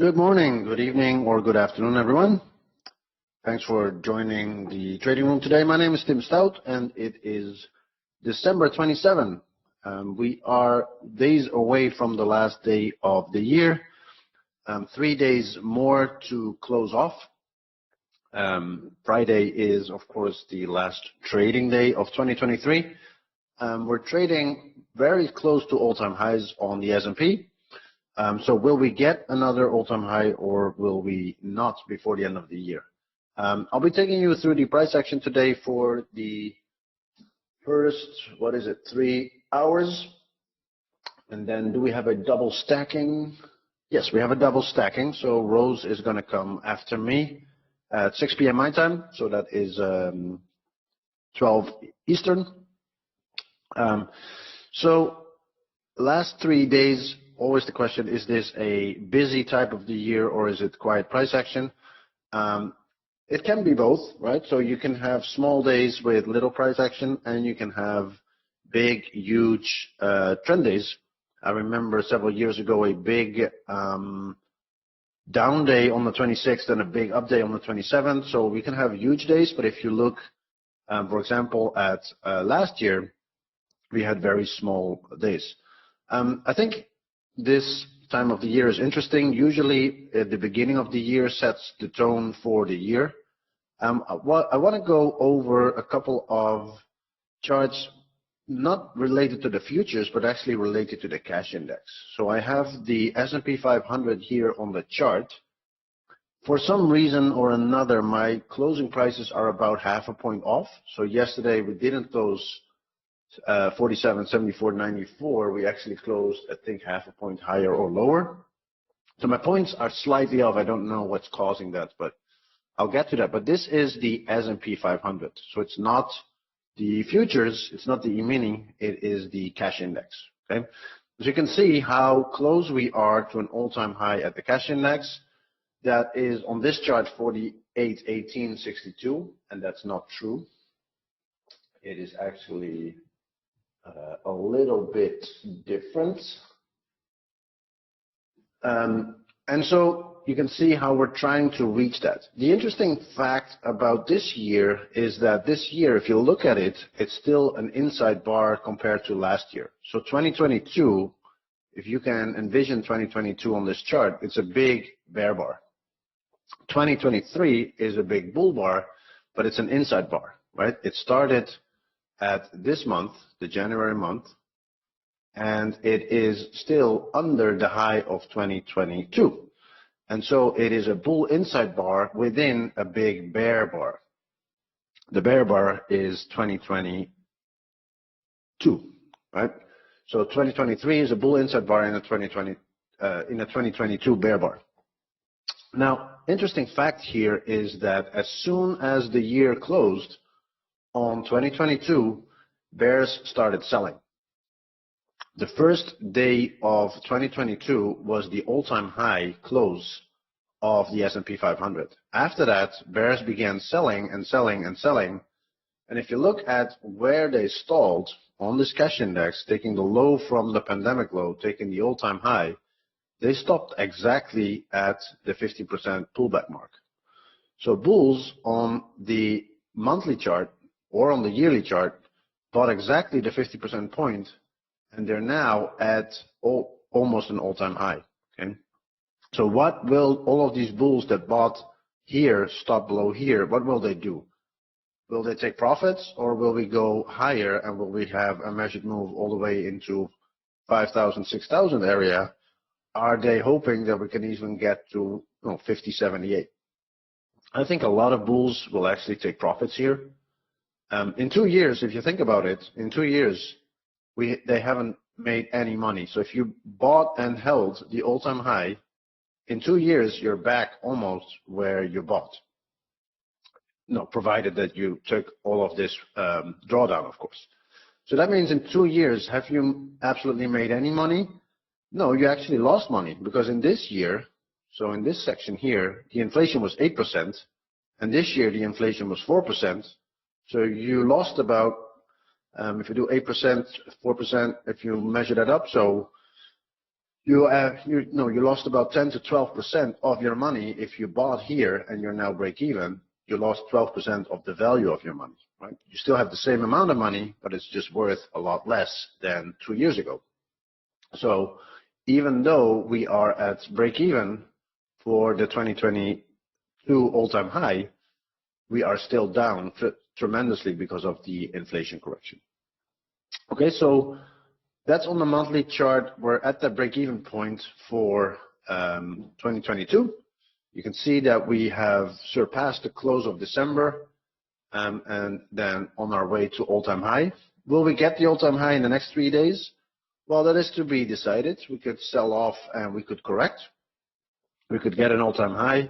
Good morning, good evening, or good afternoon, everyone. Thanks for joining the trading room today. My name is Tim Stout, and it is December 27. We are days away from the last day of the year. 3 days more to close off. Friday is, of course, the last trading day of 2023. We're trading very close to all-time highs on the S&P. So will we get another all-time high or will we not before the end of the year? I'll be taking you through the price action today for the first, 3 hours. And then do we have a double stacking? Yes, we have a double stacking. So Rose is going to come after me at 6 p.m. my time. So that is 12 Eastern. So last 3 days, always the question, is this a busy type of the year or is it quiet price action? It can be both, right? So you can have small days with little price action and you can have big, huge trend days. I remember several years ago a big down day on the 26th and a big up day on the 27th. So we can have huge days, but if you look, for example, at last year, we had very small days. I think this time of the year is interesting. Usually at the beginning of the year sets the tone for the year. I want to go over a couple of charts not related to the futures, but actually related to the cash index. So I have the S&P 500 here on the chart. For some reason or another, my closing prices are about half a point off. So yesterday we didn't close 47.74.94. We actually closed, I think, half a point higher or lower. So my points are slightly off. I don't know what's causing that, but I'll get to that. But this is the S&P 500. So it's not the futures, it's not the E-mini, it is the cash index. Okay. As you can see how close we are to an all-time high at the cash index. That is on this chart 48.1862, and that's not true. It is actually a little bit different. And so you can see how we're trying to reach that. The interesting fact about this year is that this year, if you look at it, it's still an inside bar compared to last year. So 2022, if you can envision 2022 on this chart, it's a big bear bar. 2023 is a big bull bar, but it's an inside bar, right? It started at this month, the January month, and it is still under the high of 2022. And so it is a bull inside bar within a big bear bar. The bear bar is 2022, right? So 2023 is a bull inside bar in a 2022 bear bar. Now, interesting fact here is that as soon as the year closed, on 2022, bears started selling. The first day of 2022 was the all-time high close of the S&P 500. After that, bears began selling and selling and selling. And if you look at where they stalled on this cash index, taking the low from the pandemic low, taking the all-time high, they stopped exactly at the 50% pullback mark. So bulls on the monthly chart or on the yearly chart bought exactly the 50% point, and they're now at almost an all-time high. Okay, so what will all of these bulls that bought here, stop below here, what will they do? Will they take profits, or will we go higher and will we have a measured move all the way into 5,000, 6,000 area? Are they hoping that we can even get to 50, 78? I think a lot of bulls will actually take profits here. In 2 years, if you think about it, in 2 years, they haven't made any money. So if you bought and held the all-time high, in 2 years, you're back almost where you bought. No, provided that you took all of this drawdown, of course. So that means in 2 years, have you absolutely made any money? No, you actually lost money, because in this year, so in this section here, the inflation was 8%, and this year the inflation was 4%. So you lost about, if you do 8%, 4%, if you measure that up, so you lost about 10 to 12% of your money if you bought here and you're now break even. You lost 12% of the value of your money, right? You still have the same amount of money, but it's just worth a lot less than 2 years ago. So even though we are at break even for the 2022 all-time high, we are still down tremendously because of the inflation correction. Okay, so that's on the monthly chart. We're at the break-even point for 2022. You can see that we have surpassed the close of December and then on our way to all-time high. Will we get the all-time high in the next 3 days? Well, that is to be decided. We could sell off and we could correct. We could get an all-time high.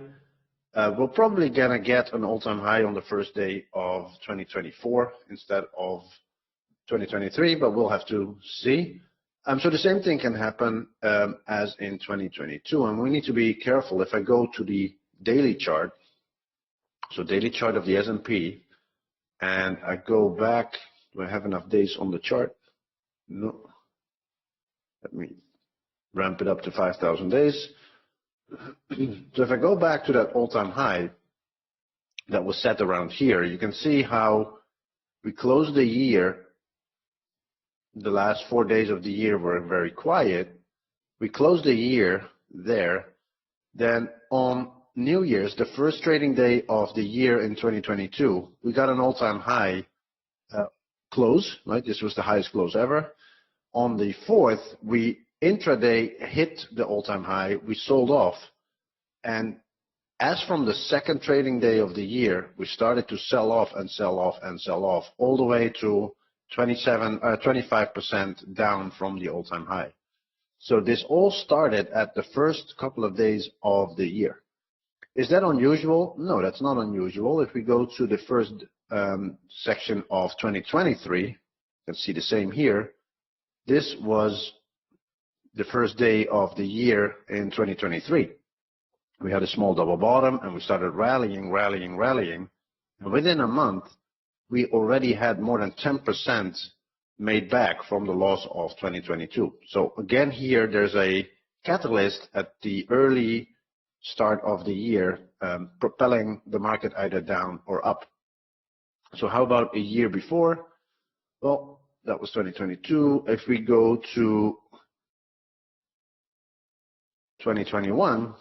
We're probably gonna get an all-time high on the first day of 2024 instead of 2023, but we'll have to see. So the same thing can happen as in 2022, and we need to be careful. If I go to the daily chart, so daily chart of the S&P, and I go back, do I have enough days on the chart? No. Let me ramp it up to 5,000 days. So if I go back to that all-time high that was set around here, you can see how we closed the year. The last 4 days of the year were very quiet. We closed the year there. Then on New Year's, the first trading day of the year in 2022, we got an all-time high close, right? This was the highest close ever. On the 4th, we intraday hit the all-time high. We sold off. And as from the second trading day of the year, we started to sell off and sell off and sell off all the way to 25% down from the all-time high. So this all started at the first couple of days of the year. Is that unusual? No, that's not unusual. If we go to the first section of 2023, you can see the same here. This was the first day of the year in 2023. We had a small double bottom and we started rallying. And within a month, we already had more than 10% made back from the loss of 2022. So again, here there's a catalyst at the early start of the year, propelling the market either down or up. So how about a year before? Well, that was 2022. If we go to 2021,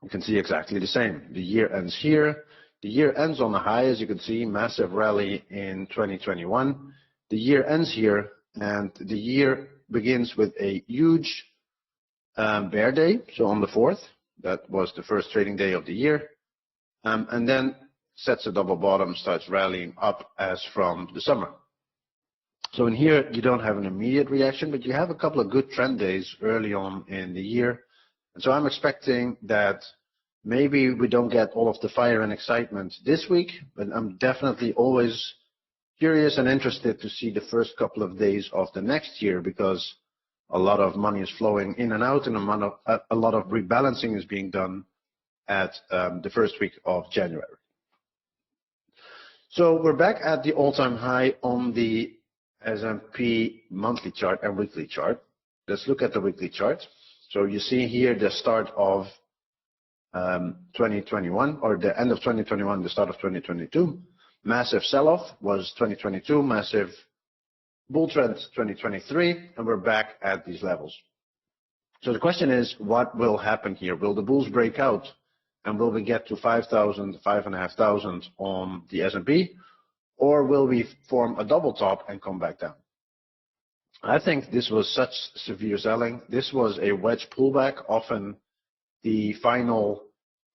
you can see exactly the same. The year ends here. The year ends on a high, as you can see, massive rally in 2021. The year ends here, and the year begins with a huge bear day. So on the 4th, that was the first trading day of the year, and then sets a double bottom, starts rallying up as from the summer. So in here, you don't have an immediate reaction, but you have a couple of good trend days early on in the year. And so I'm expecting that maybe we don't get all of the fire and excitement this week, but I'm definitely always curious and interested to see the first couple of days of the next year, because a lot of money is flowing in and out, and a lot of rebalancing is being done at the first week of January. So we're back at the all-time high on the S&P monthly chart and weekly chart. Let's look at the weekly chart. So you see here the start of 2021, or the end of 2021, the start of 2022. Massive sell-off was 2022, massive bull trend 2023, and we're back at these levels. So the question is, what will happen here? Will the bulls break out, and will we get to 5,000, 5,500 on the S&P, or will we form a double top and come back down? I think this was such severe selling. This was a wedge pullback, often the final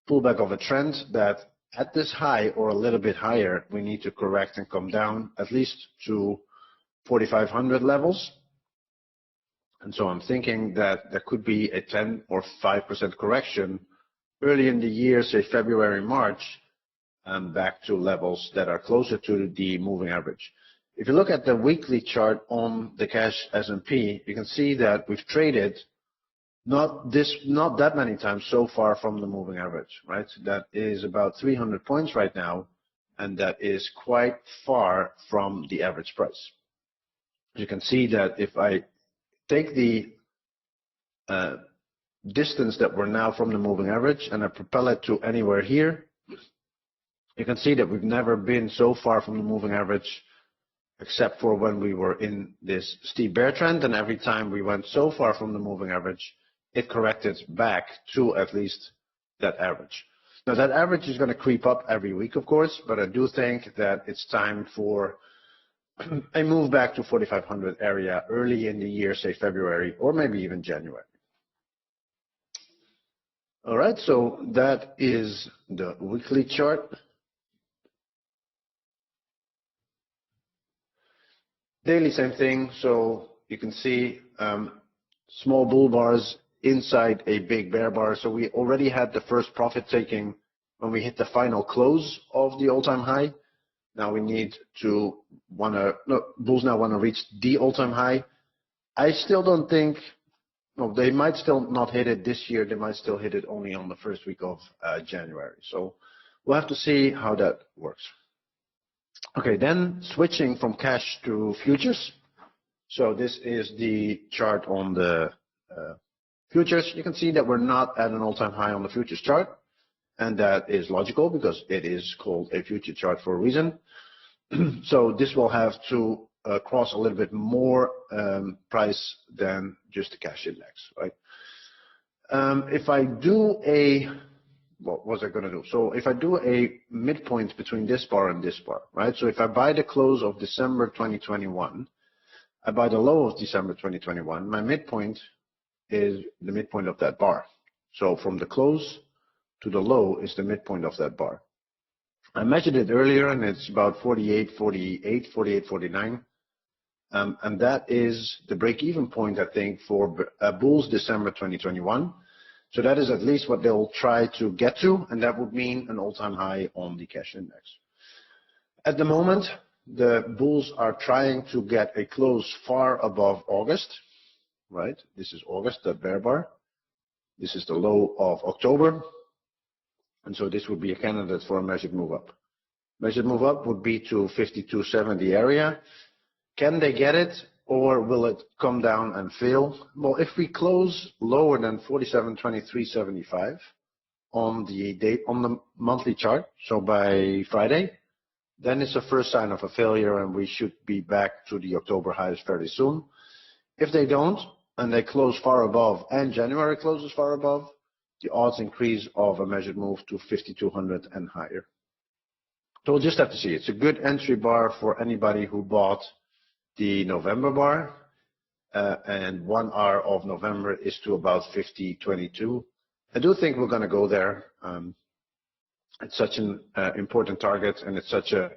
pullback of a trend, that at this high or a little bit higher, we need to correct and come down at least to 4,500 levels. And so I'm thinking that there could be a 10 or 5% correction early in the year, say February, March, back to levels that are closer to the moving average. If you look at the weekly chart on the cash S&P, you can see that we've traded not that many times so far from the moving average, right? That is about 300 points right now, and that is quite far from the average price. You can see that if I take the distance that we're now from the moving average, and I propel it to anywhere here, you can see that we've never been so far from the moving average except for when we were in this steep bear trend, and every time we went so far from the moving average, it corrected back to at least that average. Now that average is going to creep up every week, of course, but I do think that it's time for a move back to 4,500 area early in the year, say February or maybe even January. All right, so that is the weekly chart. Daily, same thing. So you can see small bull bars inside a big bear bar. So we already had the first profit taking when we hit the final close of the all-time high. Now we need to bulls now want to reach the all-time high. I still don't think, no, they might still not hit it this year. They might still hit it only on the first week of January. So we'll have to see how that works. Okay, then switching from cash to futures. So this is the chart on the futures. You can see that we're not at an all-time high on the futures chart. And that is logical because it is called a future chart for a reason. So this will have to cross a little bit more price than just the cash index, right? If I do a, what was I going to do? So if I do a midpoint between this bar and this bar, right? So if I buy the close of December 2021, I buy the low of December 2021, my midpoint is the midpoint of that bar. So from the close to the low is the midpoint of that bar. I measured it earlier and it's about 48.48, 48.49. And that is the break-even point, I think, for bulls December 2021. So that is at least what they'll try to get to, and that would mean an all-time high on the cash index. At the moment, the bulls are trying to get a close far above August, right? This is August, that bear bar. This is the low of October. And so this would be a candidate for a measured move up. Measured move up would be to 52.70 area. Can they get it, or will it come down and fail? Well, if we close lower than 47.2375 on the monthly chart, so by Friday, then it's a first sign of a failure, and we should be back to the October highs fairly soon. If they don't, and they close far above, and January closes far above, the odds increase of a measured move to 5,200 and higher. So we'll just have to see. It's a good entry bar for anybody who bought the November bar, and 1 hour of November is to about 50.22. I do think we're going to go there. It's such an important target, and it's such a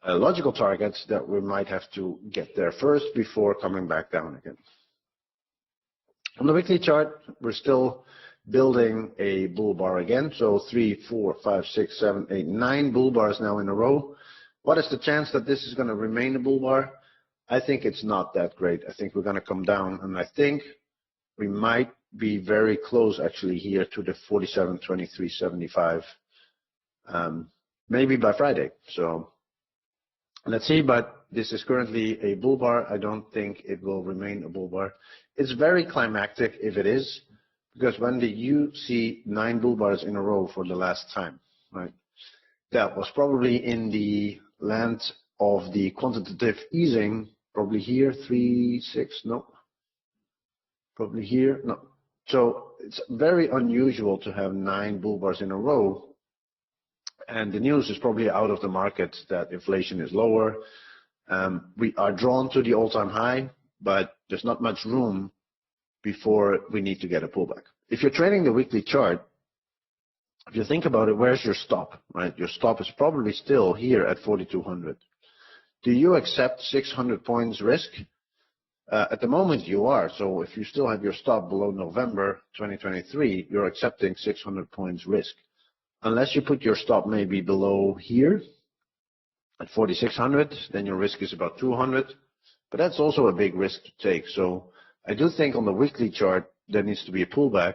logical target that we might have to get there first before coming back down again. On the weekly chart, we're still building a bull bar again. So 3, 4, 5, 6, 7, 8, 9 bull bars now in a row. What is the chance that this is going to remain a bull bar? I think it's not that great. I think we're going to come down, and I think we might be very close actually here to the 47.2375, maybe by Friday. So let's see, but this is currently a bull bar. I don't think it will remain a bull bar. It's very climactic if it is, because when did you see 9 bull bars in a row for the last time, right? That was probably in the land of the quantitative easing, probably here, 3, 6, no. Probably here, no. So it's very unusual to have 9 bull bars in a row. And the news is probably out of the market that inflation is lower. We are drawn to the all-time high, but there's not much room before we need to get a pullback. If you're trading the weekly chart, if you think about it, where's your stop, right? Your stop is probably still here at 4,200. Do you accept 600 points risk? At the moment you are. So if you still have your stop below November 2023, you're accepting 600 points risk. Unless you put your stop maybe below here at 4,600, then your risk is about 200. But that's also a big risk to take. So I do think on the weekly chart there needs to be a pullback.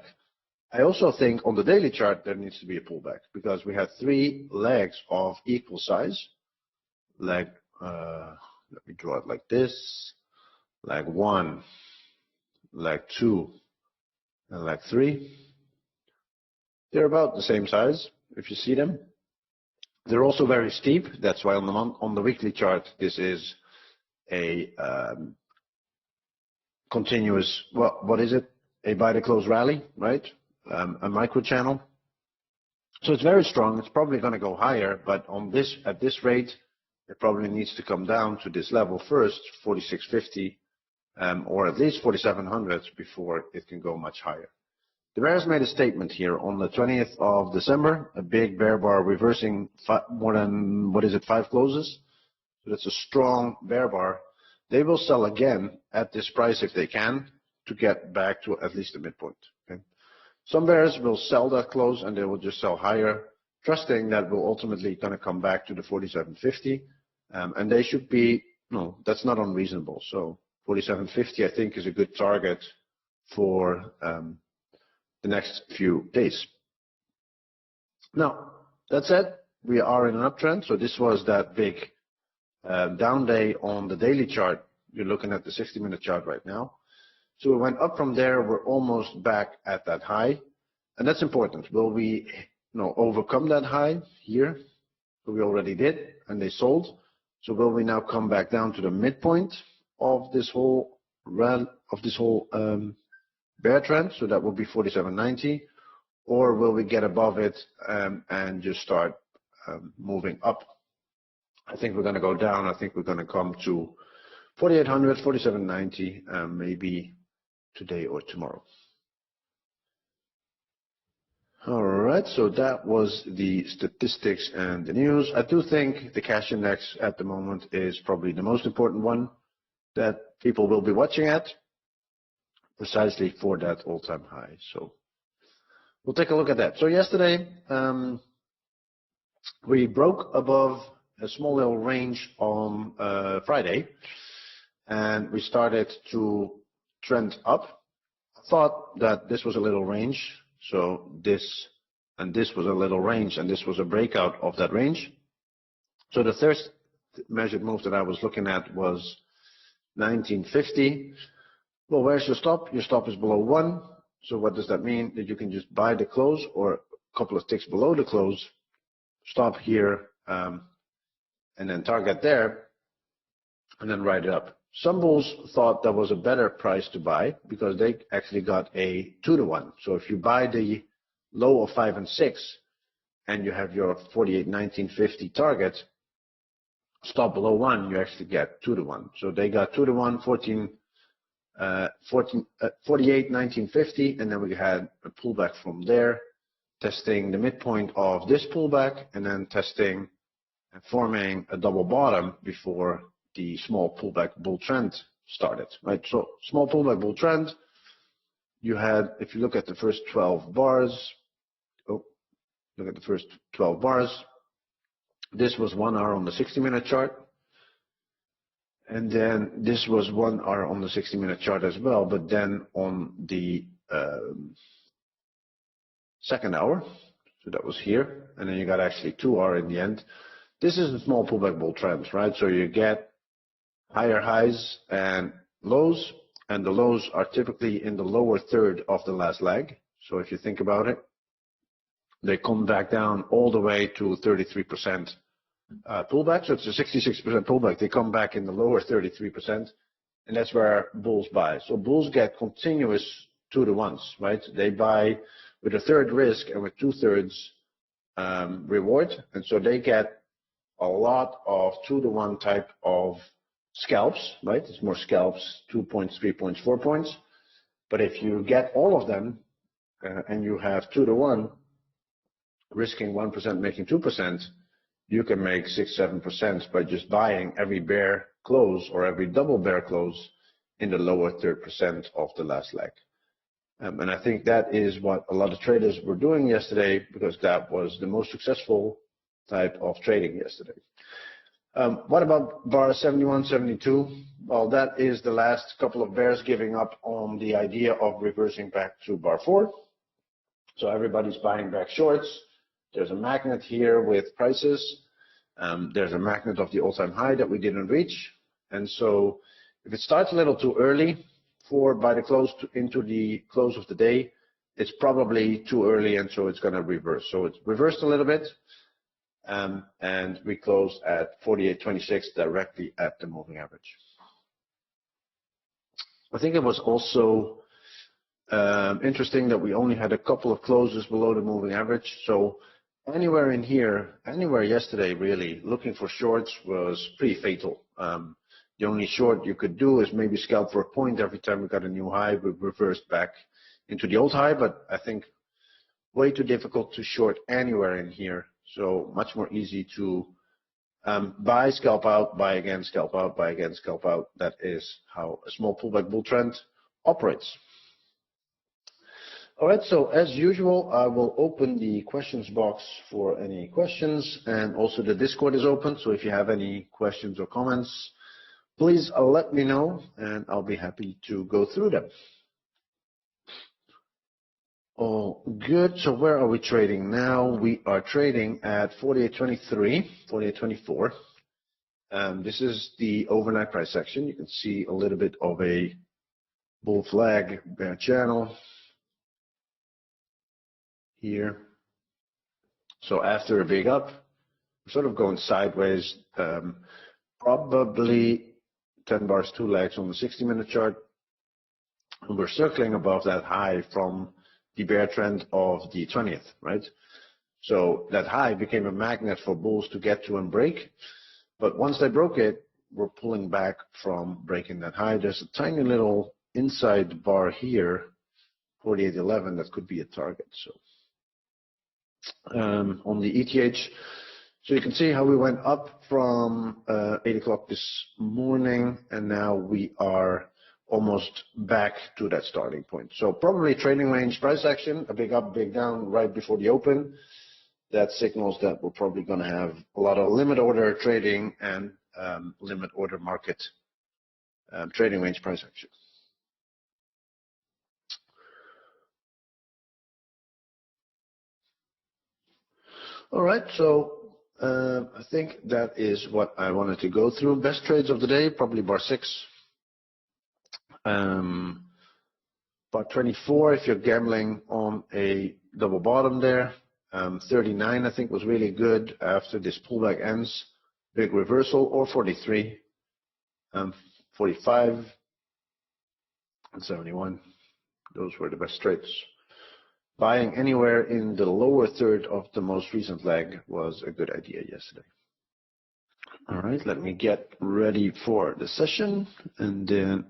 I also think on the daily chart there needs to be a pullback, because we have 3 legs of equal size. Leg, let me draw it like this. Leg 1, leg 2, and leg 3. They're about the same size if you see them. They're also very steep. That's why on the weekly chart this is a continuous, what is it? A buy the close rally, right? A micro channel. So it's very strong. It's probably going to go higher, but at this rate, it probably needs to come down to this level first, 4650, or at least 4700 before it can go much higher. The bears made a statement here on the 20th of December, a big bear bar reversing more than, 5 closes. So that's a strong bear bar. They will sell again at this price if they can to get back to at least the midpoint. Okay? Some bears will sell that close and they will just sell higher, trusting that will ultimately going to come back to the 4750. And they should be, no, that's not unreasonable. So 4750 I think is a good target for the next few days. Now, that said, we are in an uptrend. So this was that big down day on the daily chart. You're looking at the 60-minute chart right now. So we went up from there. We're almost back at that high. And that's important. Will we overcome that high here? So we already did, and they sold. So will we now come back down to the midpoint of this whole bear trend? So that will be 4790. Or will we get above it and just start moving up? I think we're going to go down. I think we're going to come to 4800, 4790, maybe today or tomorrow. All right, so that was the statistics and the news. I do think the cash index at the moment is probably the most important one that people will be watching at, precisely for that all-time high. So we'll take a look at that. So yesterday, we broke above a small little range on Friday, and we started to trend up. I thought that this was a little range, so this and this was a little range, and this was a breakout of that range. So the first measured move that I was looking at was 1950. Well, where's your stop? Your stop is below 1. So what does that mean? That you can just buy the close or a couple of ticks below the close, stop here, and then target there, and then ride it up. Some bulls thought that was a better price to buy because they actually got a 2-to-1. So if you buy the low of 5 and 6 and you have your 48.1950 target, stop below 1, you actually get 2-to-1. So they got 2-to-1, 48.1950, and then we had a pullback from there, testing the midpoint of this pullback, and then testing and forming a double bottom before the small pullback bull trend started, right? So small pullback bull trend, you had, if you look at the first 12 bars, this was 1 hour on the 60-minute chart. And then this was 1 hour on the 60-minute chart as well, but then on the second hour, so that was here, and then you got actually 2 hour in the end. This is a small pullback bull trend, right? So you get higher highs and lows, and the lows are typically in the lower third of the last leg. So if you think about it, they come back down all the way to 33% pullback. So it's a 66% pullback. They come back in the lower 33%, and that's where bulls buy. So bulls get continuous 2-to-1s, right? They buy with a third risk and with 2/3 reward, and so they get a lot of 2-to-1 type of scalps, right? It's more scalps, 2 points, 3 points, 4 points. But if you get all of them and you have 2-to-1, risking 1%, making 2%, you can make 6-7% by just buying every bear close or every double bear close in the lower 3% of the last leg. And I think that is what a lot of traders were doing yesterday, because that was the most successful type of trading yesterday. What about bar 71, 72? Well, that is the last couple of bears giving up on the idea of reversing back to bar 4. So everybody's buying back shorts. There's a magnet here with prices. There's a magnet of the all-time high that we didn't reach. And so if it starts a little too early for by the close into the close of the day, it's probably too early, and so it's going to reverse. So it's reversed a little bit, and we closed at 48.26 directly at the moving average. I think it was also interesting that we only had a couple of closes below the moving average. So anywhere in here, anywhere yesterday really, looking for shorts was pretty fatal. The only short you could do is maybe scalp for a point. Every time we got a new high, we reversed back into the old high, but I think way too difficult to short anywhere in here. So much more easy to buy, scalp out, buy again, scalp out, buy again, scalp out. That is how a small pullback bull trend operates. All right, so as usual, I will open the questions box for any questions, and also the Discord is open. So if you have any questions or comments, please let me know, and I'll be happy to go through them. All good. So where are we trading now? We are trading at 48.23, 48.24. This is the overnight price action. You can see a little bit of a bull flag, bear channel here. So after a big up, we're sort of going sideways, probably 10 bars, 2 legs on the 60-minute chart. And we're circling above that high from the bear trend of the 20th, right? So that high became a magnet for bulls to get to and break. But once they broke it, we're pulling back from breaking that high. There's a tiny little inside bar here, 48.11, that could be a target. So on the ETH, so you can see how we went up from 8 o'clock this morning, and now we are almost back to that starting point. So probably trading range price action, a big up, big down right before the open. That signals that we're probably going to have a lot of limit order trading and limit order market trading range price action. All right, so I think that is what I wanted to go through. Best trades of the day, probably bar 6. Bar 24 if you're gambling on a double bottom there. 39 I think was really good after this pullback ends. Big reversal, or 43. 45 and 71. Those were the best trades. Buying anywhere in the lower third of the most recent leg was a good idea yesterday. All right, let me get ready for the session, and then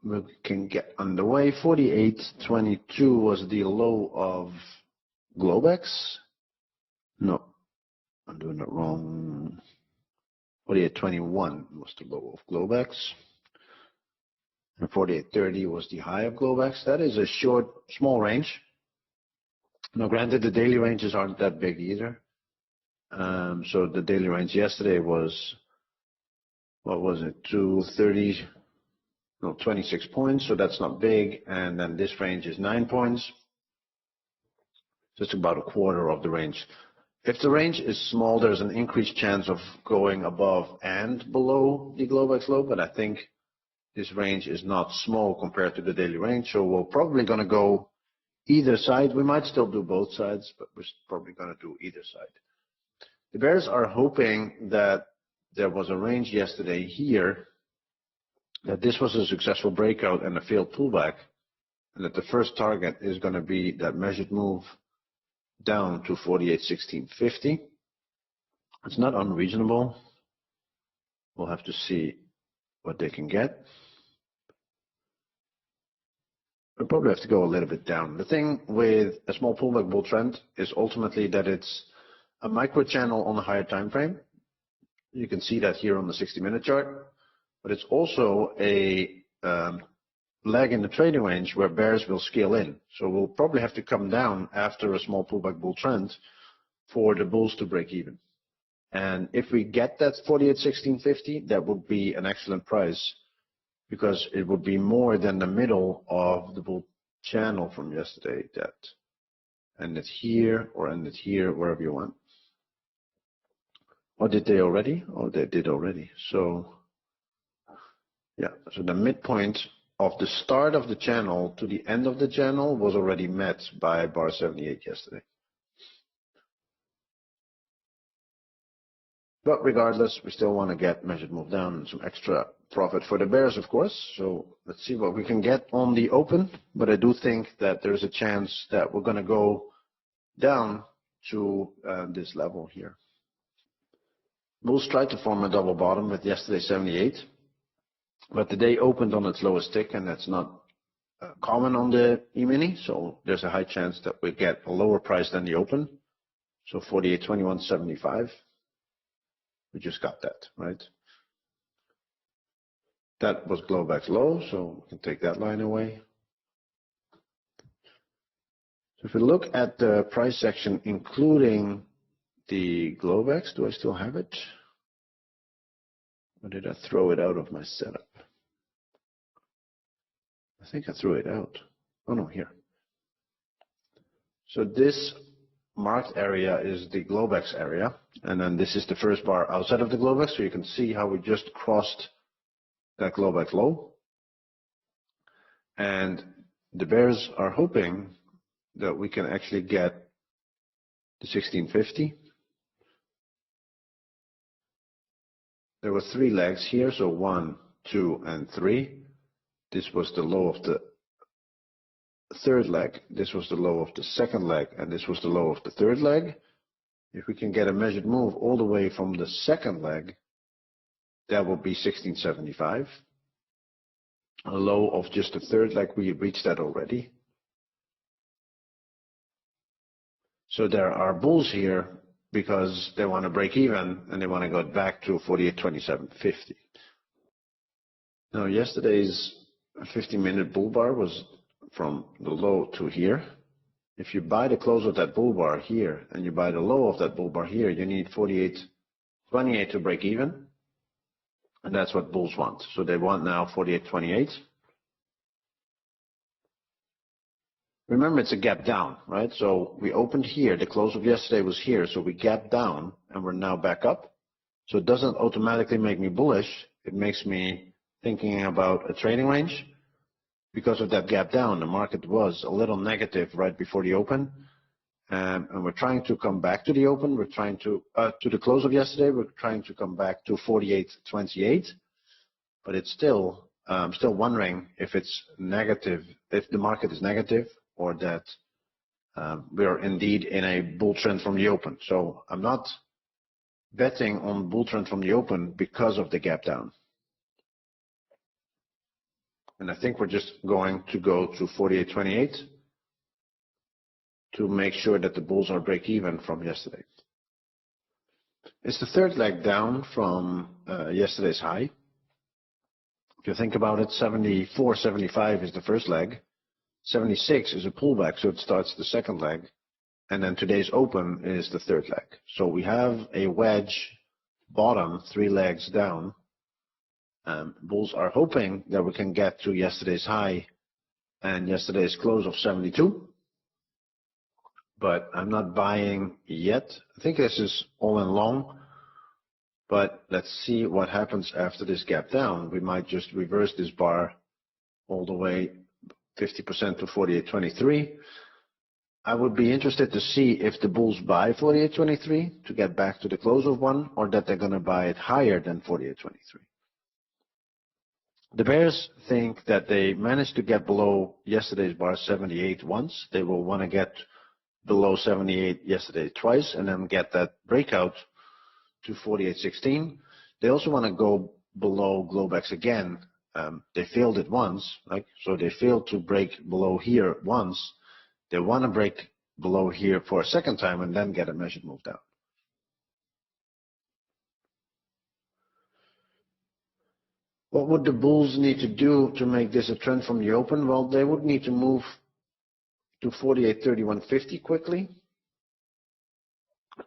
we can get underway. 48.22 was the low of Globex. No, I'm doing it wrong. 48.21 was the low of Globex. And 48.30 was the high of Globex. That is a short, small range. Now, granted, the daily ranges aren't that big either. So the daily range yesterday was, what was it, 230, no, 26 points. So that's not big. And then this range is 9 points. Just about a quarter of the range. If the range is small, there's an increased chance of going above and below the Globex low, but I think this range is not small compared to the daily range, so we're probably going to go either side. We might still do both sides, but we're probably going to do either side. The bears are hoping that there was a range yesterday here, that this was a successful breakout and a failed pullback, and that the first target is going to be that measured move down to 48.1650. It's not unreasonable. We'll have to see what they can get. We'll probably have to go a little bit down. The thing with a small pullback bull trend is ultimately that it's a micro channel on a higher time frame. You can see that here on the 60-minute chart, but it's also a lag in the trading range where bears will scale in. So we'll probably have to come down after a small pullback bull trend for the bulls to break even. And if we get that 48.1650, that would be an excellent price, because it would be more than the middle of the bull channel from yesterday that ended here or ended here, wherever you want. Or did they already? Oh, they did already. So yeah, so the midpoint of the start of the channel to the end of the channel was already met by bar 78 yesterday. But regardless, we still want to get measured move down and some extra profit for the bears, of course. So let's see what we can get on the open. But I do think that there's a chance that we're going to go down to this level here. Bulls tried to form a double bottom with yesterday 78, but the day opened on its lowest tick, and that's not common on the E-mini. So there's a high chance that we get a lower price than the open. So 48.2175. We just got that, right? That was Globac's low, so we can take that line away. So if we look at the price section, including the Globex, do I still have it? Or did I throw it out of my setup? I think I threw it out. Oh no, here. So this marked area is the Globex area, and then this is the first bar outside of the Globex, so you can see how we just crossed that Globex low. And the bears are hoping that we can actually get the 1650. There were 3 legs here, so 1, 2, and 3. This was the low of the third leg, this was the low of the second leg, and this was the low of the third leg. If we can get a measured move all the way from the second leg, that will be 1675. A low of just the third leg, we reached that already. So there are bulls here because they want to break even and they want to go back to 48.2750. Now yesterday's 50-minute bull bar was from the low to here. If you buy the close of that bull bar here and you buy the low of that bull bar here, you need 48.28 to break even. And that's what bulls want. So they want now 48.28. Remember, it's a gap down, right? So we opened here. The close of yesterday was here. So we gapped down and we're now back up. So it doesn't automatically make me bullish. It makes me thinking about a trading range. Because of that gap down, the market was a little negative right before the open. And we're trying to come back to the open. We're trying to the close of yesterday. We're trying to come back to 48.28. But it's still, I'm still wondering if it's negative, if the market is negative, or that we are indeed in a bull trend from the open. So I'm not betting on bull trend from the open because of the gap down. And I think we're just going to go to 48.28 to make sure that the bulls are break even from yesterday. It's the third leg down from yesterday's high. If you think about it, 74.75 is the first leg. 76 is a pullback, so it starts the second leg. And then today's open is the third leg. So we have a wedge bottom, 3 legs down. Bulls are hoping that we can get to yesterday's high and yesterday's close of 72. But I'm not buying yet. I think this is all in long. But let's see what happens after this gap down. We might just reverse this bar all the way 50% to 48.23. I would be interested to see if the bulls buy 48.23 to get back to the close of one, or that they're going to buy it higher than 48.23. The bears think that they managed to get below yesterday's bar 78 once. They will want to get below 78 yesterday twice and then get that breakout to 48.16. They also want to go below Globex again. They failed it once, right? So they failed to break below here once. They want to break below here for a second time and then get a measured move down. What would the bulls need to do to make this a trend from the open? Well, they would need to move to 48.3150 quickly.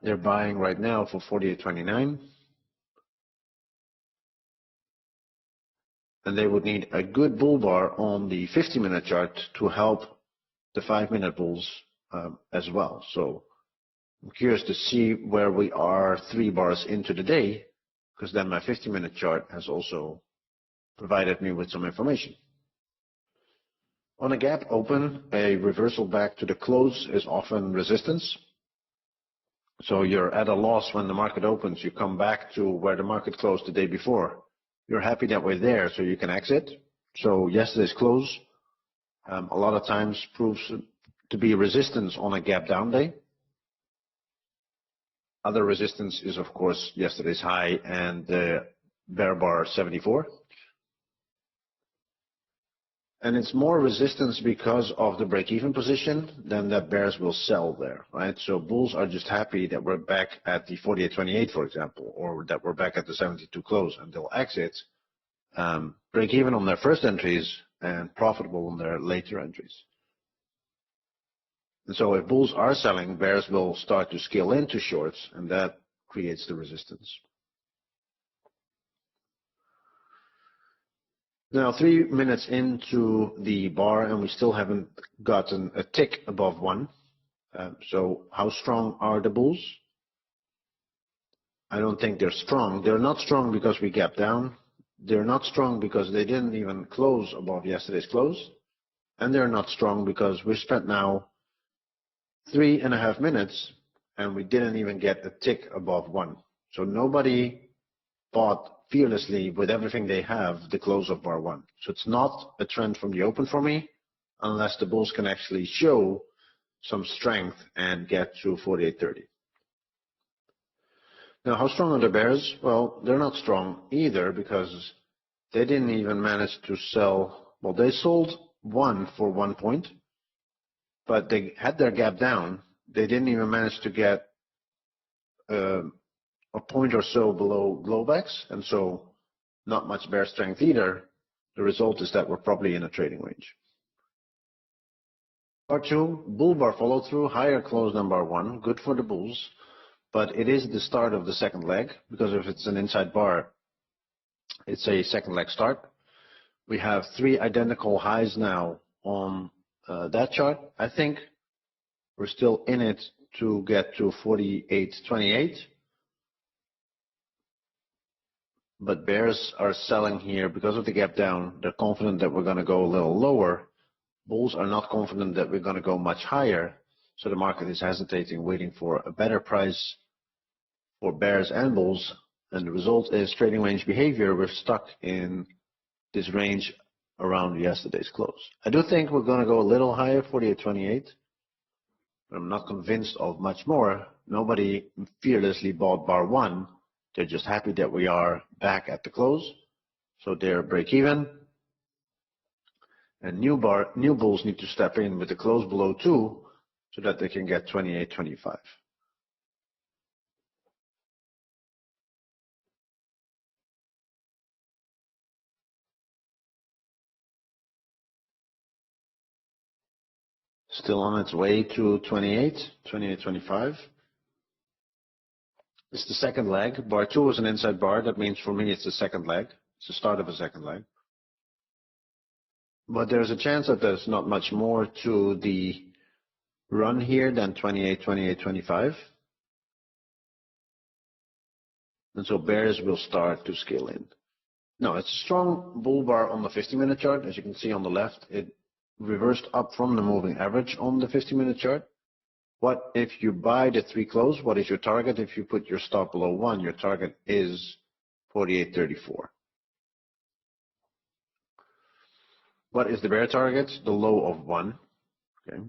They're buying right now for 48.29. And they would need a good bull bar on the 50-minute chart to help the 5-minute bulls as well. So I'm curious to see where we are 3 bars into the day, because then my 50-minute chart has also provided me with some information. On a gap open, a reversal back to the close is often resistance. So you're at a loss when the market opens. You come back to where the market closed the day before. You're happy that we're there, so you can exit. So yesterday's close a lot of times proves to be resistance on a gap down day. Other resistance is, of course, yesterday's high and the bear bar 74. And it's more resistance because of the break-even position than that bears will sell there, right? So bulls are just happy that we're back at the 48.28, for example, or that we're back at the 72 close, and they'll exit, break even on their first entries and profitable on their later entries. And so if bulls are selling, bears will start to scale into shorts, and that creates the resistance. Now, 3 minutes into the bar, and we still haven't gotten a tick above 1. So how strong are the bulls? I don't think they're strong. They're not strong because we gapped down. They're not strong because they didn't even close above yesterday's close. And they're not strong because we spent now 3.5 minutes, and we didn't even get a tick above 1. So nobody bought fearlessly with everything they have the close of bar 1. So it's not a trend from the open for me unless the bulls can actually show some strength and get to 48.30. Now, how strong are the bears? Well, they're not strong either because they didn't even manage to sell. Well, they sold 1 for 1 point, but they had their gap down. They didn't even manage to get a point or so below Globex, and so not much bear strength either. The result is that we're probably in a trading range. Bar 2, bull bar follow through, higher close than bar 1, good for the bulls, but it is the start of the second leg, because if it's an inside bar, it's a second leg start. We have 3 identical highs now on that chart. I think we're still in it to get to 48.28. But bears are selling here because of the gap down. They're confident that we're going to go a little lower. Bulls are not confident that we're going to go much higher. So the market is hesitating, waiting for a better price for bears and bulls. And the result is trading range behavior. We're stuck in this range around yesterday's close. I do think we're going to go a little higher, 48.28. But I'm not convinced of much more. Nobody fearlessly bought bar 1. They're just happy that we are back at the close. So they're break even. And new bulls need to step in with the close below 2 so that they can get 28.25. Still on its way to 28.25. It's the second leg. Bar 2 is an inside bar. That means for me it's the second leg. It's the start of a second leg. But there's a chance that there's not much more to the run here than 28.25. And so bears will start to scale in. Now, it's a strong bull bar on the 50-minute chart. As you can see on the left, it reversed up from the moving average on the 50-minute chart. What if you buy the 3 close? What is your target? If you put your stop below 1, your target is 48.34. What is the bear target? The low of 1. Okay.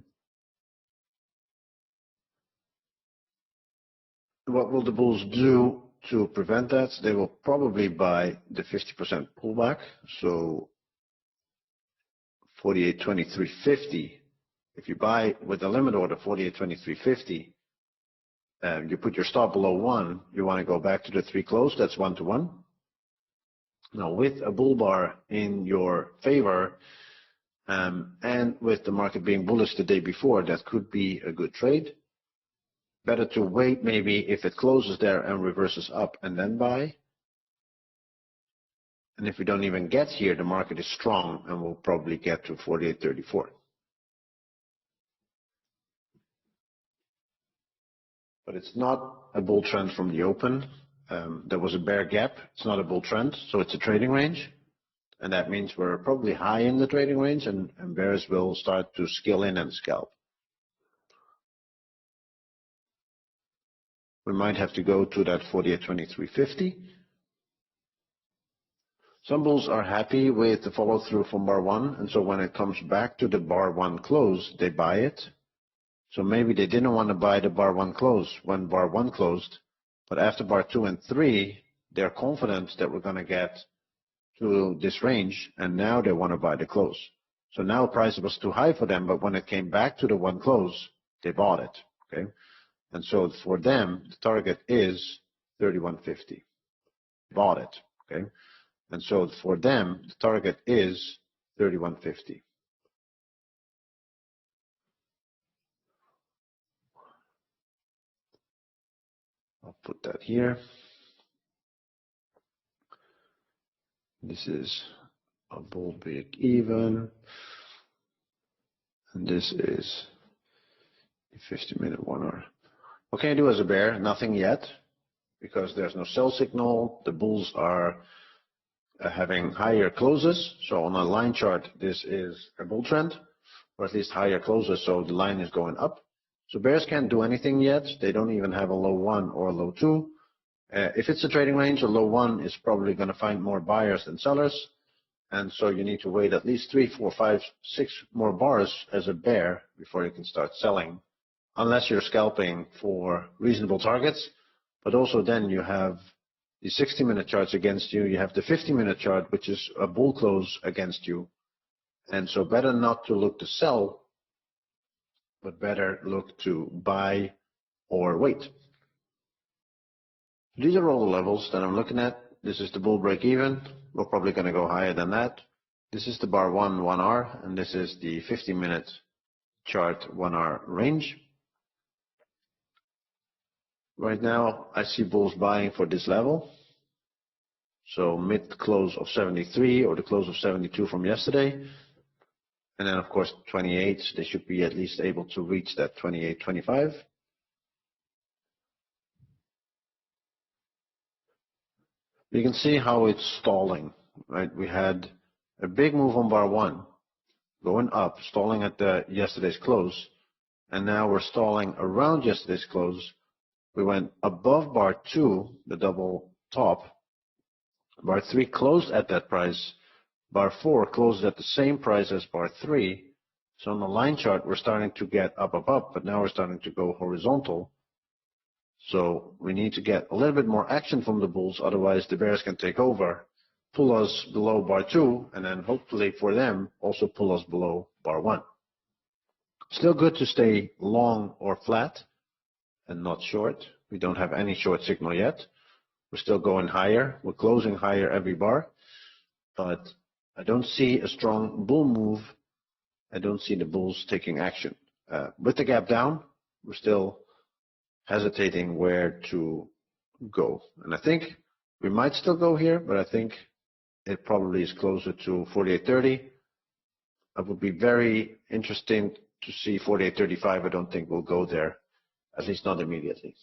What will the bulls do to prevent that? They will probably buy the 50% pullback. So 48.2350. If you buy with the limit order 48.2350, you put your stop below 1, you want to go back to the 3 close, that's 1-to-1. Now with a bull bar in your favor, and with the market being bullish the day before, that could be a good trade. Better to wait maybe if it closes there and reverses up and then buy. And if we don't even get here, the market is strong and we'll probably get to 48.34. But it's not a bull trend from the open. There was a bear gap. It's not a bull trend, so it's a trading range. and that means we're probably high in the trading range, and bears will start to scale in and scalp. We might have to go to that 48.2350. Some bulls are happy with the follow through from bar 1, and so when it comes back to the bar 1 close, they buy it. So maybe they didn't want to buy the bar 1 close when bar 1 closed, but after bar 2 and 3, they're confident that we're going to get to this range, and now they want to buy the close. So now price was too high for them, but when it came back to the 1 close, they bought it. Okay, and so for them, the target is 31.50. Bought it. Okay, and so for them, the target is 31.50. I'll put that here. This is a bull break even, and this is a 50-minute 1 hour. What can I do as a bear? Nothing yet, because there's no sell signal. The bulls are having higher closes. So on a line chart, this is a bull trend, or at least higher closes, so the line is going up. So bears can't do anything yet. They don't even have a low 1 or a low 2. If it's a trading range, a low 1 is probably going to find more buyers than sellers. And so you need to wait at least 3, 4, 5, 6 more bars as a bear before you can start selling, unless you're scalping for reasonable targets. But also then you have the 60-minute charts against you. You have the 50-minute chart, which is a bull close against you. And so better not to look to sell, but better look to buy or wait. These are all the levels that I'm looking at. This is the bull break even. We're probably going to go higher than that. This is the bar 1 hour, and this is the 50-minute chart 1 hour range. Right now, I see bulls buying for this level. So mid close of 73 or the close of 72 from yesterday. And then, of course, 28, they should be at least able to reach that 28.25. You can see how it's stalling, right? We had a big move on bar 1, going up, stalling at yesterday's close. And now we're stalling around yesterday's close. We went above bar 2, the double top. Bar 3 closed at that price. Bar 4 closed at the same price as bar 3. So on the line chart, we're starting to get up, but now we're starting to go horizontal. So we need to get a little bit more action from the bulls, otherwise the bears can take over, pull us below bar 2, and then hopefully for them also pull us below bar 1. Still good to stay long or flat and not short. We don't have any short signal yet. We're still going higher. We're closing higher every bar, but I don't see a strong bull move. I don't see the bulls taking action. With the gap down, we're still hesitating where to go. And I think we might still go here, but I think it probably is closer to 48.30. It would be very interesting to see 48.35. I don't think we'll go there, at least not immediately.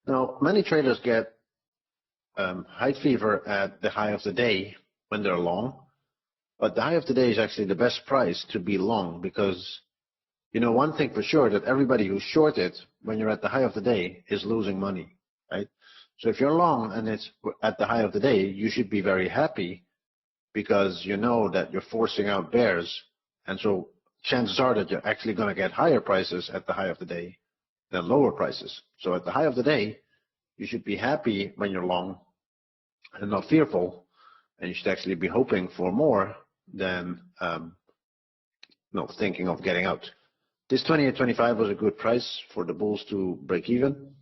Now, many traders get height fever at the high of the day when they're long, but the high of the day is actually the best price to be long, because you know one thing for sure, that everybody who's shorted when you're at the high of the day is losing money, right? So if you're long and it's at the high of the day, you should be very happy, because you know that you're forcing out bears, and so chances are that you're actually going to get higher prices at the high of the day than lower prices. So at the high of the day, you should be happy when you're long and not fearful, and you should actually be hoping for more than thinking of getting out. This 28.25 was a good price for the bulls to break even.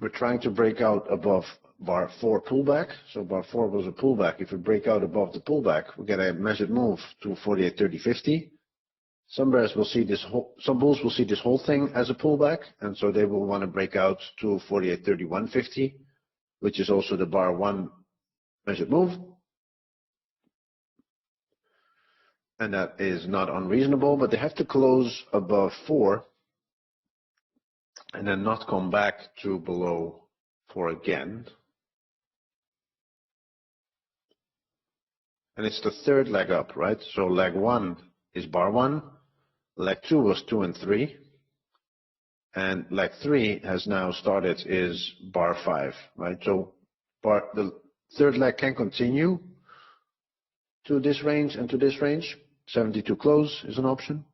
We're trying to break out above bar 4 pullback. So bar 4 was a pullback. If we break out above the pullback, we get a measured move to 48.30.50. Some bears will see this some bulls will see this whole thing as a pullback, and so they will want to break out to 48.31.50, which is also the bar 1 measured move. And that is not unreasonable, but they have to close above 4 and then not come back to below 4 again. and it's the third leg up, right? So leg 1 is bar 1, leg 2 was 2 and 3, and leg 3 has now started is bar 5, right? So the third leg can continue to this range and to this range. 72 close is an option.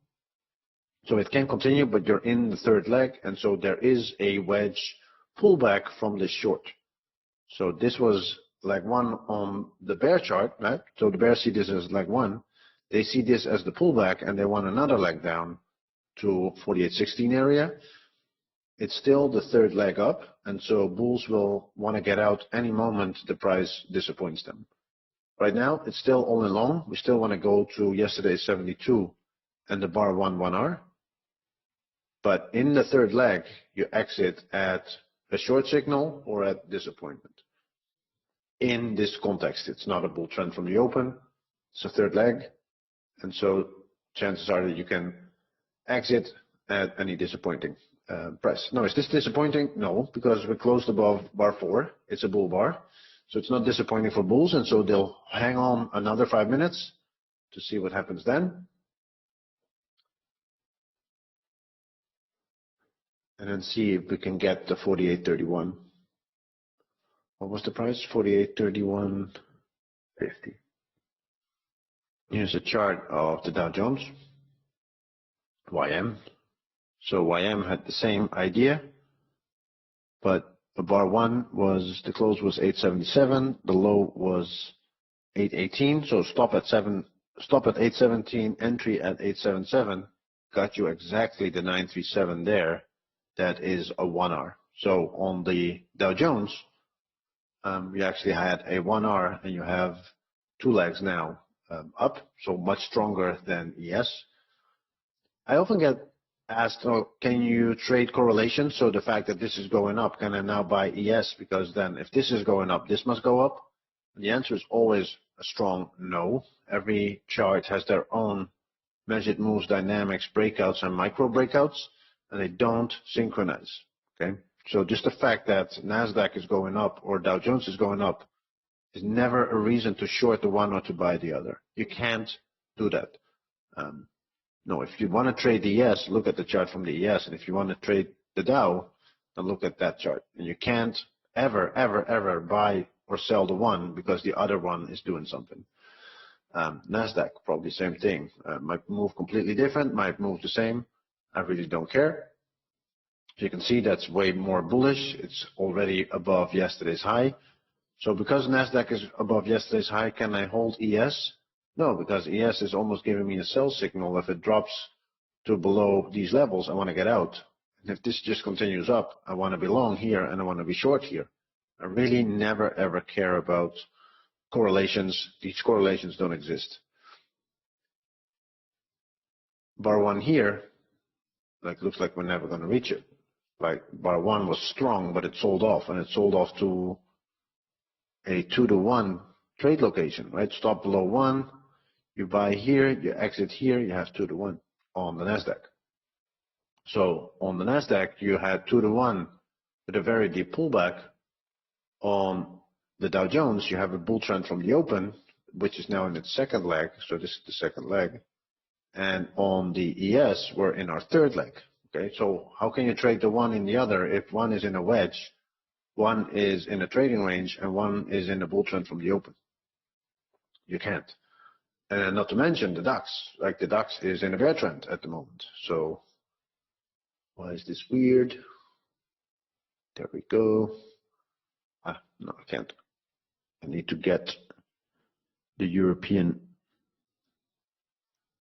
So it can continue, but you're in the third leg, and so there is a wedge pullback from this short. So this was leg 1 on the bear chart, right? So the bears see this as leg 1. They see this as the pullback, and they want another leg down to 48.16 area. It's still the third leg up, and so bulls will want to get out any moment the price disappoints them. Right now, it's still all in long. We still want to go to yesterday's 72 and the bar 1R. But in the third leg, you exit at a short signal or at disappointment. In this context, it's not a bull trend from the open. It's a third leg. And so chances are that you can exit at any disappointing price. Now, is this disappointing? No, because we closed above bar 4. It's a bull bar. So it's not disappointing for bulls. And so they'll hang on another 5 minutes to see what happens then. And then see if we can get the 48.31. What was the price? 48.31.50. Here's a chart of the Dow Jones, YM. So YM had the same idea, but the bar 1 was, the close was 877, the low was 818. So stop at 817, entry at 877, got you exactly the 937 there. That is a 1R. So on the Dow Jones, we actually had a 1R, and you have 2 legs now up, so much stronger than ES. I often get asked, oh, can you trade correlation? So the fact that this is going up, can I now buy ES? Because then if this is going up, this must go up. And the answer is always a strong no. Every chart has their own measured moves, dynamics, breakouts, and micro breakouts, and they don't synchronize. Okay, so just the fact that NASDAQ is going up or Dow Jones is going up is never a reason to short the one or to buy the other. You can't do that. No, if you want to trade the ES, look at the chart from the ES, and if you want to trade the Dow, then look at that chart. And you can't ever buy or sell the one because the other one is doing something. NASDAQ, probably same thing. Might move completely different, might move the same. I really don't care. You can see that's way more bullish. It's already above yesterday's high. So because NASDAQ is above yesterday's high, can I hold ES? No, because ES is almost giving me a sell signal. If it drops to below these levels, I want to get out. And if this just continues up, I want to be long here and I want to be short here. I really never ever care about correlations. These correlations don't exist. Bar 1 here, looks like we're never going to reach it. Like bar 1 was strong, but it sold off, and it sold off to a 2-to-1 trade location, right? Stop below 1, you buy here, you exit here, you have 2-to-1 on the NASDAQ. So on the NASDAQ, you had 2-to-1 with a very deep pullback. On the Dow Jones, you have a bull trend from the open, which is now in its second leg. So this is the second leg. And on the ES, we're in our third leg. Okay, so how can you trade the one in the other if one is in a wedge, one is in a trading range, and one is in a bull trend from the open? You can't. And not to mention the DAX. Like the DAX is in a bear trend at the moment. So why is this weird? There we go. No, I can't. I need to get the European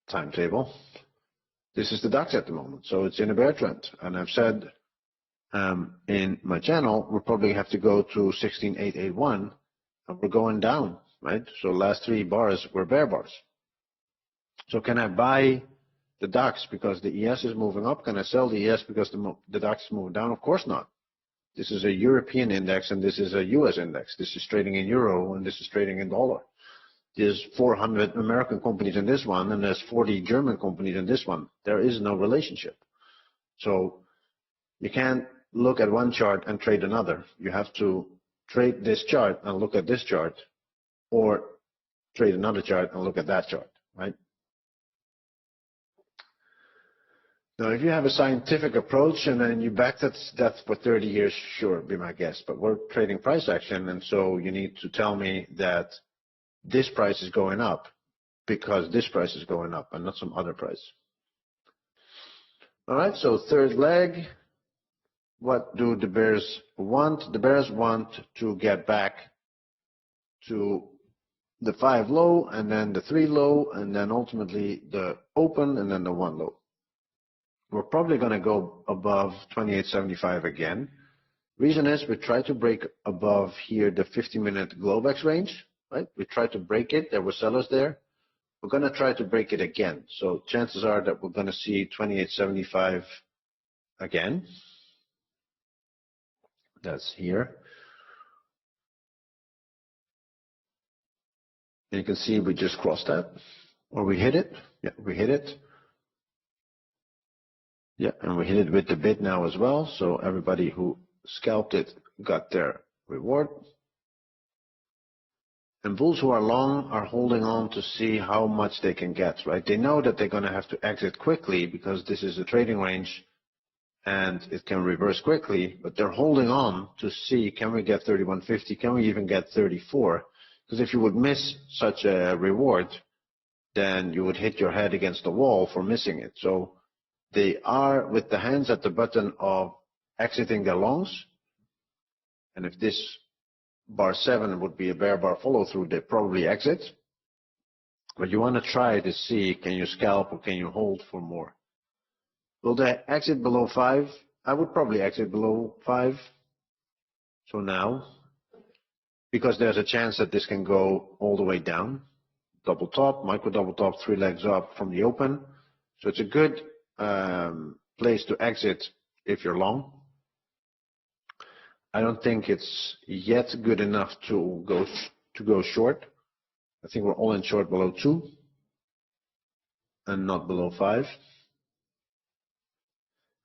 timetable. This is the DAX at the moment, so it's in a bear trend. And I've said in my channel, we'll probably have to go to 16,881, and we're going down, right? So last 3 bars were bear bars. So can I buy the DAX because the ES is moving up? Can I sell the ES because the DAX is moving down? Of course not. This is a European index, and this is a US index. This is trading in euro, and this is trading in dollar. There's 400 American companies in this one, and there's 40 German companies in this one. There is no relationship. So you can't look at one chart and trade another. You have to trade this chart and look at this chart, or trade another chart and look at that chart, right? Now, if you have a scientific approach and then you back that for 30 years, sure, be my guest. But we're trading price action, and so you need to tell me that this price is going up because this price is going up and not some other price. All right, so third leg, what do the bears want? The bears want to get back to the 5 low, and then the 3 low, and then ultimately the open, and then the 1 low. We're probably going to go above 28.75 again. Reason is we try to break above here the 50-minute Globex range, right? We try to break it. There were sellers there. We're going to try to break it again. So chances are that we're going to see 28.75 again. That's here. And you can see we just crossed that, or we hit it. Yeah, we hit it. Yeah, and we hit it with the bid now as well. So everybody who scalped it got their reward. And bulls who are long are holding on to see how much they can get, right? They know that they're going to have to exit quickly because this is a trading range and it can reverse quickly, but they're holding on to see, can we get 31.50? Can we even get 34? Because if you would miss such a reward, then you would hit your head against the wall for missing it. So they are with the hands at the button of exiting their longs. And if this bar 7 would be a bear bar follow through, they probably exit. But you want to try to see, can you scalp or can you hold for more? Will they exit below 5? I would probably exit below 5. So now, because there's a chance that this can go all the way down. Double top, micro double top, 3 legs up from the open. So it's a good place to exit if you're long. I don't think it's yet good enough to go short. I think we're all in short below 2 and not below 5.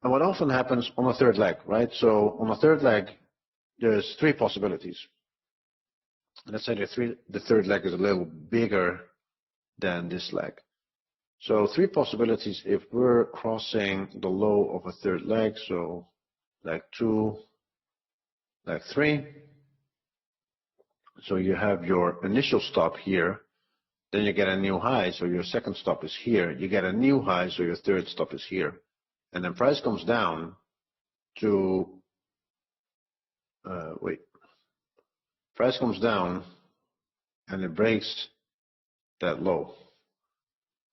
And what often happens on a third leg, right? So on a third leg, there's 3 possibilities. Let's say the third leg is a little bigger than this leg. So 3 possibilities if we're crossing the low of a third leg, so leg 2, leg 3. So you have your initial stop here, then you get a new high, so your second stop is here. You get a new high, so your third stop is here. And then price comes down to, price comes down and it breaks that low.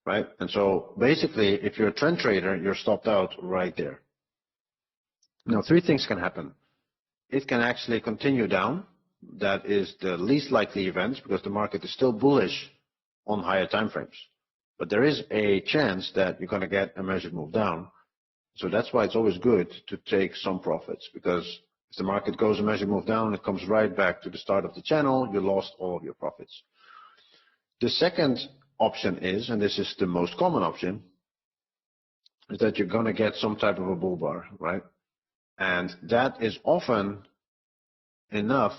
Right? And so basically, if you're a trend trader, you're stopped out right there. Now, 3 things can happen. It can actually continue down. That is the least likely event because the market is still bullish on higher time frames. But there is a chance that you're going to get a measured move down. So that's why it's always good to take some profits, because if the market goes a measured move down, it comes right back to the start of the channel, you lost all of your profits. The second option is, and this is the most common option, is that you're going to get some type of a bull bar, right? And that is often enough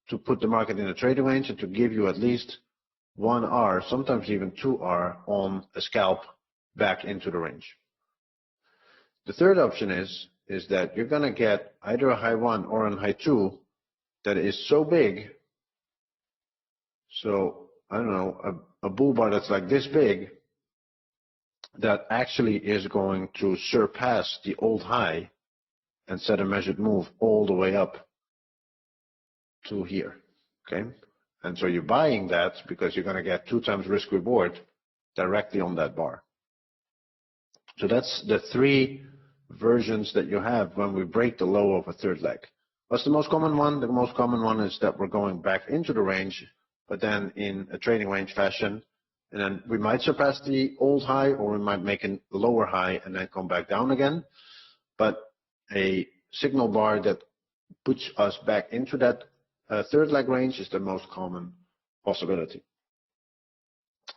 to put the market in a trading range and to give you at least 1 R, sometimes even 2 R on a scalp back into the range. The third option is that you're going to get either a high 1 or a high 2 that is so big. So, I don't know, a bull bar that's like this big that actually is going to surpass the old high and set a measured move all the way up to here, okay? And so you're buying that because you're going to get 2 times risk reward directly on that bar. So that's the 3 versions that you have when we break the low of a third leg. What's the most common one? The most common one is that we're going back into the range, but then in a trading range fashion, and then we might surpass the old high, or we might make a lower high and then come back down again. But a signal bar that puts us back into that third leg range is the most common possibility.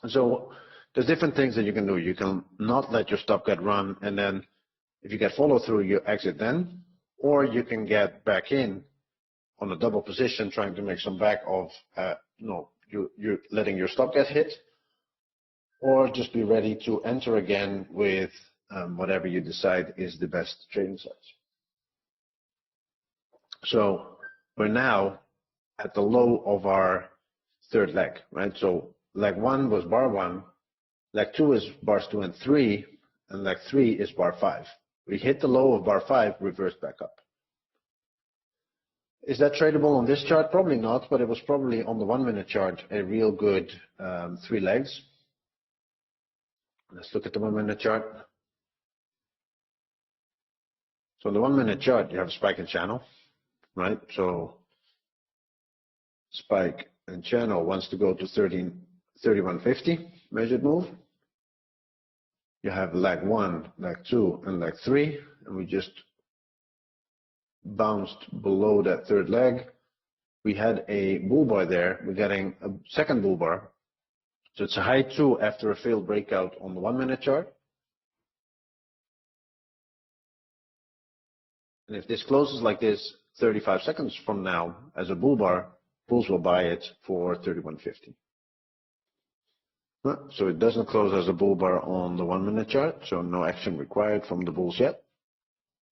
And so there's different things that you can do. You can not let your stop get run, and then if you get follow through, you exit then, or you can get back in on a double position, trying to make some back of you're letting your stop get hit, or just be ready to enter again with whatever you decide is the best trading size. So we're now at the low of our third leg, right? So leg 1 was bar 1, leg 2 is bars 2 and 3, and leg 3 is bar 5. We hit the low of bar 5, reversed back up. Is that tradable on this chart? Probably not, but it was probably on the 1 minute chart a real good 3 legs. Let's look at the 1 minute chart. So on the 1 minute chart, you have a spike and channel, right? So spike and channel wants to go to 3150 measured move. You have leg 1, leg 2, and leg 3, and we just bounced below that third leg. We had a bull bar there. We're getting a second bull bar. So it's a high 2 after a failed breakout on the 1 minute chart. And if this closes like this 35 seconds from now as a bull bar, bulls will buy it for 3150. So it doesn't close as a bull bar on the 1 minute chart, so no action required from the bulls yet.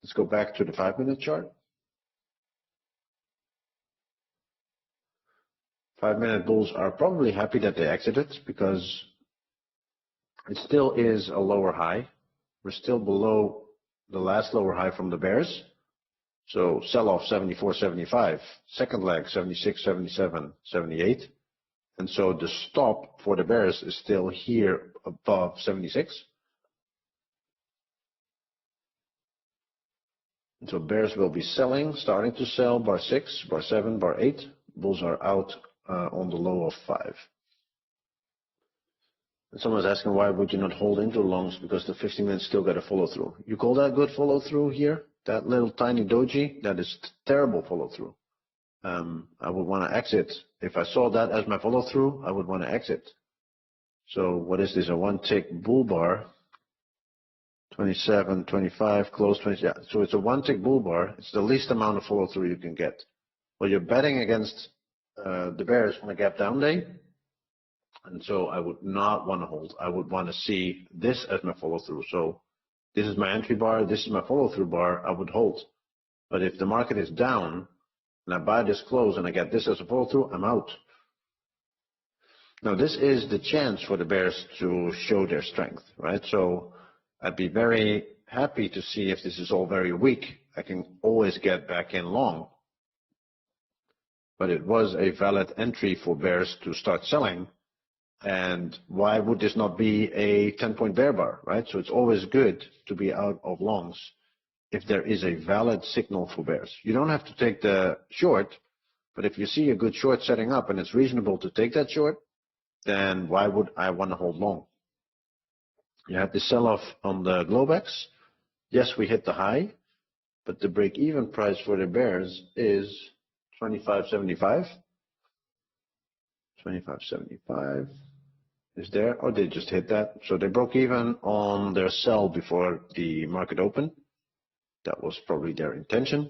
Let's go back to the 5 minute chart. 5 minute bulls are probably happy that they exited because it still is a lower high. We're still below the last lower high from the bears. So sell off 74.75, second leg 76, 77, 78. And so the stop for the bears is still here above 76. And so bears will be selling, starting to sell bar 6, bar 7, bar 8. Bulls are out on the low of 5. And someone's asking, why would you not hold into longs? Because the 50 minutes still got a follow through. You call that good follow through here? That little tiny doji? That is terrible follow through. I would want to exit. If I saw that as my follow through, I would want to exit. So what is this? A 1 tick bull bar. 27, 25, close 20. Yeah. So it's a 1 tick bull bar. It's the least amount of follow through you can get. Well, you're betting against the bears on a gap down day. And so I would not want to hold. I would want to see this as my follow through. So this is my entry bar. This is my follow through bar. I would hold. But if the market is down and I buy this close and I get this as a follow through, I'm out. Now this is the chance for the bears to show their strength, right? So I'd be very happy to see if this is all very weak. I can always get back in long. But it was a valid entry for bears to start selling. And why would this not be a 10-point bear bar, right? So it's always good to be out of longs if there is a valid signal for bears. You don't have to take the short, but if you see a good short setting up and it's reasonable to take that short, then why would I want to hold long? You have the sell-off on the Globex. Yes, we hit the high, but the break-even price for the bears is 25.75. 25.75 is there. Oh, they just hit that. So they broke even on their sell before the market opened. That was probably their intention.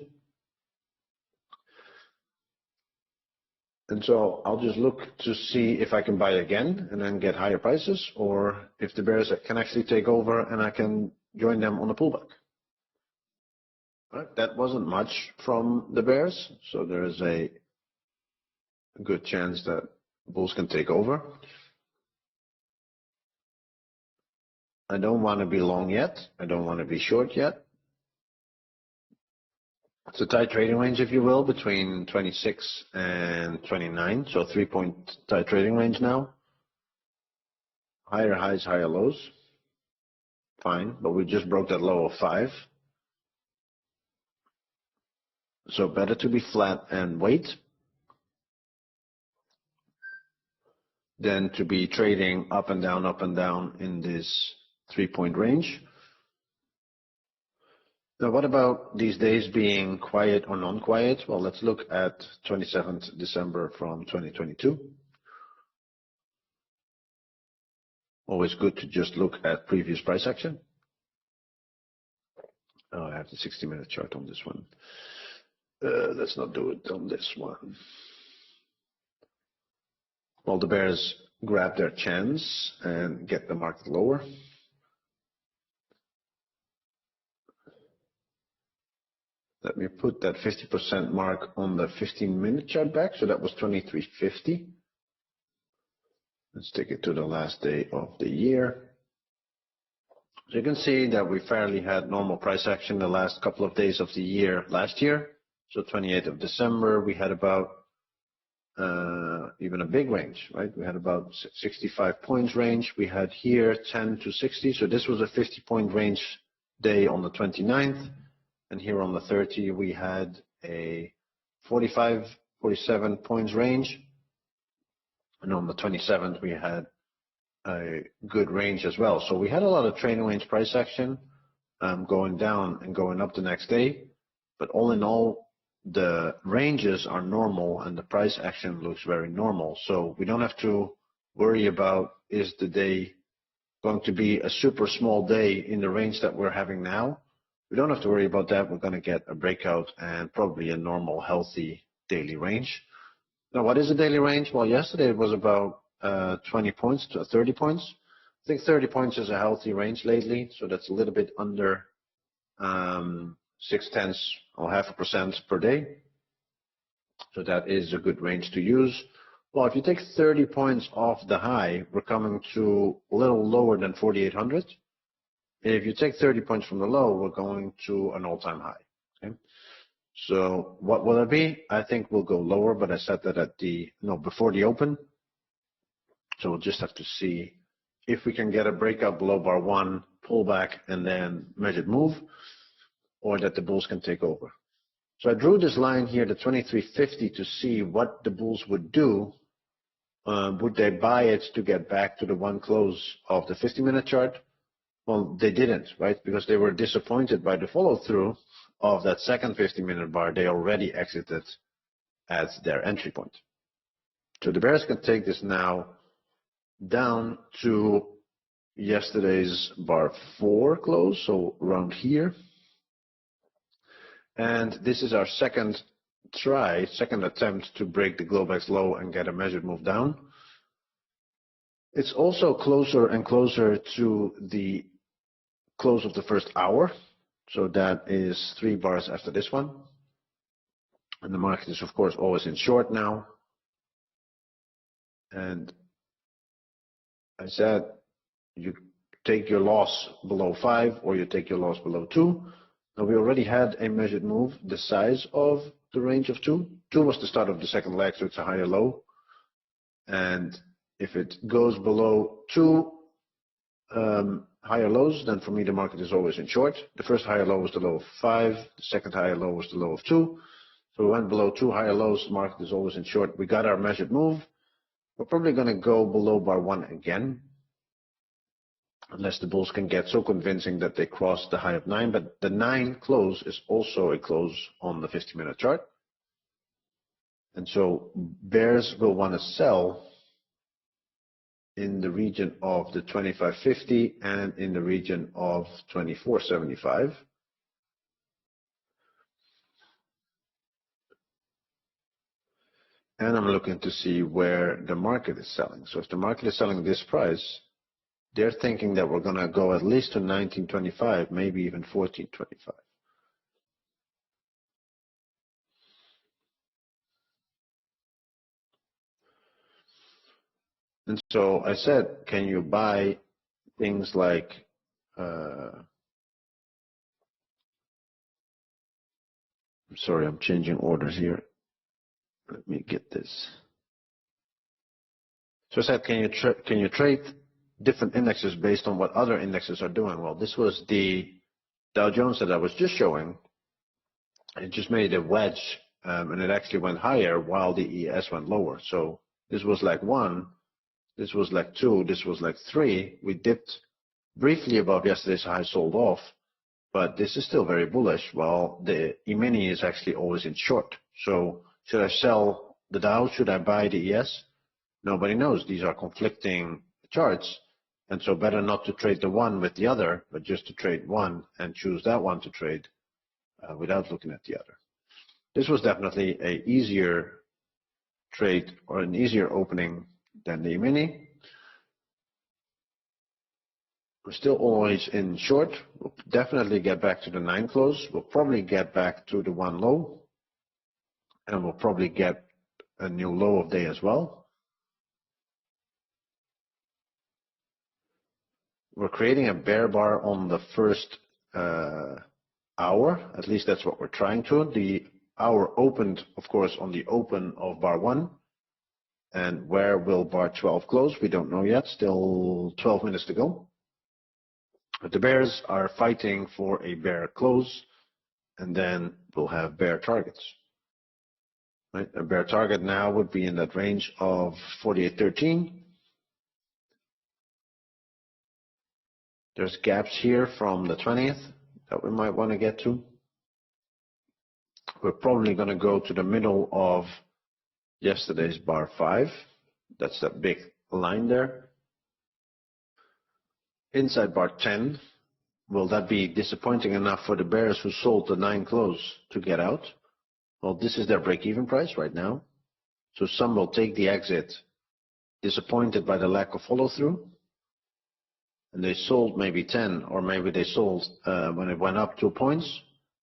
And so I'll just look to see if I can buy again and then get higher prices, or if the bears can actually take over and I can join them on a pullback. Right. That wasn't much from the bears, so there is a good chance that bulls can take over. I don't want to be long yet. I don't want to be short yet. It's a tight trading range, if you will, between 26 and 29. So 3-point tight trading range now. Higher highs, higher lows. Fine, but we just broke that low of 5. So better to be flat and wait than to be trading up and down in this 3-point range. Now, what about these days being quiet or non-quiet? Well, let's look at 27th December from 2022. Always good to just look at previous price action. Oh, I have the 60-minute chart on this one. Let's not do it on this one. Well, the bears grab their chance and get the market lower. Let me put that 50% mark on the 15-minute chart back. So that was 2350. Let's take it to the last day of the year. So you can see that we fairly had normal price action the last couple of days of the year last year. So 28th of December, we had about even a big range, right? We had about 65 points range. We had here 10 to 60. So this was a 50-point range day on the 29th. And here on the 30, we had a 45, 47 points range. And on the 27th, we had a good range as well. So we had a lot of trading range price action going down and going up the next day. But all in all, the ranges are normal and the price action looks very normal. So we don't have to worry about, is the day going to be a super small day in the range that we're having now? We don't have to worry about that. We're going to get a breakout and probably a normal, healthy daily range. Now, what is a daily range? Well, yesterday it was about 20 points to 30 points. I think 30 points is a healthy range lately. So that's a little bit under 0.6 or 0.5% per day. So that is a good range to use. Well, if you take 30 points off the high, we're coming to a little lower than 4,800. If you take 30 points from the low, we're going to an all-time high. Okay? So what will it be? I think we'll go lower, but I said that at before the open. So we'll just have to see if we can get a breakout below bar 1, pull back, and then measured move, or that the bulls can take over. So I drew this line here, the 2350, to see what the bulls would do. Would they buy it to get back to the one close of the 50-minute chart? Well, they didn't, right? Because they were disappointed by the follow-through of that second 50-minute bar. They already exited at their entry point. So the bears can take this now down to yesterday's bar 4 close, so around here. And this is our second attempt to break the Globex low and get a measured move down. It's also closer and closer to the close of the first hour. So that is 3 bars after this one. And the market is, of course, always in short now. And I said, you take your loss below 5 or you take your loss below 2. Now we already had a measured move the size of the range of 2. 2 was the start of the second leg, so it's a higher low. And if it goes below 2 higher lows, then for me the market is always in short. The first higher low was the low of 5. The second higher low was the low of 2. So we went below 2 higher lows. The market is always in short. We got our measured move. We're probably going to go below bar 1 again, unless the bulls can get so convincing that they cross the high of 9. But the 9 close is also a close on the 50-minute chart. And so bears will want to sell in the region of the 2550 and in the region of 2475. And I'm looking to see where the market is selling. So if the market is selling this price, they're thinking that we're going to go at least to 1925, maybe even 1425. And so I said, can you buy things like I'm sorry, I'm changing orders here. Let me get this. So I said, can you trade different indexes based on what other indexes are doing? Well, this was the Dow Jones that I was just showing. It just made a wedge, and it actually went higher while the ES went lower. So this was like 1, this was like 2, this was like 3. We dipped briefly above yesterday's high, sold off, but this is still very bullish, while the E-mini is actually always in short. So should I sell the Dow? Should I buy the ES? Nobody knows. These are conflicting charts. And so better not to trade the one with the other, but just to trade one and choose that one to trade without looking at the other. This was definitely an easier trade or an easier opening Then the mini. We're still always in short. We'll definitely get back to the 9 close. We'll probably get back to the 1 low. And we'll probably get a new low of day as well. We're creating a bear bar on the first hour. At least that's what we're trying to. The hour opened, of course, on the open of bar 1. And where will bar 12 close? We don't know yet. Still 12 minutes to go. But the bears are fighting for a bear close, and then we'll have bear targets. Right? A bear target now would be in that range of 48.13. There's gaps here from the 20th that we might want to get to. We're probably going to go to the middle of yesterday's bar 5. That's that big line there. Inside bar 10, will that be disappointing enough for the bears who sold the 9 close to get out? Well, this is their break-even price right now. So some will take the exit disappointed by the lack of follow-through. And they sold maybe 10, or maybe they sold when it went up 2 points.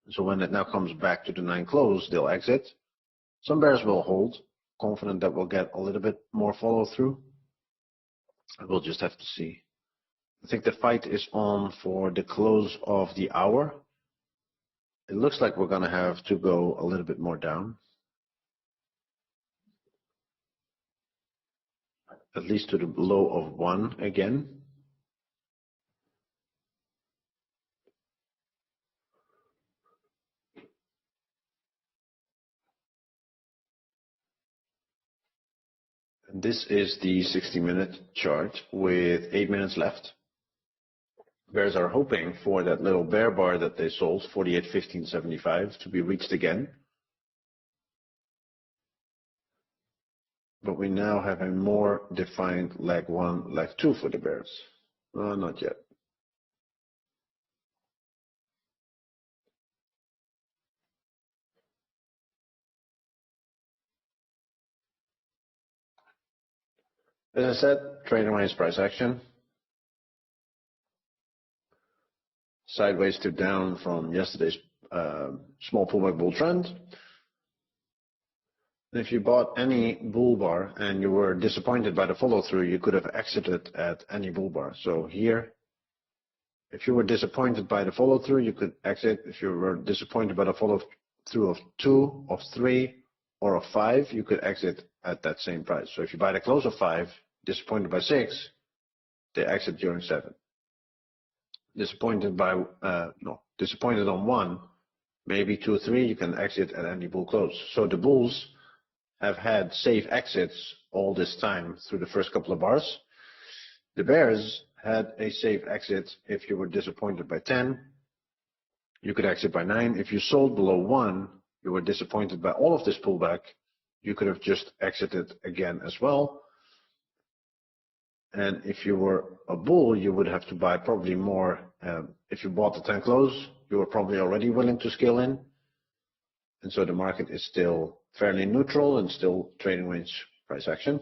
So when it now comes back to the 9 close, they'll exit. Some bears will hold, confident that we'll get a little bit more follow-through. We'll just have to see. I think the fight is on for the close of the hour. It looks like we're going to have to go a little bit more down. At least to the low of 1 again. And this is the 60-minute chart with 8 minutes left. Bears are hoping for that little bear bar that they sold, 48.1575, to be reached again. But we now have a more defined leg 1, leg 2 for the bears. Not yet. As I said, trading range price action. Sideways to down from yesterday's small pullback bull trend. If you bought any bull bar and you were disappointed by the follow-through, you could have exited at any bull bar. So here, if you were disappointed by the follow-through, you could exit. If you were disappointed by the follow-through of 2, of 3, or of 5, you could exit at that same price. So if you buy the close of 5, disappointed by 6, they exit during 7. Disappointed on 1, maybe 2 or 3, you can exit at any bull close. So the bulls have had safe exits all this time through the first couple of bars. The bears had a safe exit. If you were disappointed by 10, you could exit by 9. If you sold below 1, you were disappointed by all of this pullback, you could have just exited again as well. And if you were a bull, you would have to buy probably more. If you bought the 10 close, you were probably already willing to scale in. And so the market is still fairly neutral and still trading range price action.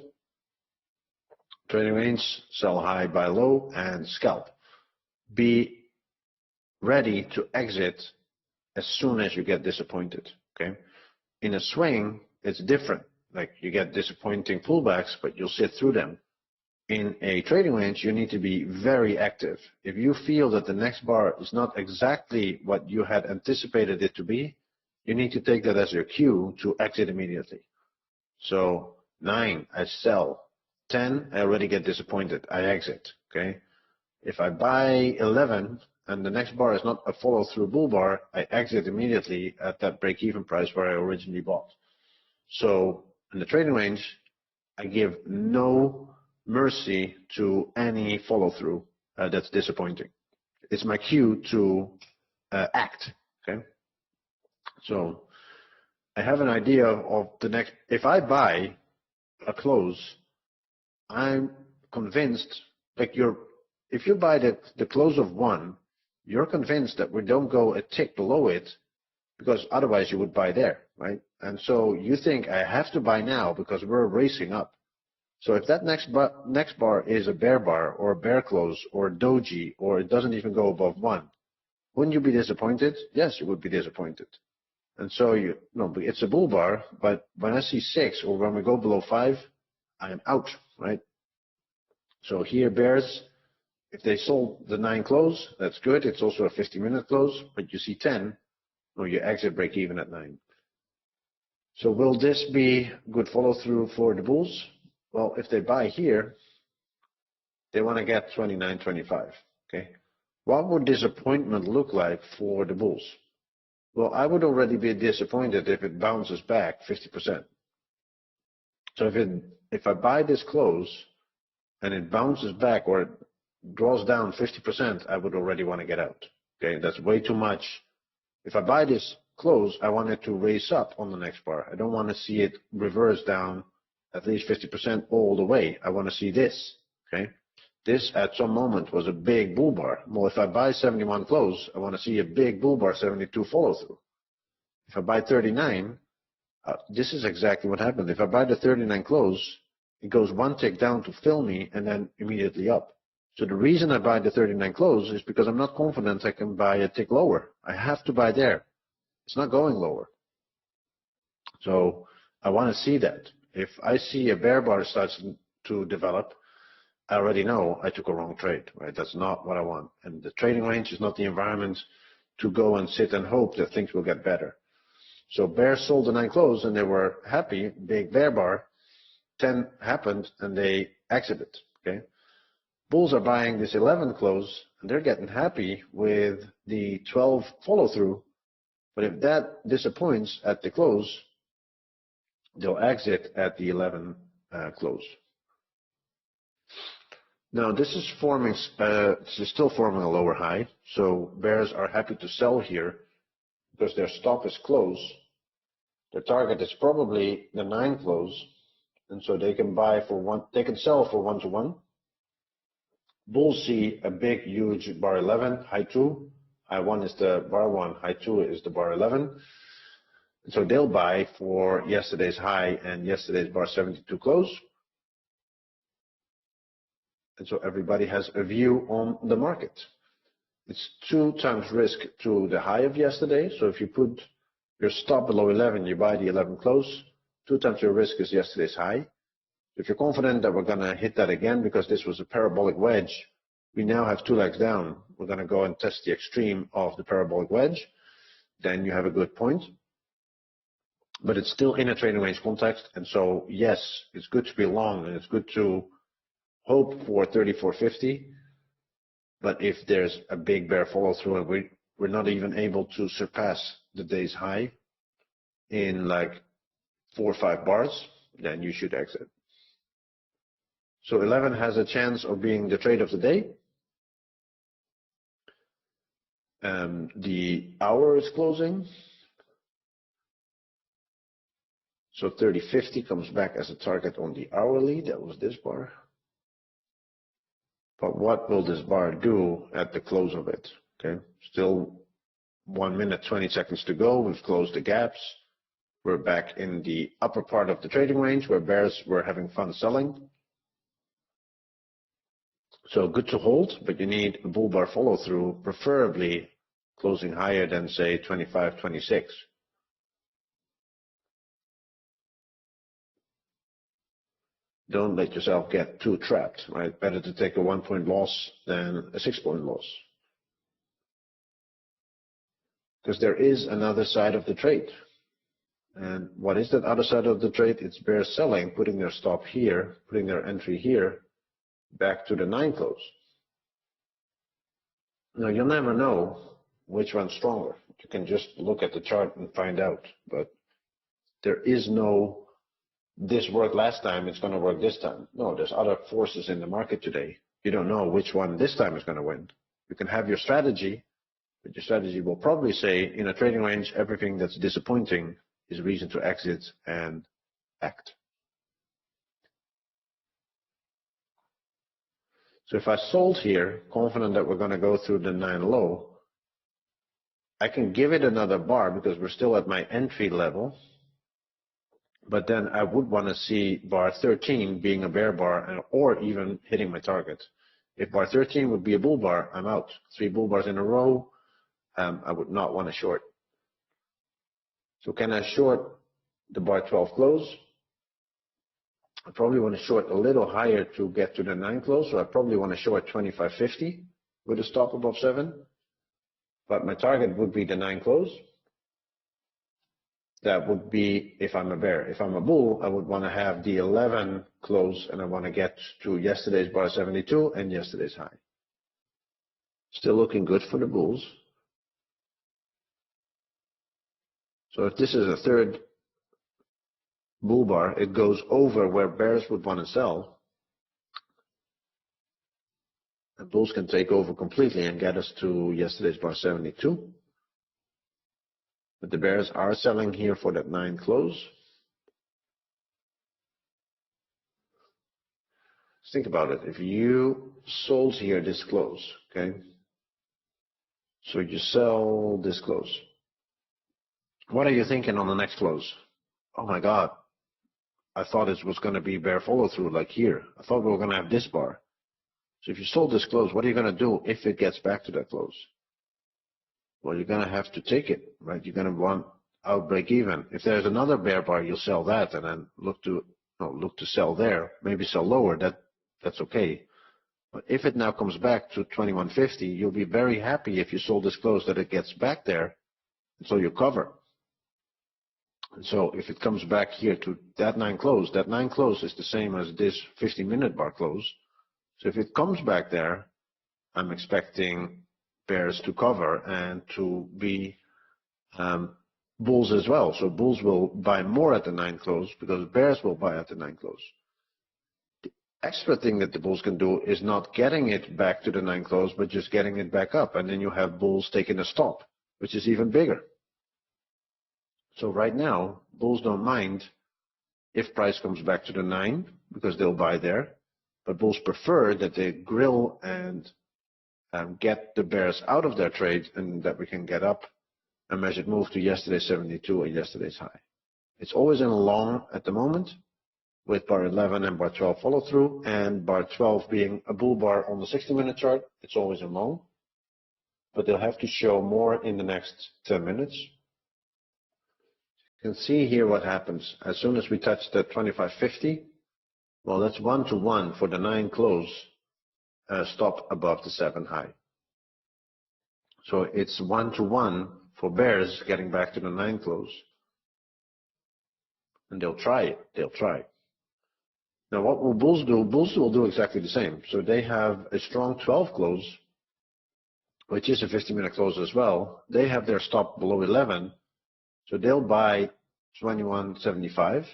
Trading range, sell high, buy low, and scalp. Be ready to exit as soon as you get disappointed. Okay. In a swing, it's different. Like you get disappointing pullbacks, but you'll sit through them. In a trading range, you need to be very active. If you feel that the next bar is not exactly what you had anticipated it to be, you need to take that as your cue to exit immediately. So 9, I sell. 10, I already get disappointed. I exit. Okay. If I buy 11 and the next bar is not a follow-through bull bar, I exit immediately at that break-even price where I originally bought. So in the trading range, I give no mercy to any follow-through that's disappointing. It's my cue to act. Okay. So I have an idea of the next. If I buy a close, I'm convinced. Like if you buy the close of 1, you're convinced that we don't go a tick below it, because otherwise you would buy there, right? And so you think I have to buy now because we're racing up. So if that next bar is a bear bar or a bear close or a doji, or it doesn't even go above 1, wouldn't you be disappointed? Yes, you would be disappointed. And so it's a bull bar, but when I see 6 or when we go below 5, I am out, right? So here bears, if they sold the 9 close, that's good. It's also a 50-minute close, but you see 10, or you exit break even at 9. So will this be good follow through for the bulls? Well, if they buy here, they want to get 29.25. Okay. What would disappointment look like for the bulls? Well, I would already be disappointed if it bounces back 50%. So if I buy this close and it bounces back or it draws down 50%, I would already want to get out. Okay, that's way too much. If I buy this close, I want it to raise up on the next bar. I don't want to see it reverse down at least 50% all the way. I want to see this. Okay, this at some moment was a big bull bar. Well, if I buy 71 close, I want to see a big bull bar 72 follow through. If I buy 39, this is exactly what happened. If I buy the 39 close, it goes one tick down to fill me and then immediately up. So the reason I buy the 39 close is because I'm not confident I can buy a tick lower. I have to buy there. It's not going lower. So I want to see that. If I see a bear bar starts to develop, I already know I took a wrong trade, right? That's not what I want. And the trading range is not the environment to go and sit and hope that things will get better. So bears sold the 9 close and they were happy, big bear bar. 10 happened and they exited, okay? Bulls are buying this 11 close and they're getting happy with the 12 follow through. But if that disappoints at the close, they'll exit at the 11 close. Now this is still forming a lower high. So bears are happy to sell here because their stop is close. Their target is probably the 9 close, and so they can buy for 1. They can sell for 1 to 1. Bulls see a big, huge bar 11, high 2. High 1 is the bar 1, high 2 is the bar 11. And so they'll buy for yesterday's high and yesterday's bar 72 close. And so everybody has a view on the market. It's 2 times risk to the high of yesterday. So if you put your stop below 11, you buy the 11 close. 2 times your risk is yesterday's high. If you're confident that we're going to hit that again because this was a parabolic wedge, we now have 2 legs down. We're going to go and test the extreme of the parabolic wedge. Then you have a good point. But it's still in a trading range context. And so, yes, it's good to be long and it's good to hope for 34.50. But if there's a big bear follow through and we're not even able to surpass the day's high in like 4 or 5 bars, then you should exit. So 11 has a chance of being the trade of the day. The hour is closing. So 30.50 comes back as a target on the hourly. That was this bar. But what will this bar do at the close of it? Okay, still 1 minute, 20 seconds to go. We've closed the gaps. We're back in the upper part of the trading range where bears were having fun selling. So good to hold, but you need a bull bar follow through, preferably closing higher than say 25.26. Don't let yourself get too trapped, right? Better to take a 1-point loss than a 6-point loss. Because there is another side of the trade. And what is that other side of the trade? It's bears selling, putting their stop here, putting their entry here, back to the 9 close. Now, you'll never know which one's stronger. You can just look at the chart and find out. But there is no, this worked last time, it's going to work this time. No, there's other forces in the market today. You don't know which one this time is going to win. You can have your strategy, but your strategy will probably say, in a trading range, everything that's disappointing is reason to exit and act. So if I sold here, confident that we're going to go through the 9 low, I can give it another bar because we're still at my entry level. But then I would want to see bar 13 being a bear bar or even hitting my target. If bar 13 would be a bull bar, I'm out. 3 bull bars in a row, I would not want to short. So can I short the bar 12 close? I probably want to short a little higher to get to the 9 close, so I probably want to short 25.50 with a stop above 7. But my target would be the 9 close. That would be if I'm a bear. If I'm a bull, I would want to have the 11 close, and I want to get to yesterday's bar 72 and yesterday's high. Still looking good for the bulls. So if this is a third bull bar, it goes over where bears would want to sell. And bulls can take over completely and get us to yesterday's bar 72. But the bears are selling here for that 9 close. Just think about it. If you sold here this close, okay? So you sell this close. What are you thinking on the next close? Oh my God, I thought it was going to be bear follow through like here. I thought we were going to have this bar. So if you sold this close, what are you going to do if it gets back to that close? Well, you're going to have to take it, right? You're going to want out break even. If there's another bear bar, you'll sell that and then look to sell there, maybe sell lower. That's okay. But if it now comes back to 21.50, you'll be very happy if you sold this close that it gets back there, and so you cover. And so if it comes back here to that 9 close is the same as this 50-minute bar close. So if it comes back there, I'm expecting bears to cover and to be bulls as well. So bulls will buy more at the 9 close because bears will buy at the 9 close. The extra thing that the bulls can do is not getting it back to the 9 close, but just getting it back up. And then you have bulls taking a stop, which is even bigger. So right now, bulls don't mind if price comes back to the 9 because they'll buy there. But bulls prefer that they grill and get the bears out of their trade and that we can get up and measured move to yesterday's 72 and yesterday's high. It's always in a long at the moment with bar 11 and bar 12 follow through, and bar 12 being a bull bar on the 60-minute chart. It's always in long, but they'll have to show more in the next 10 minutes. You can see here what happens. As soon as we touch the 25.50, well, that's 1-to-1 for the 9 close. Stop above the 7 high. So it's 1-to-1 for bears getting back to the 9 close. And they'll try it. They'll try. Now what will bulls do? Bulls will do exactly the same. So they have a strong 12 close, which is a 50-minute close as well. They have their stop below 11. So they'll buy 21.75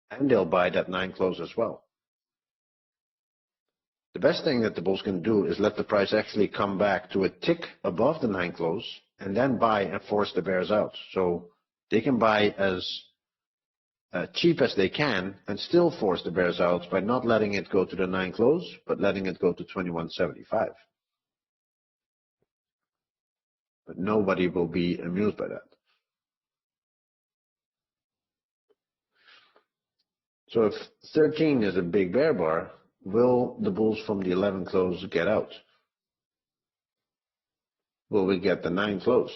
and they'll buy that 9 close as well. The best thing that the bulls can do is let the price actually come back to a tick above the 9 close and then buy and force the bears out. So they can buy as cheap as they can and still force the bears out by not letting it go to the 9 close, but letting it go to 21.75. But nobody will be amused by that. So if 13 is a big bear bar, will the bulls from the 11 close get out? Will we get the 9 close?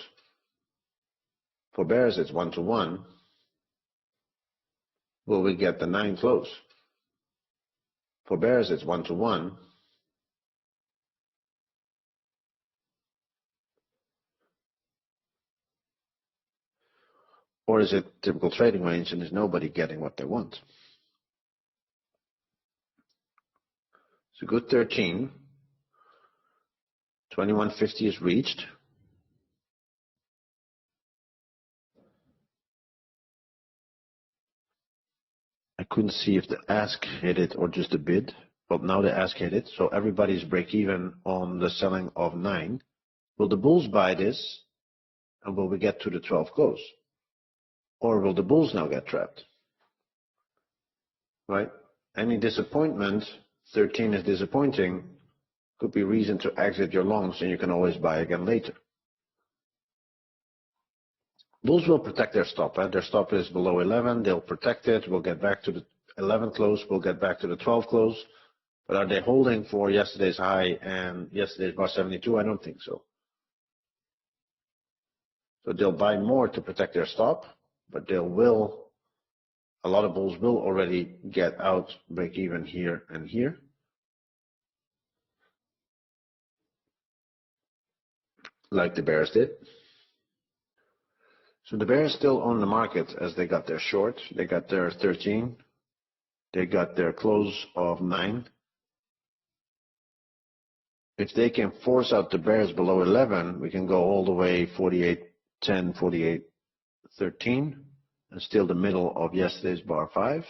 For bears, it's 1-to-1. Will we get the 9 close? For bears, it's 1-to-1. Or is it typical trading range and is nobody getting what they want? It's a good 13. 21.50 is reached. I couldn't see if the ask hit it or just the bid, but now the ask hit it. So everybody's break even on the selling of 9. Will the bulls buy this and will we get to the 12 close? Or will the bulls now get trapped? Right? Any disappointment, 13 is disappointing, could be reason to exit your longs and you can always buy again later. Bulls will protect their stop. Their stop is below 11. They'll protect it. We'll get back to the 11 close. We'll get back to the 12 close. But are they holding for yesterday's high and yesterday's bar 72? I don't think so. So they'll buy more to protect their stop, but a lot of bulls will already get out, break even here and here. Like the bears did. So the bears still own the market as they got their short. They got their 13. They got their close of 9. If they can force out the bears below 11, we can go all the way 48.10, 48.13, and still the middle of yesterday's bar 5.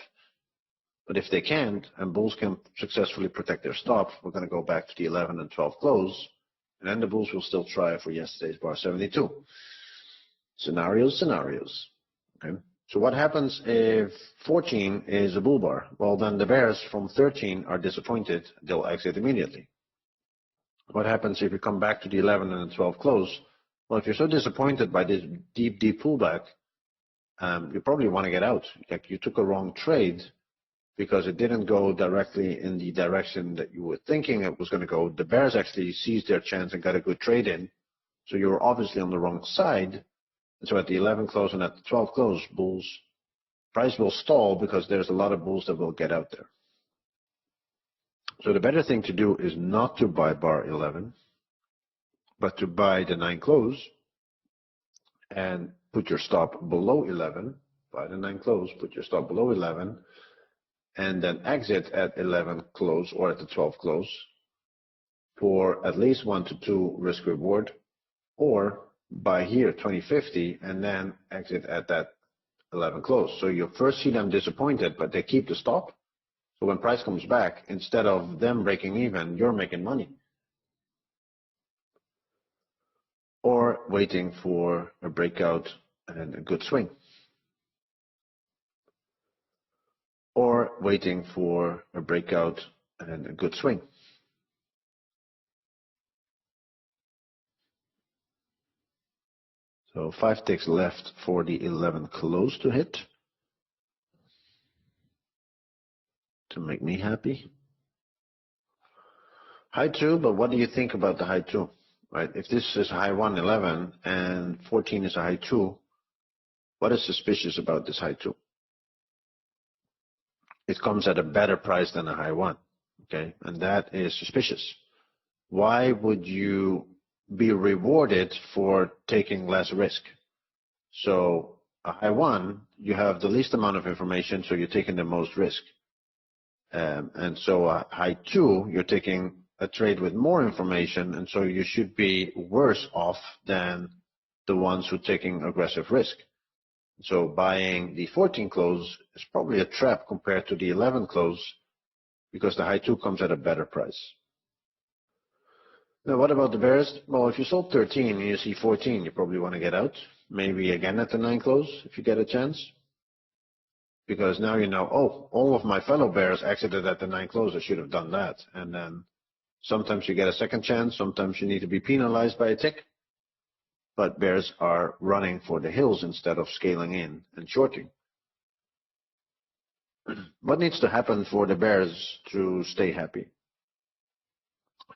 But if they can't, and bulls can successfully protect their stop, we're going to go back to the 11 and 12 close, and then the bulls will still try for yesterday's bar 72. Scenarios. Okay. So what happens if 14 is a bull bar? Well, then the bears from 13 are disappointed. They'll exit immediately. What happens if you come back to the 11 and the 12 close? Well, if you're so disappointed by this deep pullback, you probably want to get out. Like you took a wrong trade because it didn't go directly in the direction that you were thinking it was going to go. The bears actually seized their chance and got a good trade in. So you were obviously on the wrong side. And so at the 11 close and at the 12 close, bulls, price will stall because there's a lot of bulls that will get out there. So the better thing to do is not to buy bar 11, but to buy the 9 close and put your stop below 11. Buy the 9 close, put your stop below 11, and then exit at 11 close or at the 12 close for at least 1 to 2 risk reward, or buy here 20.50 and then exit at that 11 close. So you first see them disappointed, but they keep the stop. So when price comes back, instead of them breaking even, you're making money. Or waiting for a breakout and a good swing. Or waiting for a breakout and a good swing. So 5 ticks left for the 11 close to hit. To make me happy. High 2, but what do you think about the high 2? Right? If this is high 1, 11, and 14 is a high 2, what is suspicious about this high 2? It comes at a better price than a high 1, okay? And that is suspicious. Why would you be rewarded for taking less risk? So a high 1, you have the least amount of information, so you're taking the most risk. And so a high 2, you're taking a trade with more information, and so you should be worse off than the ones who are taking aggressive risk. So buying the 14 close is probably a trap compared to the 11 close because the high 2 comes at a better price. Now, what about the bears? Well, if you sold 13 and you see 14, you probably want to get out. Maybe again at the 9 close if you get a chance. Because now you know, oh, all of my fellow bears exited at the 9 close. I should have done that. And then sometimes you get a second chance. Sometimes you need to be penalized by a tick. But bears are running for the hills instead of scaling in and shorting. What needs to happen for the bears to stay happy?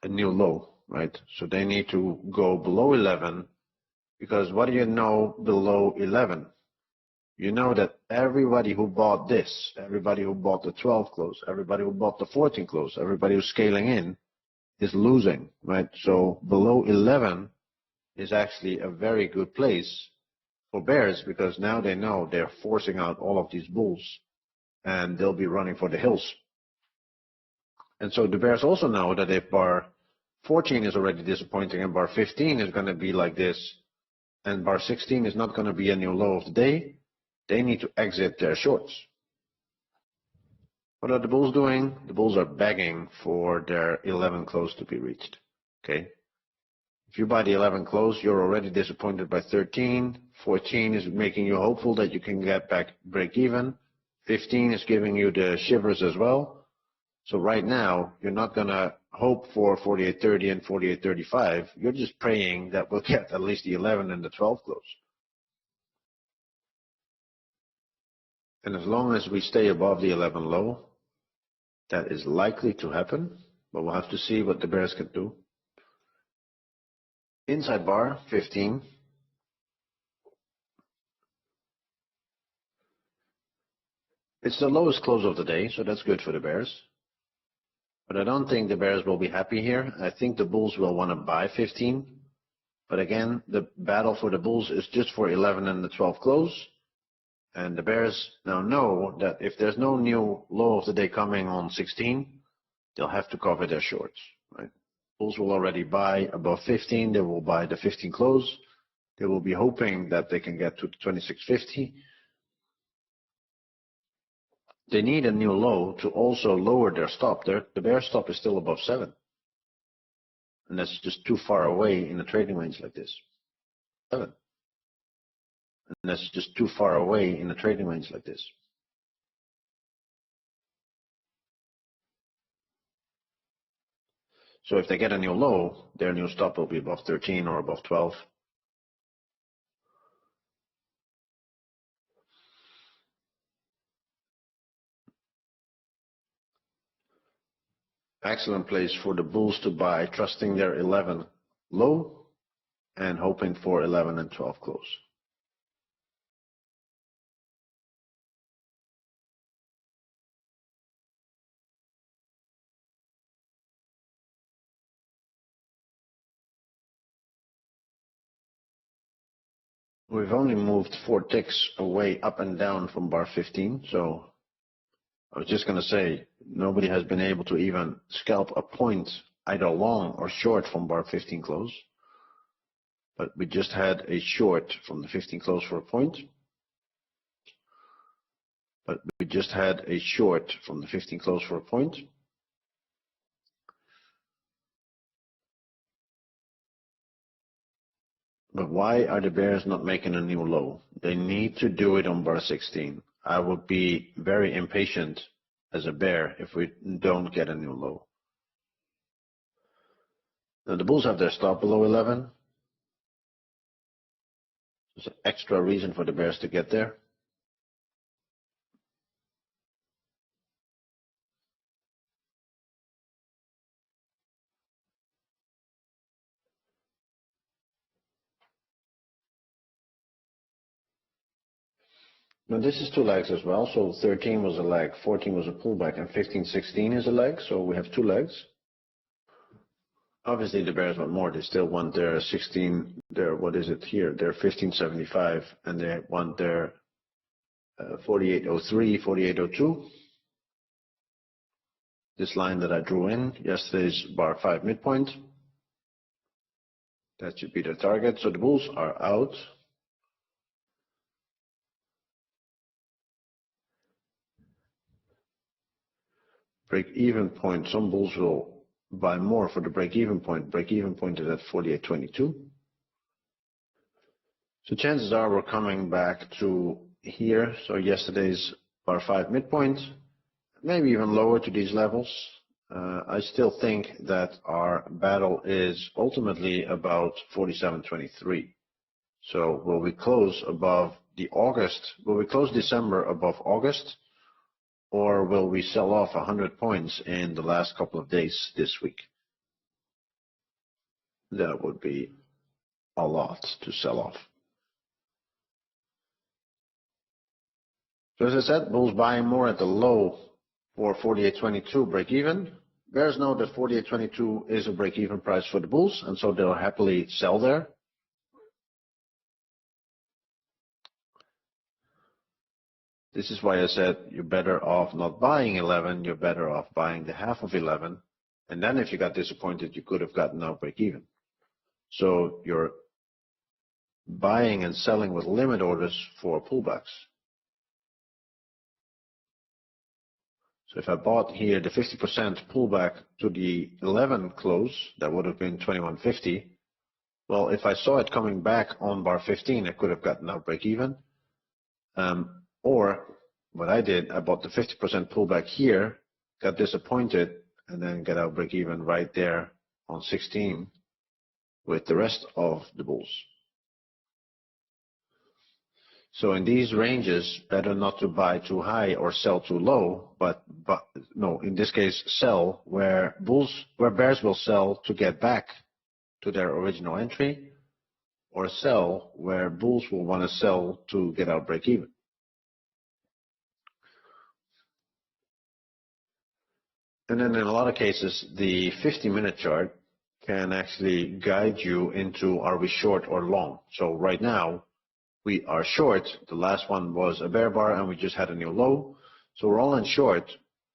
A new low, right? So they need to go below 11, because what do you know below 11? You know that everybody who bought this, everybody who bought the 12 close, everybody who bought the 14 close, everybody who's scaling in is losing, right? So below 11 is actually a very good place for bears, because now they know they're forcing out all of these bulls and they'll be running for the hills. And so the bears also know that if bar 14 is already disappointing and bar 15 is going to be like this and bar 16 is not going to be a new low of the day, they need to exit their shorts. What are the bulls doing? The bulls are begging for their 11 close to be reached. Okay. If you buy the 11 close, you're already disappointed by 13. 14 is making you hopeful that you can get back break even. 15 is giving you the shivers as well. So right now, you're not going to hope for 48.30 and 48.35. You're just praying that we'll get at least the 11 and the 12 close. And as long as we stay above the 11 low, that is likely to happen, but we'll have to see what the bears can do. Inside bar 15. It's the lowest close of the day, so that's good for the bears. But I don't think the bears will be happy here. I think the bulls will want to buy 15. But again, the battle for the bulls is just for 11 and the 12 close. And the bears now know that if there's no new low of the day coming on 16, they'll have to cover their shorts, right? Bulls will already buy above 15. They will buy the 15 close. They will be hoping that they can get to 26.50. They need a new low to also lower their stop. The bear stop is still above 7. And that's just too far away in a trading range like this. 7. And that's just too far away in a trading range like this. So if they get a new low, their new stop will be above 13 or above 12. Excellent place for the bulls to buy, trusting their 11 low and hoping for 11 and 12 close. We've only moved 4 ticks away up and down from bar 15, so I was just going to say nobody has been able to even scalp a point either long or short from bar 15 close. But we just had a short from the 15 close for a point. But why are the bears not making a new low? They need to do it on bar 16. I would be very impatient as a bear if we don't get a new low. Now the bulls have their stop below 11. There's an extra reason for the bears to get there. Now this is 2 legs as well, so 13 was a leg, 14 was a pullback, and 15-16 is a leg, so we have 2 legs. Obviously the bears want more. They still want their 16, their, what is it here, their 15.75, and they want their 48.03, 48.02. This line that I drew in yesterday's bar 5 midpoint. That should be the target. So the bulls are out. Break-even point, some bulls will buy more for the break-even point. Break-even point is at 48.22. So chances are we're coming back to here. So yesterday's bar 5 midpoint, maybe even lower to these levels. I still think that our battle is ultimately about 47.23. So will we close above the August? Will we close December above August? Or will we sell off 100 points in the last couple of days this week? That would be a lot to sell off. So as I said, bulls buying more at the low for 48.22 break even. Bears know that 48.22 is a break even price for the bulls, and so they'll happily sell there. This is why I said you're better off not buying 11, you're better off buying the half of 11. And then if you got disappointed, you could have gotten out break even. So you're buying and selling with limit orders for pullbacks. So if I bought here the 50% pullback to the 11 close, that would have been 21.50. Well, if I saw it coming back on bar 15, I could have gotten out break even. Or what I did, I bought the 50% pullback here, got disappointed, and then got out break even right there on 16 with the rest of the bulls. So in these ranges, better not to buy too high or sell too low, but no, in this case, sell where bears will sell to get back to their original entry, or sell where bulls will want to sell to get out break even. And then in a lot of cases, the 50-minute chart can actually guide you into, are we short or long? So right now, we are short. The last one was a bear bar and we just had a new low. So we're all in short.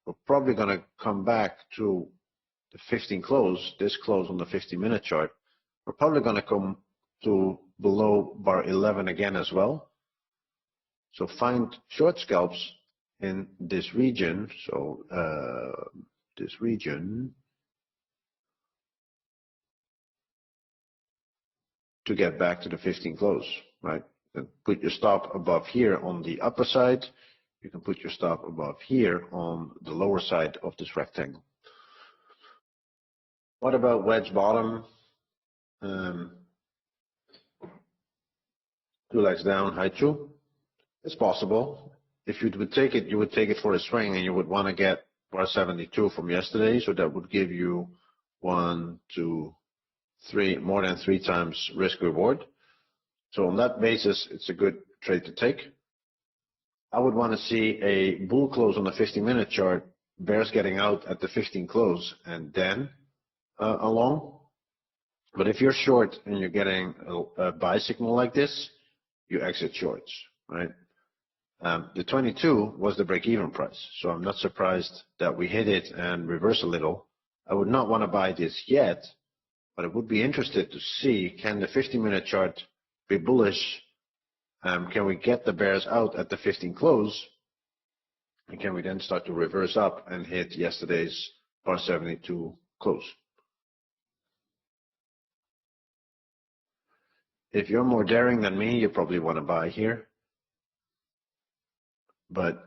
We're probably going to come back to the 15 close, this close on the 50-minute chart. We're probably going to come to below bar 11 again as well. So find short scalps in this region. So this region to get back to the 15 close, right? And put your stop above here on the upper side. You can put your stop above here on the lower side of this rectangle. What about wedge bottom? 2 legs down, high two. It's possible. If you would take it, you would take it for a swing, and you would want to get bar 72 from yesterday. So that would give you 1, 2, 3, more than 3 times risk reward. So on that basis, it's a good trade to take. I would want to see a bull close on the 50-minute chart, bears getting out at the 15 close, and then a long. But if you're short and you're getting a buy signal like this, you exit shorts, right? The 22 was the break-even price, so I'm not surprised that we hit it and reverse a little. I would not want to buy this yet, but I would be interested to see, can the 50-minute chart be bullish? Can we get the bears out at the 15 close? And can we then start to reverse up and hit yesterday's bar 72 close? If you're more daring than me, you probably want to buy here. But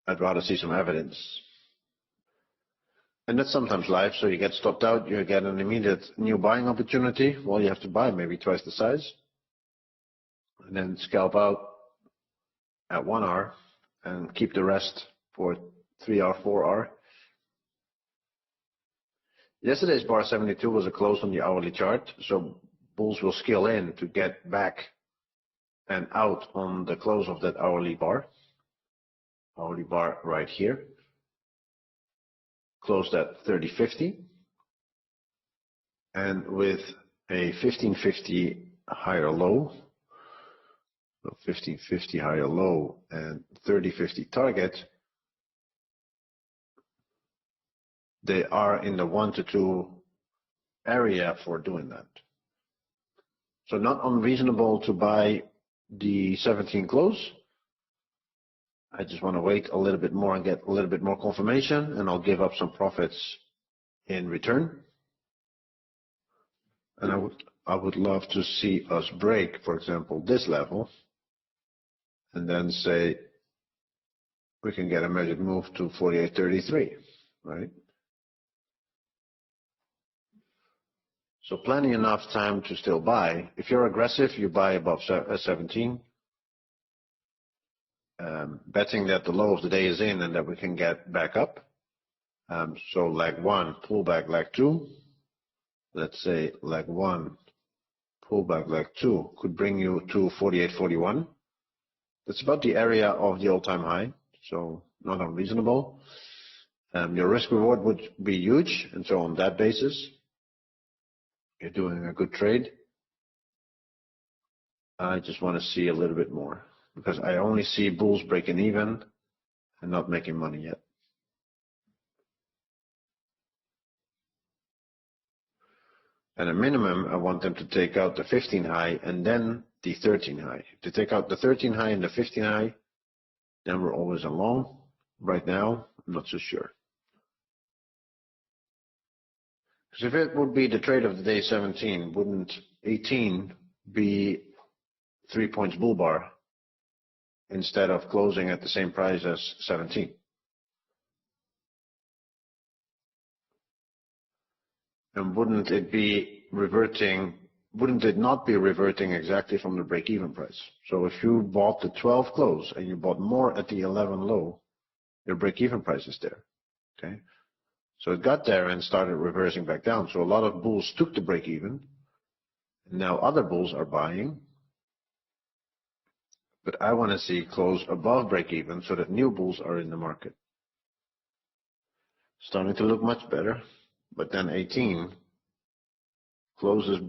I'd rather see some evidence. And that's sometimes life, so you get stopped out, you get an immediate new buying opportunity. Well, you have to buy maybe twice the size. And then scalp out at 1 hour and keep the rest for 3 hour, 4 hour. Yesterday's bar 72 was a close on the hourly chart, so bulls will scale in to get back and out on the close of that hourly bar right here. Closed at 30.50, and with a 15.50 higher low, so 15.50 higher low and 30.50 target, they are in the 1 to 2 area for doing that. So not unreasonable to buy the 17 close. I just want to wait a little bit more and get a little bit more confirmation, and I'll give up some profits in return. And I would love to see us break, for example, this level, and then say we can get a measured move to 48.33, right? So plenty enough time to still buy. If you're aggressive, you buy above 17. Betting that the low of the day is in and that we can get back up. So leg 1, pull back leg 2. Let's say leg 1, pull back leg 2 could bring you to 48.41. That's about the area of the all-time high, so not unreasonable. Your risk reward would be huge, and so on that basis, you're doing a good trade. I just want to see a little bit more, because I only see bulls breaking even and not making money yet. At a minimum, I want them to take out the 15 high and then the 13 high. If they take out the 13 high and the 15 high, then we're always along. Right now, I'm not so sure. Because if it would be the trade of the day 17, wouldn't 18 be 3 points bull bar instead of closing at the same price as 17? And wouldn't it be reverting wouldn't it not be reverting exactly from the break-even price? So if you bought the 12 close and you bought more at the 11 low, your break-even price is there. Okay, so it got there and started reversing back down. So a lot of bulls took the break-even, and now other bulls are buying. But I want to see close above break-even so that new bulls are in the market. Starting to look much better, but then 18 closes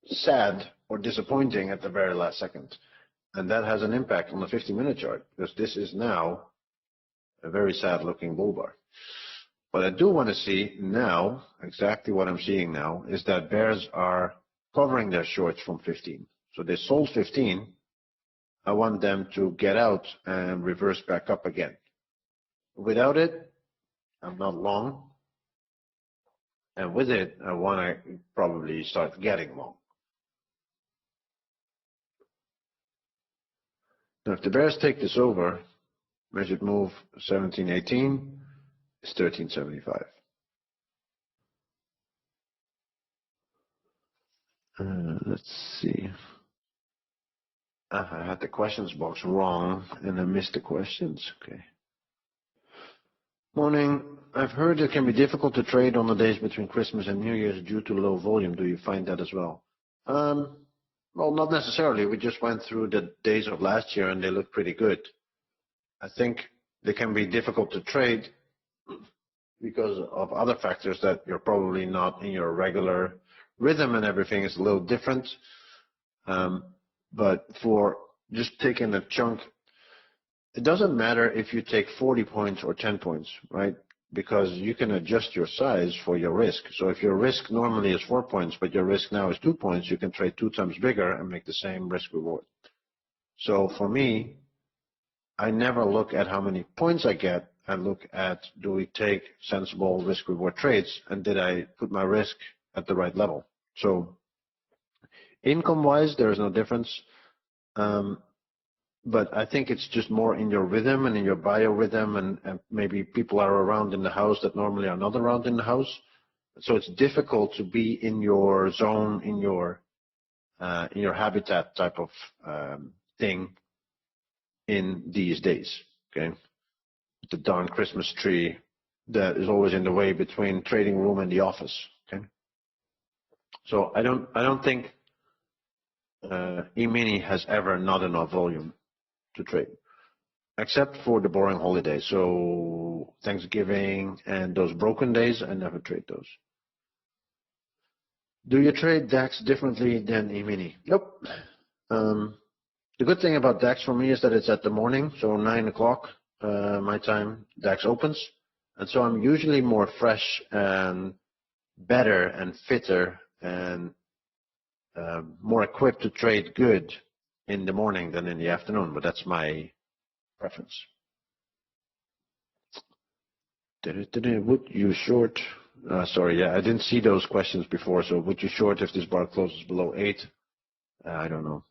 sad or disappointing at the very last second. And that has an impact on the 50-minute chart, because this is now a very sad looking bull bar. What I do want to see now, exactly what I'm seeing now, is that bears are covering their shorts from 15. So they sold 15. I want them to get out and reverse back up again. Without it, I'm not long. And with it, I want to probably start getting long. Now, if the bears take this over, measured move 1718 is 1375. Let's see. I had the questions box wrong and I missed the questions. Okay. Morning. I've heard it can be difficult to trade on the days between Christmas and New Year's due to low volume. Do you find that as well? Well, not necessarily. We just went through the days of last year and they look pretty good. I think they can be difficult to trade because of other factors that you're probably not in your regular rhythm, and everything is a little different. But for just taking a chunk, it doesn't matter if you take 40 points or 10 points, right? Because you can adjust your size for your risk. So if your risk normally is 4 points, but your risk now is 2 points, you can trade 2 times bigger and make the same risk reward. So for me, I never look at how many points I get. I look at, do we take sensible risk reward trades, and did I put my risk at the right level? So income wise, there is no difference. But I think it's just more in your rhythm and in your biorhythm, and maybe people are around in the house that normally are not around in the house. So it's difficult to be in your zone, in your habitat type of thing in these days. Okay, the darn Christmas tree that is always in the way between trading room and the office. Okay, so I don't think E-mini has ever not enough volume to trade, except for the boring holidays. So Thanksgiving and those broken days, I never trade those. Do you trade DAX differently than E-mini? Nope. The good thing about DAX for me is that it's at the morning, so 9 o'clock my time, DAX opens. And so I'm usually more fresh and better and fitter and more equipped to trade good in the morning than in the afternoon, but that's my preference. Would you short? Sorry, yeah, I didn't see those questions before. So would you short if this bar closes below 8? I don't know.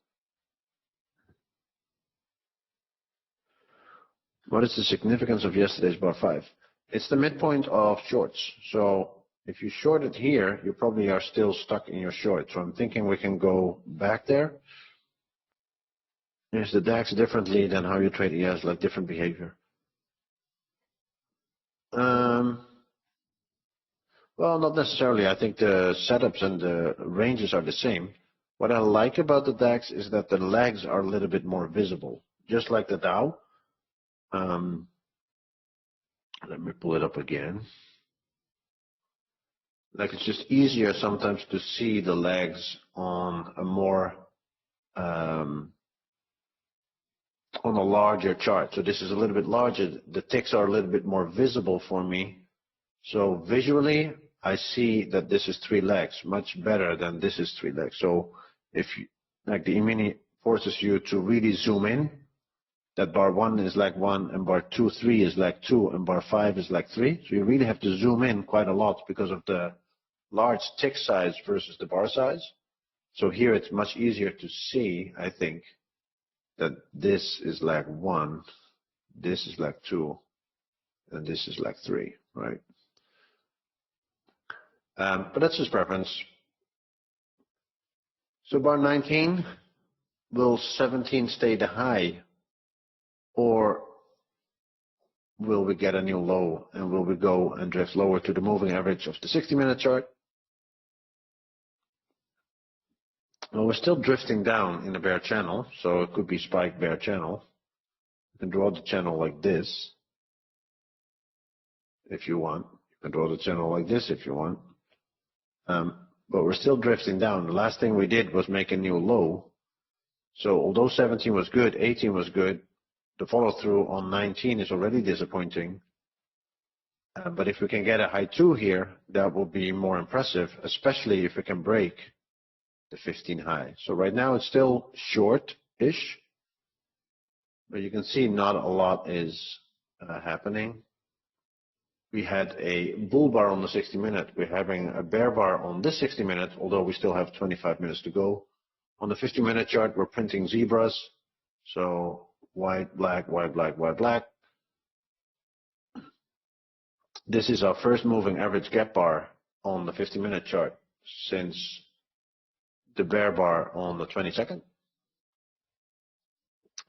What is the significance of yesterday's bar 5? It's the midpoint of shorts. So if you short it here, you probably are still stuck in your short. So I'm thinking we can go back there. Is the DAX differently than how you trade ES, like different behavior? Well, not necessarily. I think the setups and the ranges are the same. What I like about the DAX is that the legs are a little bit more visible, just like the Dow. Let me pull it up again. Like, it's just easier sometimes to see the legs on a more on a larger chart. So this is a little bit larger. The ticks are a little bit more visible for me. So visually, I see that this is 3 legs, much better than this is 3 legs. So if you, like, the E-mini forces you to really zoom in, that bar 1 is like 1, and bar 2, 3 is like 2, and bar 5 is like 3. So you really have to zoom in quite a lot because of the large tick size versus the bar size. So here it's much easier to see, I think, that this is like 1, this is like 2, and this is like 3, right? But that's just preference. So bar 19, will 17 stay the high, or will we get a new low, and will we go and drift lower to the moving average of the 60-minute chart? Well, we're still drifting down in the bear channel, so it could be spike bear channel. You can draw the channel like this if you want. You can draw the channel like this if you want. But we're still drifting down. The last thing we did was make a new low. So although 17 was good, 18 was good, the follow-through on 19 is already disappointing. But if we can get a high 2 here, that will be more impressive, especially if we can break the 15 high. So right now it's still short-ish, but you can see not a lot is happening. We had a bull bar on the 60-minute. We're having a bear bar on this 60-minute, although we still have 25 minutes to go. On the 50-minute chart, we're printing zebras. So white, black, white, black, white, black. This is our first moving average gap bar on the 50-minute chart since the bear bar on the 22nd.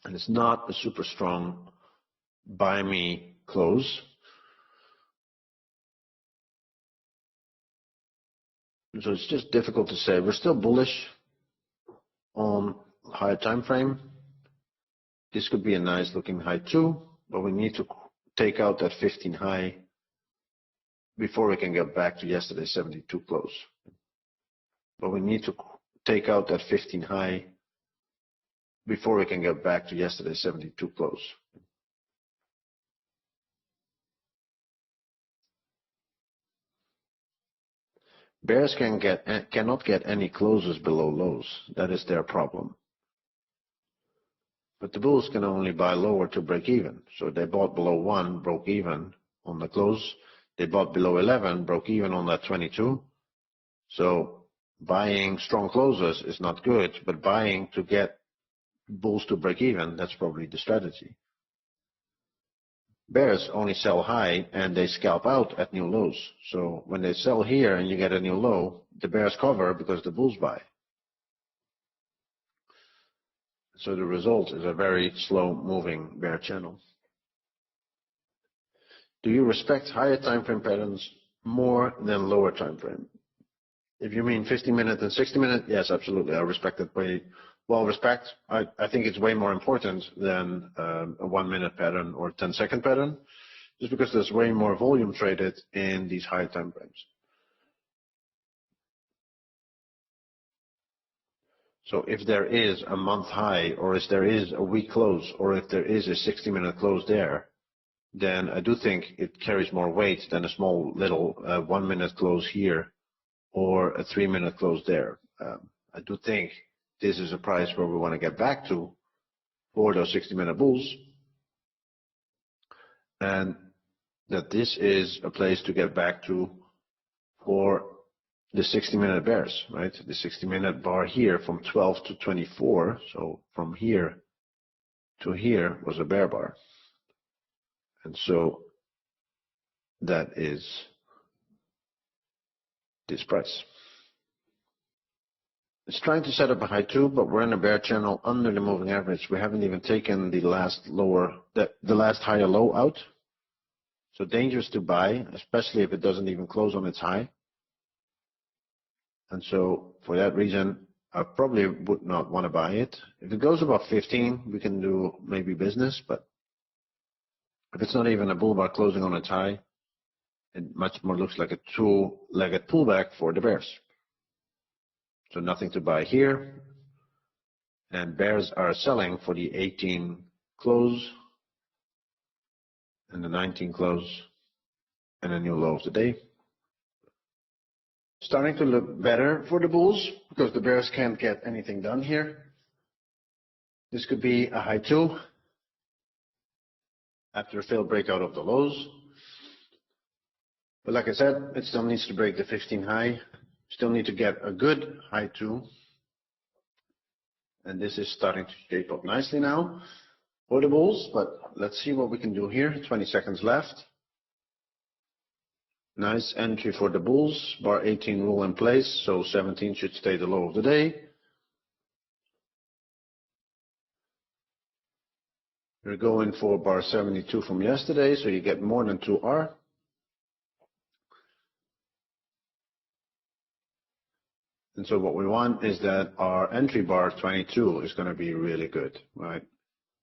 And it's not a super strong buy me close. So it's just difficult to say. We're still bullish on higher time frame. This could be a nice looking high too, but we need to take out that 15 high before we can get back to yesterday's 72 close. But we need to take out that 15 high before we can get back to yesterday's 72 close. Bears cannot get any closes below lows. That is their problem. But the bulls can only buy lower to break even. So they bought below 1, broke even on the close. They bought below 11, broke even on that 22. So buying strong closes is not good, but buying to get bulls to break even, that's probably the strategy. Bears only sell high and they scalp out at new lows. So when they sell here and you get a new low, the bears cover because the bulls buy. So the result is a very slow moving bear channel. Do you respect higher time frame patterns more than lower time frame? If you mean 50-minute and 60-minute, yes, absolutely. I respect it way well. I think it's way more important than a 1-minute pattern or 10-second pattern, just because there's way more volume traded in these higher time frames. So if there is a month high, or if there is a week close, or if there is a 60-minute close there, then I do think it carries more weight than a small little 1-minute close here or a 3-minute close there. I do think this is a price where we want to get back to for those 60-minute bulls, and that this is a place to get back to for the 60-minute bears, right? The 60-minute bar here from 12 to 24, so from here to here was a bear bar. And so that is this price. It's trying to set up a high too, but we're in a bear channel under the moving average. We haven't even taken the last higher low out. So dangerous to buy, especially if it doesn't even close on its high. And so for that reason, I probably would not want to buy it. If it goes above 15, we can do maybe business, but if it's not even a bull bar closing on its high, it much more looks like a two-legged pullback for the bears. So nothing to buy here. And bears are selling for the 18 close and the 19 close and a new low of the day. Starting to look better for the bulls because the bears can't get anything done here. This could be a high 2 after a failed breakout of the lows. But like I said, it still needs to break the 15 high. Still need to get a good high 2. And this is starting to shape up nicely now for the bulls. But let's see what we can do here. 20 seconds left. Nice entry for the bulls. Bar 18 rule in place. So 17 should stay the low of the day. You're going for bar 72 from yesterday, so you get more than 2R. And so what we want is that our entry bar 22 is going to be really good, right?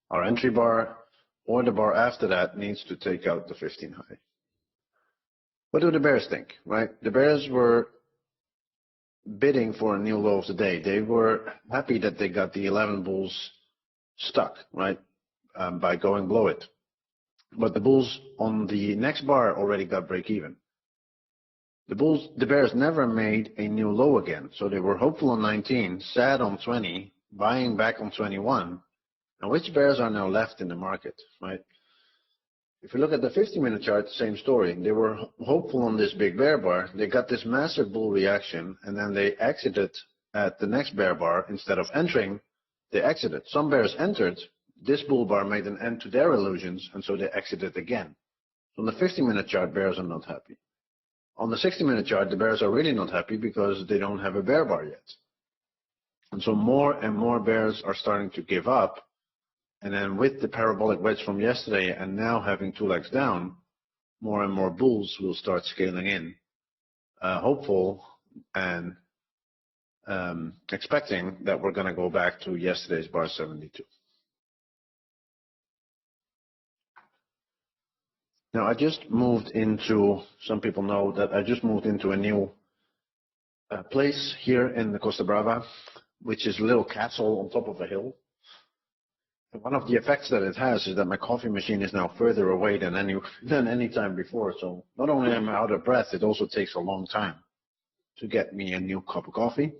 Our entry bar or the bar after that needs to take out the 15 high. What do the bears think, right? The bears were bidding for a new low of the day. They were happy that they got the 11 bulls stuck, right, by going below it. But the bulls on the next bar already got break even. The bears never made a new low again, so they were hopeful on 19, sad on 20, buying back on 21. Now, which bears are now left in the market, right? If you look at the 50-minute chart, same story. They were hopeful on this big bear bar. They got this massive bull reaction, and then they exited at the next bear bar. Instead of entering, they exited. Some bears entered. This bull bar made an end to their illusions, and so they exited again. So on the 50-minute chart, bears are not happy. On the 60-minute chart, the bears are really not happy because they don't have a bear bar yet. And so more and more bears are starting to give up. And then with the parabolic wedge from yesterday and now having 2 legs down, more and more bulls will start scaling in, hopeful and expecting that we're going to go back to yesterday's bar 72. Now, I just moved into, some people know that I just moved into a new place here in the Costa Brava, which is a little castle on top of a hill. And one of the effects that it has is that my coffee machine is now further away than any time before. So not only am I out of breath, it also takes a long time to get me a new cup of coffee.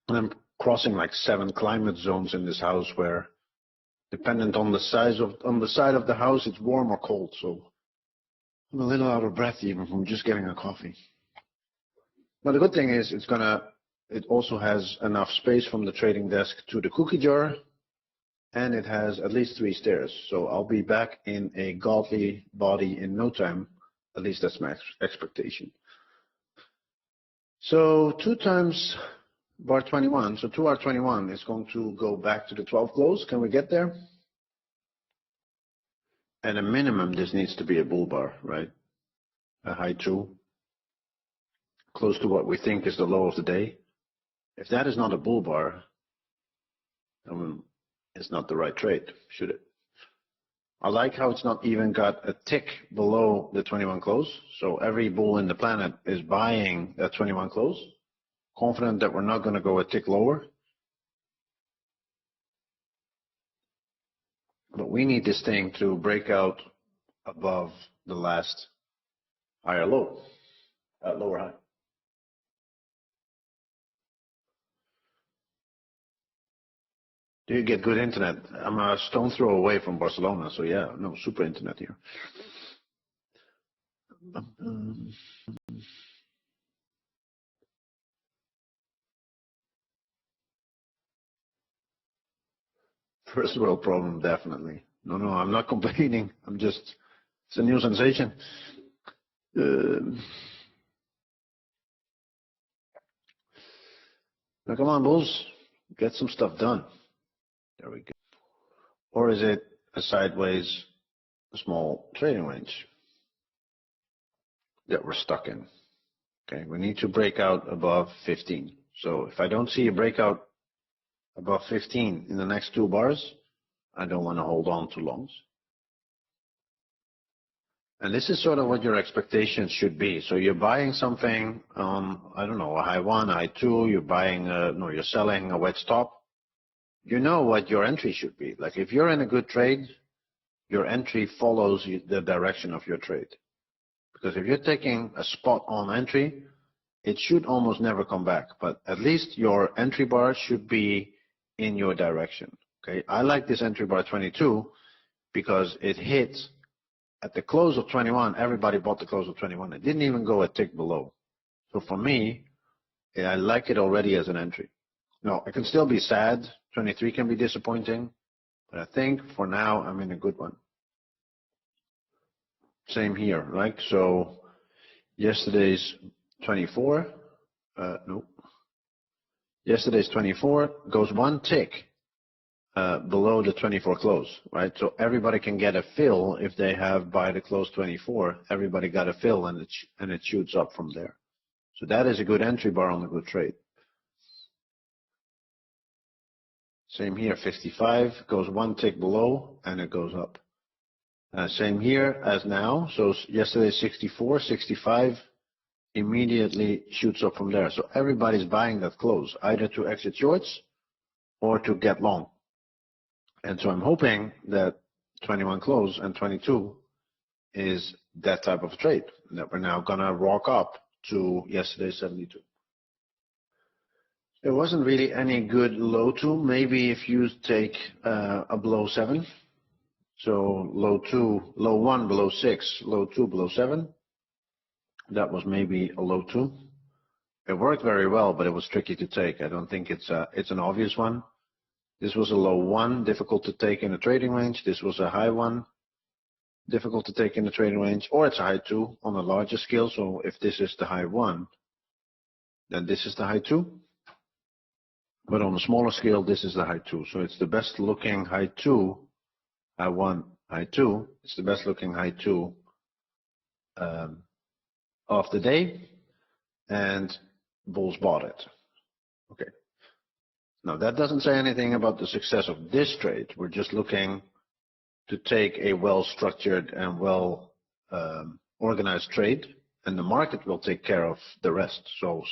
And I'm crossing like 7 climate zones in this house where, dependent on the side of the house, it's warm or cold. So I'm a little out of breath even from just getting a coffee. But the good thing is it also has enough space from the trading desk to the cookie jar, and it has at least 3 stairs. So I'll be back in a godly body in no time. At least that's my expectation. So 2 times bar 21, so 2R21 is going to go back to the 12 close. Can we get there? At a minimum, this needs to be a bull bar, right? A high 2, close to what we think is the low of the day. If that is not a bull bar, then it's not the right trade, should it? I like how it's not even got a tick below the 21 close. So every bull in the planet is buying that 21 close, confident that we're not going to go a tick lower. But we need this thing to break out above the last higher low, lower high. Do you get good internet? I'm a stone throw away from Barcelona, so yeah, no, super internet here. First world problem, definitely. No, I'm not complaining. It's a new sensation. Now, come on, bulls, get some stuff done. There we go. Or is it a sideways, small trading range that we're stuck in? Okay, we need to break out above 15. So if I don't see a breakout above 15 in the next 2 bars, I don't want to hold on to longs. And this is sort of what your expectations should be. So you're buying something on, I don't know, a high 1, a high 2, you're selling a wedge top. You know what your entry should be. Like if you're in a good trade, your entry follows the direction of your trade. Because if you're taking a spot on entry, it should almost never come back. But at least your entry bar should be in your direction. Okay, I like this entry bar 22 because it hit at the close of 21. Everybody bought the close of 21. It didn't even go a tick below. So for me, I like it already as an entry. Now, it can still be sad. 23 can be disappointing. But I think for now, I'm in a good one. Same here, right? So yesterday's 24, yesterday's 24 goes 1 tick below the 24 close, right? So everybody can get a fill if they have by the close 24. Everybody got a fill, and it shoots up from there. So that is a good entry bar on a good trade. Same here, 55 goes one tick below and it goes up. Same here as now. So yesterday 64, 65 immediately shoots up from there. So everybody's buying that close, either to exit shorts or to get long. And so I'm hoping that 21 close and 22 is that type of trade, that we're now gonna rock up to yesterday's 72. There wasn't really any good low to. Maybe if you take a below 7, so low 2, low 1 below 6, low 2 below 7, that was maybe a low 2. It worked very well, but it was tricky to take. I don't think it's an obvious one. This was a low 1, difficult to take in the trading range. This was a high 1, difficult to take in the trading range, or it's a high 2 on a larger scale. So if this is the high 1, then this is the high 2. But on a smaller scale, this is the high 2. So it's the best looking high 2, high 1, high 2. It's the best looking high 2 of the day, and bulls bought it. Okay. Now that doesn't say anything about the success of this trade. We're just looking to take a well-structured and well organized trade, and the market will take care of the rest. So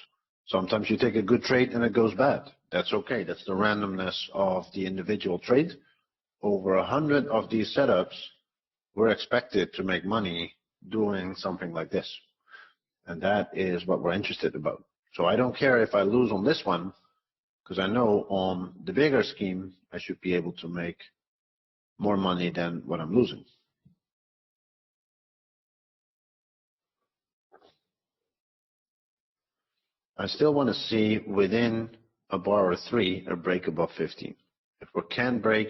sometimes you take a good trade and it goes bad. That's okay. That's the randomness of the individual trade. Over 100 of these setups were expected to make money doing something like this. And that is what we're interested about. So I don't care if I lose on this one, because I know on the bigger scheme, I should be able to make more money than what I'm losing. I still want to see within a bar or 3 a break above 15. If we can break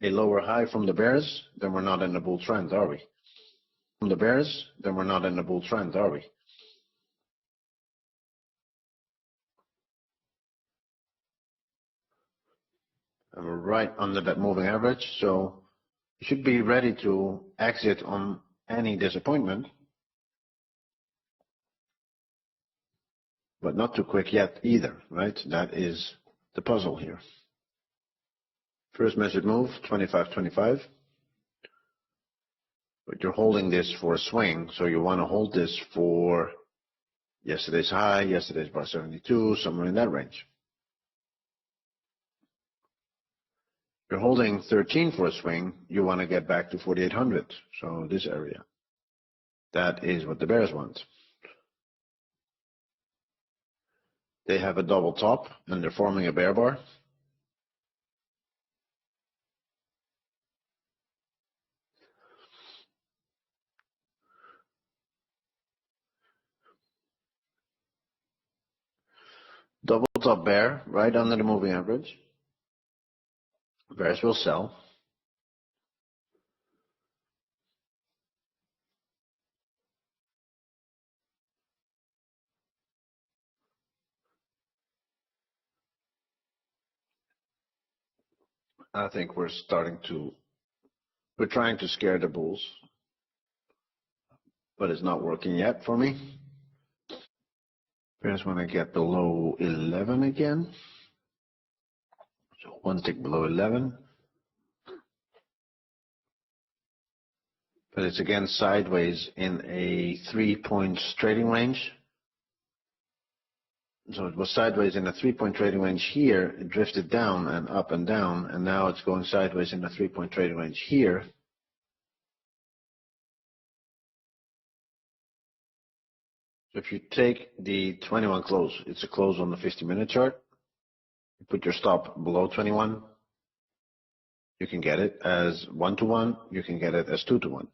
a lower high from the bears, then we're not in the bull trend, are we? From the bears, then we're not in the bull trend, are we? And we're right under that moving average, so you should be ready to exit on any disappointment, but not too quick yet either, right? That is the puzzle here. First measured move, 25.25. But you're holding this for a swing, so you want to hold this for yesterday's high, yesterday's bar 72, somewhere in that range. You're holding 13 for a swing, you want to get back to 4,800, so this area. That is what the bears want. They have a double top, and they're forming a bear bar. Double top bear, right under the moving average. Bears will sell. I think we're trying to scare the bulls, but it's not working yet for me. Bears want to get below 11 again. So one tick below 11. But it's again sideways in a 3-point trading range. So it was sideways in a 3-point trading range here. It drifted down and up and down, and now it's going sideways in a 3-point trading range here. So if you take the 21 close, it's a close on the 50-minute chart. You put your stop below 21. You can get it as 1-to-1. You can get it as 2-to-1.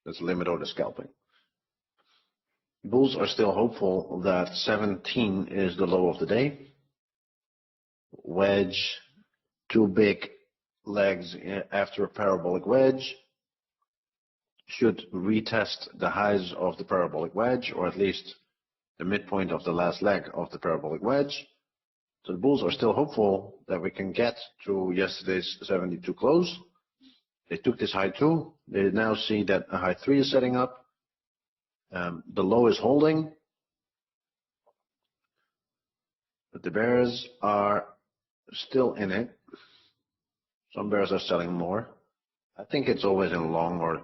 That's limit order scalping. Bulls are still hopeful that 17 is the low of the day. Wedge, 2 big legs after a parabolic wedge. Should retest the highs of the parabolic wedge, or at least the midpoint of the last leg of the parabolic wedge. So the bulls are still hopeful that we can get to yesterday's 72 close. They took this high 2. They now see that a high 3 is setting up. The low is holding. But the bears are still in it. Some bears are selling more. I think it's always in long or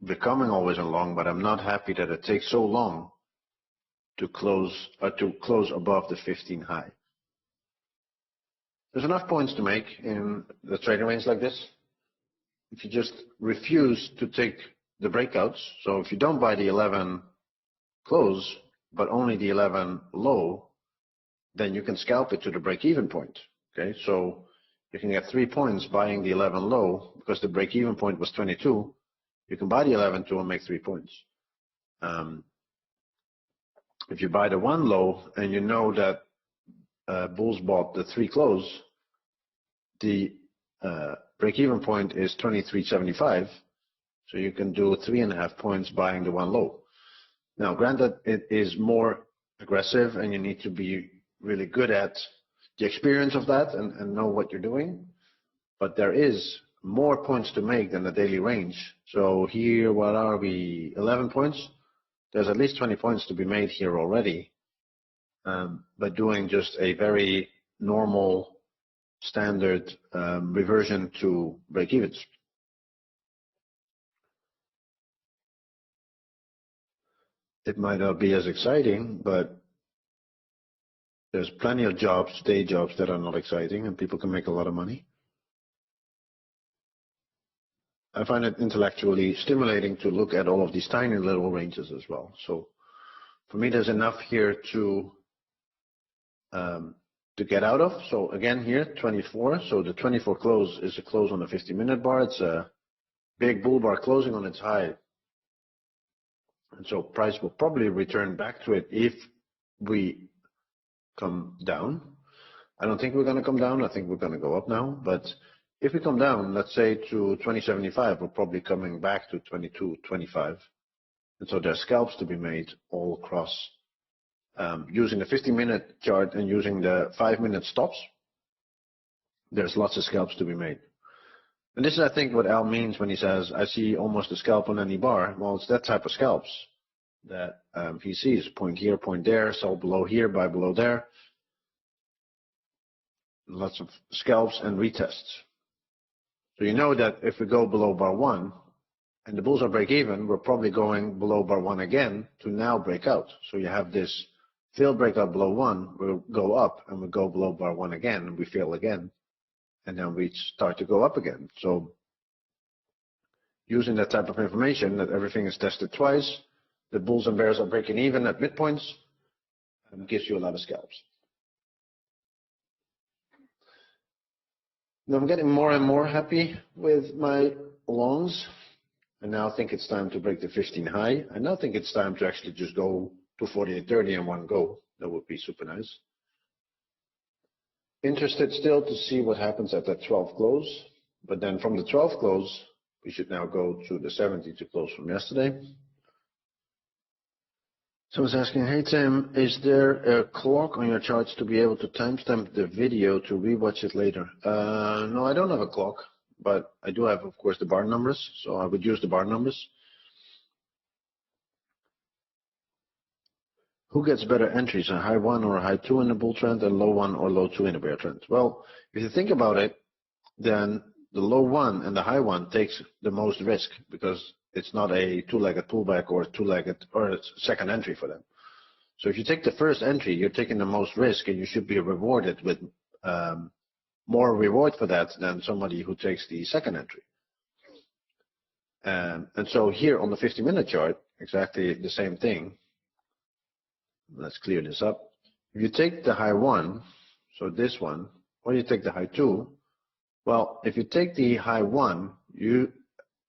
becoming always in long, but I'm not happy that it takes so long to close above the 15 high. There's enough points to make in the trading range like this. If you just refuse to take the breakouts, so if you don't buy the 11 close, but only the 11 low, then you can scalp it to the break-even point. Okay, so you can get 3 points buying the 11 low because the break-even point was 22. You can buy the 11 2 and make 3 points. If you buy the 1 low and you know that bulls bought the 3 close, the break-even point is 23.75, so you can do 3.5 points buying the 1 low. Now, granted, it is more aggressive, and you need to be really good at the experience of that and know what you're doing. But there is more points to make than the daily range. So here, what are we? 11 points. There's at least 20 points to be made here already by doing just a very normal, standard reversion to break-evens. It might not be as exciting, but there's plenty of jobs, day jobs, that are not exciting, and people can make a lot of money. I find it intellectually stimulating to look at all of these tiny little ranges as well. So for me, there's enough here to get out of. So again here, 24. So the 24 close is a close on the 50-minute bar. It's a big bull bar closing on its high. And so price will probably return back to it if we come down. I don't think we're going to come down. I think we're going to go up now. But if we come down, let's say to 20.75, we're probably coming back to 22.25. And so there's scalps to be made all across. Using the 50-minute chart and using the 5-minute stops, there's lots of scalps to be made. And this is, I think, what Al means when he says, I see almost a scalp on any bar. Well, it's that type of scalps that he sees. Point here, point there, sell below here, buy below there. Lots of scalps and retests. So you know that if we go below bar 1 and the bulls are break even, we're probably going below bar 1 again to now break out. So you have this failed breakout below 1, we'll go up and we go below bar 1 again and we fail again. And then we start to go up again. So using that type of information, that everything is tested twice, the bulls and bears are breaking even at midpoints, gives you a lot of scalps. Now I'm getting more and more happy with my longs. I now think it's time to break the 15 high. I now think it's time to actually just go to 48.30 in one go. That would be super nice. Interested still to see what happens at that 12 close. But then from the 12 close, we should now go to the 72 close from yesterday. Someone's asking, hey Tim, is there a clock on your charts to be able to timestamp the video to rewatch it later? No, I don't have a clock, but I do have, of course, the bar numbers. So I would use the bar numbers. Who gets better entries, a high 1 or a high 2 in the bull trend, and low 1 or low 2 in the bear trend? Well, if you think about it, then the low 1 and the high 1 takes the most risk because it's not a two-legged pullback or two-legged or a second entry for them. So if you take the first entry, you're taking the most risk, and you should be rewarded with more reward for that than somebody who takes the second entry. And so here on the 50-minute chart, exactly the same thing. Let's clear this up. If you take the high 1, so this one, or you take the high 2, well, if you take the high 1, you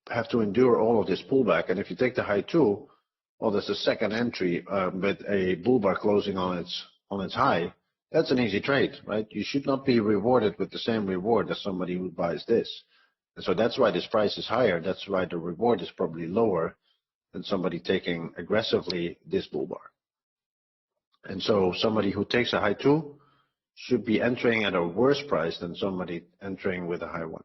have to endure all of this pullback. And if you take the high 2, well, there's a second entry with a bull bar closing on its high. That's an easy trade, right? You should not be rewarded with the same reward as somebody who buys this. And so that's why this price is higher. That's why the reward is probably lower than somebody taking aggressively this bull bar. And so somebody who takes a high 2 should be entering at a worse price than somebody entering with a high one.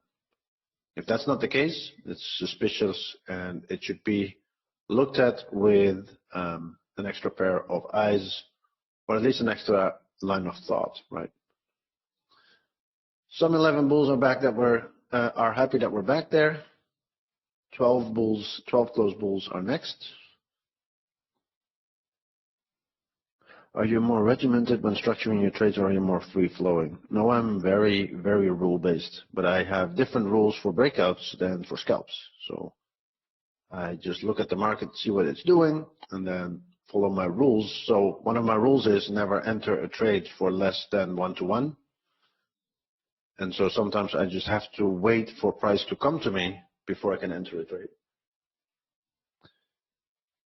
If that's not the case, it's suspicious and it should be looked at with an extra pair of eyes, or at least an extra line of thought, right? Some 11 bulls are back that are happy that we're back there. 12 closed bulls are next. Are you more regimented when structuring your trades, or are you more free-flowing? No, I'm very, very rule-based, but I have different rules for breakouts than for scalps. So I just look at the market, see what it's doing, and then follow my rules. So one of my rules is never enter a trade for less than 1-to-1. And so sometimes I just have to wait for price to come to me before I can enter a trade.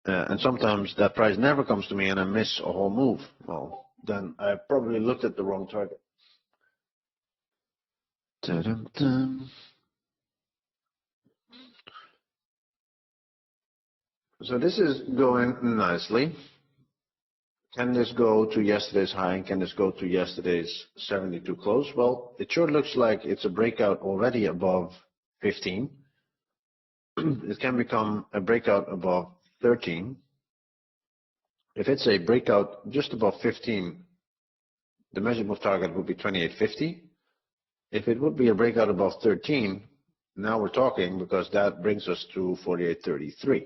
And sometimes that price never comes to me and I miss a whole move. Well, then I probably looked at the wrong target. Ta-dum-dum. So this is going nicely. Can this go to yesterday's high and can this go to yesterday's 72 close? Well, it sure looks like it's a breakout already above 15. It can become a breakout above 13. If it's a breakout just above 15, the measured move target would be 28.50. If it would be a breakout above 13, now we're talking, because that brings us to 48.33.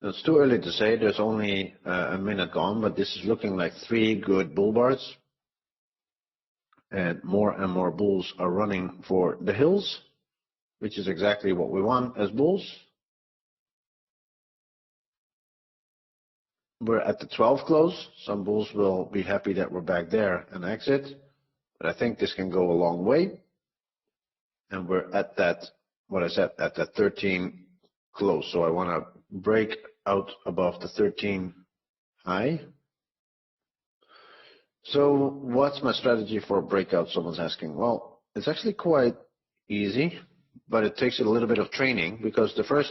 It's too early to say. There's only a minute gone, but this is looking like 3 good bull bars. And more bulls are running for the hills, which is exactly what we want as bulls. We're at the 12 close. Some bulls will be happy that we're back there and exit, but I think this can go a long way. And we're at that, what I said, at that 13 close. So I want to break out above the 13 high. So what's my strategy for a breakout? Someone's asking. Well, it's actually quite easy, but it takes a little bit of training, because the first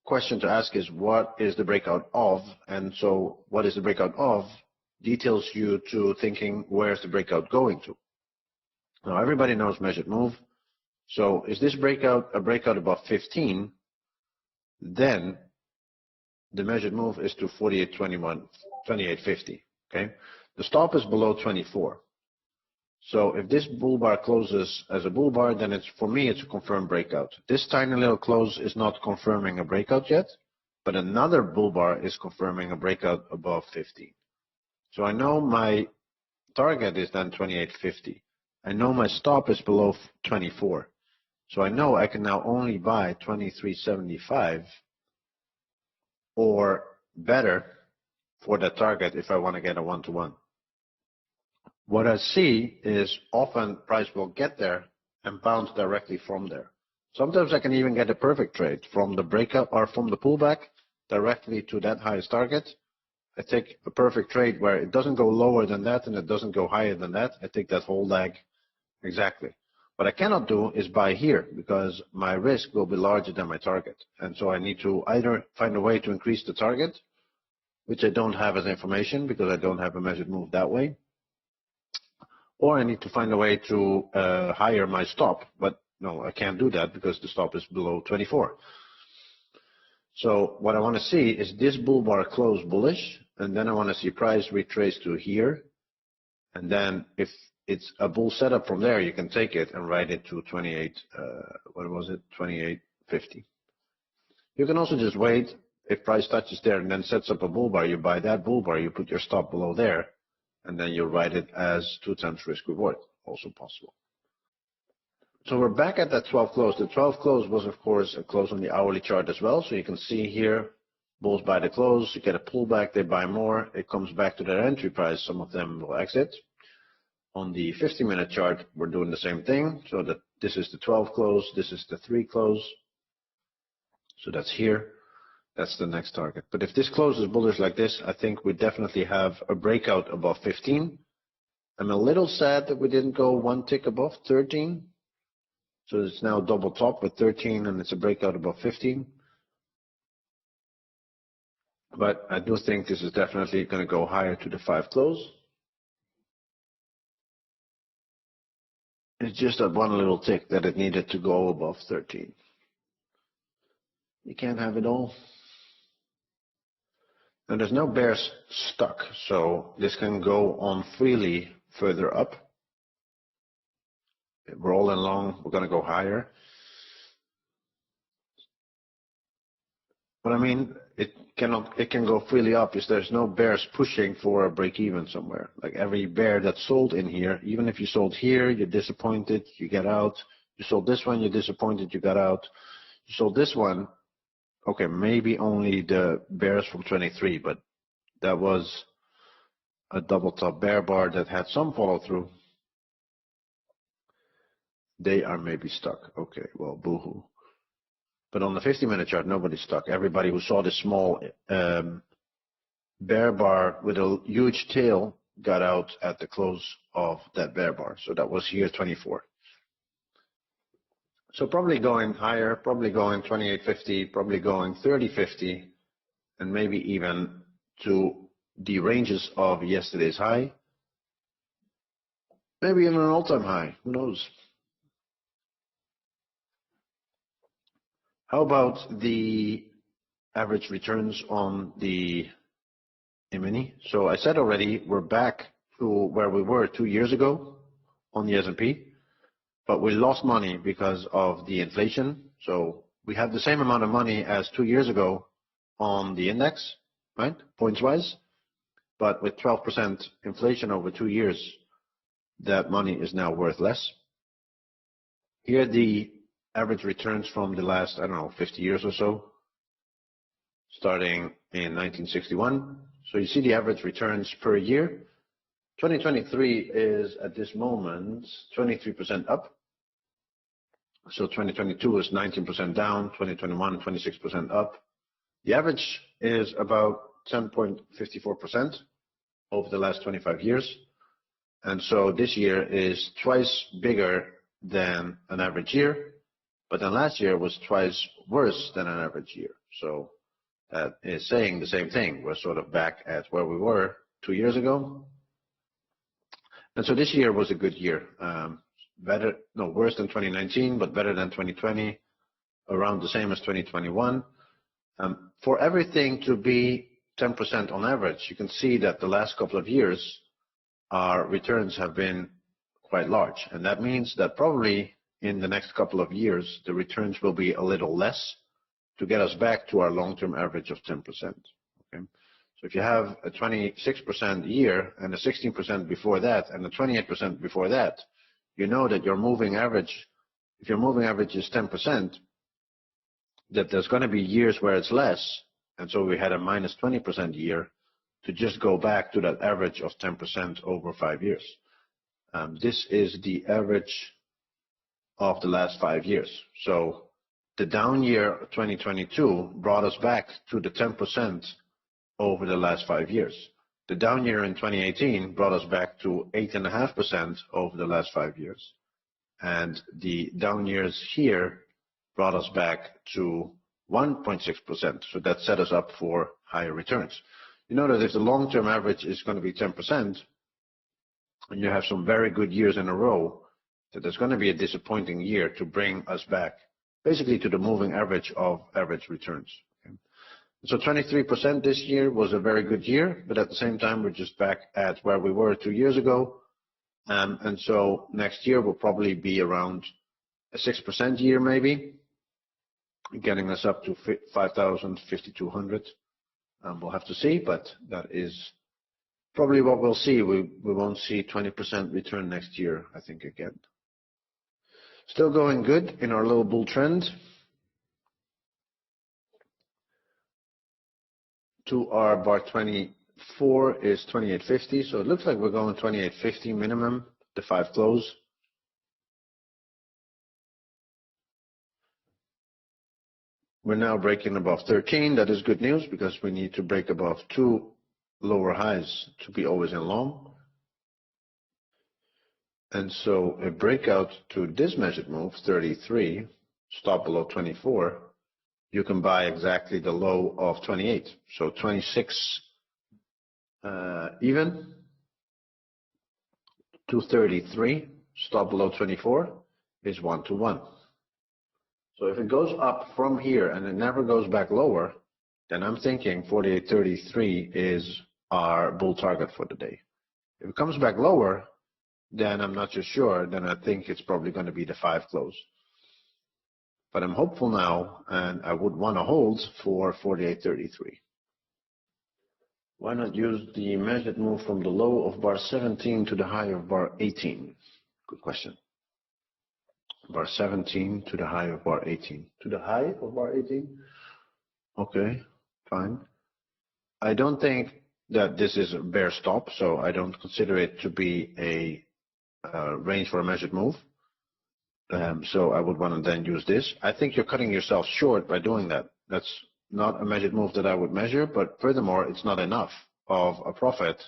question to ask is, what is the breakout of? And so what is the breakout of details you to thinking, where's the breakout going to? Now everybody knows measured move. So is this breakout a breakout above 15? Then the measured move is to 48.21, 28.50. Okay. The stop is below 24. So if this bull bar closes as a bull bar, then for me, it's a confirmed breakout. This tiny little close is not confirming a breakout yet, but another bull bar is confirming a breakout above 15. So I know my target is then 28.50. I know my stop is below 24. So I know I can now only buy 23.75 or better for that target if I want to get a 1-to-1. What I see is often price will get there and bounce directly from there. Sometimes I can even get a perfect trade from the breakout or from the pullback directly to that highest target. I take a perfect trade where it doesn't go lower than that and it doesn't go higher than that. I take that whole leg exactly. What I cannot do is buy here, because my risk will be larger than my target. And so I need to either find a way to increase the target, which I don't have as information because I don't have a measured move that way. Or I need to find a way to higher my stop, but no, I can't do that because the stop is below 24. So what I want to see is this bull bar close bullish, and then I want to see price retrace to here. And then if it's a bull setup from there, you can take it and ride it to 28, what was it, 28.50. You can also just wait. If price touches there and then sets up a bull bar, you buy that bull bar, you put your stop below there, and then you write it as 2 times risk reward, also possible. So we're back at that 12 close. The 12 close was, of course, a close on the hourly chart as well. So you can see here, bulls buy the close, you get a pullback, they buy more, it comes back to their entry price. Some of them will exit. On the 50-minute chart, we're doing the same thing. So that this is the 12 close, this is the 3 close. So that's here. That's the next target. But if this closes bullish like this, I think we definitely have a breakout above 15. I'm a little sad that we didn't go one tick above 13. So it's now double top with 13 and it's a breakout above 15. But I do think this is definitely going to go higher to the 5 close. It's just that one little tick that it needed to go above 13. You can't have it all. And there's no bears stuck, so this can go on freely further up. We're rolling along, we're going to go higher. But I mean, it can go freely up if there's no bears pushing for a break even somewhere. Like every bear that's sold in here, even if you sold here, you're disappointed, you get out. You sold this one, you're disappointed, you got out. You sold this one, okay, maybe only the bears from 23, but that was a double top bear bar that had some follow through. They are maybe stuck. Okay, well, boohoo. But on the 50-minute chart, nobody's stuck. Everybody who saw this small bear bar with a huge tail got out at the close of that bear bar. So that was here 24. So probably going higher, probably going 28.50, probably going 30.50, and maybe even to the ranges of yesterday's high. Maybe even an all-time high. Who knows? How about the average returns on the E-mini? So I said already, we're back to where we were 2 years ago on the S&P, but we lost money because of the inflation. So we have the same amount of money as 2 years ago on the index, right, points-wise, but with 12% inflation over 2 years, that money is now worth less. Here the average returns from the last, I don't know, 50 years or so, starting in 1961. So you see the average returns per year. 2023 is at this moment 23% up. So 2022 is 19% down, 2021 26% up. The average is about 10.54% over the last 25 years. And so this year is twice bigger than an average year, but then last year was twice worse than an average year. So that is saying the same thing. We're sort of back at where we were 2 years ago. And so this year was a good year. Worse than 2019, but better than 2020, around the same as 2021. For everything to be 10% on average, you can see that the last couple of years, our returns have been quite large. And that means that probably in the next couple of years, the returns will be a little less to get us back to our long-term average of 10%. Okay? So if you have a 26% year and a 16% before that and a 28% before that, you know that your moving average, if your moving average is 10%, that there's going to be years where it's less. And so we had a minus 20% year to just go back to that average of 10% over 5 years. This is the average of the last 5 years. So the down year 2022 brought us back to the 10% over the last 5 years. The down year in 2018 brought us back to 8.5% over the last 5 years. And the down years here brought us back to 1.6%. So that set us up for higher returns. You know that if the long-term average is going to be 10%, and you have some very good years in a row, that there's going to be a disappointing year to bring us back, basically to the moving average of average returns. Okay? So 23% this year was a very good year, but at the same time, we're just back at where we were 2 years ago. And so next year will probably be around a 6% year maybe, getting us up to 5,000, 5,200. We'll have to see, but that is probably what we'll see. We won't see 20% return next year, I think, again. Still going good in our low bull trend. To our bar 24 is 28.50, so it looks like we're going 28.50 minimum, the 5 close. We're now breaking above 13. That is good news because we need to break above 2 lower highs to be always in long. And so a breakout to this measured move, 33, stop below 24, you can buy exactly the low of 28. So 26 even to 33, stop below 24 is 1-to-1. So if it goes up from here and it never goes back lower, then I'm thinking 48.33 is our bull target for the day. If it comes back lower, then I'm not so sure. Then I think it's probably going to be the 5 close. But I'm hopeful now, and I would want to hold for 48.33. Why not use the measured move from the low of bar 17 to the high of bar 18? Good question. Bar 17 to the high of bar 18. To the high of bar 18? Okay, fine. I don't think that this is a bear stop, so I don't consider it to be a range for a measured move. So I would want to then use this. I think you're cutting yourself short by doing that. That's not a measured move that I would measure, but furthermore, it's not enough of a profit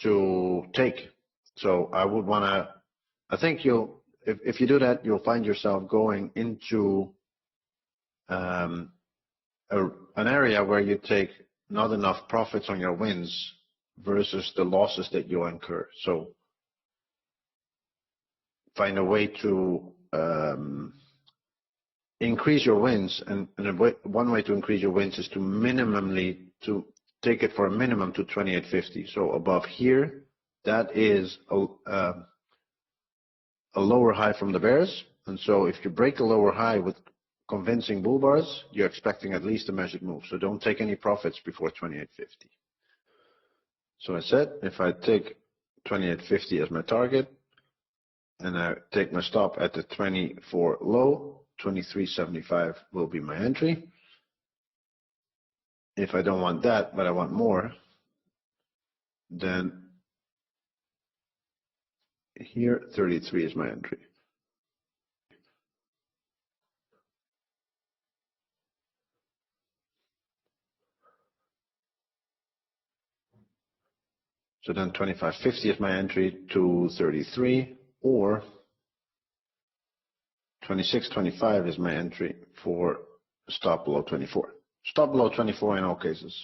to take. So I would want to, I think if you do that, you'll find yourself going into an area where you take not enough profits on your wins versus the losses that you incur. So find a way to increase your wins, and one way to increase your wins is to take it for a minimum to 28.50. So above here, that is a lower high from the bears, and so if you break a lower high with convincing bull bars, you're expecting at least a measured move. So don't take any profits before 28.50. So I said if I take 28.50 as my target, and I take my stop at the 24 low, 23.75 will be my entry. If I don't want that, but I want more, then here 33 is my entry. So then 25.50 is my entry to 33, or 26.25 is my entry for stop below 24. Stop below 24 in all cases.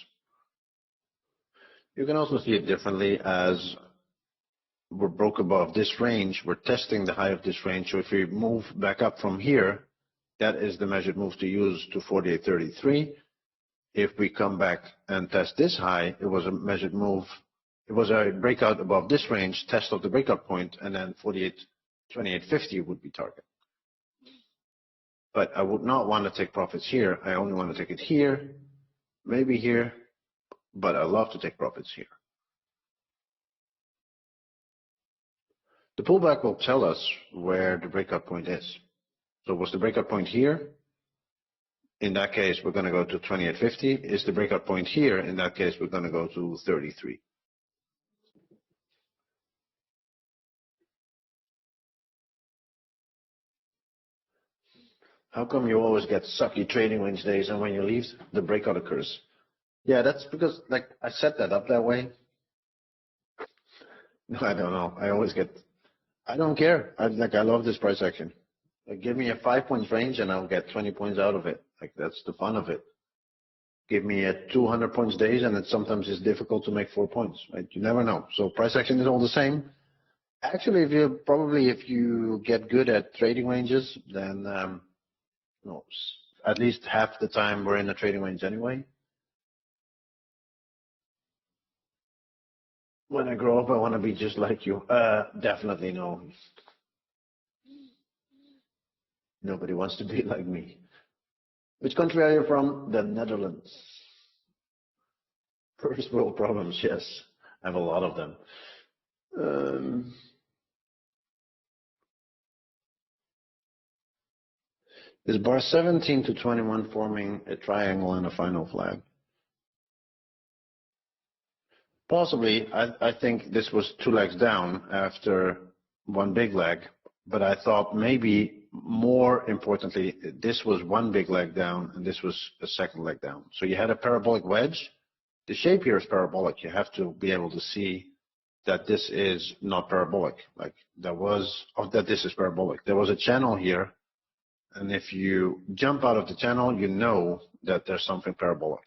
You can also see it differently as we're broke above this range. We're testing the high of this range. So if we move back up from here, that is the measured move to use to 48.33. If we come back and test this high, it was a measured move. It was a breakout above this range, test of the breakout point, and then 28.50 would be target. But I would not want to take profits here. I only want to take it here, maybe here, but I love to take profits here. The pullback will tell us where the breakout point is. So was the breakout point here? In that case, we're going to go to 28.50. Is the breakout point here? In that case, we're going to go to 33. How come you always get sucky trading Wednesdays and when you leave, the breakout occurs? Yeah, that's because like I set that up that way. No, I don't know. I don't care. I love this price action. Like, give me a 5 points range and I'll get 20 points out of it. Like, that's the fun of it. Give me a 200 points days and sometimes it's difficult to make 4 points. Right? You never know. So price action is all the same. Actually, if you get good at trading ranges, then no, at least half the time we're in a trading range anyway. When I grow up, I want to be just like you. Definitely no. Nobody wants to be like me. Which country are you from? The Netherlands. First world problems, yes. I have a lot of them. Is bar 17 to 21 forming a triangle and a final flag? Possibly. I think this was 2 legs down after one big leg, but I thought maybe more importantly, this was one big leg down and this was a second leg down. So you had a parabolic wedge. The shape here is parabolic. You have to be able to see that this is not parabolic. Like that this is parabolic. There was a channel here. And if you jump out of the channel, you know that there's something parabolic.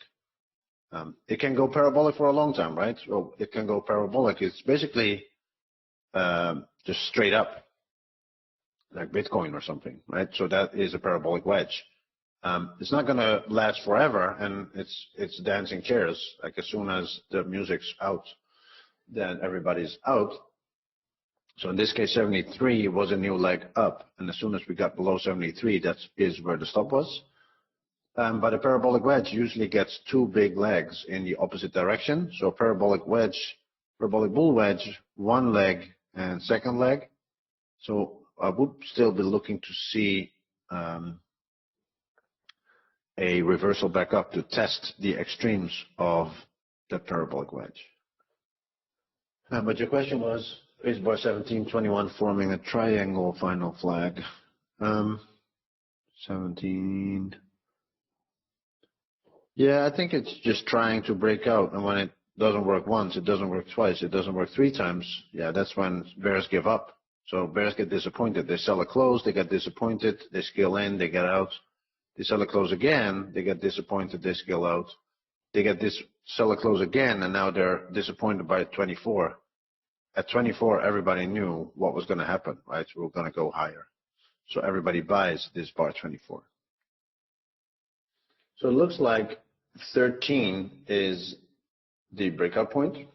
It can go parabolic for a long time, right? Well, it can go parabolic. It's basically just straight up, like Bitcoin or something, right? So that is a parabolic wedge. It's not going to last forever, and it's dancing chairs. Like as soon as the music's out, then everybody's out. So in this case, 73 was a new leg up, and as soon as we got below 73, that is where the stop was. But a parabolic wedge usually gets two big legs in the opposite direction. So parabolic bull wedge, one leg and second leg. So I would still be looking to see a reversal back up to test the extremes of the parabolic wedge. But your question was, is bar 1721 forming a triangle final flag? 17. Yeah, I think it's just trying to break out, and when it doesn't work once, it doesn't work twice, it doesn't work three times, yeah, that's when bears give up. So bears get disappointed. They sell a close, they get disappointed, they scale in, they get out. They sell a close again, they get disappointed, they scale out. They sell a close again, and now they're disappointed by 24. At 24, everybody knew what was going to happen, right? We're going to go higher. So everybody buys this bar 24. So it looks like 13 is the breakout point.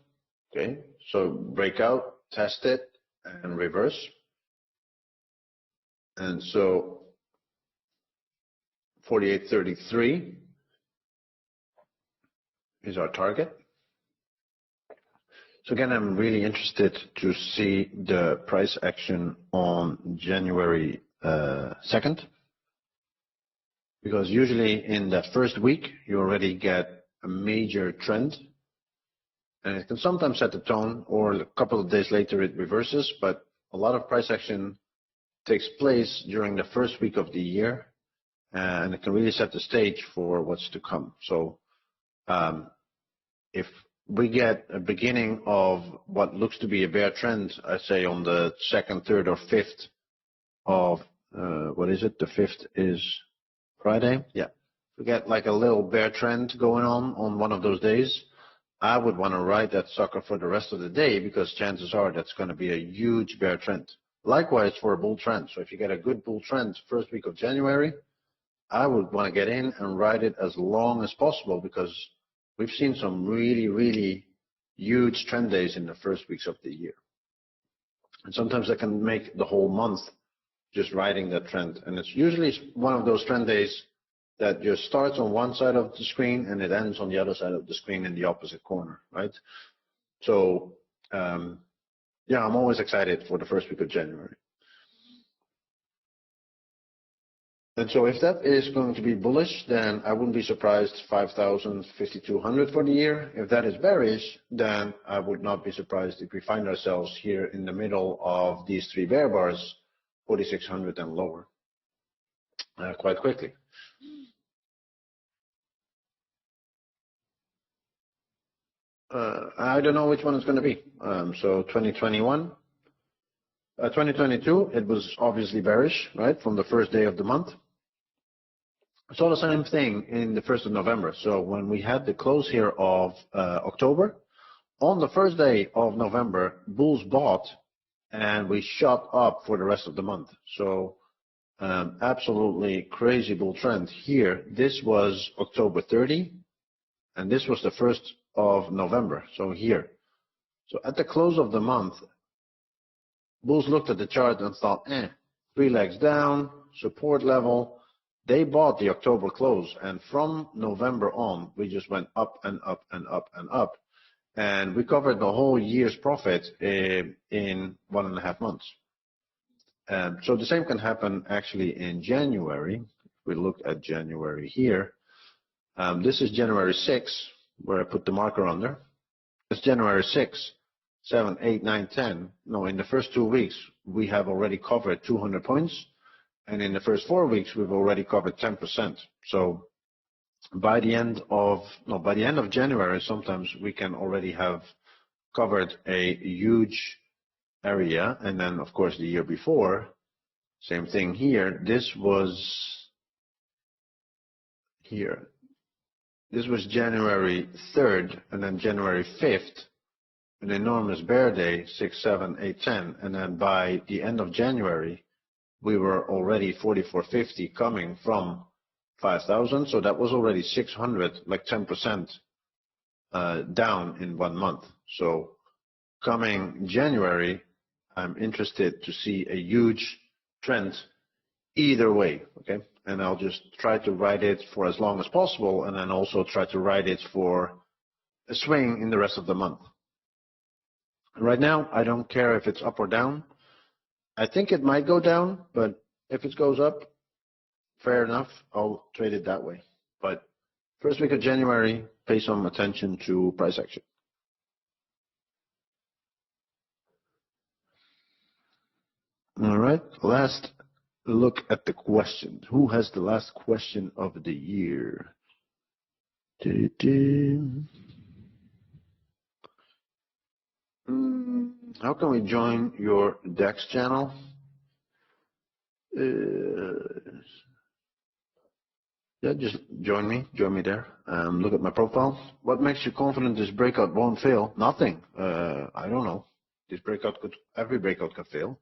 Okay, so breakout, test it, and reverse. And so 48.33 is our target. So again, I'm really interested to see the price action on January 2nd. Because usually in that first week, you already get a major trend. And it can sometimes set the tone, or a couple of days later it reverses, but a lot of price action takes place during the first week of the year, and it can really set the stage for what's to come. So if we get a beginning of what looks to be a bear trend, I say on the 2nd, 3rd, or 5th of, what is it? The 5th is Friday? Yeah. We get like a little bear trend going on one of those days. I would want to ride that sucker for the rest of the day, because chances are that's going to be a huge bear trend. Likewise for a bull trend. So if you get a good bull trend first week of January, I would want to get in and ride it as long as possible, because we've seen some really, really huge trend days in the first weeks of the year. And sometimes that can make the whole month just riding that trend. And it's usually one of those trend days that just starts on one side of the screen and it ends on the other side of the screen in the opposite corner, right? So, yeah, I'm always excited for the first week of January. And so if that is going to be bullish, then I wouldn't be surprised 5,000, 5,200 for the year. If that is bearish, then I would not be surprised if we find ourselves here in the middle of these three bear bars, 4,600 and lower, quite quickly. I don't know which one it's going to be. So 2021, 2022, it was obviously bearish, right, from the first day of the month. I saw the same thing in the 1st of November. So when we had the close here of October, on the first day of November, bulls bought and we shot up for the rest of the month. So absolutely crazy bull trend here. This was October 30, and this was the 1st of November. So here. So at the close of the month, bulls looked at the chart and thought, three legs down, support level. They bought the October close, and from November on, we just went up and up and up and up. And we covered the whole year's profit in 1.5 months. So the same can happen actually in January. If we look at January here, this is January 6, where I put the marker under. It's January 6, 7, 8, 9, 10. No, in the first 2 weeks, we have already covered 200 points. And in the first 4 weeks, we've already covered 10%. So by the end of January, sometimes we can already have covered a huge area. And then, of course, the year before, Same thing here. This was here. This was January 3rd, and then January 5th, an enormous bear day, 6, 7, 8, 10. And then by the end of January, we were already 4450 coming from 5,000. So that was already 600, like 10% down in 1 month. So coming January, I'm interested to see a huge trend either way, okay? And I'll just try to ride it for as long as possible, and then also try to ride it for a swing in the rest of the month. Right now, I don't care if it's up or down. I think it might go down, but if it goes up, fair enough, I'll trade it that way. But first week of January, pay some attention to price action. All right, last look at the question. Who has the last question of the year? How can we join your DEX channel? Yeah, just join me there. Look at my profile. What makes you confident this breakout won't fail? Nothing. I don't know. Every breakout could fail.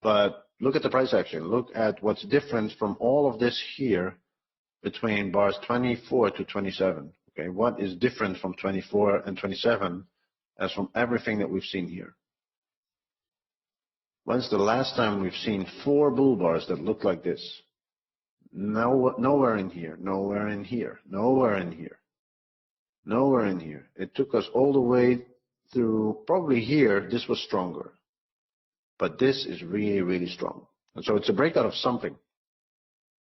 But look at the price action. Look at what's different from all of this here between bars 24 to 27. Okay, what is different from 24 and 27 as from everything that we've seen here? When's the last time we've seen 4 bull bars that look like this? Nowhere in here, nowhere in here, nowhere in here, nowhere in here. It took us all the way through, probably here, this was stronger. But this is really, really strong. And so it's a breakout of something.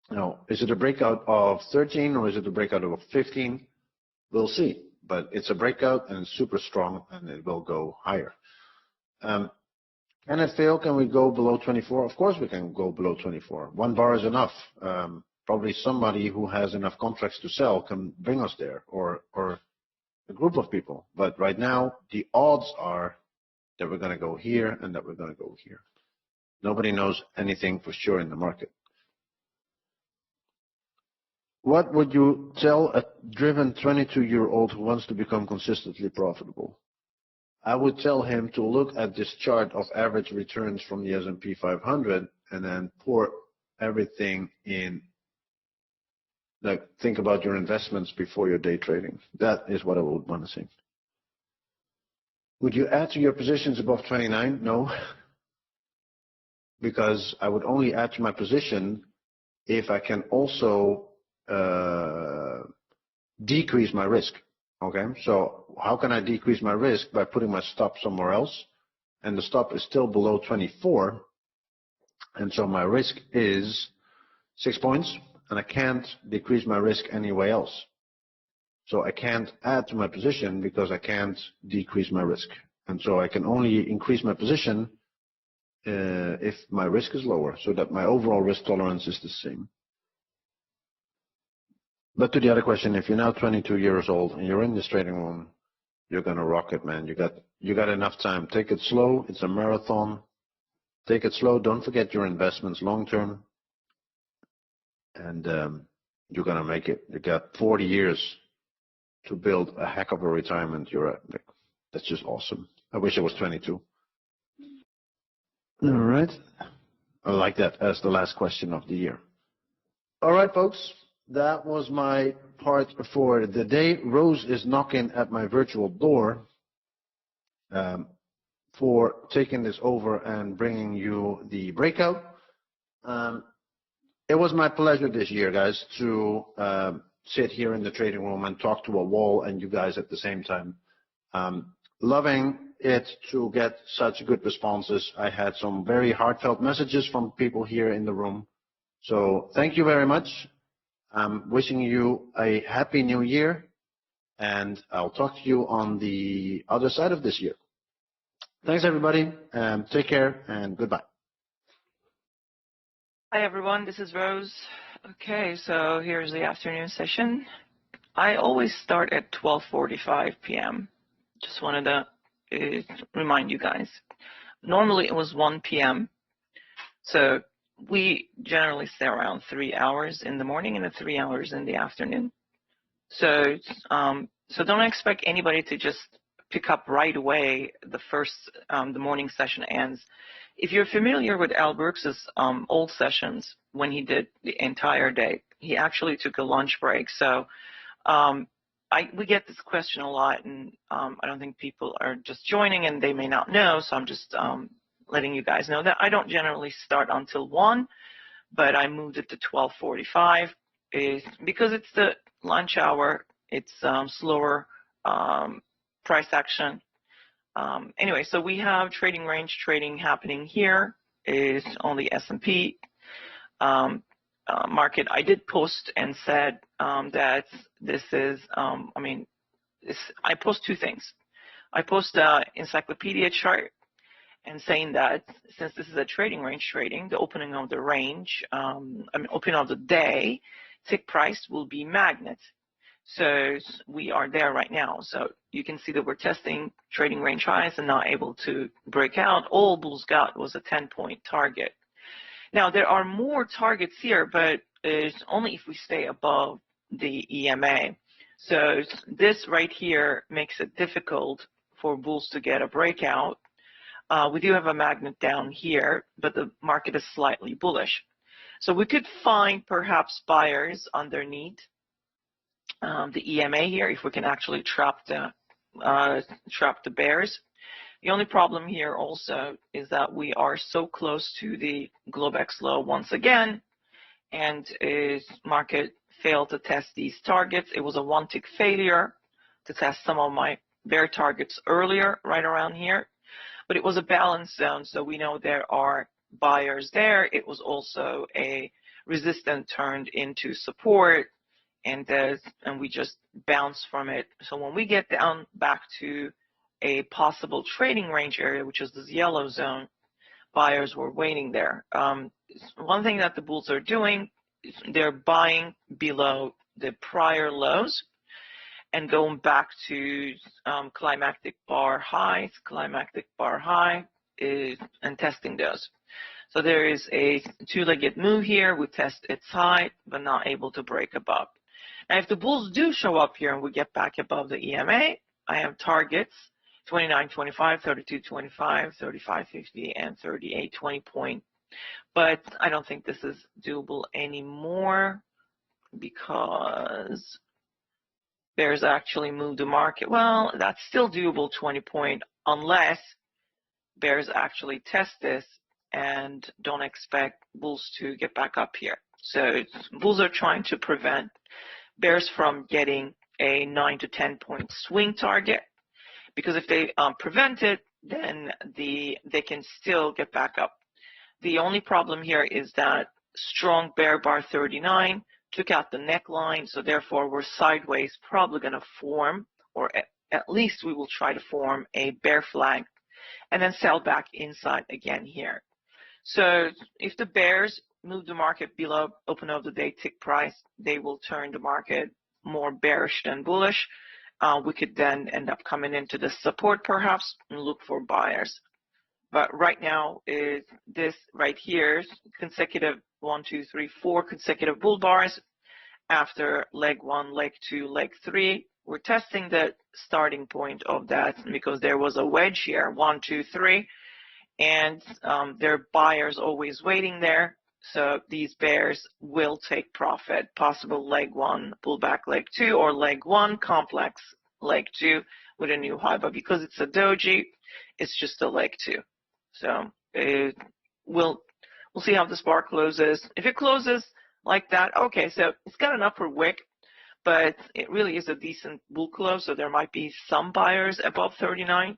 Now, is it a breakout of 13 or is it a breakout of 15? We'll see. But it's a breakout and it's super strong and it will go higher. Can it fail? Can we go below 24? Of course we can go below 24. 1 bar is enough. Probably somebody who has enough contracts to sell can bring us there, or a group of people. But right now, the odds are that we're going to go here and that we're going to go here. Nobody knows anything for sure in the market. What would you tell a driven 22-year-old who wants to become consistently profitable? I would tell him to look at this chart of average returns from the S&P 500 and then pour everything in. Like, think about your investments before your day trading. That is what I would want to say. Would you add to your positions above 29? No, because I would only add to my position if I can also decrease my risk. Okay, so how can I decrease my risk? By putting my stop somewhere else, and the stop is still below 24, and so my risk is 6 points, and I can't decrease my risk anywhere else. So I can't add to my position because I can't decrease my risk. And so I can only increase my position if my risk is lower, so that my overall risk tolerance is the same. But to the other question, if you're now 22 years old and you're in this trading room, you're going to rock it, man. You got enough time. Take it slow. It's a marathon. Take it slow. Don't forget your investments long term. And you're going to make it. You got 40 years to build a heck of a retirement. That's just awesome. I wish I was 22. All right. I like that as the last question of the year. All right, folks. That was my part for the day. Rose is knocking at my virtual door for taking this over and bringing you the breakout. It was my pleasure this year, guys, to sit here in the trading room and talk to a wall and you guys at the same time. Loving it to get such good responses. I had some very heartfelt messages from people here in the room. So thank you very much. I'm wishing you a happy new year, and I'll talk to you on the other side of this year. Thanks, everybody. Take care, and goodbye. Hi, everyone. This is Rose. Okay, so here's the afternoon session. I always start at 12:45 p.m. Just wanted to remind you guys. Normally, it was 1 p.m., so we generally stay around 3 hours in the morning and 3 hours in the afternoon. So, so don't expect anybody to just pick up right away the morning session ends. If you're familiar with Al Brooks's old sessions, when he did the entire day, he actually took a lunch break. So we get this question a lot, and I don't think people are just joining and they may not know, so I'm just letting you guys know that I don't generally start until 1, but I moved it to 12:45 because it's the lunch hour. It's slower price action. Anyway, so we have trading range trading happening here is on the S&P market. I did post and said that this is, I post 2 things. I post an encyclopedia chart and saying that since this is a trading range trading, the opening of the range, opening of the day, tick price will be magnet. So we are there right now. So you can see that we're testing trading range highs and not able to break out. All bulls got was a 10-point target. Now there are more targets here, but it's only if we stay above the EMA. So this right here makes it difficult for bulls to get a breakout. We do have a magnet down here, but the market is slightly bullish. So we could find perhaps buyers underneath the EMA here if we can actually trap the bears. The only problem here also is that we are so close to the Globex low once again, and market failed to test these targets. It was a 1-tick failure to test some of my bear targets earlier, right around here, but it was a balance zone, so we know there are buyers there. It was also a resistance turned into support, and we just bounce from it. So when we get down back to a possible trading range area, which is this yellow zone, buyers were waiting there. One thing that the bulls are doing is they're buying below the prior lows and going back to climactic bar highs, and testing those. So there is a 2-legged move here. We test its high, but not able to break above. Now, if the bulls do show up here and we get back above the EMA, I have targets 29.25, 32.25, 35.50, and 38.20 point. But I don't think this is doable anymore because bears actually moved the market. Well, that's still doable 20 point unless bears actually test this and don't expect bulls to get back up here. So bulls are trying to prevent bears from getting a 9 to 10 point swing target, because if they prevent it, then they can still get back up. The only problem here is that strong bear bar 39 took out the neckline, so therefore we're sideways probably going to form, or at least we will try to form a bear flag and then sell back inside again here. So if the bears move the market below open of the day tick price, they will turn the market more bearish than bullish. We could then end up coming into the support perhaps and look for buyers. But right now is this right here, consecutive 1, 2, 3, 4 consecutive bull bars after leg 1, leg 2, leg 3. We're testing the starting point of that because there was a wedge here, 1, 2, 3, and there are buyers always waiting there. So these bears will take profit, possible leg 1, pullback leg 2, or leg 1, complex leg 2 with a new high. But because it's a doji, it's just a leg 2. So we'll see how this bar closes. If it closes like that, okay, so it's got an upper wick, but it really is a decent bull close, so there might be some buyers above 39.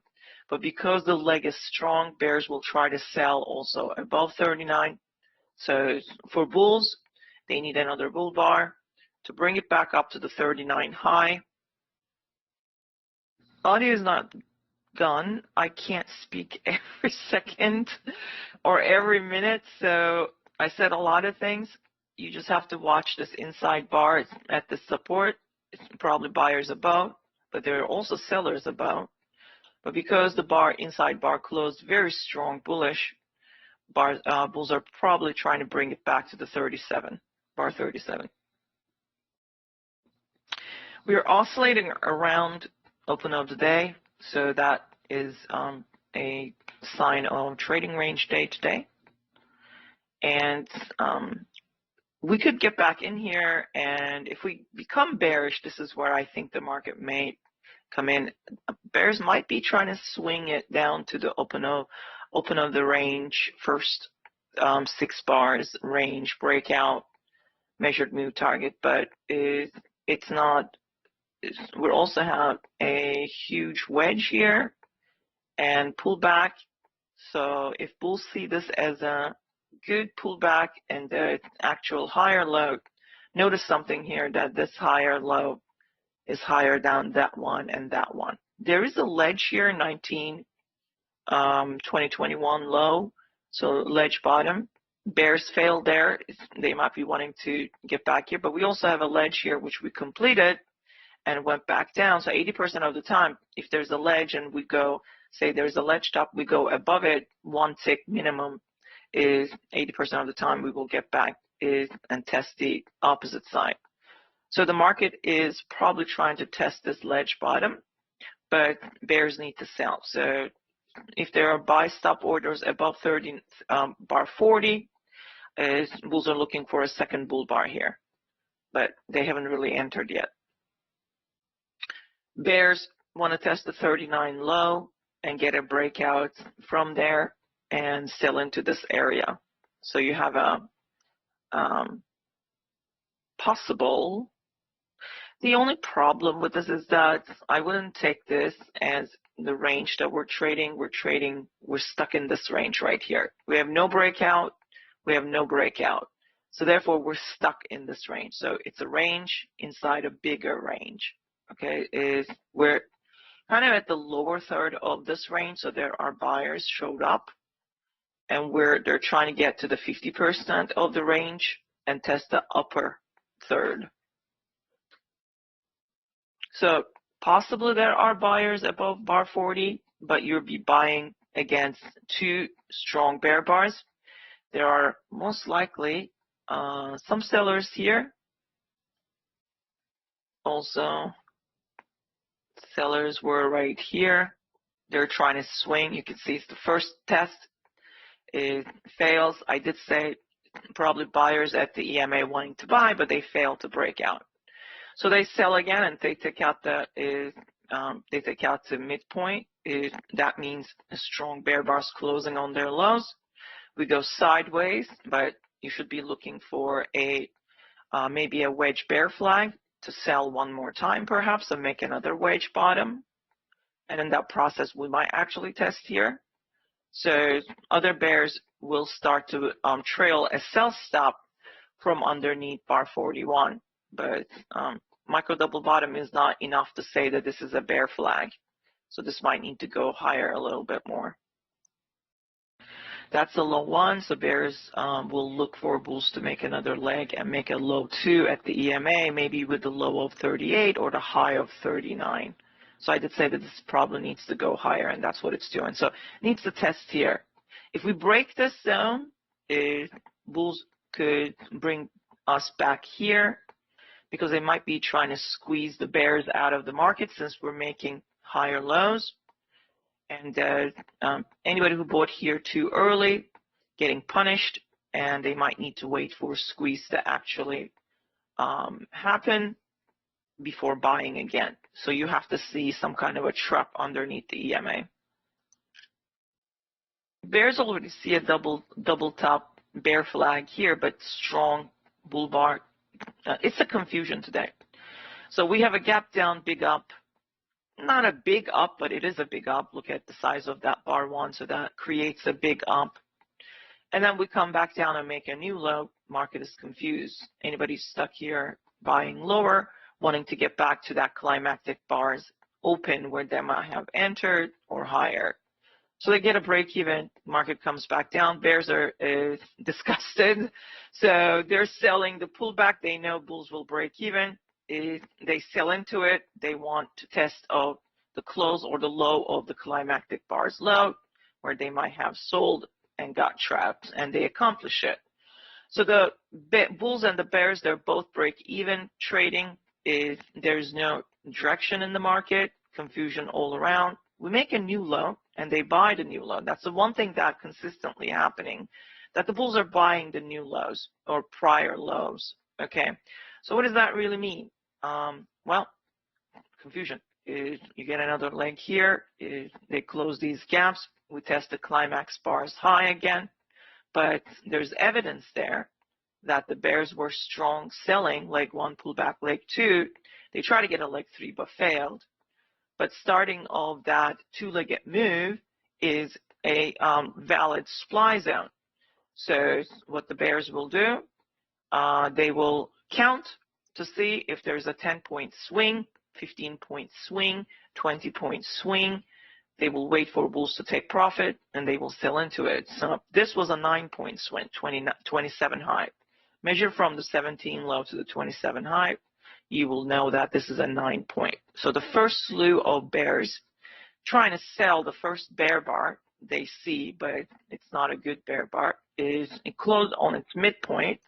But because the leg is strong, bears will try to sell also above 39. So for bulls, they need another bull bar to bring it back up to the 39 high. Audio is not gone. I can't speak every second or every minute, so I said a lot of things. You just have to watch this inside bar. It's at the support. It's probably buyers above, but there are also sellers above. But because the inside bar closed very strong bullish, bulls are probably trying to bring it back to the 37, bar 37. We are oscillating around open of the day, so that is a sign of trading range day today. And we could get back in here, and if we become bearish, this is where I think the market may come in. Bears might be trying to swing it down to the open of the range, first 6 bars range breakout, measured move target, but it's not. We also have a huge wedge here and pullback. So if bulls see this as a good pullback and the actual higher low, notice something here, that this higher low is higher than that one and that one. There is a ledge here, 2021 low, so ledge bottom. Bears failed there. They might be wanting to get back here, but we also have a ledge here which we completed and went back down. So 80% of the time, if there's a ledge and we go, say there's a ledge top, we go above it, 1 tick minimum is 80% of the time we will get back and test the opposite side. So the market is probably trying to test this ledge bottom, but bears need to sell. So if there are buy stop orders above 30, bar 40, bulls are looking for a second bull bar here, but they haven't really entered yet. Bears want to test the 39 low and get a breakout from there and sell into this area. So you have a possible. The only problem with this is that I wouldn't take this as the range that we're trading. We're stuck in this range right here. We have no breakout. We have no breakout. So therefore, we're stuck in this range. So it's a range inside a bigger range. Okay, we're kind of at the lower third of this range. So there are buyers showed up, and they're trying to get to the 50% of the range and test the upper third. So possibly there are buyers above bar 40, but you'll be buying against 2 strong bear bars. There are most likely some sellers here. Also, sellers were right here. They're trying to swing. You can see it's the first test. It fails. I did say probably buyers at the EMA wanting to buy, but they failed to break out. So they sell again, and they take out the midpoint. That means a strong bear bars closing on their lows. We go sideways, but you should be looking for maybe a wedge bear flag to sell one more time, perhaps, and make another wedge bottom. And in that process, we might actually test here. So other bears will start to trail a sell stop from underneath bar 41. But micro double bottom is not enough to say that this is a bear flag. So this might need to go higher a little bit more. That's a low 1, so bears will look for bulls to make another leg and make a low 2 at the EMA, maybe with the low of 38 or the high of 39. So I did say that this probably needs to go higher, and that's what it's doing. So it needs to test here. If we break this zone, bulls could bring us back here because they might be trying to squeeze the bears out of the market since we're making higher lows. And anybody who bought here too early, getting punished, and they might need to wait for a squeeze to actually happen before buying again. So you have to see some kind of a trap underneath the EMA. Bears already see a double top bear flag here, but strong bull bar. It's a confusion today. So we have a gap down, big up. Not a big up, but it is a big up. Look at the size of that bar 1, so that creates a big up. And then we come back down and make a new low. Market is confused. Anybody stuck here buying lower, wanting to get back to that climactic bars open where they might have entered or higher. So they get a break even. Market comes back down. Bears are disgusted. So they're selling the pullback. They know bulls will break even. They sell into it. They want to test of the close or the low of the climactic bars low, where they might have sold and got trapped, and they accomplish it. So the bulls and the bears, they're both break even trading. There's no direction in the market, confusion all around. We make a new low and they buy the new low. That's the one thing that consistently happening, that the bulls are buying the new lows or prior lows. Okay, so what does that really mean? Well, confusion. You get another leg here. They close these gaps. We test the climax bars high again. But there's evidence there that the bears were strong selling leg 1, pullback leg 2. They tried to get a leg 3 but failed. But starting of that two-legged move is a valid supply zone. So what the bears will do, they will count to see if there's a 10-point swing, 15-point swing, 20-point swing. They will wait for bulls to take profit, and they will sell into it. So this was a 9-point swing, 27 high. Measure from the 17 low to the 27 high. You will know that this is a 9-point. So the first slew of bears trying to sell the first bear bar they see, but it's not a good bear bar, is it closed on its midpoint,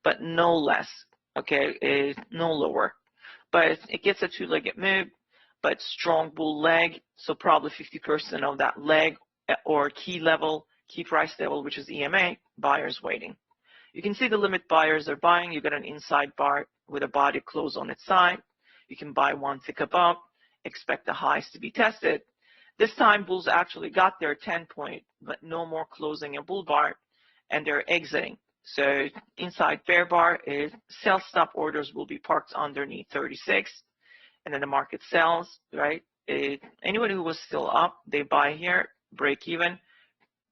but no less, okay, is no lower. But it gets a two-legged move, but strong bull leg, so probably 50% of that leg or key level, key price level, which is EMA, buyers waiting. You can see the limit buyers are buying. You get an inside bar with a body close on its side. You can buy one tick above, expect the highs to be tested. This time, bulls actually got their 10-point, but no more closing a bull bar, and they're exiting. So inside bear bar is sell stop orders will be parked underneath 36. And then the market sells, right? Anyone who was still up, they buy here, break even.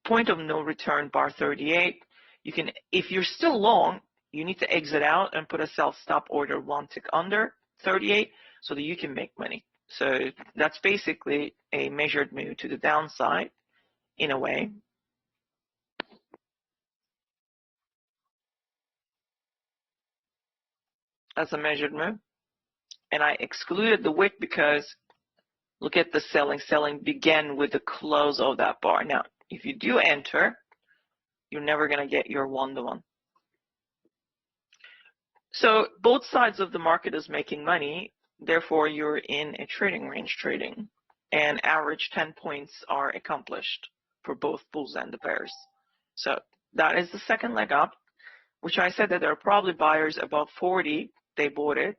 Point of no return, bar 38. You can, if you're still long, you need to exit out and put a sell stop order one tick under 38 so that you can make money. So that's basically a measured move to the downside in a way. That's a measured move. And I excluded the wick because look at the selling. Selling began with the close of that bar. Now, if you do enter, you're never going to get your one-to-one. So both sides of the market is making money. Therefore, you're in a trading range trading. And average 10 points are accomplished for both bulls and the bears. So that is the second leg up, which I said that there are probably buyers above 40. They bought it.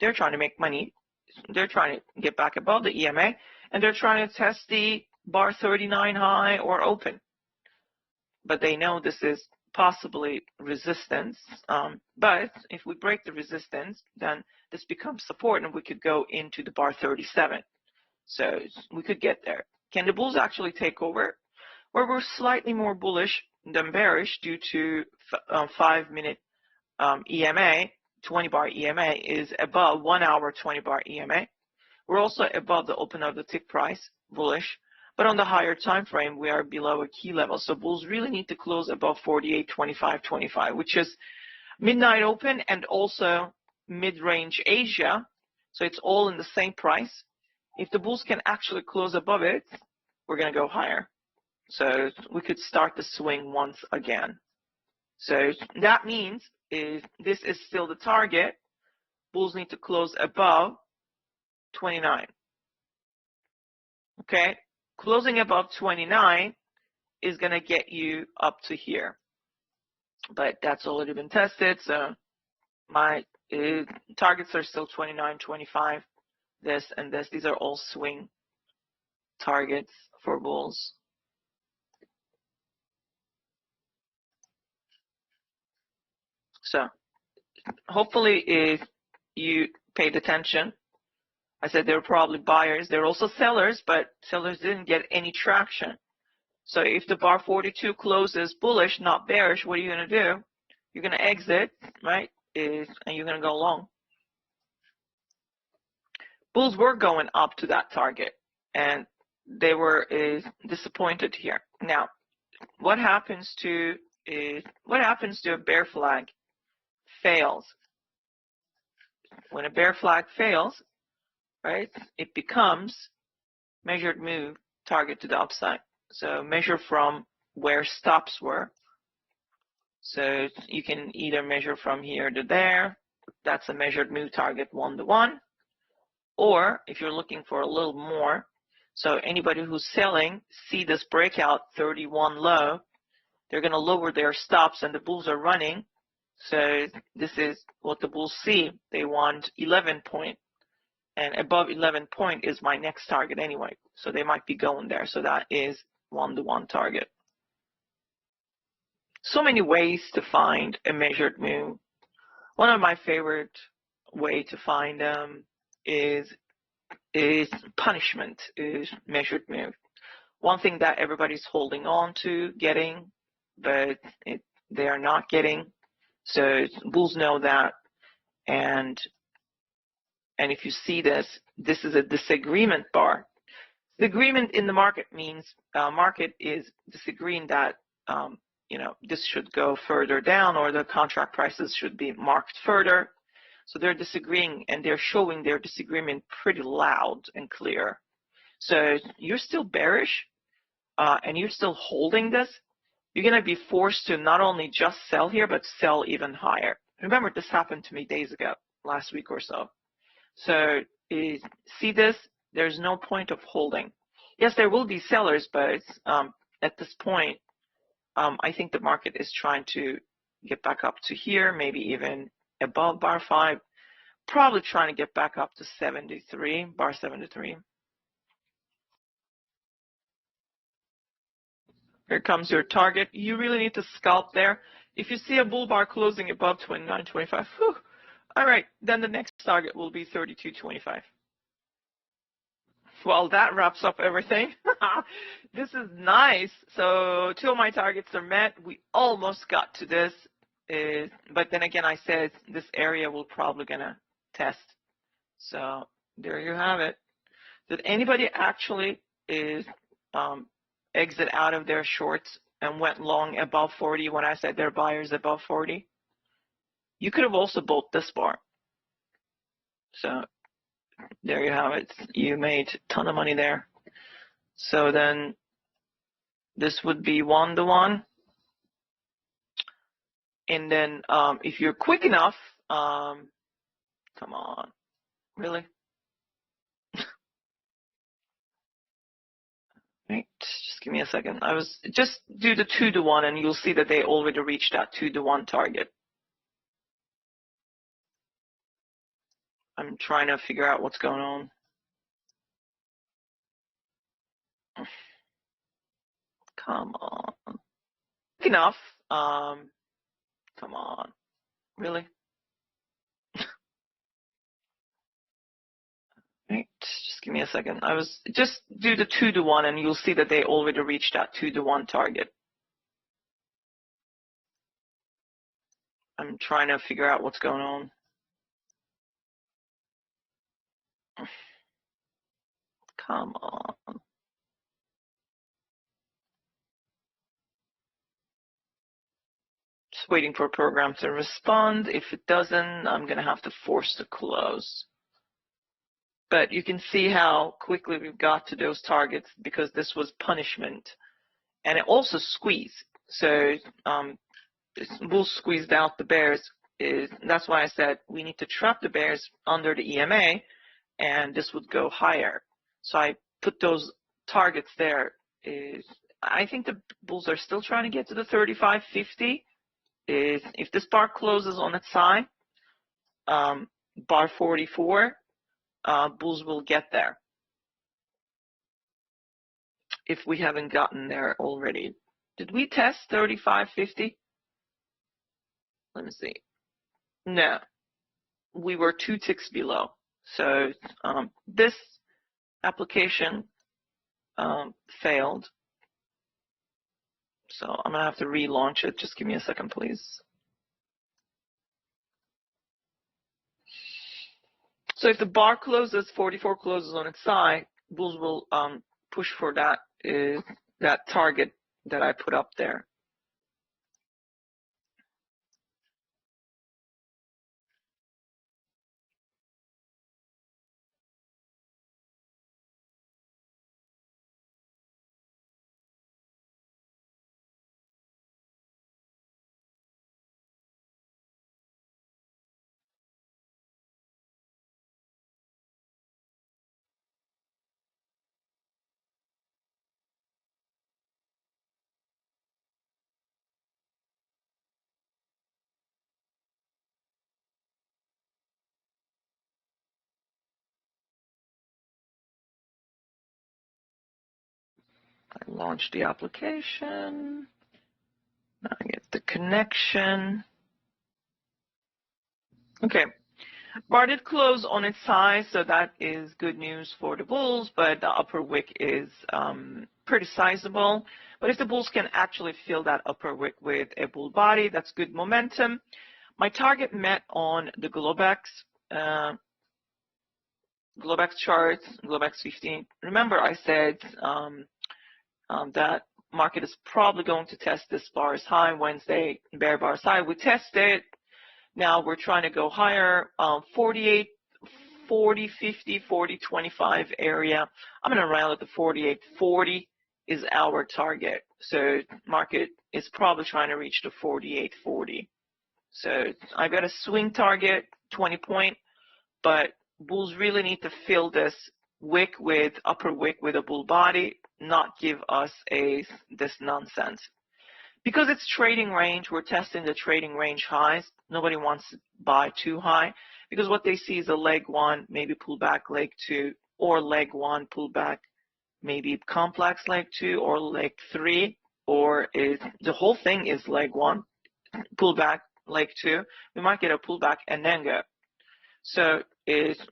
They're trying to make money. They're trying to get back above the EMA, and they're trying to test the bar 39 high or open. But they know this is possibly resistance. But if we break the resistance, then this becomes support, and we could go into the bar 37. So we could get there. Can the bulls actually take over? Well, we're slightly more bullish than bearish due to 5-minute EMA. 20-bar EMA is above 1 hour 20-bar EMA. We're also above the open of the tick price, bullish. But on the higher time frame, we are below a key level. So bulls really need to close above 48.25, which is midnight open and also mid-range Asia. So it's all in the same price. If the bulls can actually close above it, we're going to go higher. So we could start the swing once again. So that means this is still the target. Bulls need to close above 29. Okay, closing above 29 is going to get you up to here. But that's already been tested, so my targets are still 29, 25, this and this. These are all swing targets for bulls. So hopefully if you paid attention, I said there were probably buyers. There were also sellers, but sellers didn't get any traction. So if the bar 42 closes bullish, not bearish, what are you going to do? You're going to exit, right? And you're going to go long. Bulls were going up to that target, and they were disappointed here. Now, what happens to a bear flag fails? When a bear flag fails, right, it becomes measured move target to the upside. So measure from where stops were. So you can either measure from here to there. That's a measured move target 1-to-1. Or if you're looking for a little more, so anybody who's selling, see this breakout 31 low, they're going to lower their stops and the bulls are running. So this is what the bulls see. They want 11 point, and above 11 point is my next target anyway. So they might be going there. So that is 1-to-1 target. So many ways to find a measured move. One of my favorite way to find them is punishment, is measured move. One thing that everybody's holding on to getting, but they are not getting. So bulls know that, and if you see this, this is a disagreement bar. Disagreement in the market means market is disagreeing that this should go further down or the contract prices should be marked further. So they're disagreeing and they're showing their disagreement pretty loud and clear. So you're still bearish and you're still holding this. You're going to be forced to not only just sell here, but sell even higher. Remember, this happened to me days ago, last week or so. So see this? There's no point of holding. Yes, there will be sellers, but at this point, I think the market is trying to get back up to here, maybe even above bar 5, probably trying to get back up to 73, bar 73. Here comes your target. You really need to scalp there. If you see a bull bar closing above 29.25, all right, then the next target will be 32.25. Well, that wraps up everything. This is nice. So 2 of my targets are met. We almost got to this. But then again, I said this area will probably going to test. So there you have it. Did anybody actually exit out of their shorts and went long above 40 when I said they're buyers above 40? You could have also bought this bar. So there you have it. You made a ton of money there. So then this would be 1-to-1. And then if you're quick enough, come on, really? Right, just give me a second. Just do the 2-to-1 and you'll see that they already reached that 2-to-1 target. I'm trying to figure out what's going on. Come on. Quick enough. Come on, really? Right, just give me a second. Just do the 2-to-1 and you'll see that they already reached that 2-to-1 target. I'm trying to figure out what's going on. Come on. Just waiting for a program to respond. If it doesn't, I'm going to have to force the close. But you can see how quickly we've got to those targets because this was punishment. And it also squeezed. So bulls squeezed out the bears. That's why I said we need to trap the bears under the EMA, and this would go higher. So I put those targets there. I think the bulls are still trying to get to the 35.50. If this bar closes on its side, bar 44, bulls will get there. If we haven't gotten there already. Did we test 35.50? Let me see. No, we were 2 ticks below. So this application failed. So I'm going to have to relaunch it. Just give me a second, please. So if the bar closes, 44 closes on its side, bulls will push for that target that I put up there. I launch the application. Now I get the connection. Okay. Bar did close on its high, so that is good news for the bulls, but the upper wick is pretty sizable. But if the bulls can actually fill that upper wick with a bull body, that's good momentum. My target met on the Globex charts, Globex 15. Remember I said that market is probably going to test this bar's high Wednesday, bear bar's high. We tested. Now we're trying to go higher, 48, 40, 50, 40, 25 area. I'm going to round it to 48. 40 is our target. So market is probably trying to reach the 48, 40. So I got a swing target, 20 point, but bulls really need to fill this wick with upper wick with a bull body, not give us this nonsense. Because it's trading range, we're testing the trading range highs. Nobody wants to buy too high because what they see is a leg one, maybe pull back leg two, or leg one, pull back, maybe complex leg two, or leg three, or the whole thing is leg one, pull back leg two. We might get a pullback and then go. So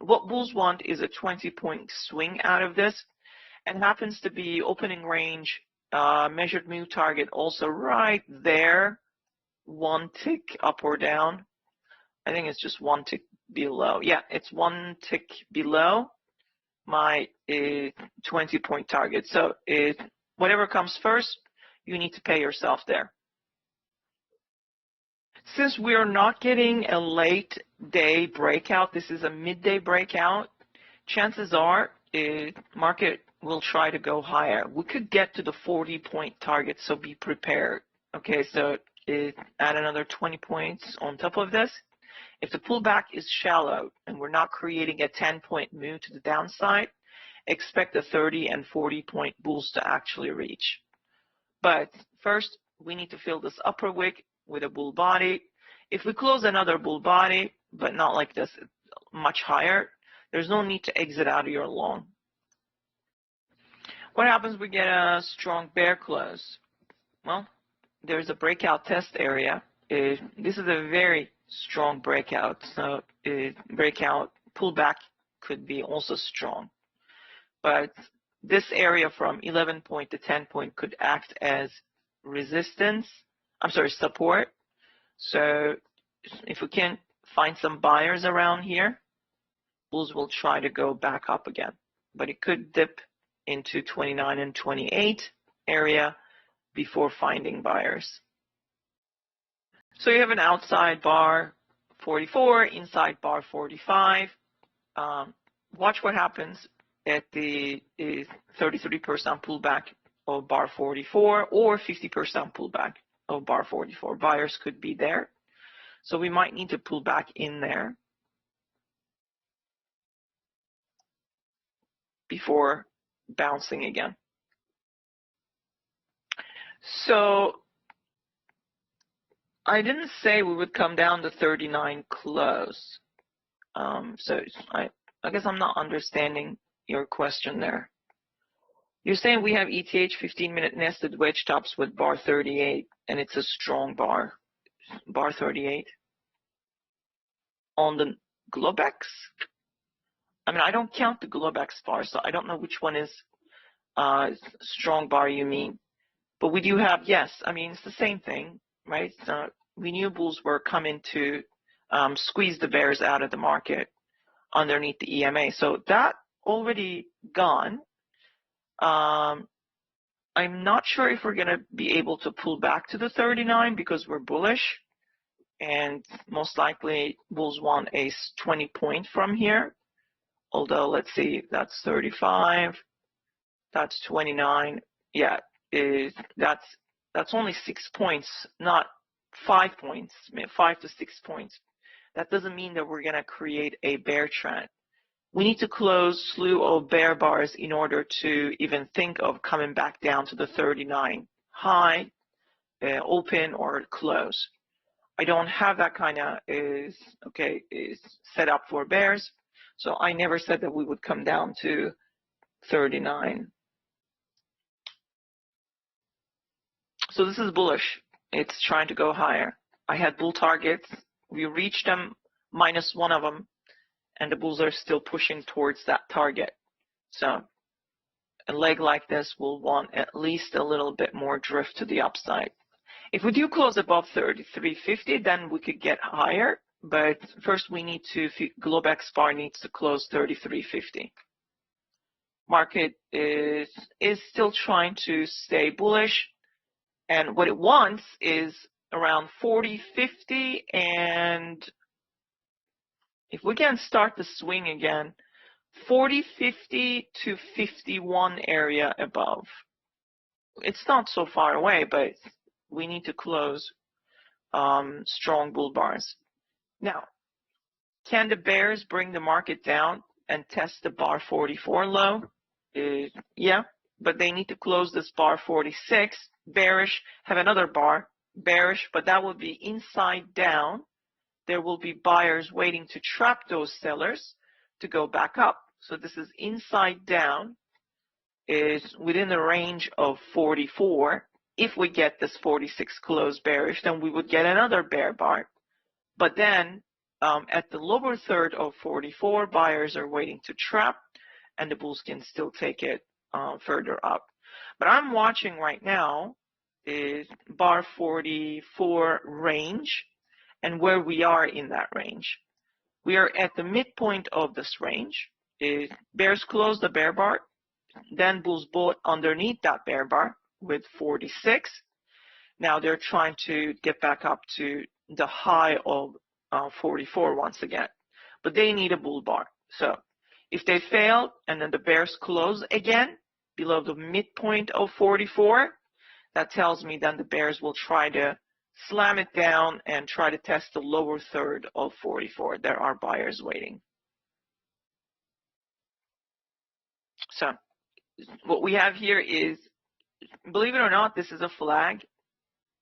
what bulls want is a 20-point swing out of this, and happens to be opening range. Measured move target also right there, one tick up or down. I think it's just one tick below. Yeah, it's one tick below my 20-point target. So whatever comes first, you need to pay yourself there. Since we are not getting a late day breakout, this is a midday breakout, chances are market will try to go higher. We could get to the 40-point target, so be prepared. Okay, so add another 20 points on top of this. If the pullback is shallow and we're not creating a 10-point move to the downside, expect the 30 and 40-point bulls to actually reach. But first, we need to fill this upper wick with a bull body. If we close another bull body, but not like this, much higher, there's no need to exit out of your long. What happens? We get a strong bear close. Well, there's a breakout test area. This is a very strong breakout. So breakout pullback could be also strong. But this area from 11 point to 10 point could act as support. So if we can find some buyers around here, bulls will try to go back up again. But it could dip into 29 and 28 area before finding buyers. So you have an outside bar 44, inside bar 45. Watch what happens at the 33% pullback of bar 44 or 50% pullback of bar 44. Buyers could be there. So we might need to pull back in there before bouncing again. So I didn't say we would come down to 39 close. So I guess I'm not understanding your question there. You're saying we have ETH 15-minute nested wedge tops with bar 38, and it's a strong bar, bar 38. On the Globex? I mean, I don't count the Globex bar, so I don't know which one is strong bar you mean. But we do have, yes, I mean, it's the same thing, right? We knew bulls were coming to squeeze the bears out of the market underneath the EMA. So that already gone. I'm not sure if we're going to be able to pull back to the 39 because we're bullish. And most likely bulls want a 20 point from here. Although, let's see, that's 35. That's 29. Yeah, that's only 6 points, not 5 points, 5 to 6 points. That doesn't mean that we're going to create a bear trend. We need to close slew of bear bars in order to even think of coming back down to the 39 high, open or close. I don't have that kind of is set up for bears. So I never said that we would come down to 39. So this is bullish. It's trying to go higher. I had bull targets. We reached them, minus one of them, and the bulls are still pushing towards that target. So a leg like this will want at least a little bit more drift to the upside. If we do close above 33.50, then we could get higher. But first we need to, Globex bar needs to close 33.50. Market is still trying to stay bullish. And what it wants is around 40.50. And if we can start the swing again, 40.50 to 51 area above. It's not so far away, but we need to close strong bull bars. Now, can the bears bring the market down and test the bar 44 low? Yeah, but they need to close this bar 46. Bearish, have another bar, bearish, but that will be inside down. There will be buyers waiting to trap those sellers to go back up. So this is inside down, is within the range of 44. If we get this 46 close bearish, then we would get another bear bar. But then at the lower third of 44, buyers are waiting to trap, and the bulls can still take it further up. But I'm watching right now is bar 44 range and where we are in that range. We are at the midpoint of this range. Bears close the bear bar, then bulls bought underneath that bear bar with 46. Now they're trying to get back up to the high of 44 once again, but they need a bull bar. So if they fail and then the bears close again below the midpoint of 44, that tells me then the bears will try to slam it down and try to test the lower third of 44. There are buyers waiting. So what we have here is, believe it or not, this is a flag.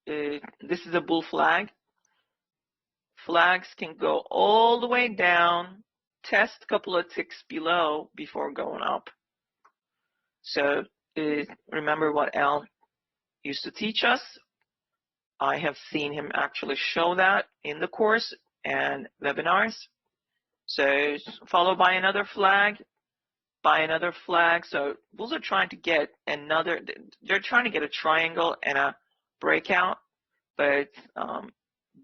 This is a bull flag. Flags can go all the way down, test a couple of ticks below before going up. So remember what Al used to teach us. I have seen him actually show that in the course and webinars. So followed by another flag, by another flag. So bulls are trying to get another, they're trying to get a triangle and a breakout, but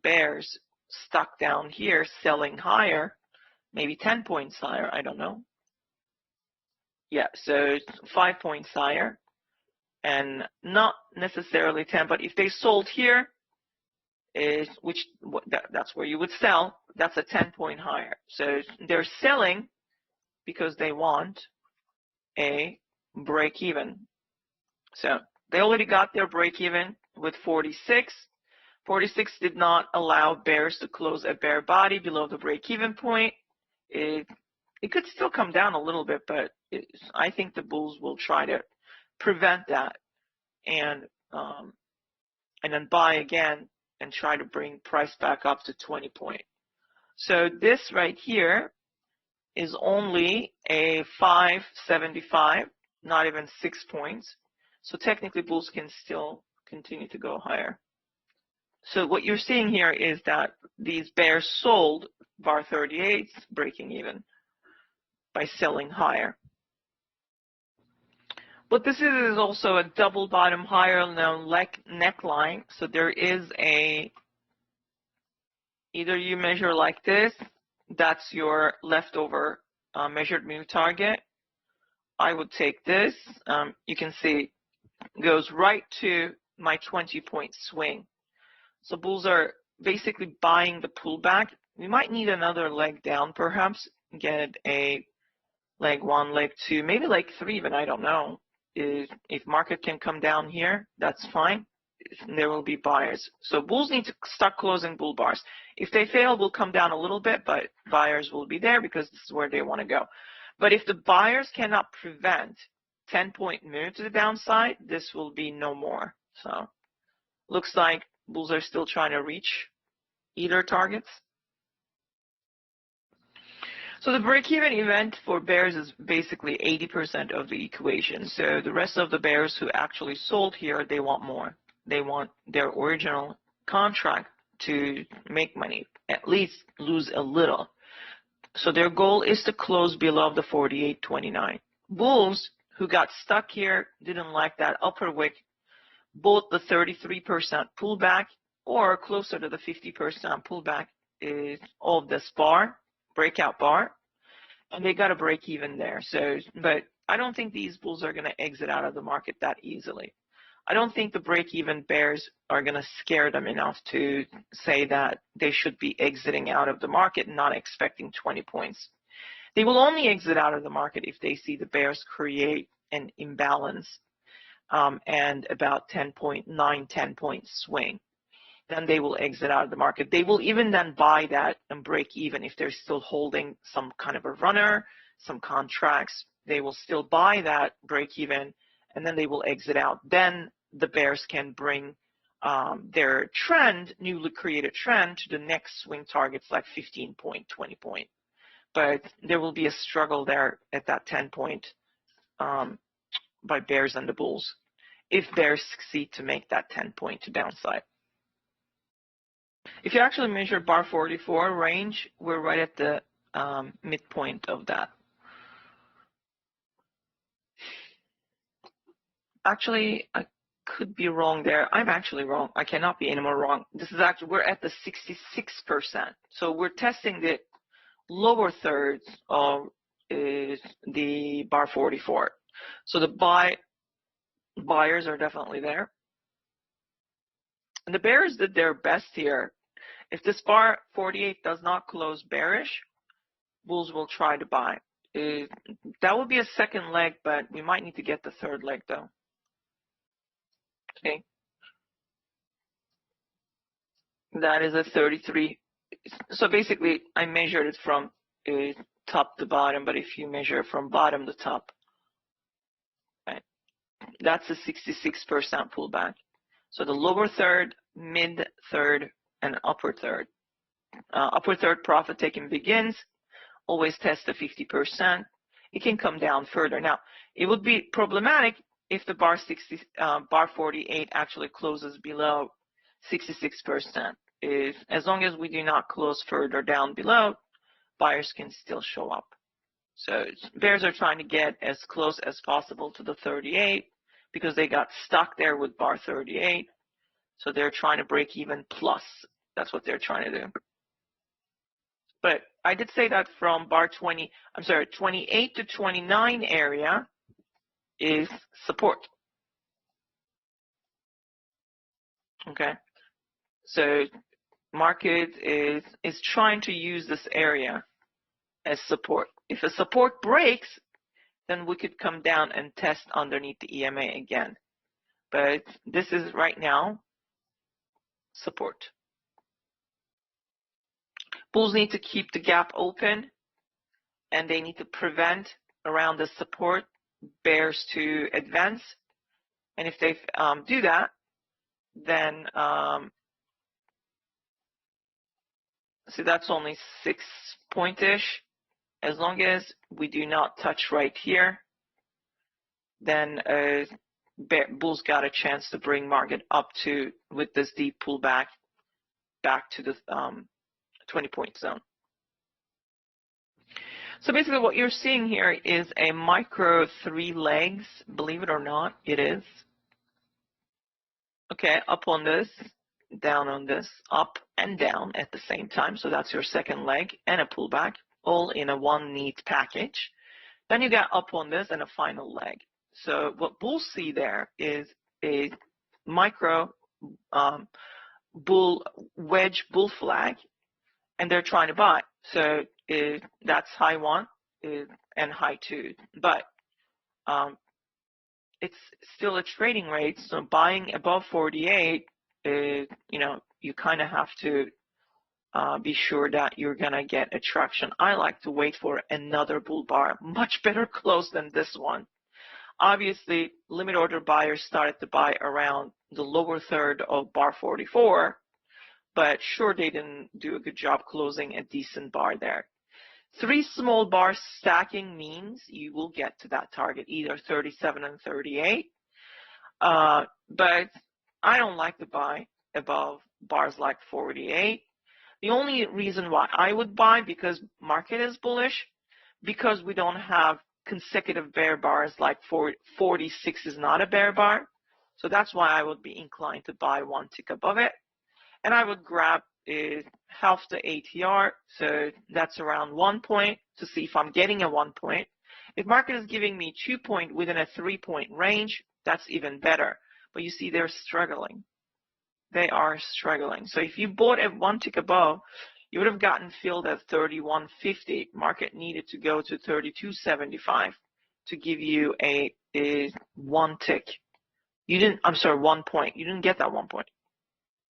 bears stuck down here selling higher, maybe 10 points higher, I don't know. Yeah, so 5 points higher, and not necessarily 10, but if they sold here, that's where you would sell, that's a 10-point higher. So they're selling because they want a break even. So they already got their break even with 46. 46 did not allow bears to close a bear body below the break even point. It could still come down a little bit, but I think the bulls will try to prevent that and then buy again and try to bring price back up to 20 point. So this right here is only a 575, not even 6 points. So technically bulls can still continue to go higher. So what you're seeing here is that these bears sold bar 38, breaking even by selling higher. But this is also a double bottom higher known neckline. So there is either you measure like this, that's your leftover measured move target. I would take this. You can see it goes right to my 20-point swing. So bulls are basically buying the pullback. We might need another leg down, perhaps, get a leg 1, leg 2, maybe leg 3 even, I don't know. If market can come down here, that's fine. There will be buyers. So bulls need to start closing bull bars. If they fail, we'll come down a little bit, but buyers will be there because this is where they want to go. But if the buyers cannot prevent 10-point move to the downside, this will be no more. So looks like bulls are still trying to reach either targets. So the break-even event for bears is basically 80% of the equation. So the rest of the bears who actually sold here, they want more. They want their original contract to make money, at least lose a little. So their goal is to close below the 48.29. Bulls who got stuck here didn't like that upper wick, both the 33% pullback or closer to the 50% pullback is of this bar, breakout bar, and they got a break even there. So, but I don't think these bulls are going to exit out of the market that easily. I don't think the break-even bears are going to scare them enough to say that they should be exiting out of the market, not expecting 20 points. They will only exit out of the market if they see the bears create an imbalance and about 10-point swing. Then they will exit out of the market. They will even then buy that and break even if they're still holding some kind of a runner, some contracts. They will still buy that break even, and then they will exit out. Then the bears can bring their trend, newly created trend, to the next swing targets like 15-point, 20-point. But there will be a struggle there at that 10-point by bears and the bulls if bears succeed to make that 10-point to downside. If you actually measure bar 44 range, we're right at the midpoint of that. Actually, I could be wrong there. I'm actually wrong. I cannot be any more wrong. This is actually, we're at the 66%. So we're testing the lower thirds of the bar 44. So the buyers are definitely there. And the bears did their best here. If this bar 48 does not close bearish, bulls will try to buy. That would be a second leg, but we might need to get the third leg though. Okay. That is a 33. So basically, I measured it from top to bottom, but if you measure from bottom to top, right, that's a 66% pullback. So the lower third, mid third, and upper third. Upper third profit taking begins. Always test the 50%. It can come down further. Now, it would be problematic if the bar 48 actually closes below 66%. As long as we do not close further down below, buyers can still show up. So bears are trying to get as close as possible to the 38 because they got stuck there with bar 38. So they're trying to break even plus. That's what they're trying to do. But I did say that from bar 28 to 29 area is support. Okay. So market is trying to use this area as support. If a support breaks, then we could come down and test underneath the EMA again. But this is right now support. Bulls need to keep the gap open, and they need to prevent around the support bears to advance. And if they do that, then so that's only 6 point-ish. As long as we do not touch right here, then bulls got a chance to bring market up to, with this deep pullback, back to the 20-point zone. So basically what you're seeing here is a micro 3 legs, believe it or not, it is. Okay, up on this, down on this, up and down at the same time. So that's your second leg and a pullback, all in a one neat package. Then you get up on this and a final leg. So what bulls see there is a micro wedge bull flag, and they're trying to buy. So that's high 1 and high 2. But it's still a trading rate, so buying above 48, you kind of have to be sure that you're going to get a traction. I like to wait for another bull bar, much better close than this one. Obviously, limit order buyers started to buy around the lower third of bar 44, but sure, they didn't do a good job closing a decent bar there. 3 small bars stacking means you will get to that target, either 37 and 38. But I don't like to buy above bars like 48. The only reason why I would buy, because market is bullish, because we don't have consecutive bear bars like 46 is not a bear bar. So that's why I would be inclined to buy one tick above it. And I would grab half the ATR, so that's around 1 point, to see if I'm getting a 1 point. If market is giving me 2 point within a 3 point range, that's even better. But you see, they're struggling. They are struggling. So if you bought at 1 tick above, you would have gotten filled at 31.50. Market needed to go to 32.75 to give you a 1 tick. You didn't, I'm sorry, 1 point. You didn't get that 1 point.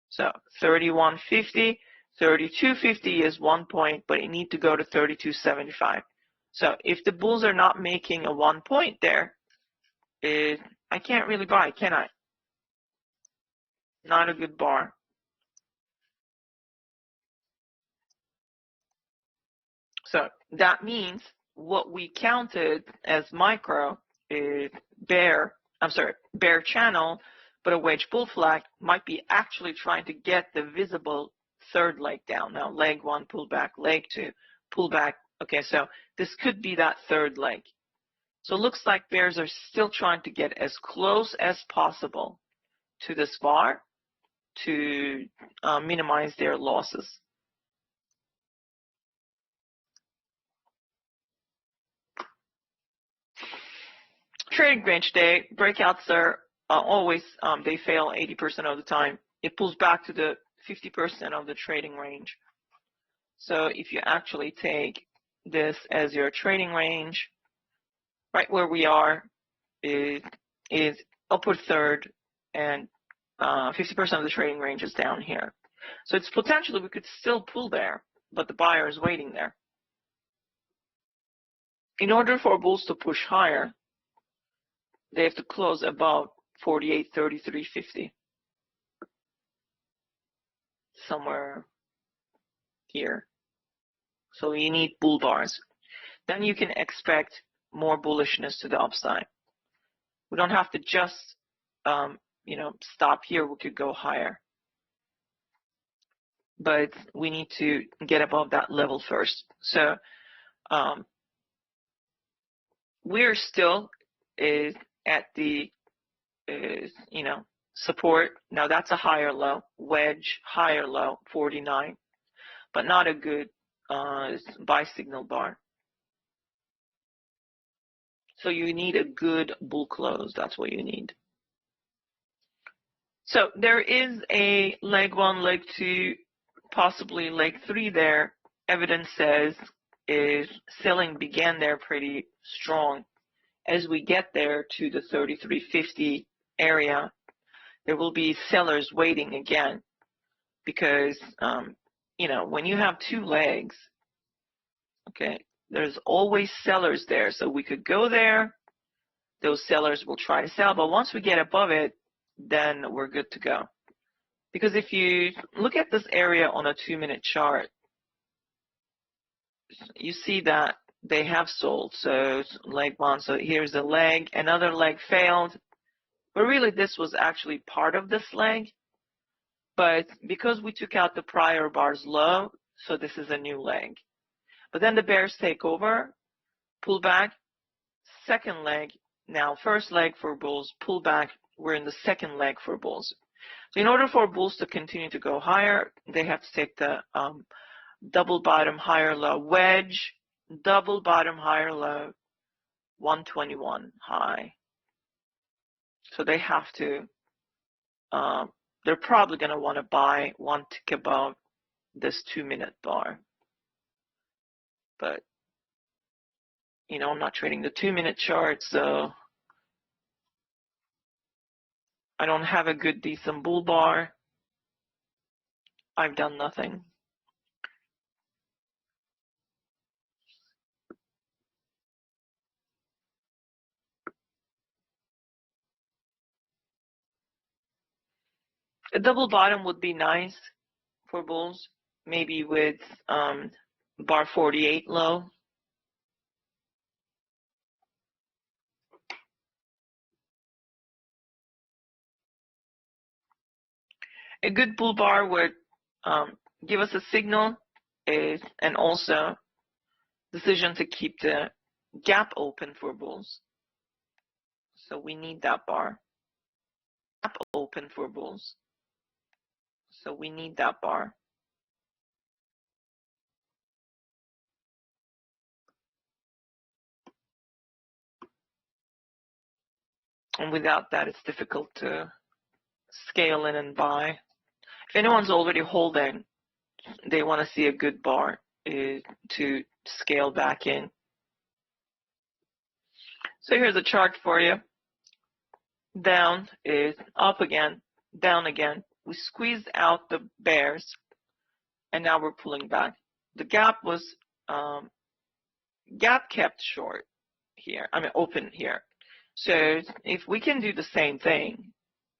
So 31.50, 32.50 is 1 point, but you need to go to 32.75. So if the bulls are not making a 1 point there, I can't really buy, can I? Not a good bar. So that means what we counted as micro is bear channel, but a wedge bull flag might be actually trying to get the visible third leg down. Now, leg 1, pull back, leg 2, pull back. Okay, so this could be that third leg. So it looks like bears are still trying to get as close as possible to this bar to minimize their losses. Trading range day, breakouts are always, they fail 80% of the time. It pulls back to the 50% of the trading range. So if you actually take this as your trading range, right where we are is upper third, and 50% of the trading range is down here. So it's potentially we could still pull there, but the buyer is waiting there. In order for bulls to push higher, they have to close above 48.3350. Somewhere here. So you need bull bars. Then you can expect more bullishness to the upside. We don't have to just, stop here. We could go higher. But we need to get above that level first. So we're still at the, support. Now that's a higher low, wedge, higher low, 49, but not a good buy signal bar. So you need a good bull close. That's what you need. So there is a leg 1, leg 2, possibly leg 3 there. Evidence says selling began there pretty strong. As we get there to the 33.50 area, there will be sellers waiting again, because when you have 2 legs, okay, there's always sellers there. So we could go there. Those sellers will try to sell, but once we get above it, then we're good to go. Because if you look at this area on a 2-minute chart, you see that they have sold. So leg 1, so here's a leg, another leg failed. But really this was actually part of this leg. But because we took out the prior bar's low, so this is a new leg. But then the bears take over, pull back, second leg. Now first leg for bulls, pull back. We're in the second leg for bulls. So in order for bulls to continue to go higher, they have to take the double bottom higher low wedge, double bottom higher low, 121 high. So they have to, they're probably going to want to buy 1 tick above this 2-minute bar. But, I'm not trading the 2-minute chart, so I don't have a good decent bull bar. I've done nothing. A double bottom would be nice for bulls, maybe with bar 48 low. A good bull bar would give us a signal and also decision to keep the gap open for bulls. So we need that bar. Gap open for bulls. So we need that bar. And without that, it's difficult to scale in and buy. If anyone's already holding, they want to see a good bar to scale back in. So here's a chart for you. Down is up again, down again. We squeezed out the bears, and now we're pulling back. The gap was gap kept short here. I mean open here. So if we can do the same thing,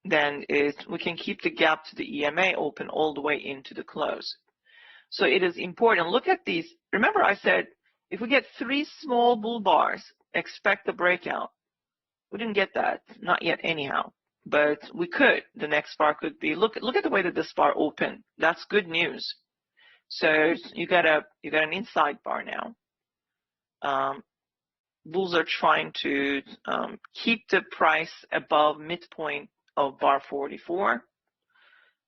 then we can keep the gap to the EMA open all the way into the close. So it is important. Look at these. Remember I said if we get 3 small bull bars, expect a breakout. We didn't get that, not yet anyhow, but we could. The next bar could be, look at the way that this bar opened. That's good news. So you got an inside bar now. Bulls are trying to keep the price above midpoint of bar 44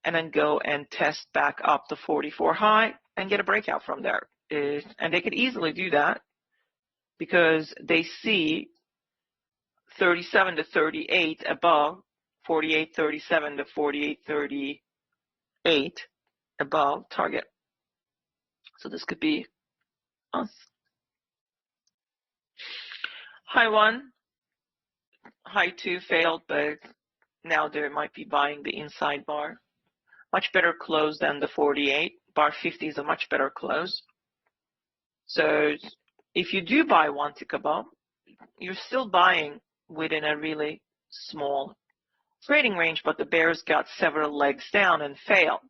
and then go and test back up the 44 high and get a breakout from there. And they could easily do that because they see 37 to 38 above, 48.37 to 48.38 above target. So this could be us. High 1, high 2 failed, but now they might be buying the inside bar. Much better close than the 48. Bar 50 is a much better close. So if you do buy 1 tick above, you're still buying within a really small trading range, but the bears got several legs down and failed.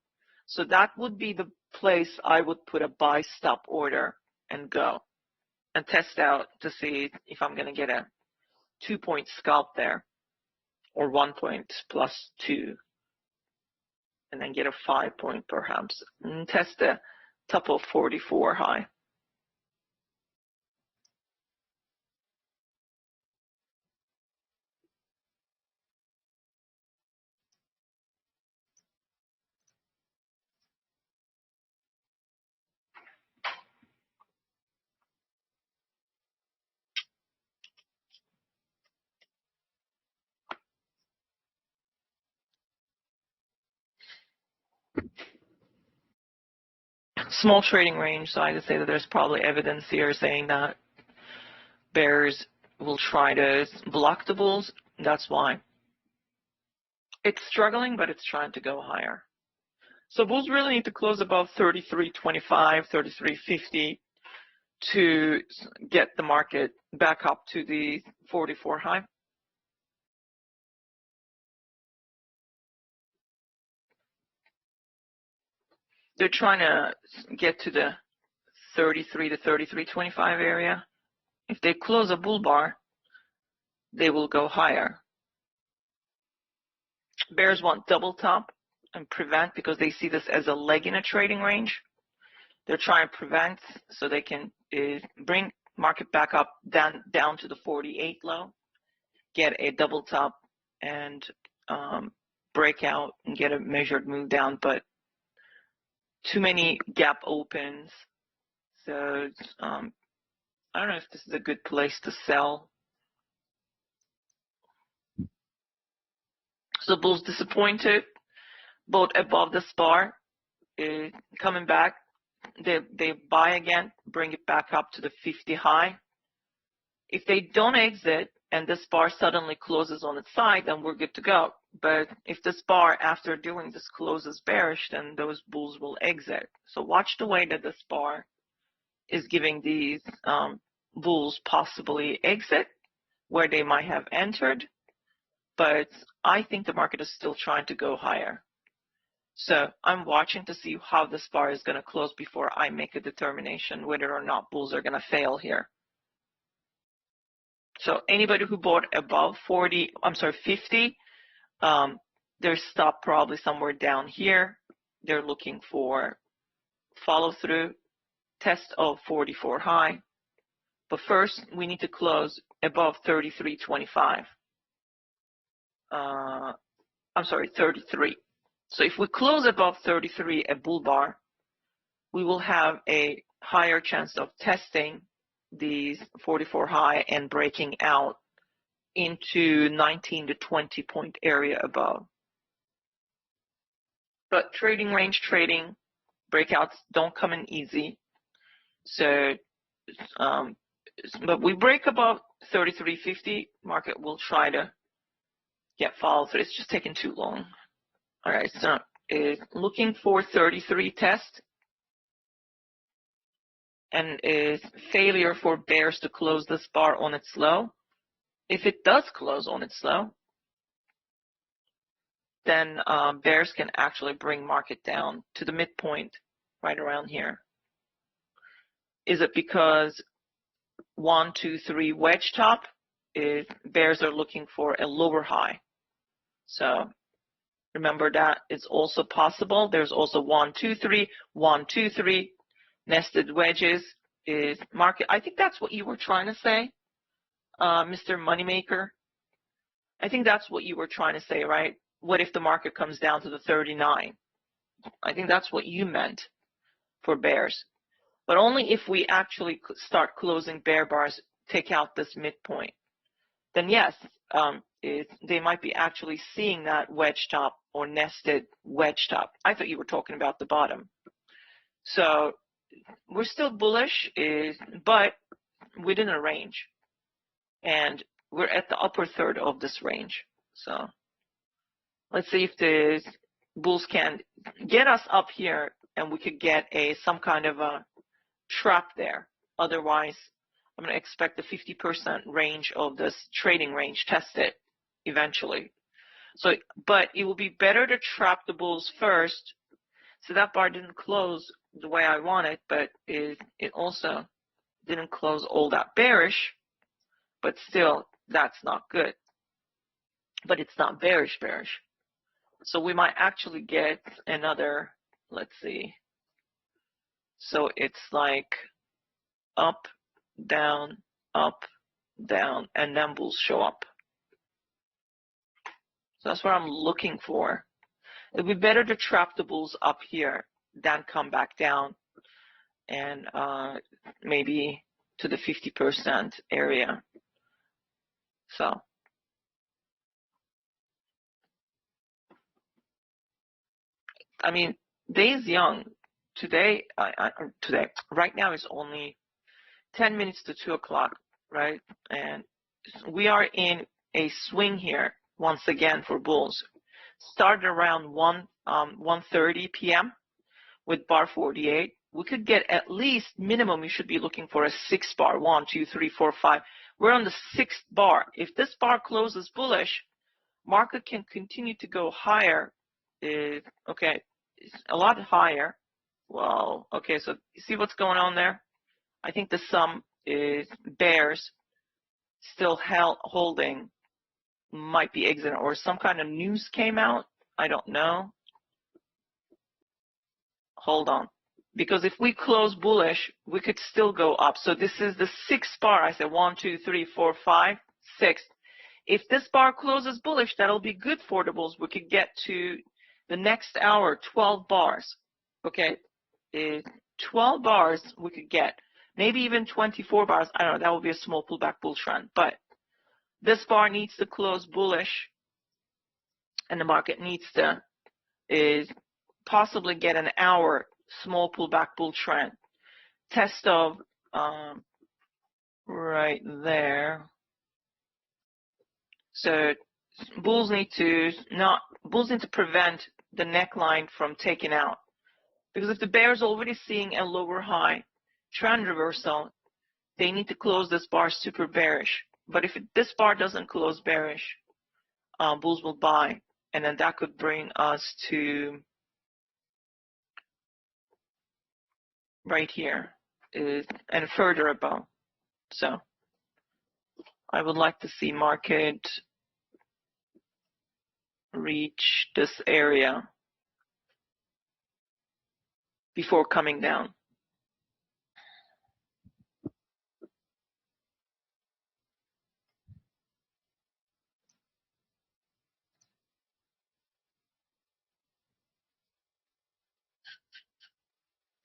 So that would be the place I would put a buy stop order and go and test out to see if I'm going to get a 2-point scalp there or 1 point plus 2 and then get a 5-point perhaps and test the top of 44 high. Small trading range, so I would say that there's probably evidence here saying that bears will try to block the bulls. That's why. It's struggling, but it's trying to go higher. So bulls really need to close above 33.25, 33.50 to get the market back up to the 44 high. They're trying to get to the 33 to 33.25 area. If they close a bull bar, they will go higher. Bears want double top and prevent because they see this as a leg in a trading range. They're trying to prevent so they can bring market back up down to the 48 low, get a double top and break out and get a measured move down, but too many gap opens. So I don't know if this is a good place to sell. So bulls disappointed, both above this bar, coming back. They buy again, bring it back up to the 50 high. If they don't exit and this bar suddenly closes on its side, then we're good to go. But if this bar, after doing this, closes bearish, then those bulls will exit. So watch the way that this bar is giving these bulls possibly exit where they might have entered. But I think the market is still trying to go higher. So I'm watching to see how this bar is going to close before I make a determination whether or not bulls are going to fail here. So anybody who bought above 50, their stop probably somewhere down here. They're looking for follow through, test of 44 high. But first, we need to close above 33.25. I'm sorry, 33. So if we close above 33, a bull bar, we will have a higher chance of testing these 44 high and breaking out into 19 to 20 point area above. But trading range trading, breakouts don't come in easy. So, but we break above 33.50, market will try to get follow through. It's just taking too long. All right, so is looking for 33 test, and is failure for bears to close this bar on its low. If it does close on its low, then bears can actually bring market down to the midpoint right around here. Is it because 1, 2, 3 wedge top? Is bears are looking for a lower high. So remember that it's also possible. There's also 1, 2, 3, 1, 2, 3 nested wedges. Is market? I think that's what you were trying to say, Mr. Moneymaker. I think that's what you were trying to say, right? What if the market comes down to the 39? I think that's what you meant for bears. But only if we actually start closing bear bars, take out this midpoint. Then yes, they might be actually seeing that wedge top or nested wedge top. I thought you were talking about the bottom. So we're still bullish, but within a range. And we're at the upper third of this range. So let's see if the bulls can get us up here and we could get some kind of a trap there. Otherwise, I'm going to expect the 50% range of this trading range tested eventually. So, but it will be better to trap the bulls first. So that bar didn't close the way I wanted, but it also didn't close all that bearish. But still, that's not good. But it's not bearish. So we might actually get another, let's see. So it's like up, down, and then bulls show up. So that's what I'm looking for. It'd be better to trap the bulls up here than come back down and maybe to the 50% area. So I mean, day's young. Today, right now is only 10 minutes to 2 o'clock, right? And we are in a swing here once again for bulls. Started around 1:30 p.m. with bar 48. We could get at least minimum. You should be looking for a 6 bar. 1, 2, 3, 4, 5. We're on the 6th bar. If this bar closes bullish, market can continue to go higher. Okay, a lot higher. Well, okay, so you see what's going on there? I think the sum is bears still holding, might be exiting, or some kind of news came out. I don't know. Hold on. Because if we close bullish, we could still go up. So this is the 6th bar. I said 1, 2, 3, 4, 5, 6. If this bar closes bullish, that'll be good for the bulls. We could get to the next hour, 12 bars. Okay, 12 bars we could get. Maybe even 24 bars. I don't know. That would be a small pullback bull trend. But this bar needs to close bullish, and the market needs to possibly get an hour small pullback bull trend. Test of right there. So bulls need to prevent the neckline from taking out. Because if the bear is already seeing a lower high trend reversal, they need to close this bar super bearish. But if this bar doesn't close bearish, bulls will buy. And then that could bring us to right here and further above. So I would like to see market reach this area before coming down.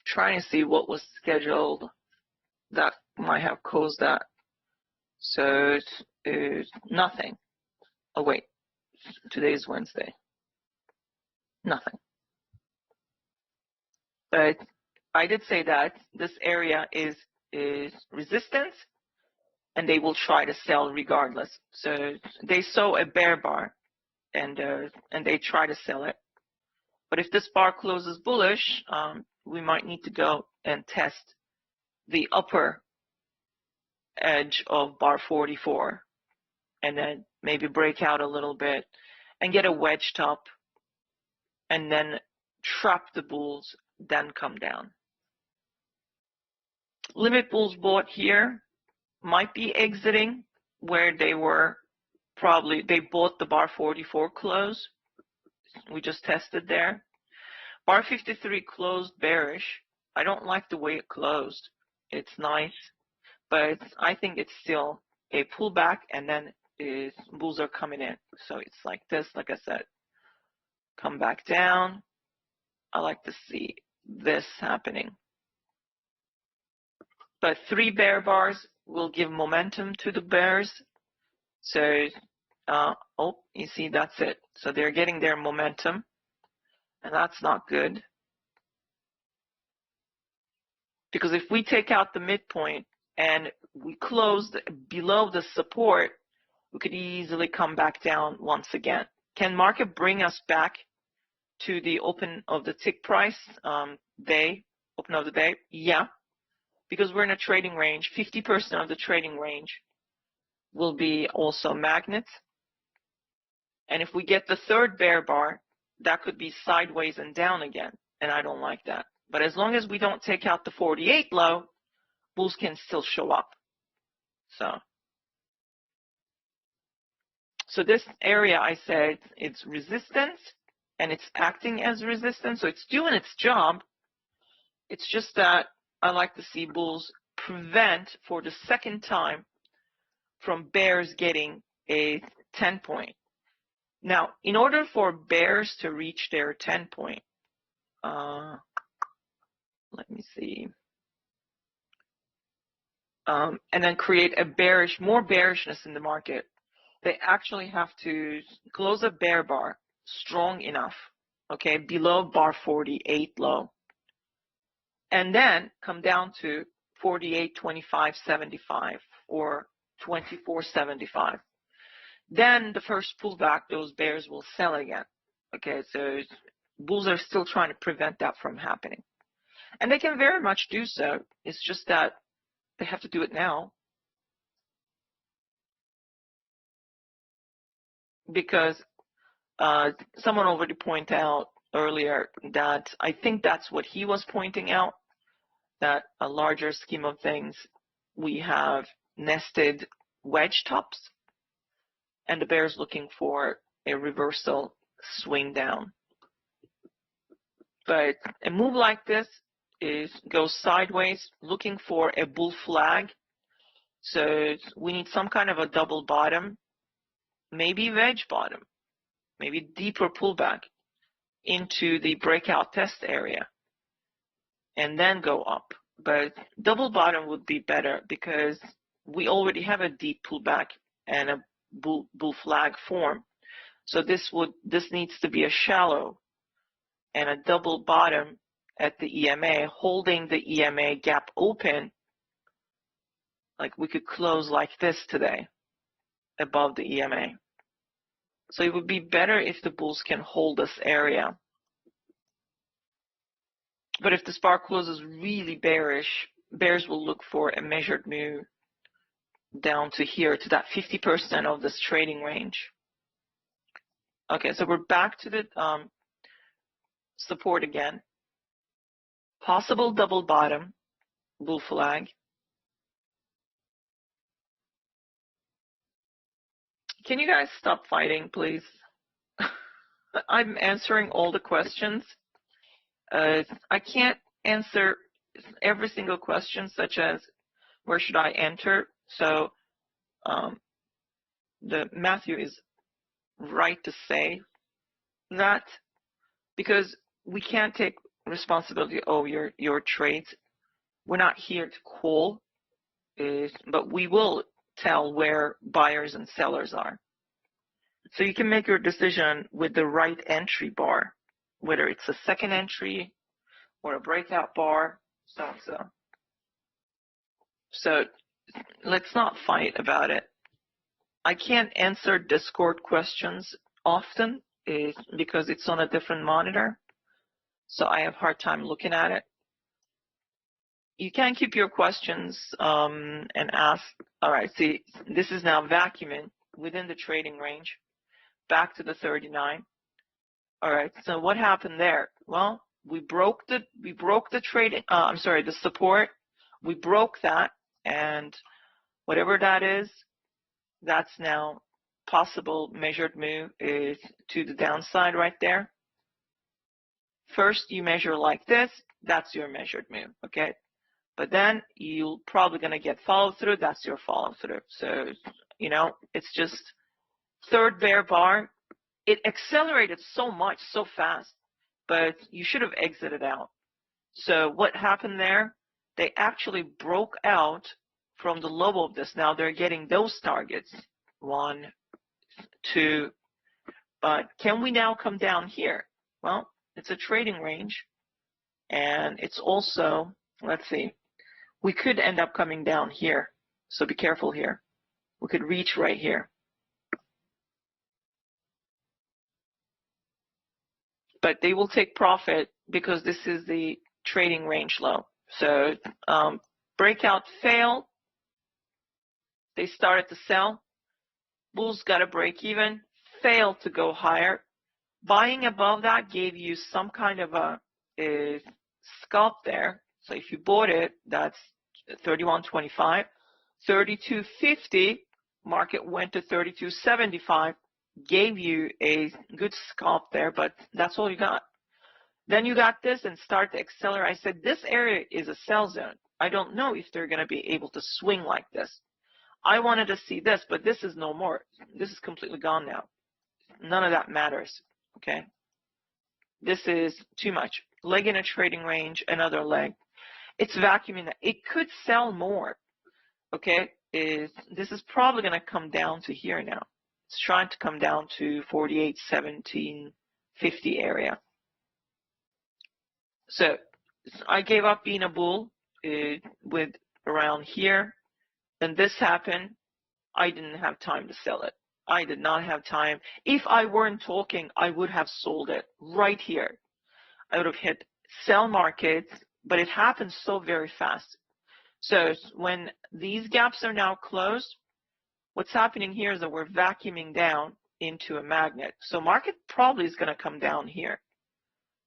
Trying to see what was scheduled that might have caused that. So it's nothing. Oh wait, today's Wednesday. Nothing. But I did say that this area is resistance, and they will try to sell regardless. So they saw a bear bar, and they try to sell it. But if this bar closes bullish, we might need to go and test the upper edge of bar 44, and then maybe break out a little bit and get a wedge top, and then trap the bulls, then come down. Limit bulls bought here might be exiting where they were. Probably they bought the bar 44 close. We just tested there. Bar 53 closed bearish. I don't like the way it closed. It's nice, but I think it's still a pullback, and then bulls are coming in. So it's like this, like I said, come back down. I like to see this happening. But 3 bear bars will give momentum to the bears. So, oh, you see, that's it. So they're getting their momentum, and that's not good. Because if we take out the midpoint and we close below the support, we could easily come back down once again. Can market bring us back to the open of the tick price day, open of the day? Yeah, because we're in a trading range. 50% of the trading range will be also magnets. And if we get the 3rd bear bar, that could be sideways and down again, and I don't like that. But as long as we don't take out the 48 low, bulls can still show up. So this area, I said, it's resistance, and it's acting as resistance, so it's doing its job. It's just that I like to see bulls prevent, for the 2nd time, from bears getting a 10 point. Now, in order for bears to reach their 10 point, let me see, and then create a more bearishness in the market, they actually have to close a bear bar strong enough, okay, below bar 48 low, and then come down to 48.2575 or 24.75. Then the first pullback, those bears will sell again. Okay, so bulls are still trying to prevent that from happening. And they can very much do so. It's just that they have to do it now. Because someone already pointed out earlier that I think that's what he was pointing out, that a larger scheme of things, we have nested wedge tops, and the bear's looking for a reversal swing down. But a move like this goes sideways, looking for a bull flag. So we need some kind of a double bottom, maybe wedge bottom, maybe deeper pullback into the breakout test area, and then go up. But double bottom would be better because we already have a deep pullback and a bull flag form. So this needs to be a shallow and a double bottom at the EMA, holding the EMA gap open. Like we could close like this today above the EMA. So it would be better if the bulls can hold this area. But if the bar closes really bearish, bears will look for a measured move down to here, to that 50% of this trading range. Okay, so we're back to the support again. Possible double bottom, bull flag. Can you guys stop fighting, please? I'm answering all the questions. I can't answer every single question, such as where should I enter. So Matthew is right to say that, because we can't take responsibility over your trades. We're not here to call, but we will tell where buyers and sellers are. So you can make your decision with the right entry bar, whether it's a second entry or a breakout bar, so. So let's not fight about it. I can't answer Discord questions often because it's on a different monitor, so I have a hard time looking at it. You can keep your questions and ask. All right, see, this is now vacuuming within the trading range, back to the 39. All right, so what happened there? Well, we broke the trading. The support. We broke that, and whatever that is, that's now possible measured move is to the downside right there. First, you measure like this. That's your measured move, okay? But then you're probably going to get follow through. That's your follow through. So, you know, it's just third bear bar. It accelerated so much, so fast, but you should have exited out. So what happened there? They actually broke out from the low of this. Now they're getting those targets. 1, 2. But can we now come down here? Well, it's a trading range. And it's also, let's see, we could end up coming down here. So be careful here. We could reach right here. But they will take profit because this is the trading range low. So breakout failed. They started to sell. Bulls got a break even, failed to go higher. Buying above that gave you some kind of a scalp there. So if you bought it, that's 31.25. 32.50, market went to 32.75, gave you a good scalp there, but that's all you got. Then you got this and start to accelerate. I said, this area is a sell zone. I don't know if they're going to be able to swing like this. I wanted to see this, but this is no more. This is completely gone now. None of that matters, okay? This is too much. Leg in a trading range, another leg. It's vacuuming. It could sell more, okay? This is probably going to come down to here now. It's trying to come down to 48.1750 area. So I gave up being a bull with around here. And this happened. I didn't have time to sell it. I did not have time. If I weren't talking, I would have sold it right here. I would have hit sell markets, but it happened so very fast. So when these gaps are now closed, what's happening here is that we're vacuuming down into a magnet. So market probably is going to come down here.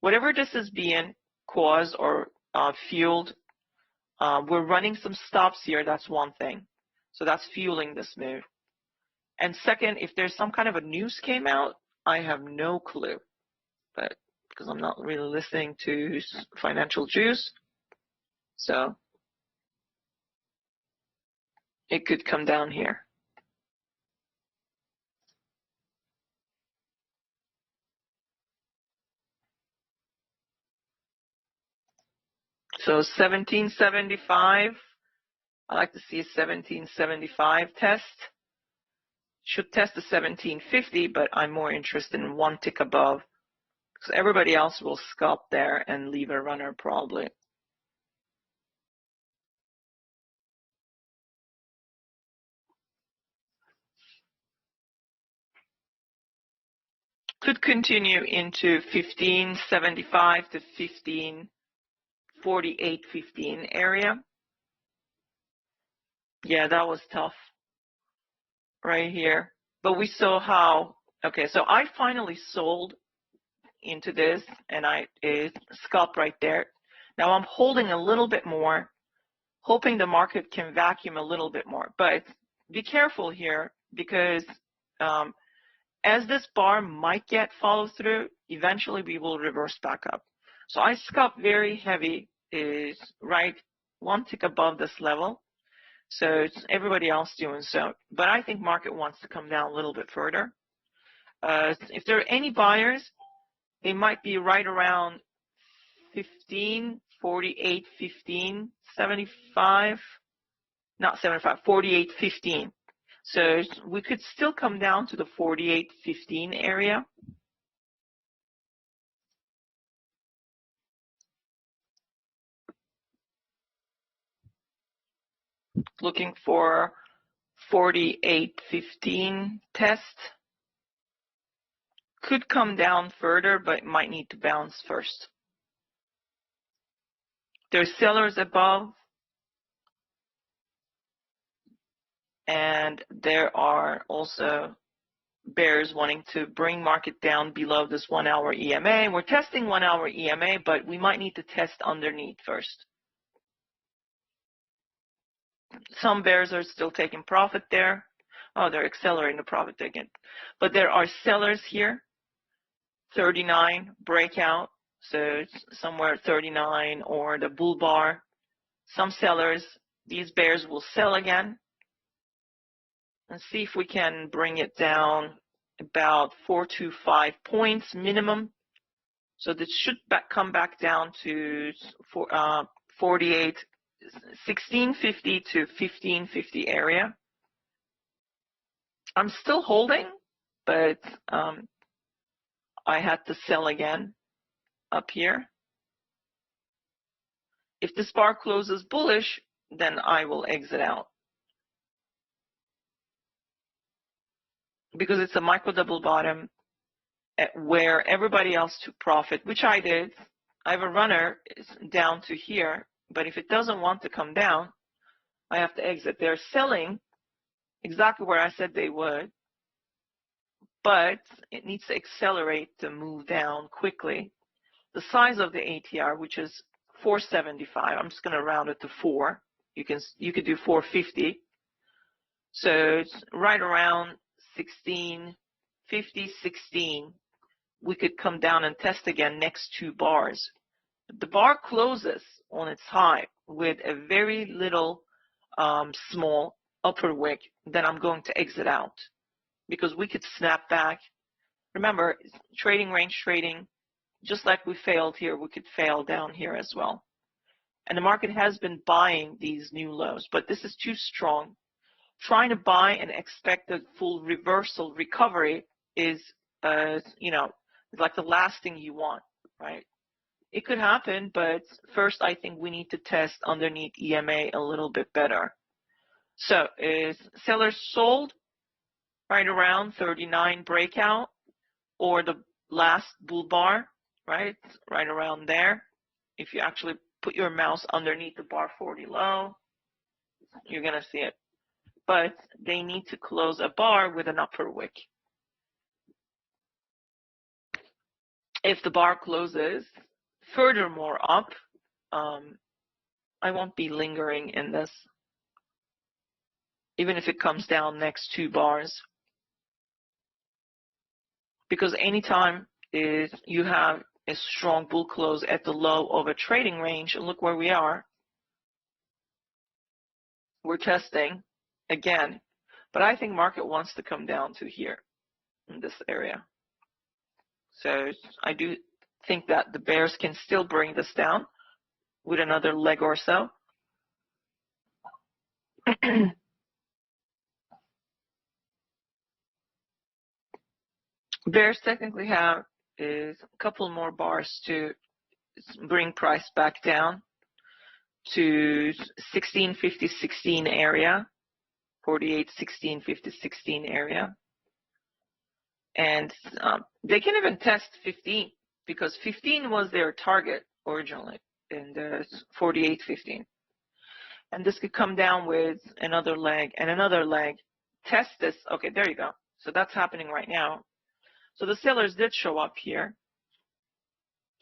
Whatever this is being caused or fueled, we're running some stops here. That's one thing. So that's fueling this move. And second, if there's some kind of a news came out, I have no clue. But because I'm not really listening to financial juice, so it could come down here. So 1775, I like to see a 1775 test. Should test the 1750, but I'm more interested in one tick above. So everybody else will scalp there and leave a runner probably. Could continue into 1575 to 1548.15 area. Yeah, that was tough right here. But we saw how, okay, so I finally sold into this and I scalped right there. Now I'm holding a little bit more, hoping the market can vacuum a little bit more. But be careful here because as this bar might get followed through, eventually we will reverse back up. So I scalp very heavy is right one tick above this level. So it's everybody else doing so. But I think market wants to come down a little bit further. If there are any buyers, they might be right around 15, 48, 15, 75, not 75, 48, 15. So we could still come down to the 48, 15 area. Looking for 48, 15 test. Could come down further, but might need to bounce first. There's sellers above, and there are also bears wanting to bring market down below this 1 hour EMA. We're testing 1 hour EMA, but we might need to test underneath first. Some bears are still taking profit there. Oh, they're accelerating the profit taking. But there are sellers here. 39 breakout, so it's somewhere 39 or the bull bar. Some sellers, these bears will sell again. And see if we can bring it down about 4 to 5 points minimum. So this should come back down to 48, 1650 to 1550 area. I'm still holding, but I had to sell again up here. If this bar closes bullish, then I will exit out. Because it's a micro double bottom where everybody else took profit, which I did. I have a runner down to here, but if it doesn't want to come down, I have to exit. They're selling exactly where I said they would, but it needs to accelerate to move down quickly. The size of the ATR, which is 475, I'm just going to round it to 4. You could do 450. So it's right around 16, 50, 16. We could come down and test again next 2 bars. If the bar closes on its high with a very little small upper wick, then I'm going to exit out because we could snap back. Remember, trading range trading, just like we failed here, we could fail down here as well. And the market has been buying these new lows, but this is too strong. Trying to buy and expect a full reversal recovery is, like the last thing you want, right? It could happen, but first I think we need to test underneath EMA a little bit better. So is sellers sold right around 39 breakout or the last bull bar, right? Right around there. If you actually put your mouse underneath the bar 40 low, you're going to see it. But they need to close a bar with an upper wick. If the bar closes furthermore up, I won't be lingering in this, even if it comes down next 2 bars. Because anytime you have a strong bull close at the low of a trading range, and look where we are, we're testing again. But I think market wants to come down to here in this area. So I do think that the bears can still bring this down with another leg or so. Bears technically have a couple more bars to bring price back down to 1650, 16 area, 48, 1650, 16 area. And they can even test 15 because 15 was their target originally in the 48, 15. And this could come down with another leg and another leg. Test this. Okay, there you go. So that's happening right now. So the sellers did show up here.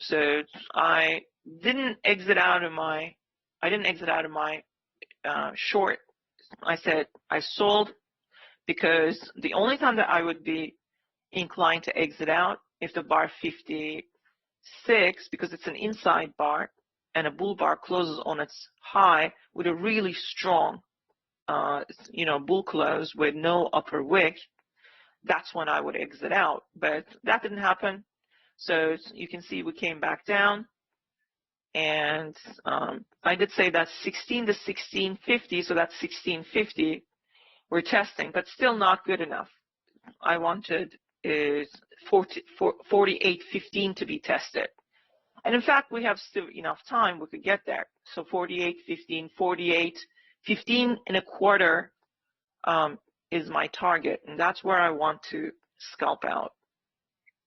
So I didn't exit out of my short. I said I sold because the only time that I would be inclined to exit out. If the bar 56, because it's an inside bar, and a bull bar closes on its high with a really strong, bull close with no upper wick, that's when I would exit out. But that didn't happen. So you can see we came back down. And I did say that's 16 to 1650, so that's 1650 we're testing, but still not good enough. I wanted is 48.15 to be tested. And in fact, we have still enough time, we could get there. So 48.15, 48.15 and a quarter is my target, and that's where I want to scalp out.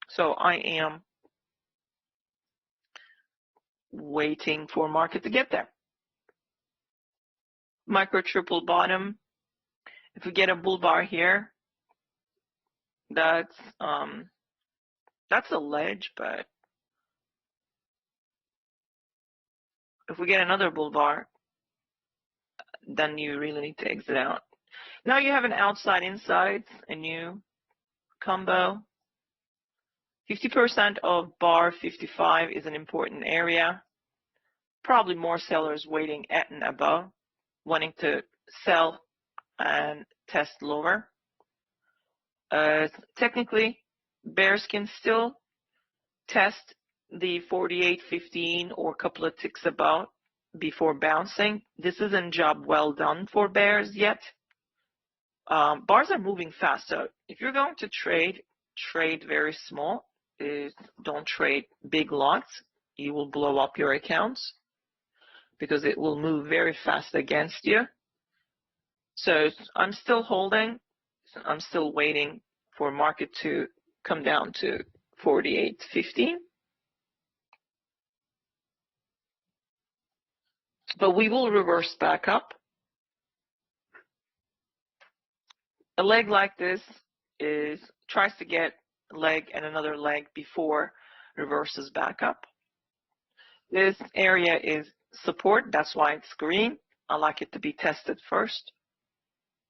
So I am waiting for market to get there. Micro triple bottom. If we get a bull bar here, that's a ledge, but if we get another bull bar, then you really need to exit out. Now you have an outside inside, a new combo. 50% of bar 55 is an important area. Probably more sellers waiting at and above, wanting to sell and test lower. Technically, bears can still test the 48.15 or a couple of ticks above before bouncing. This isn't job well done for bears yet. Bars are moving fast, so if you're going to trade very small. Don't trade big lots. You will blow up your accounts because it will move very fast against you. So I'm still holding. I'm still waiting for market to come down to 48.15. But we will reverse back up. A leg like this tries to get a leg and another leg before reverses back up. This area is support, that's why it's green. I like it to be tested first.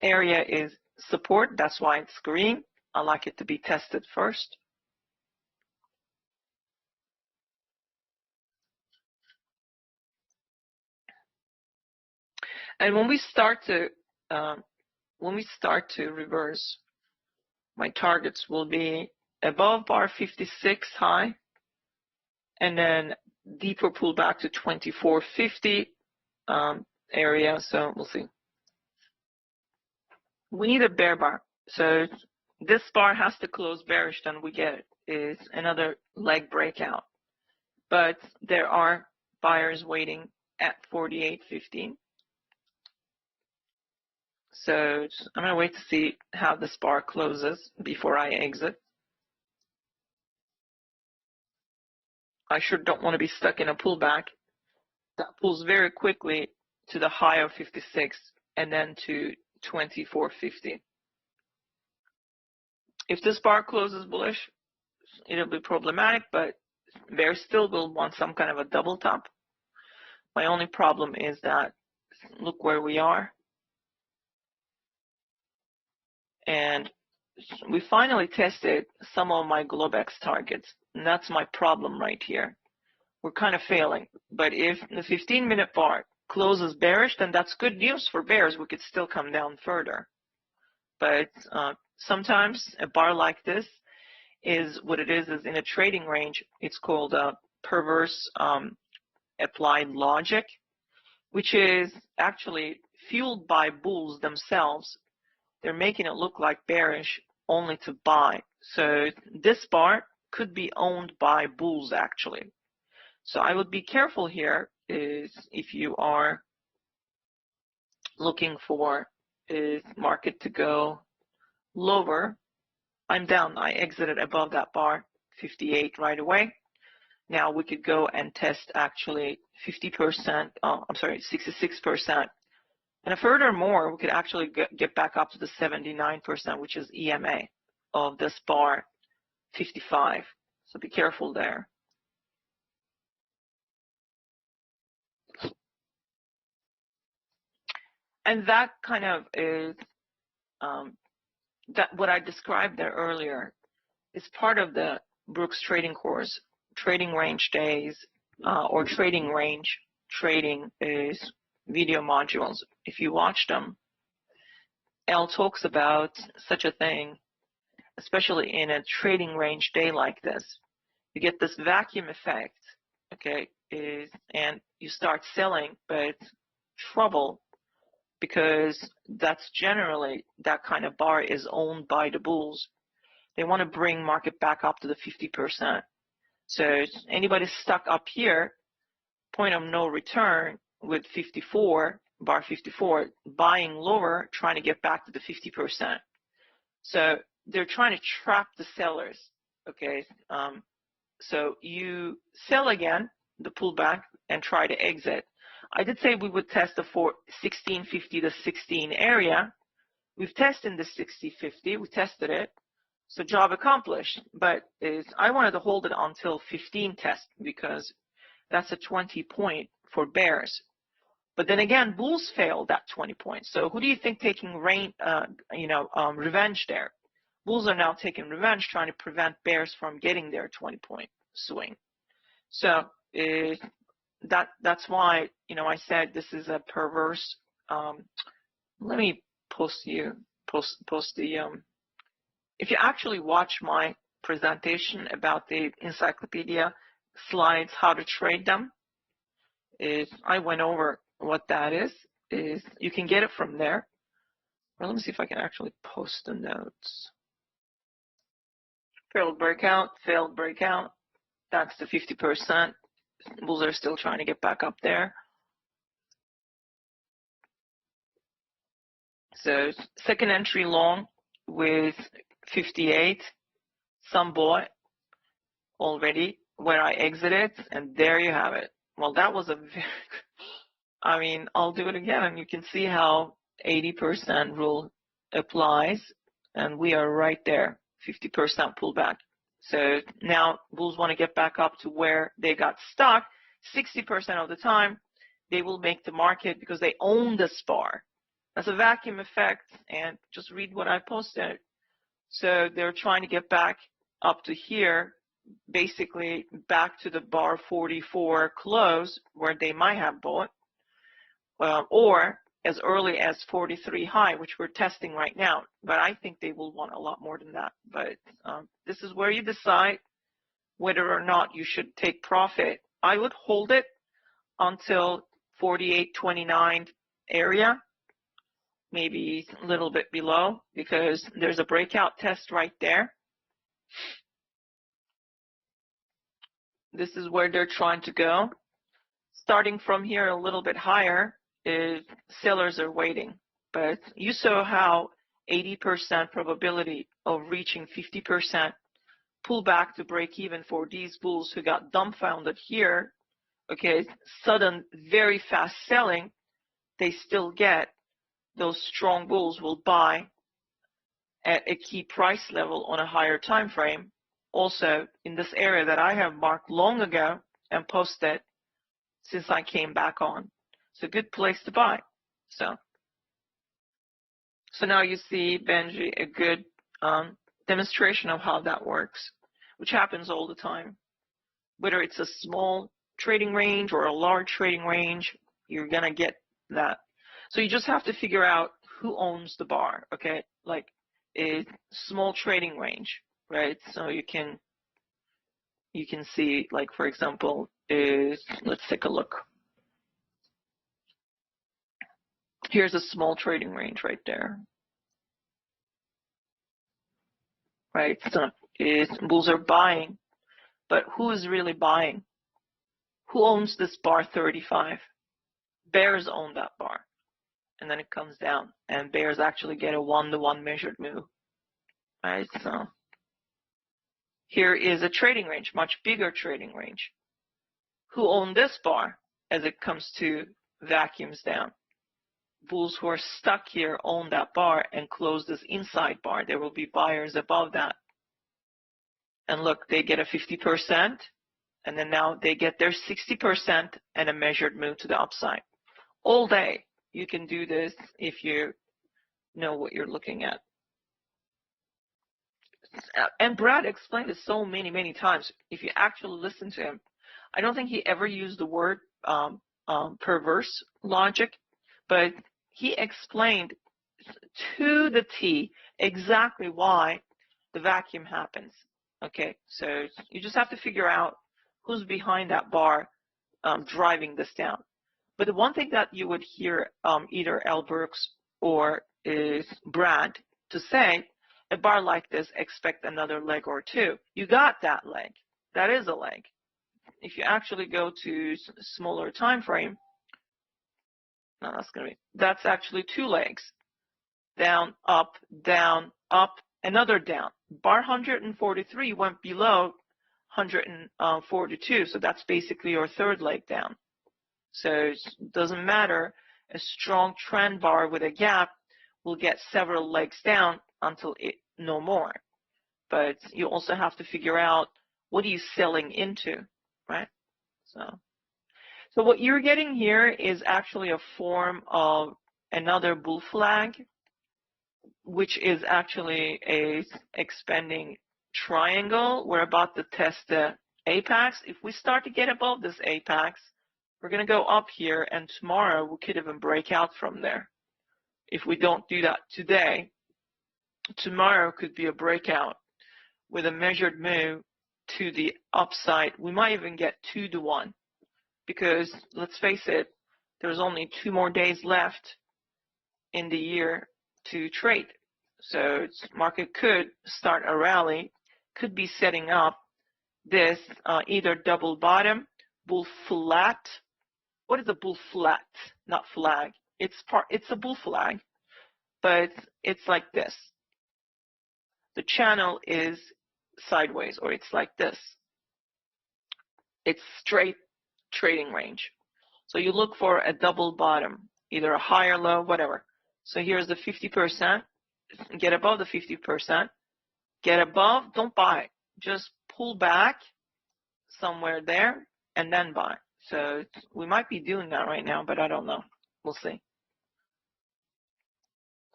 Area is support, that's why it's green. I like it to be tested first. And when we start to reverse, my targets will be above bar 56 high, and then deeper pullback to 24.50 area. So we'll see. We need a bear bar. So this bar has to close bearish, then we get it. Is another leg breakout. But there are buyers waiting at 48.15. So I'm going to wait to see how this bar closes before I exit. I sure don't want to be stuck in a pullback that pulls very quickly to the high of 56 and then to 24.50. If this bar closes bullish, it'll be problematic, but bears still will want some kind of a double top. My only problem is that look where we are. And we finally tested some of my Globex targets, and that's my problem right here. We're kind of failing, but if the 15-minute bar closes bearish, then that's good news for bears. We could still come down further. But sometimes a bar like this is what it is in a trading range. It's called perverse applied logic, which is actually fueled by bulls themselves. They're making it look like bearish only to buy. So this bar could be owned by bulls actually. So I would be careful here is if you are looking for is market to go lower. I'm down. I exited above that bar, 58 right away. Now we could go and test actually 50%, 66%. And furthermore, we could actually get back up to the 79%, which is EMA of this bar 55. So be careful there. And that kind of is that what I described there earlier is part of the Brooks trading course. Trading range days or trading range trading is video modules. If you watch them, L talks about such a thing, especially in a trading range day like this. You get this vacuum effect, okay, and you start selling, but trouble, because that's generally, that kind of bar is owned by the bulls. They want to bring market back up to the 50%. So anybody stuck up here, point of no return with 54, bar 54, buying lower, trying to get back to the 50%. So they're trying to trap the sellers, okay? So you sell again, the pullback, and try to exit. I did say we would test the 1650 to 16 area. We've tested the 6050, we tested it. So job accomplished, but I wanted to hold it until 15 test because that's a 20 point for bears. But then again, bulls failed that 20 points. So who do you think taking revenge there? Bulls are now taking revenge, trying to prevent bears from getting their 20 point swing. So that's why, I said this is a perverse. Let me post the if you actually watch my presentation about the encyclopedia slides, how to trade them, I went over what that is. You can get it from there. Well, let me see if I can actually post the notes. Failed breakout. That's the 50%. Bulls are still trying to get back up there. So second entry long with 58. Some bought already where I exited, and there you have it. Well, that was a very, I'll do it again, and you can see how 80% rule applies, and we are right there, 50% pullback. So now bulls want to get back up to where they got stuck. 60% of the time, they will make the market because they own this bar. That's a vacuum effect, and just read what I posted. So they're trying to get back up to here, basically back to the bar 44 close where they might have bought, or as early as 43 high, which we're testing right now. But I think they will want a lot more than that. But this is where you decide whether or not you should take profit. I would hold it until 48.29 area, maybe a little bit below, because there's a breakout test right there. This is where they're trying to go. Starting from here a little bit higher, sellers are waiting. But you saw how 80% probability of reaching 50% pullback to break even for these bulls who got dumbfounded here. Okay, sudden, very fast selling, they still get. Those strong bulls will buy at a key price level on a higher time frame. Also, in this area that I have marked long ago and posted since I came back on. It's a good place to buy. So now you see, Benji, a good demonstration of how that works, which happens all the time. Whether it's a small trading range or a large trading range, you're going to get that. So you just have to figure out who owns the bar, okay? Like a small trading range, right? So you can see, like, for example, let's take a look. Here's a small trading range right there. Right, so bulls are buying, but who is really buying? Who owns this bar 35? Bears own that bar. And then it comes down, and bears actually get a 1-to-1 measured move. Right, so here is a trading range, much bigger trading range. Who own this bar as it comes to vacuums down? Bulls who are stuck here own that bar and close this inside bar. There will be buyers above that. And look, they get a 50%, and then now they get their 60% and a measured move to the upside. All day, you can do this if you know what you're looking at. and Brad explained it so many times. If you actually listen to him, I don't think he ever used the word perverse logic, but he explained to the T exactly why the vacuum happens. Okay, so you just have to figure out who's behind that bar driving this down. But the one thing that you would hear either Al Brooks or is Brad to say, a bar like this, expect another leg or two. You got that leg. That is a leg. If you actually go to smaller time frame, no, that's actually two legs. Down, up, another down. Bar 143 went below 142, so that's basically your third leg down. So it doesn't matter, a strong trend bar with a gap will get several legs down until no more. But you also have to figure out what are you selling into, right? So what you're getting here is actually a form of another bull flag, which is actually a expanding triangle. We're about to test the apex. If we start to get above this apex, we're going to go up here, and tomorrow we could even break out from there. If we don't do that today, tomorrow could be a breakout with a measured move to the upside. We might even get 2 to 1 because, let's face it, there's only 2 more days left in the year to trade. So market could start a rally, could be setting up this either double bottom, bull flat. What is a bull flat? Not flag. It's a bull flag, but it's like this. The channel is sideways, or it's like this. It's straight trading range. So you look for a double bottom, either a high or low, whatever. So here's the 50%. Get above the 50%. Get above, don't buy. Just pull back somewhere there and then buy. So we might be doing that right now, but I don't know. We'll see.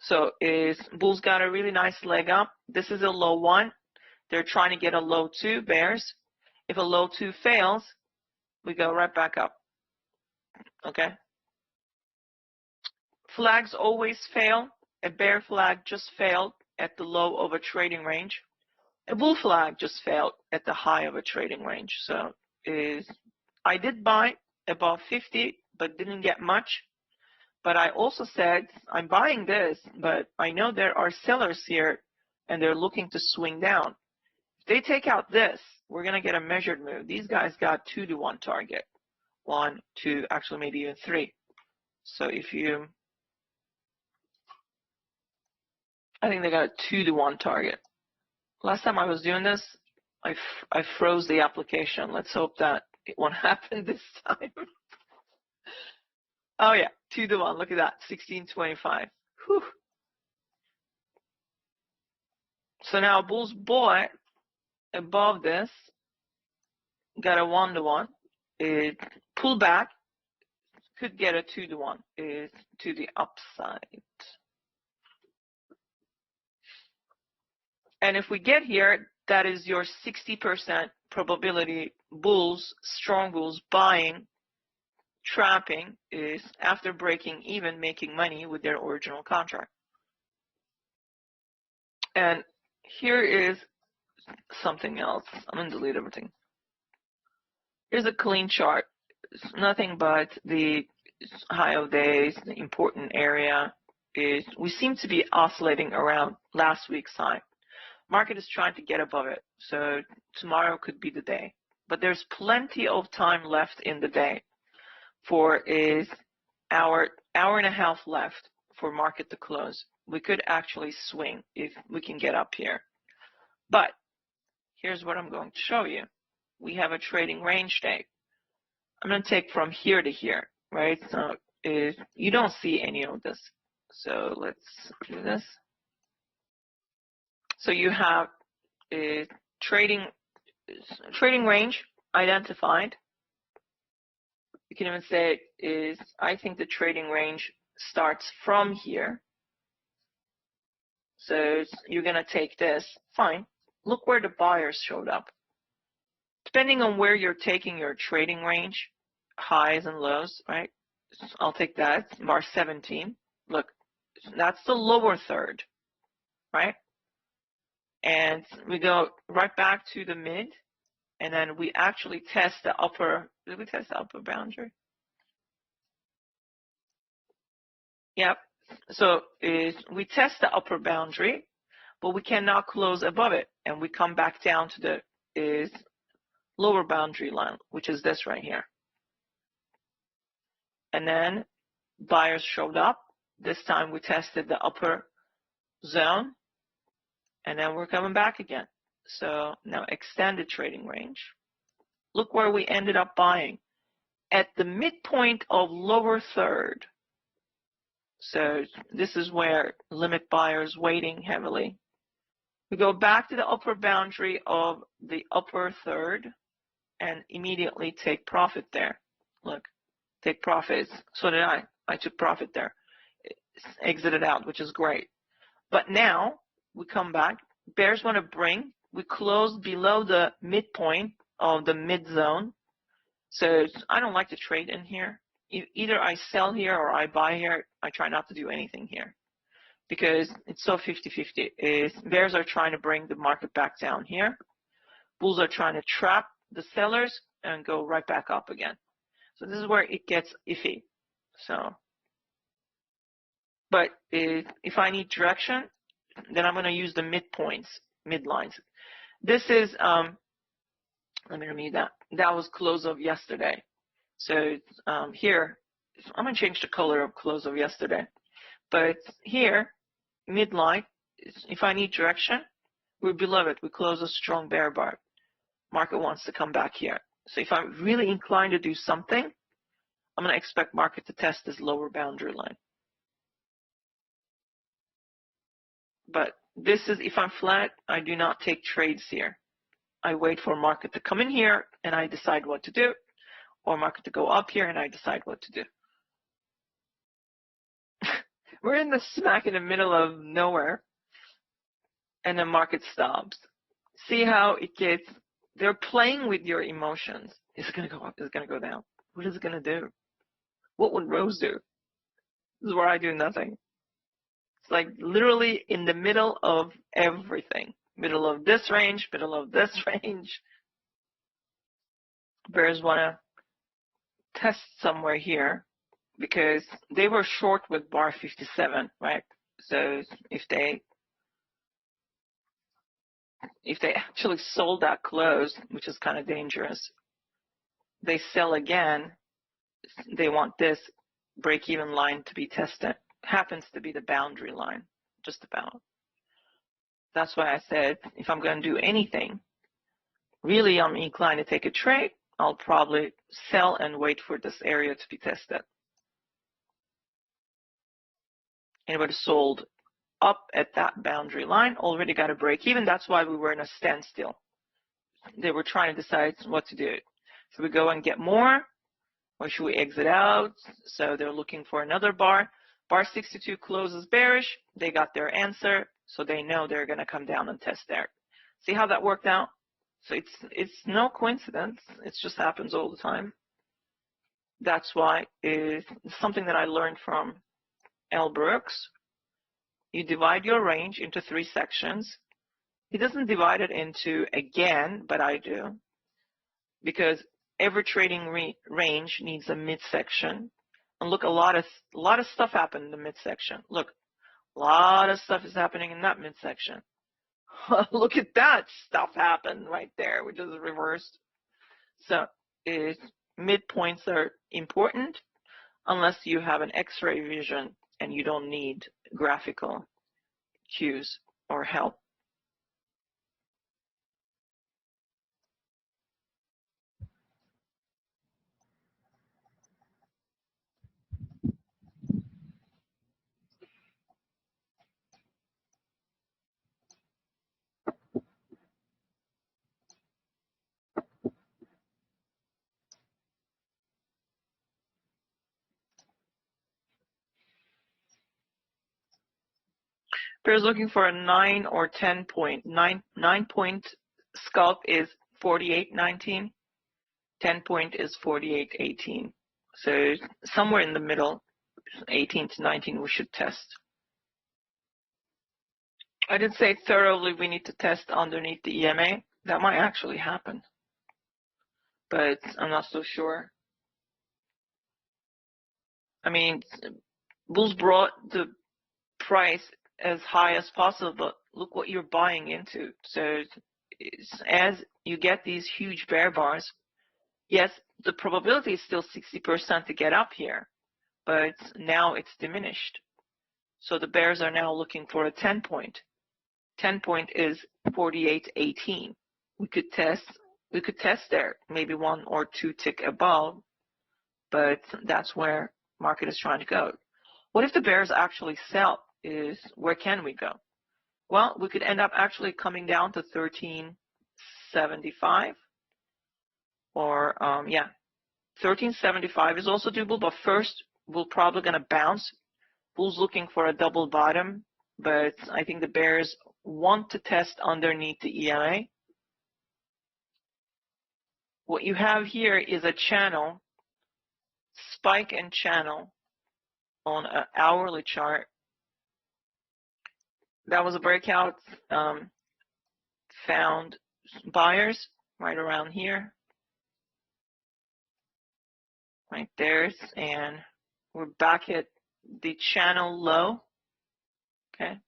So bulls got a really nice leg up. This is a low 1. They're trying to get a low 2, bears. If a low 2 fails, we go right back up. Okay? Flags always fail. A bear flag just failed at the low of a trading range. A bull flag just failed at the high of a trading range. So I did buy above 50, but didn't get much. But I also said, I'm buying this, but I know there are sellers here, and they're looking to swing down. If they take out this, we're going to get a measured move. These guys got 2 to 1 target. 1, 2, actually maybe even 3. So I think they got a 2 to 1 target. Last time I was doing this, I froze the application. Let's hope that it won't happen this time. Oh yeah, 2 to 1. Look at that, 1625. Whew. So now bulls bought above this, got a 1 to 1. It pulled back, could get a 2 to 1 to the upside. And if we get here, that is your 60% probability bulls, strong bulls buying, trapping is after breaking even, making money with their original contract. And here is something else. I'm going to delete everything. Here's a clean chart. It's nothing but the high of days, the important area is we seem to be oscillating around last week's high. Market is trying to get above it, so tomorrow could be the day. But there's plenty of time left in the day for hour and a half left for market to close. We could actually swing if we can get up here. But here's what I'm going to show you. We have a trading range day. I'm going to take from here to here, right? So you don't see any of this. So let's do this. So you have a trading range identified. You can even say I think the trading range starts from here. So you're going to take this, fine. look where the buyers showed up. Depending on where you're taking your trading range, highs and lows, right? I'll take that, bar 17. Look, that's the lower third, right? And we go right back to the mid, and then we actually test the upper, did we test the upper boundary? Yep. So we test the upper boundary, but we cannot close above it, and we come back down to the lower boundary line, which is this right here. And then buyers showed up. This time we tested the upper zone, and then we're coming back again. So now extended trading range. Look where we ended up buying. At the midpoint of lower third. So this is where limit buyers waiting heavily. We go back to the upper boundary of the upper third and immediately take profit there. Look, take profits. So did I. I took profit there. Exited out, which is great. But now we come back. Bears want to bring. We close below the midpoint of the mid zone. So I don't like to trade in here. Either I sell here or I buy here. I try not to do anything here because it's so 50-50. Bears are trying to bring the market back down here. Bulls are trying to trap the sellers and go right back up again. So this is where it gets iffy. So, but if I need direction, then I'm going to use the midpoints, midlines. This is, let me remove that. That was close of yesterday. So here, I'm going to change the color of close of yesterday. But here, midline, if I need direction, we're below it. We close a strong bear bar. Market wants to come back here. So if I'm really inclined to do something, I'm going to expect market to test this lower boundary line. But this is, if I'm flat, I do not take trades here. I wait for market to come in here and I decide what to do, or market to go up here and I decide what to do. We're in the smack in the middle of nowhere and the market stops. See how it gets, they're playing with your emotions. Is it going to go up? Is it going to go down? What is it going to do? What would Rose do? This is where I do nothing. It's like literally in the middle of everything. Middle of this range, middle of this range. Bears want to test somewhere here because they were short with bar 57, right? So if they actually sold that close, which is kind of dangerous, they sell again, they want this break-even line to be tested. Happens to be the boundary line, just about. That's why I said if I'm going to do anything, really I'm inclined to take a trade, I'll probably sell and wait for this area to be tested. Anybody sold up at that boundary line already got a break even. That's why we were in a standstill. They were trying to decide what to do. Should we go and get more, or should we exit out? So they're looking for another bar. Bar 62 closes bearish. They got their answer, so they know they're going to come down and test there. See how that worked out? So it's no coincidence. It just happens all the time. That's why it's something that I learned from L. Brooks. You divide your range into 3 sections. He doesn't divide it into again, but I do, because every trading range needs a midsection. And look, a lot of stuff happened in the midsection. Look, a lot of stuff is happening in that midsection. Look at that stuff happen right there, which is reversed. So midpoints are important unless you have an X-ray vision and you don't need graphical cues or help. Bears looking for a 9 or 10 point. 9 point scalp is 48.19. 10 point is 48.18. So somewhere in the middle, 18 to 19, we should test. I did say thoroughly we need to test underneath the EMA. That might actually happen, but I'm not so sure. I mean, bulls brought the price as high as possible, but look what you're buying into. So as you get these huge bear bars, yes, the probability is still 60% to get up here, but now it's diminished. So the bears are now looking for a 10 point. 10 point is 48.18. We could test there, maybe 1 or 2 tick above, but that's where market is trying to go. What if the bears actually sell? Where can we go? Well, we could end up actually coming down to 1375, or 1375 is also doable, but first we're probably going to bounce. Bulls looking for a double bottom, but I think the bears want to test underneath the EMA. What you have here is a channel, spike and channel on an hourly chart. That was a breakout, found buyers right around here, right there, and we're back at the channel low. Okay,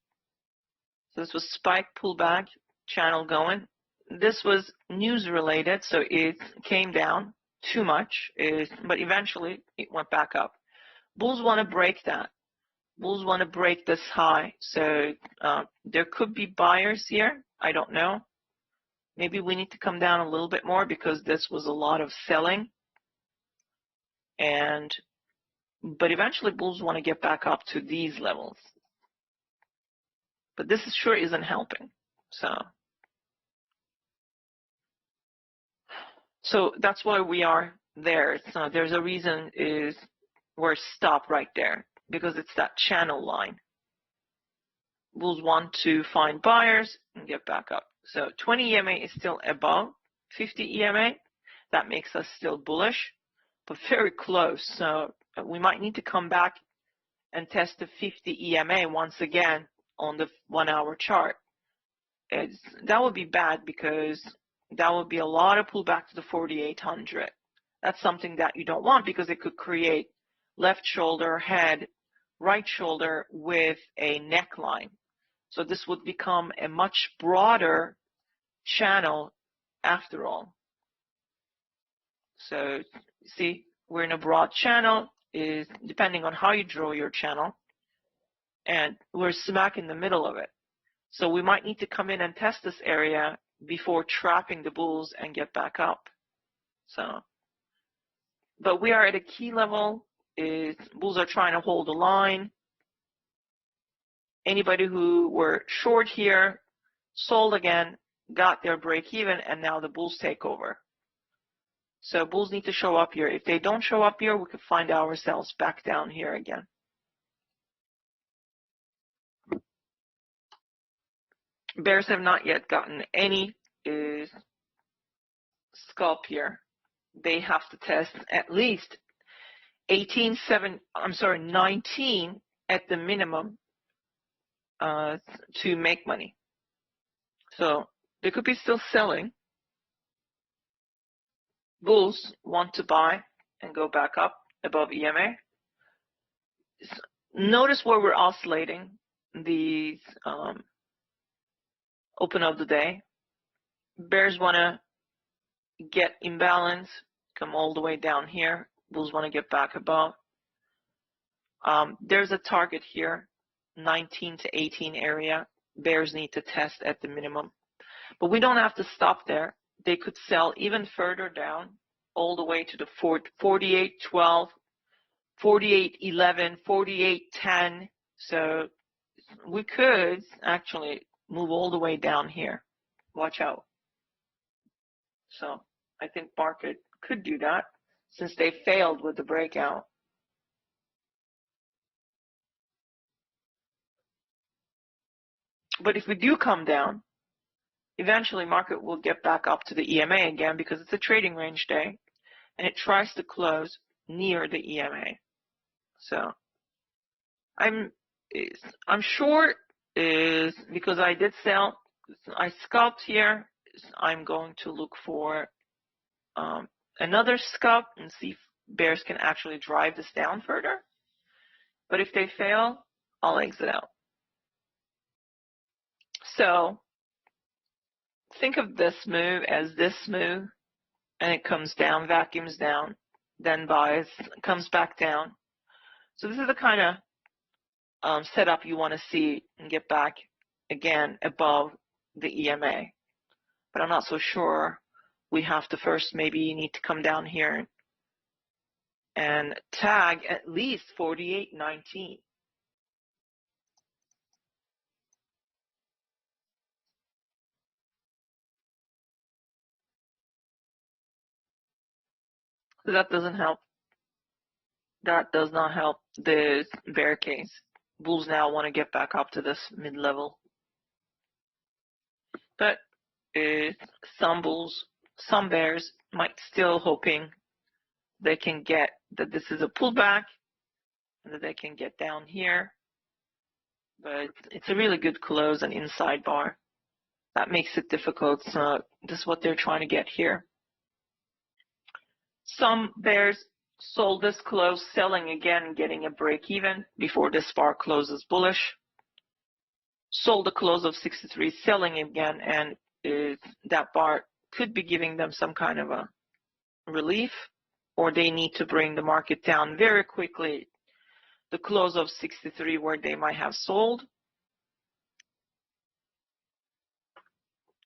so this was spike, pullback, channel going. This was news related, so it came down too much, but eventually it went back up. Bulls want to break that. Bulls want to break this high, so there could be buyers here. I don't know. Maybe we need to come down a little bit more because this was a lot of selling. But eventually bulls want to get back up to these levels. But this sure isn't helping. So that's why we are there. So there's a reason we're stopped right there, because it's that channel line. Bulls want to find buyers and get back up. So 20 EMA is still above 50 EMA. That makes us still bullish, but very close. So we might need to come back and test the 50 EMA once again on the 1 hour chart. That would be bad, because that would be a lot of pullback to the 4,800. That's something that you don't want, because it could create left shoulder, head, right shoulder with a neckline. So this would become a much broader channel after all. So see, we're in a broad channel, depending on how you draw your channel, and we're smack in the middle of it. So we might need to come in and test this area before trapping the bulls and get back up. But we are at a key level. Bulls are trying to hold the line. Anybody who were short here sold again, got their break even, and now the bulls take over. So bulls need to show up here. If they don't show up here, we could find ourselves back down here again. Bears have not yet gotten any scalp here. They have to test at least 19 at the minimum to make money. So they could be still selling. Bulls want to buy and go back up above EMA. Notice where we're oscillating these open of the day. Bears want to get imbalance, come all the way down here. Bulls want to get back above. There's a target here, 19 to 18 area. Bears need to test at the minimum. But we don't have to stop there. They could sell even further down, all the way to the 48.12, 48.11, 48.10. So we could actually move all the way down here. Watch out. So I think market could do that, since they failed with the breakout. But if we do come down, eventually market will get back up to the EMA again because it's a trading range day and it tries to close near the EMA. So I'm short is because I did sell. I scalped here. I'm going to look for another scalp and see if bears can actually drive this down further. But if they fail, I'll exit out. So think of this move as this move, and it comes down, vacuums down, then buys, comes back down. So this is the kind of setup you want to see and get back again above the EMA. But I'm not so sure. We have to first maybe need to come down here and tag at least 48.19. So that doesn't help. That does not help the bear case. Bulls now want to get back up to this mid-level. But some bulls, some bears might still hoping they can get that this is a pullback and that they can get down here. But it's a really good close and inside bar. That makes it difficult. So this is what they're trying to get here. Some bears sold this close, selling again, getting a break even before this bar closes bullish. Sold a close of 63, selling again, and that bar could be giving them some kind of a relief, or they need to bring the market down very quickly. The close of 63 where they might have sold.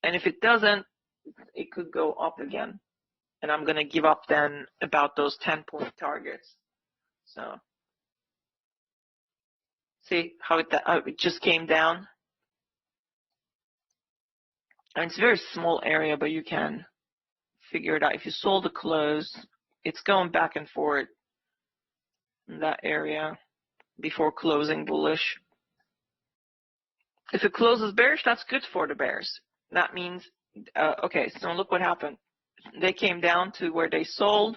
And if it doesn't, it could go up again. And I'm going to give up then about those 10-point targets. So see how it just came down. And it's a very small area, but you can figure it out. If you sold the close, it's going back and forth in that area before closing bullish. If it closes bearish, that's good for the bears. That means, okay, so look what happened. They came down to where they sold.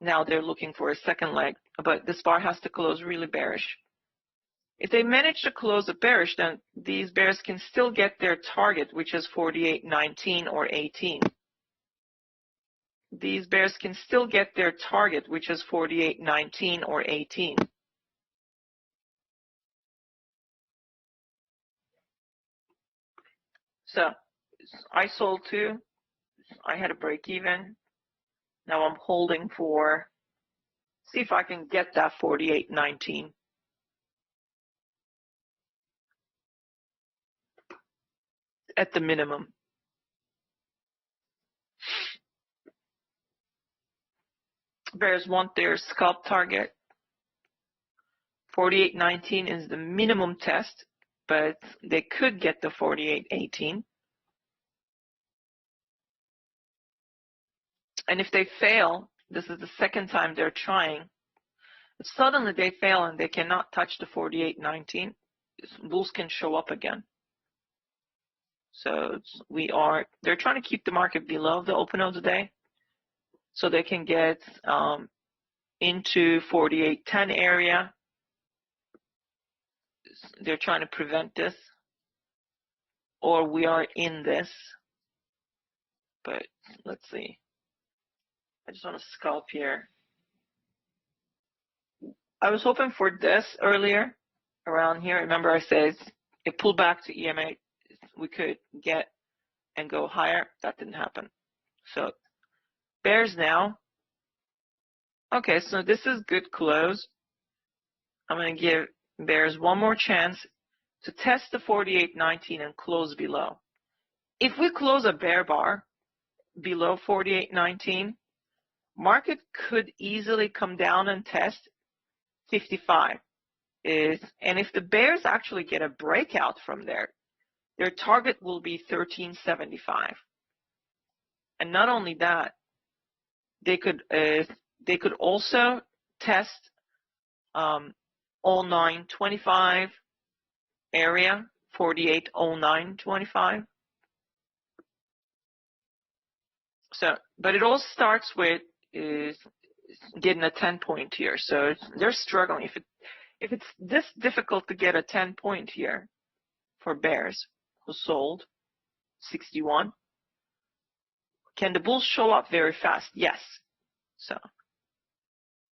Now they're looking for a second leg, but this bar has to close really bearish. If they manage to close a bearish, then these bears can still get their target, which is 48.19 or 18. These bears can still get their target, which is 48.19 or 18. So I sold two. I had a break even. Now I'm holding for, see if I can get that 48.19. At the minimum. Bears want their scalp target. 48.19 is the minimum test, but they could get the 48.18. And if they fail, this is the second time they're trying. If suddenly they fail and they cannot touch the 48.19, bulls can show up again. So they're trying to keep the market below the open of the day so they can get into 48.10 area. They're trying to prevent this, or we are in this. But let's see. I just want to scalp here. I was hoping for this earlier around here. Remember I said it pulled back to EMA. We could get and go higher. That didn't happen. So bears now. Okay, so this is good close. I'm going to give bears one more chance to test the 48.19 and close below. If we close a bear bar below 48.19, market could easily come down and test 55. And if the bears actually get a breakout from there, their target will be 1375. And not only that, they could also test all 925 area 480925. So, but it all starts with is getting a 10-point here. So they're struggling. If it's this difficult to get a 10-point here for bears who sold 61, can the bulls show up very fast? Yes. So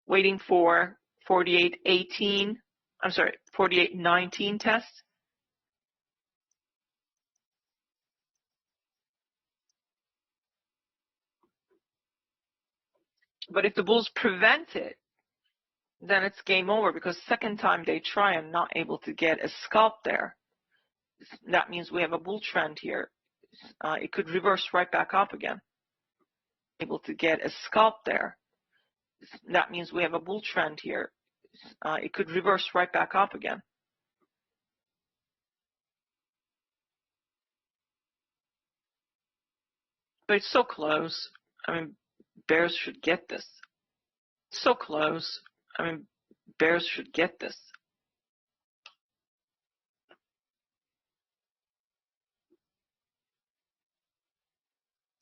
waiting for 4819 test. But if the bulls prevent it, then it's game over, because second time they try and not able to get a scalp there. That means we have a bull trend here. It could reverse right back up again. Able to get a scalp there. That means we have a bull trend here. It could reverse right back up again. But it's so close. I mean, bears should get this. So close. I mean, bears should get this.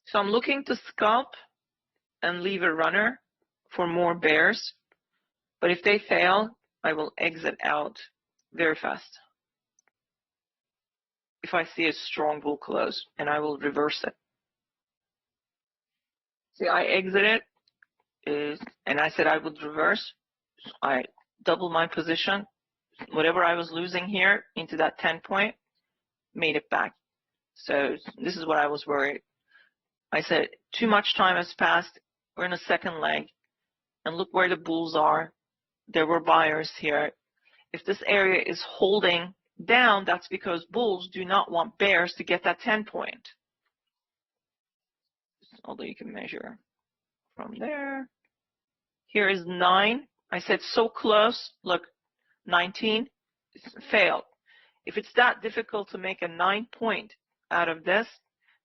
So I'm looking to scalp and leave a runner for more bears. But if they fail, I will exit out very fast. If I see a strong bull close, and I will reverse it. See, I exited, and I said I would reverse. I double my position. Whatever I was losing here into that 10-point, made it back. So this is what I was worried. I said too much time has passed. We're in a second leg, and look where the bulls are. There were buyers here. If this area is holding down, that's because bulls do not want bears to get that 10-point. Although you can measure from there. Here is 9. I said so close. Look, 19 failed. If it's that difficult to make a 9-point out of this,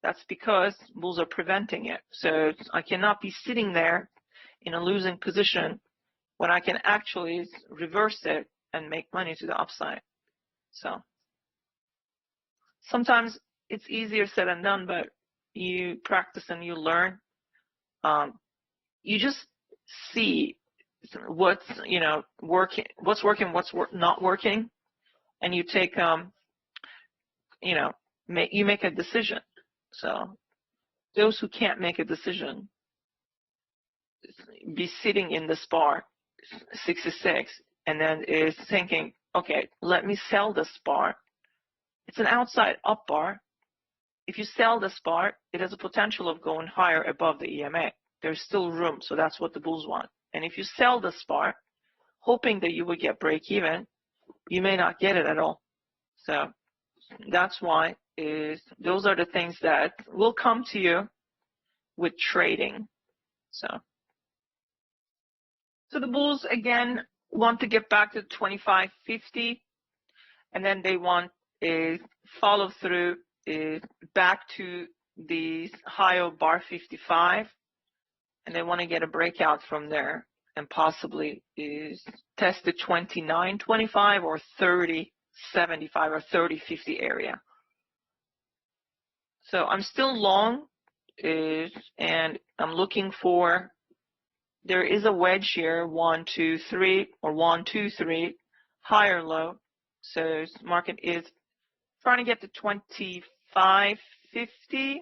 that's because bulls are preventing it. So I cannot be sitting there in a losing position when I can actually reverse it and make money to the upside. So sometimes it's easier said than done, but you practice and you learn. You just see what's working, what's not working, and you take you make a decision. So those who can't make a decision be sitting in this bar 66 and then is thinking, okay, let me sell this bar. It's an outside up bar. If you sell this bar, it has a potential of going higher above the EMA. There's still room, so that's what the bulls want. And if you sell this bar, hoping that you will get break even, you may not get it at all. So that's why those are the things that will come to you with trading. So the bulls again want to get back to 25.50, and then they want a follow through back to the high of bar 55, and they want to get a breakout from there and possibly test the 29.25 or 30.75 or 30.50 area. So I'm still long, and I'm looking for, there is a wedge here, 1, 2, 3, or 1, 2, 3, high or low. So market is trying to get to 25.50.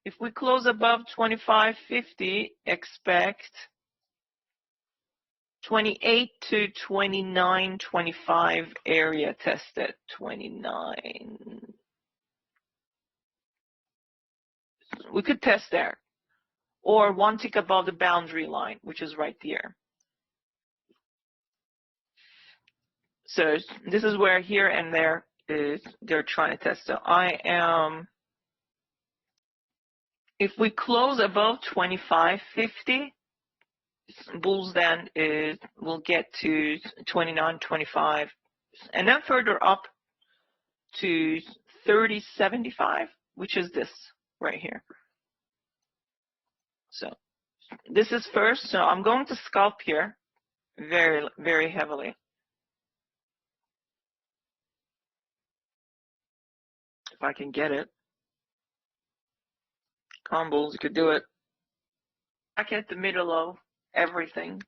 If we close above 25.50, expect 28 to 29.25 area tested. 29. We could test there, or one tick above the boundary line, which is right there. So this is where here and there they're trying to test. So if we close above 25.50, bulls then will get to 29.25, and then further up to 30.75, which is this right here. So this is first. So I'm going to scalp here very, very heavily. if I can get it. Come on, bulls, you could do it. Back at the middle of everything.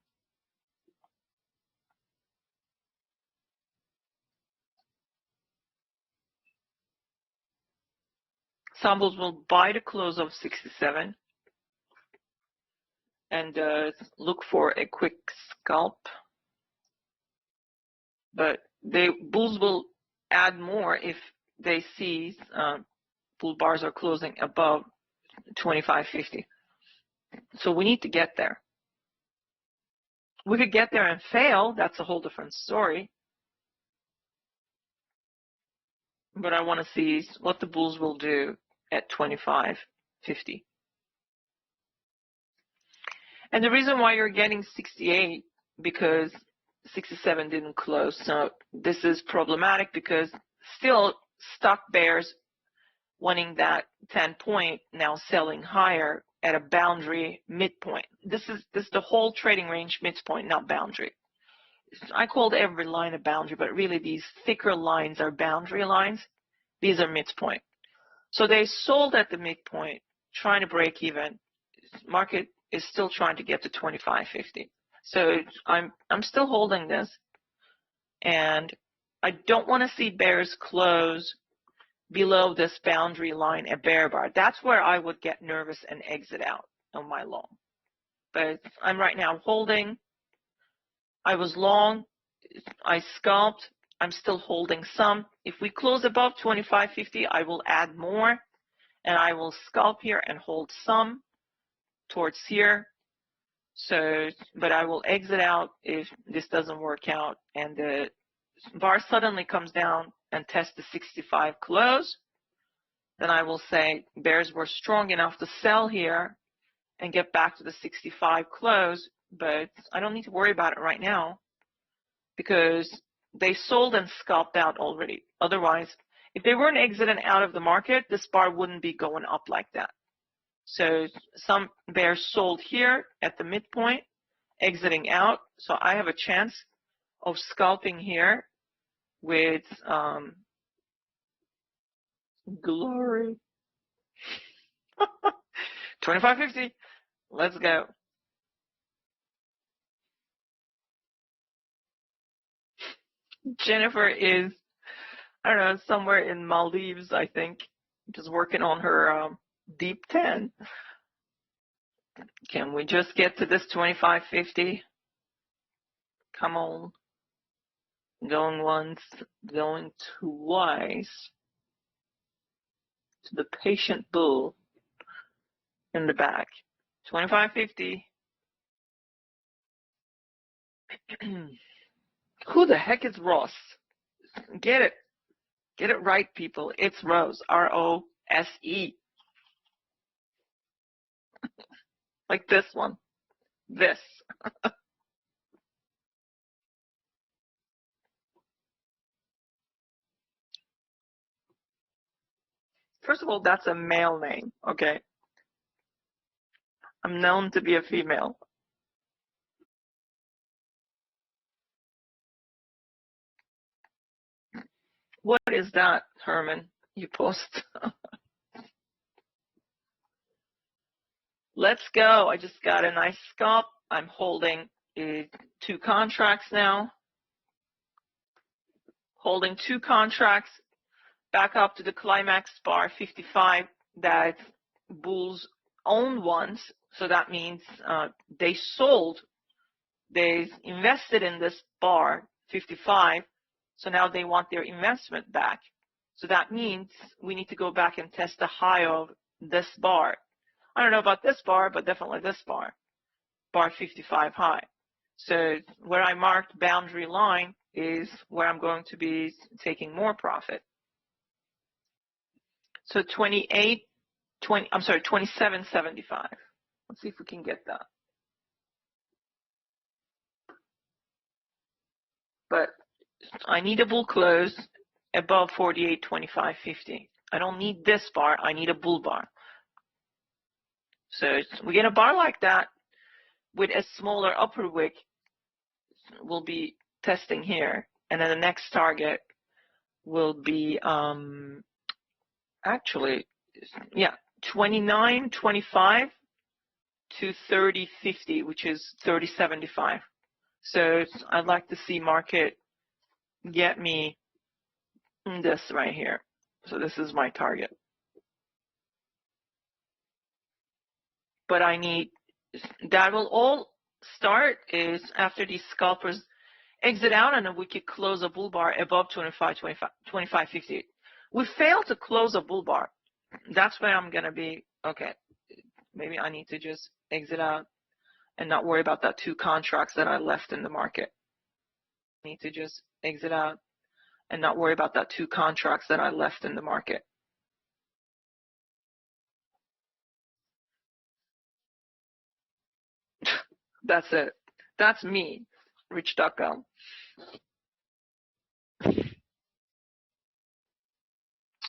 Some bulls will buy the close of 67 and look for a quick scalp. But bulls will add more if they see bull bars are closing above 25.50. So we need to get there. We could get there and fail. That's a whole different story. But I want to see what the bulls will do at 25.50. And the reason why you're getting 68, because 67 didn't close. So this is problematic because still stock bears wanting that 10 point, now selling higher at a boundary midpoint. This is the whole trading range midpoint, not boundary. I called every line a boundary, but really these thicker lines are boundary lines. These are midpoint. So they sold at the midpoint, trying to break even. Market is still trying to get to 25.50. So I'm still holding this, and I don't want to see bears close below this boundary line, a bear bar. That's where I would get nervous and exit out on my long. But I'm right now holding. I was long. I scalped. I'm still holding some. If we close above 25.50, I will add more, and I will scalp here and hold some towards here. So, but I will exit out if this doesn't work out and the bar suddenly comes down and tests the 65 close. Then I will say bears were strong enough to sell here and get back to the 65 close, but I don't need to worry about it right now because they sold and scalped out already. Otherwise, if they weren't exiting out of the market, this bar wouldn't be going up like that. So some bears sold here at the midpoint, exiting out. So I have a chance of scalping here with glory. 25.50. Let's go. Jennifer is, I don't know, somewhere in Maldives, I think, just working on her deep 10. Can we just get to this 25.50? Come on. Going once, going twice. To the patient bull in the back. 25.50. Who the heck is Ross? Get it. Get it right, people. It's Rose. R-O-S-E. Like this one. This. First of all, that's a male name, okay? I'm known to be a female. What is that, Herman, you post? Let's go. I just got a nice scalp. I'm holding 2 contracts now. Holding 2 contracts back up to the climax bar 55 that bulls own once. So that means they sold. They invested in this bar 55. So now they want their investment back. So that means we need to go back and test the high of this bar. I don't know about this bar, but definitely this bar. Bar 55 high. So where I marked boundary line is where I'm going to be taking more profit. So 27.75. Let's see if we can get that. But I need a bull close above 48.25.50. I don't need this bar. I need a bull bar. So we get a bar like that with a smaller upper wick. We'll be testing here, and then the next target will be actually, yeah, 29.25 to 30.50, which is 30.75. So I'd like to see market get me this right here. So this is my target. But I need, that will all start is after these scalpers exit out, and then we could close a bull bar above 25.50. We failed to close a bull bar. That's where I'm going to be, okay, maybe I need to just exit out and not worry about that 2 contracts that I left in the market. I need to just exit out and not worry about that 2 contracts that I left in the market. That's it. That's me, Rich.com.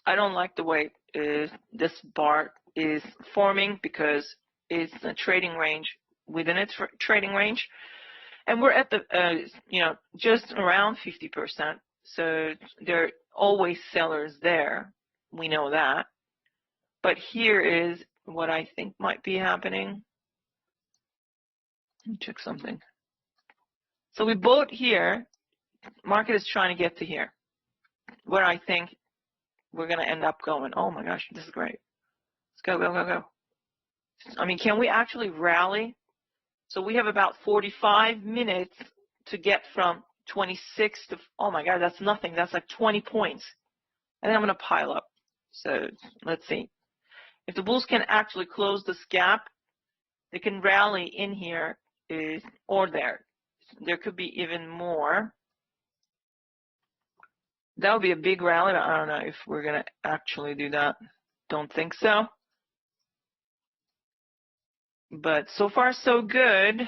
I don't like the way this bar is forming because it's a trading range within its trading range, and we're at the just around 50%. So there are always sellers there. We know that. But here is what I think might be happening. Let me check something. So we bought here. Market is trying to get to here, where I think we're going to end up going. Oh my gosh, this is great. Let's go, go, go, go. I mean, can we actually rally? So we have about 45 minutes to get from 26 to, oh my God, that's nothing. That's like 20 points. And then I'm going to pile up. So let's see. If the bulls can actually close this gap, they can rally in here or there. There could be even more. That would be a big rally, but I don't know if we're going to actually do that. Don't think so. But so far, so good.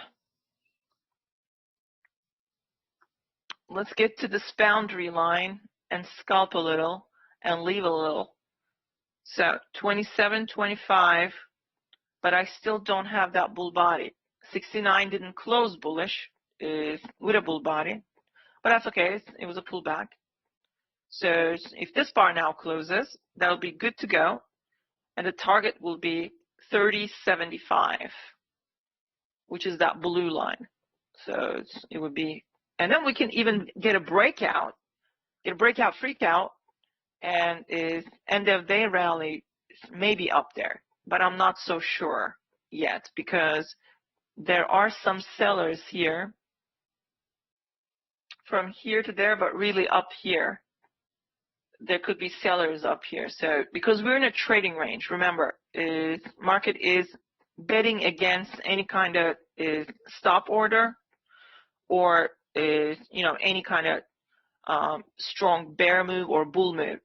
Let's get to this boundary line and scalp a little and leave a little. So 27.25, but I still don't have that bull body. 69 didn't close bullish with a bull body, but that's okay. It was a pullback. So if this bar now closes, that'll be good to go. And the target will be 30.75, which is that blue line. So it would be, and then we can even get a breakout freak out, and is end of day rally maybe up there. But I'm not so sure yet because there are some sellers here from here to there, but really up here. There could be sellers up here. So because we're in a trading range, remember, market is betting against any kind of stop order or any kind of strong bear move or bull move.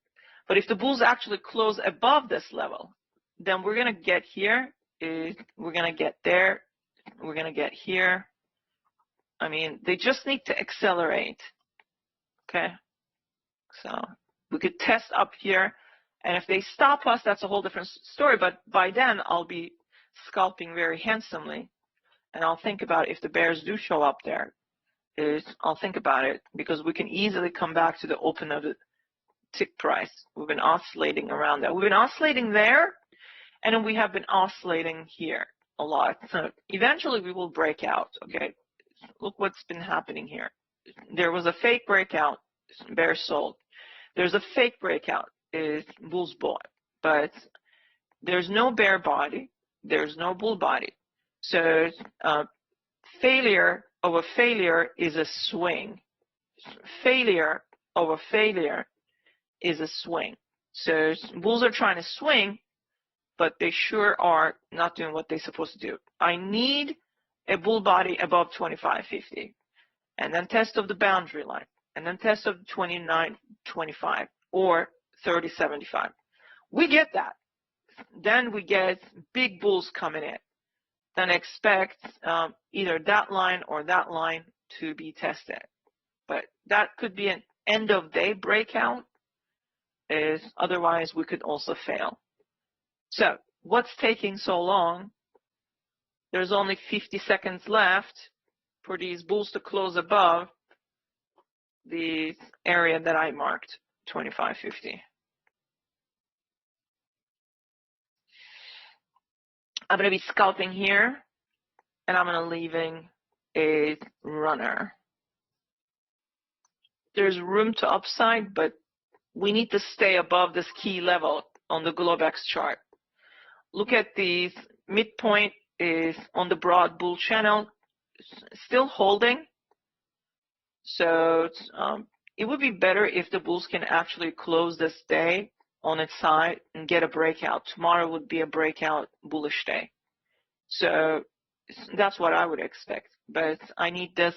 But if the bulls actually close above this level, then we're going to get here, we're going to get there, we're going to get here. I mean, they just need to accelerate. Okay, so we could test up here, and if they stop us, that's a whole different story. But by then, I'll be scalping very handsomely, and I'll think about if the bears do show up there. I'll think about it because we can easily come back to the open of the tick price. We've been oscillating around that. We've been oscillating there, and then we have been oscillating here a lot. So eventually, we will break out. Okay, look what's been happening here. There was a fake breakout. Bears sold. There's a fake breakout. Bulls bought. But there's no bear body. There's no bull body. So failure of a failure is a swing. Failure of a failure is a swing. So bulls are trying to swing, but they sure are not doing what they're supposed to do. I need a bull body above 25.50, and then test of the boundary line, and then test of 29.25 or 30.75. We get that. Then we get big bulls coming in. Then expect either that line or that line to be tested. But that could be an end of day breakout. Otherwise, we could also fail. So what's taking so long? There's only 50 seconds left for these bulls to close above the area that I marked, 25.50. I'm going to be scalping here, and I'm going to leaving a runner. There's room to upside, but we need to stay above this key level on the Globex chart. Look at these. Midpoint is on the broad bull channel, still holding. So it would be better if the bulls can actually close this day on its side and get a breakout. Tomorrow would be a breakout bullish day. So that's what I would expect. But I need this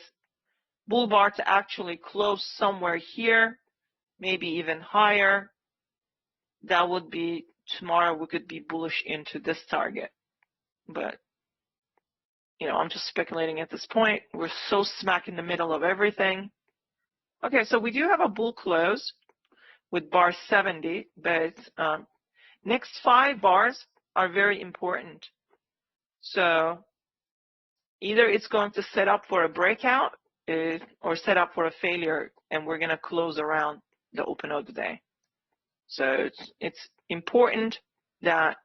bull bar to actually close somewhere here, maybe even higher. That would be tomorrow. We could be bullish into this target. But, you know, I'm just speculating at this point. We're so smack in the middle of everything. Okay, so we do have a bull close with bar 70, but next 5 bars are very important. So either it's going to set up for a breakout or set up for a failure, and we're going to close around the open of the day. So it's important that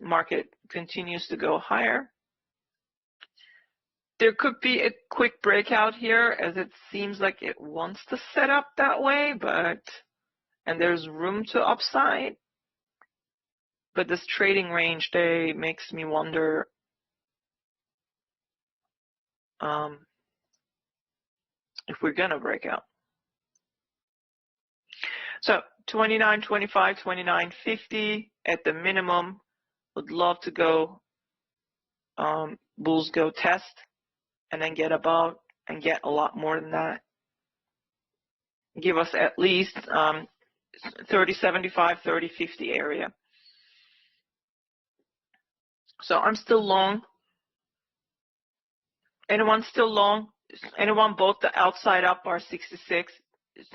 market continues to go higher. There could be a quick breakout here, as it seems like it wants to set up that way, and there's room to upside. But this trading range day makes me wonder if we're gonna break out. So 29.25, 29.50 at the minimum. Would love to go bulls go test and then get above and get a lot more than that. Give us at least 30.75, 30.50 area. So I'm still long. Anyone still long? Anyone bought the outside up bar 66?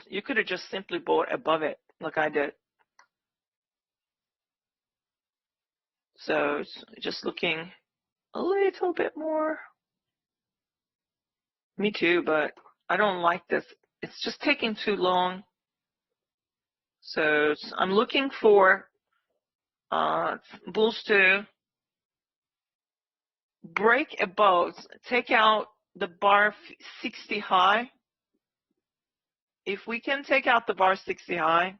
You could have just simply bought above it like I did. So just looking a little bit more. Me too, but I don't like this. It's just taking too long. So I'm looking for bulls to break above, take out the bar 60 high. If we can take out the bar 60 high,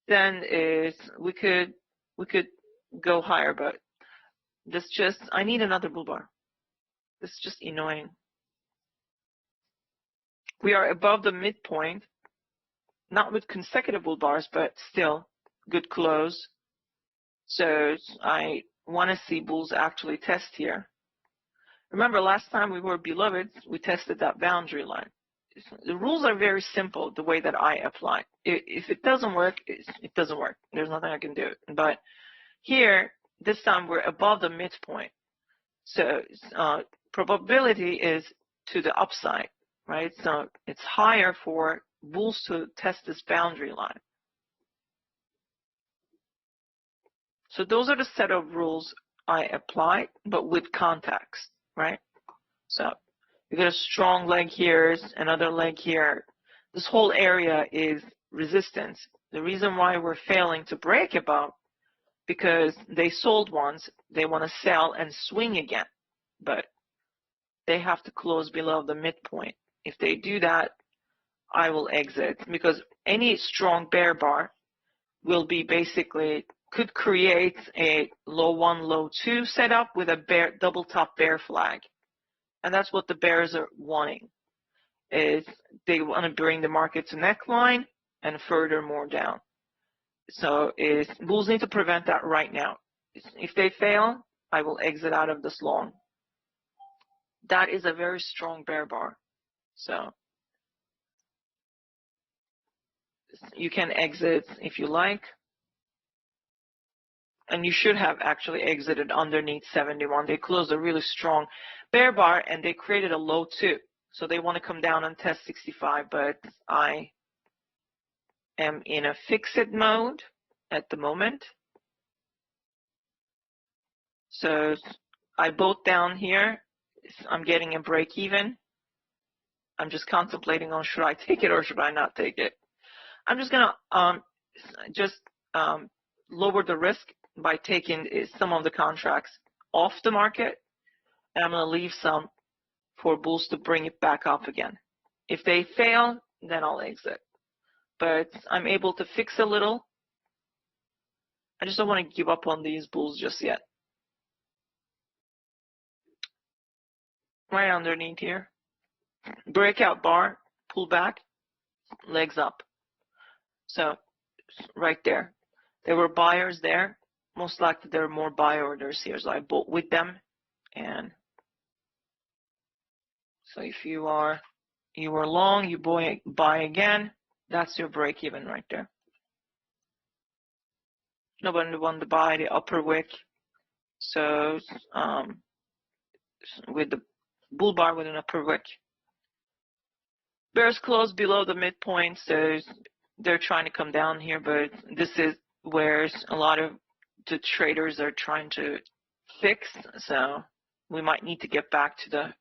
then we could go higher, but this just, I need another bull bar. This is just annoying. We are above the midpoint, not with consecutive bull bars, but still good close. So I want to see bulls actually test here. Remember last time we were beloved, we tested that boundary line. The rules are very simple the way that I apply. If it doesn't work, it doesn't work. There's nothing I can do. But here, this time we're above the midpoint. So probability is to the upside, right? So it's higher for bulls to test this boundary line. So those are the set of rules I apply, but with context, right? So you get a strong leg here, another leg here. This whole area is resistance. The reason why we're failing to break above, because they sold once, they want to sell and swing again, but they have to close below the midpoint. If they do that, I will exit, because any strong bear bar will be basically, could create a low 1, low 2 setup with a bear, double top bear flag. And that's what the bears are wanting, is they want to bring the market to neckline and furthermore down. So bulls need to prevent that right now. If they fail, I will exit out of this long. That is a very strong bear bar. So you can exit if you like. And you should have actually exited underneath 71. They closed a really strong bear bar and they created a low 2. So they want to come down and test 65, but I am in a fix-it mode at the moment. So I bought down here. I'm getting a break even. I'm just contemplating on should I take it or should I not take it. I'm just going to lower the risk by taking some of the contracts off the market, and I'm going to leave some for bulls to bring it back up again. If they fail, then I'll exit. But I'm able to fix a little. I just don't want to give up on these bulls just yet. Right underneath here. Breakout bar, pull back, legs up. So right there. There were buyers there. Most likely there are more buy orders here. So I bought with them. And so if you were long, you buy again. That's your break even right there. Nobody wanted to buy the upper wick. So with the bull bar with an upper wick. Bears close below the midpoint, so they're trying to come down here, but this is where a lot of the traders are trying to fix. So we might need to get back to the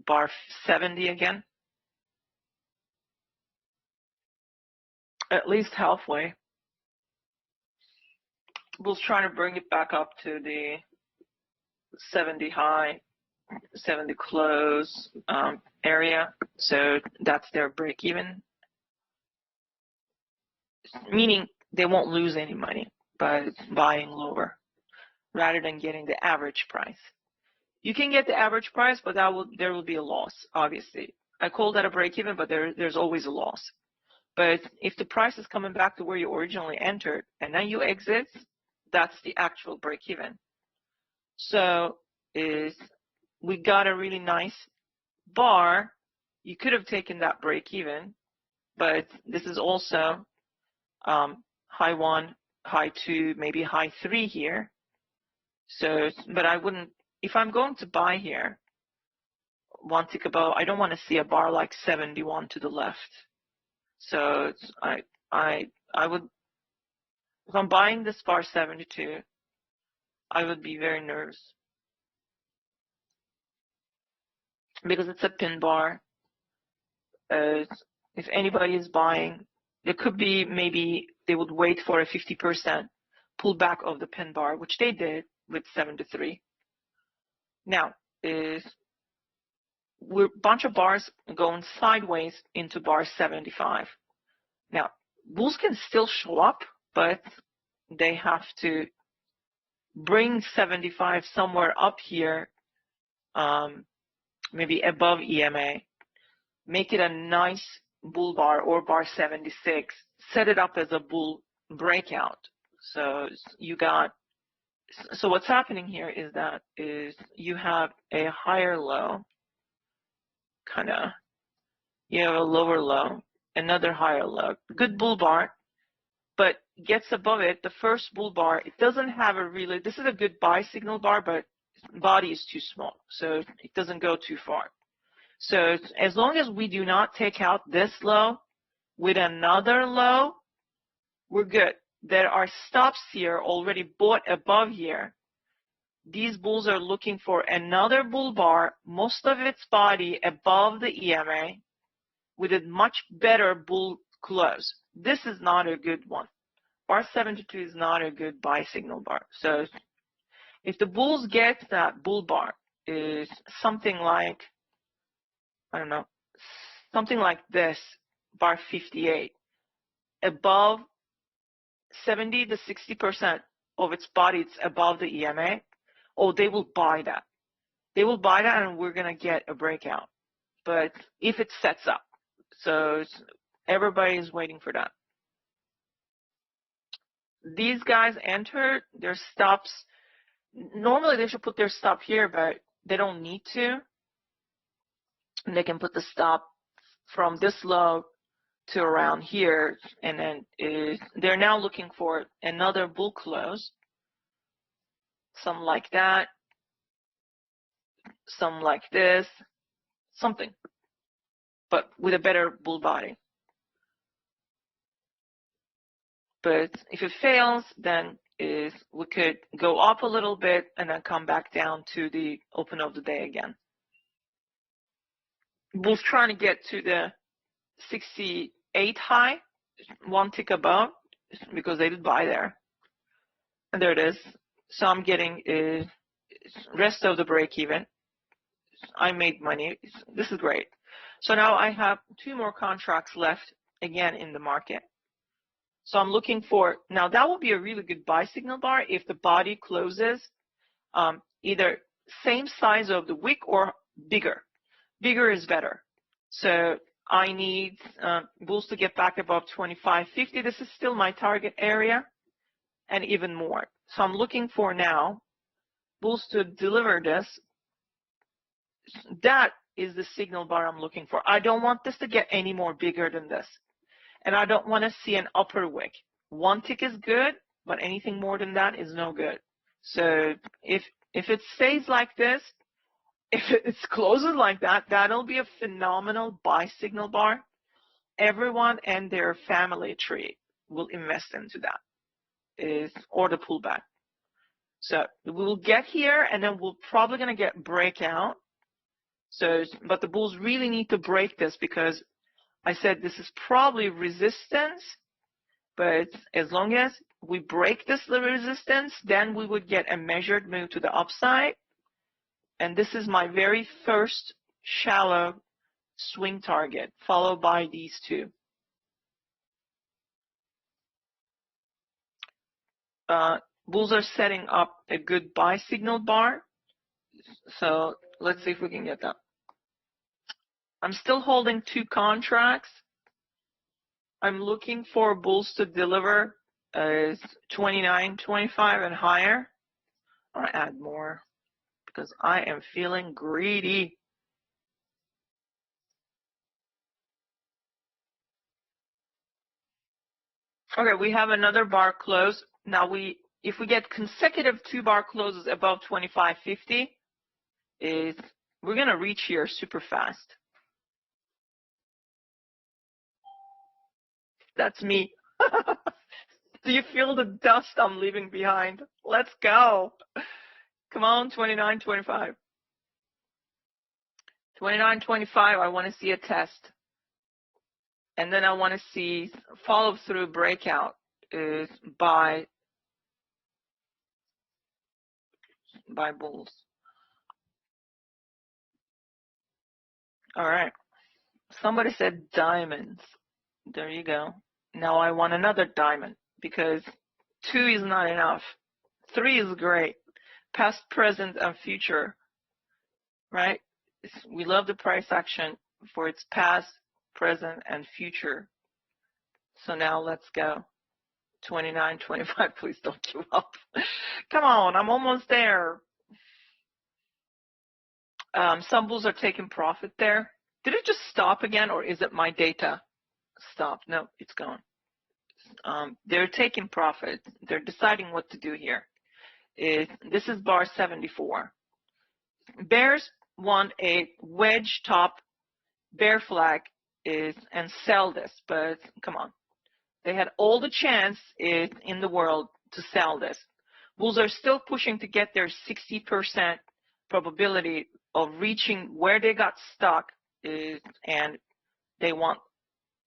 bar 70 again. At least halfway. Bulls trying to bring it back up to the 70 high, 70 close area. So that's their break even. Meaning they won't lose any money by buying lower rather than getting the average price. You can get the average price, but there will be a loss, obviously. I call that a break even, but there's always a loss. But if the price is coming back to where you originally entered and then you exit, that's the actual break even. So we got a really nice bar. You could have taken that break even, but this is also high 1, high 2, maybe high 3 here. So, but I wouldn't, if I'm going to buy here, one tick above, I don't want to see a bar like 71 to the left. So I would, if I'm buying this bar 72, I would be very nervous because it's a pin bar. If anybody is buying, there could be maybe they would wait for a 50% pullback of the pin bar, which they did with 73. Now we're a bunch of bars going sideways into bar 75. Now bulls can still show up, but they have to bring 75 somewhere up here, maybe above EMA, make it a nice bull bar or bar 76, set it up as a bull breakout. So so what's happening here is that you have a higher low, you have a lower low, another higher low, good bull bar, but gets above it, the first bull bar, it doesn't have this is a good buy signal bar, but body is too small, so it doesn't go too far. So as long as we do not take out this low with another low, we're good. There are stops here already bought above here. These bulls are looking for another bull bar, most of its body above the EMA, with a much better bull close. This is not a good one. Bar 72 is not a good buy signal bar. So if the bulls get that bull bar is something like, I don't know, something like this, bar 58, above 70 to 60% of its body, it's above the EMA, they will buy that. They will buy that and we're going to get a breakout. But if it sets up, so everybody is waiting for that. These guys enter their stops. Normally they should put their stop here, but they don't need to. And they can put the stop from this low to around here, and then they're now looking for another bull close, some like that, some like this, something, but with a better bull body. But if it fails, then we could go up a little bit and then come back down to the open of the day again. Bulls trying to get to the 68 high, one tick above, because they did buy there. And there it is. So I'm getting rest of the break even. I made money. This is great. So now I have 2 more contracts left again in the market. So I'm looking for, now that will be a really good buy signal bar if the body closes either same size of the wick or bigger. Bigger is better. So I need bulls to get back above 25.50. This is still my target area and even more. So I'm looking for now bulls to deliver this. That is the signal bar I'm looking for. I don't want this to get any more bigger than this. And I don't want to see an upper wick. 1 tick is good, but anything more than that is no good. So if it stays like this, if it closes like that, that'll be a phenomenal buy signal bar. Everyone and their family tree will invest into that, or the pullback. So we'll get here, and then we're probably going to get breakout. So, but the bulls really need to break this because I said this is probably resistance, but as long as we break this resistance, then we would get a measured move to the upside. And this is my very first shallow swing target, followed by these 2. Bulls are setting up a good buy signal bar. So let's see if we can get that. I'm still holding 2 contracts. I'm looking for bulls to deliver 29.25 and higher. I'll add more because I am feeling greedy. Okay, we have another bar close. Now if we get consecutive 2 bar closes above 25.50, we're gonna reach here super fast. That's me. Do you feel the dust I'm leaving behind? Let's go. Come on, 29.25. 29.25, I want to see a test. And then I want to see follow through breakout by bulls. All right. Somebody said diamonds. There you go. Now I want another diamond because 2 is not enough. 3 is great. Past, present, and future. Right? We love the price action for its past, present, and future. So now let's go. 29.25. Please don't give up. Come on, I'm almost there. Some bulls are taking profit there. Did it just stop again, or is it my data stopped? No, it's gone. They're taking profit. They're deciding what to do here. This is bar 74. Bears want a wedge top bear flag and sell this, but come on. They had all the chance in the world to sell this. Bulls are still pushing to get their 60% probability of reaching where they got stuck, and they want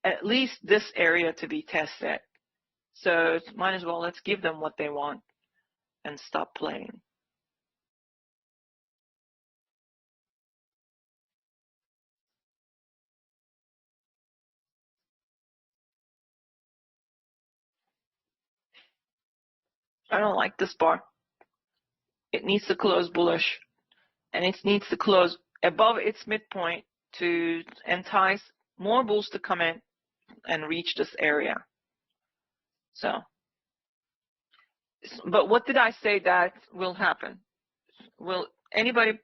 at least this area to be tested. So might as well let's give them what they want and stop playing. I don't like this bar. It needs to close bullish, and it needs to close above its midpoint to entice more bulls to come in and reach this area. So, but what did I say that will happen? Will anybody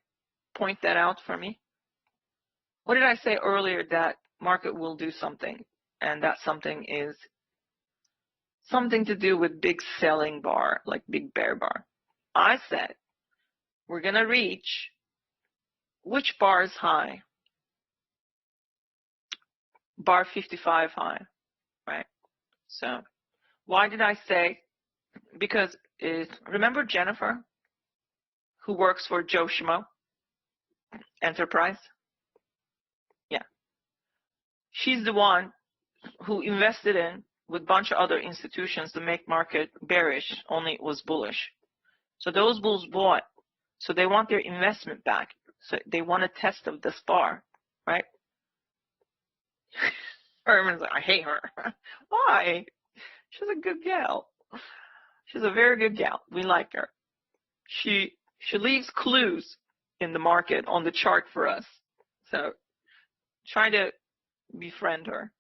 point that out for me? What did I say earlier that market will do something, and that something is something to do with big selling bar, like big bear bar? I said we're going to reach which bar is high? Bar 55 high, right? So why did I say? Because remember Jennifer, who works for Joe Schmo Enterprise? Yeah. She's the one who invested in with a bunch of other institutions to make market bearish, only it was bullish. So those bulls bought. So they want their investment back. So they want a test of this bar, right? Herman's like, I hate her. Why? She's a good gal. She's a very good gal. We like her. She leaves clues in the market on the chart for us. So try to befriend her.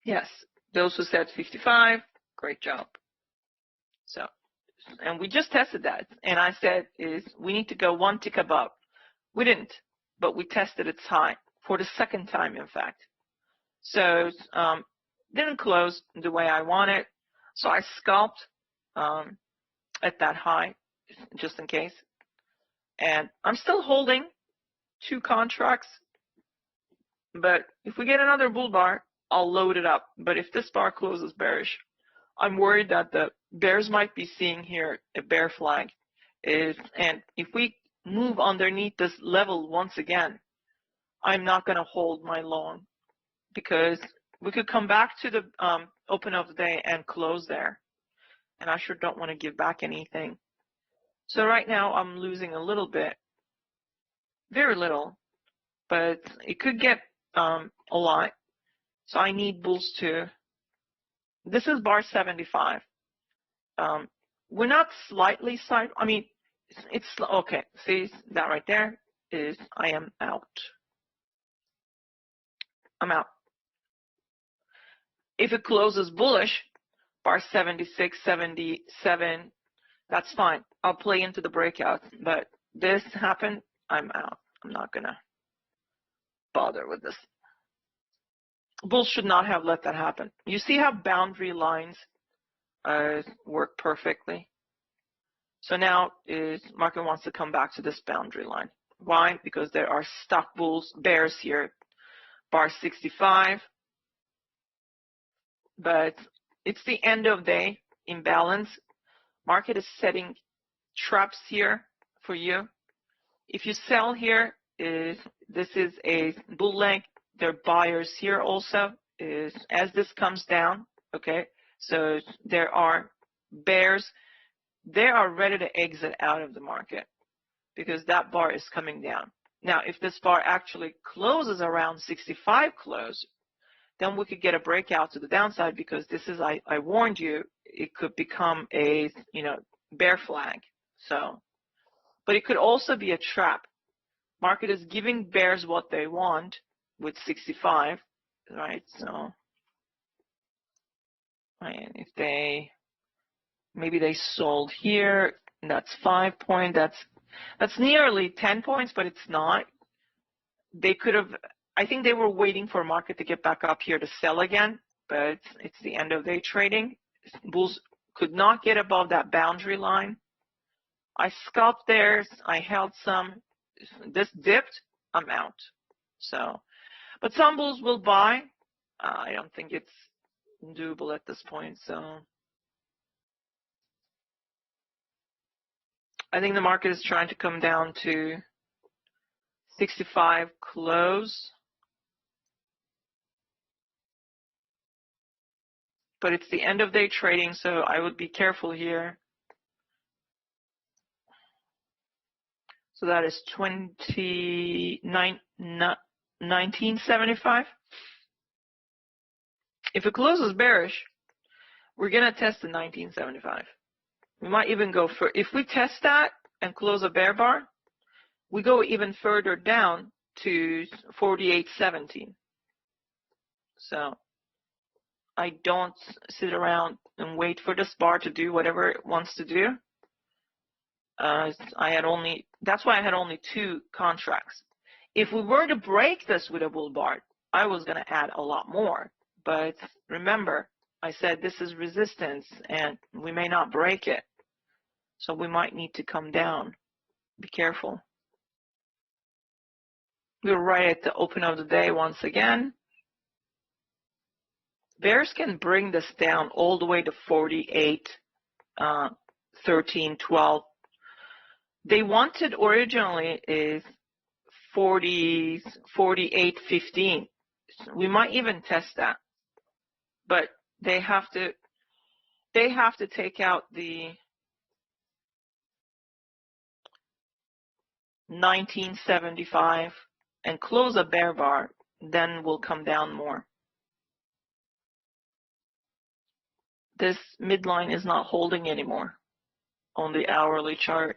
Yes, those who said 55, great job. So, and we just tested that. And I said we need to go one tick above. We didn't, but we tested its high for the second time, in fact. So didn't close the way I wanted. So I scalped at that high, just in case. And I'm still holding 2 contracts. But if we get another bull bar, I'll load it up. But if this bar closes bearish, I'm worried that the bears might be seeing here a bear flag. And if we move underneath this level once again, I'm not going to hold my long, because we could come back to the open of the day and close there. And I sure don't want to give back anything. So right now I'm losing a little bit, very little, but it could get a lot. So I need bulls to, this is bar 75. We're not slightly side, I mean, it's okay. See that right there is, I am out. I'm out. If it closes bullish, bar 76, 77, that's fine. I'll play into the breakout. But this happened, I'm out. I'm not going to bother with this. Bulls should not have let that happen. You see how boundary lines work perfectly? So now market wants to come back to this boundary line. Why? Because there are stuck bulls, bears here. Bar 65. But it's the end of day imbalance. Market is setting traps here for you. If you sell here, this is a bull leg. There are buyers here also. As this comes down, okay, so there are bears. They are ready to exit out of the market because that bar is coming down. Now, if this bar actually closes around 65 close, then we could get a breakout to the downside, because this is, I warned you, it could become a, bear flag. So, but it could also be a trap. Market is giving bears what they want with 65, right? So, and if maybe they sold here, that's 5 points. That's nearly 10 points, but it's not. They could have, I think they were waiting for market to get back up here to sell again, but it's the end of day trading. Bulls could not get above that boundary line. I scalped theirs. I held some. This dipped. I'm out. So, but some bulls will buy. I don't think it's doable at this point. So, I think the market is trying to come down to 65 close. But it's the end of day trading, so I would be careful here. So that is 1975. If it closes bearish, we're going to test the 1975. We might even go for, if we test that and close a bear bar, we go even further down to 48.17. So I don't sit around and wait for this bar to do whatever it wants to do. That's why I had only 2 contracts. If we were to break this with a bull bar, I was going to add a lot more. But remember, I said this is resistance and we may not break it. So we might need to come down. Be careful. We're right at the open of the day once again. Bears can bring this down all the way to 48, 13, 12. They wanted originally is 40, 48, 15. We might even test that. But they have to take out the 1975 and close a bear bar, then we'll come down more. This midline is not holding anymore on the hourly chart.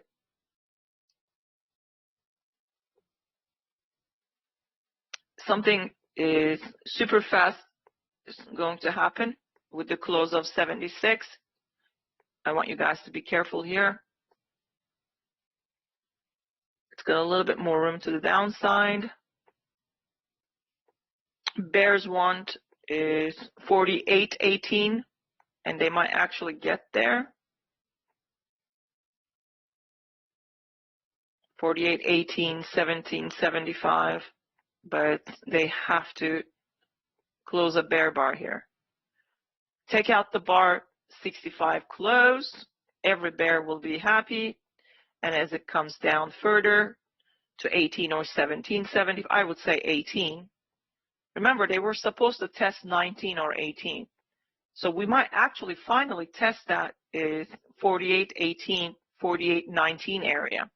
Something is super fast is going to happen with the close of 76. I want you guys to be careful here. It's got a little bit more room to the downside. Bears want is 48.18, and they might actually get there. 48.18, 17.75, but they have to close a bear bar here. Take out the bar 65 close, every bear will be happy, and as it comes down further to 18 or 17.70, I would say 18. Remember, they were supposed to test 19 or 18. So we might actually finally test that is 48.18, 48.19 area.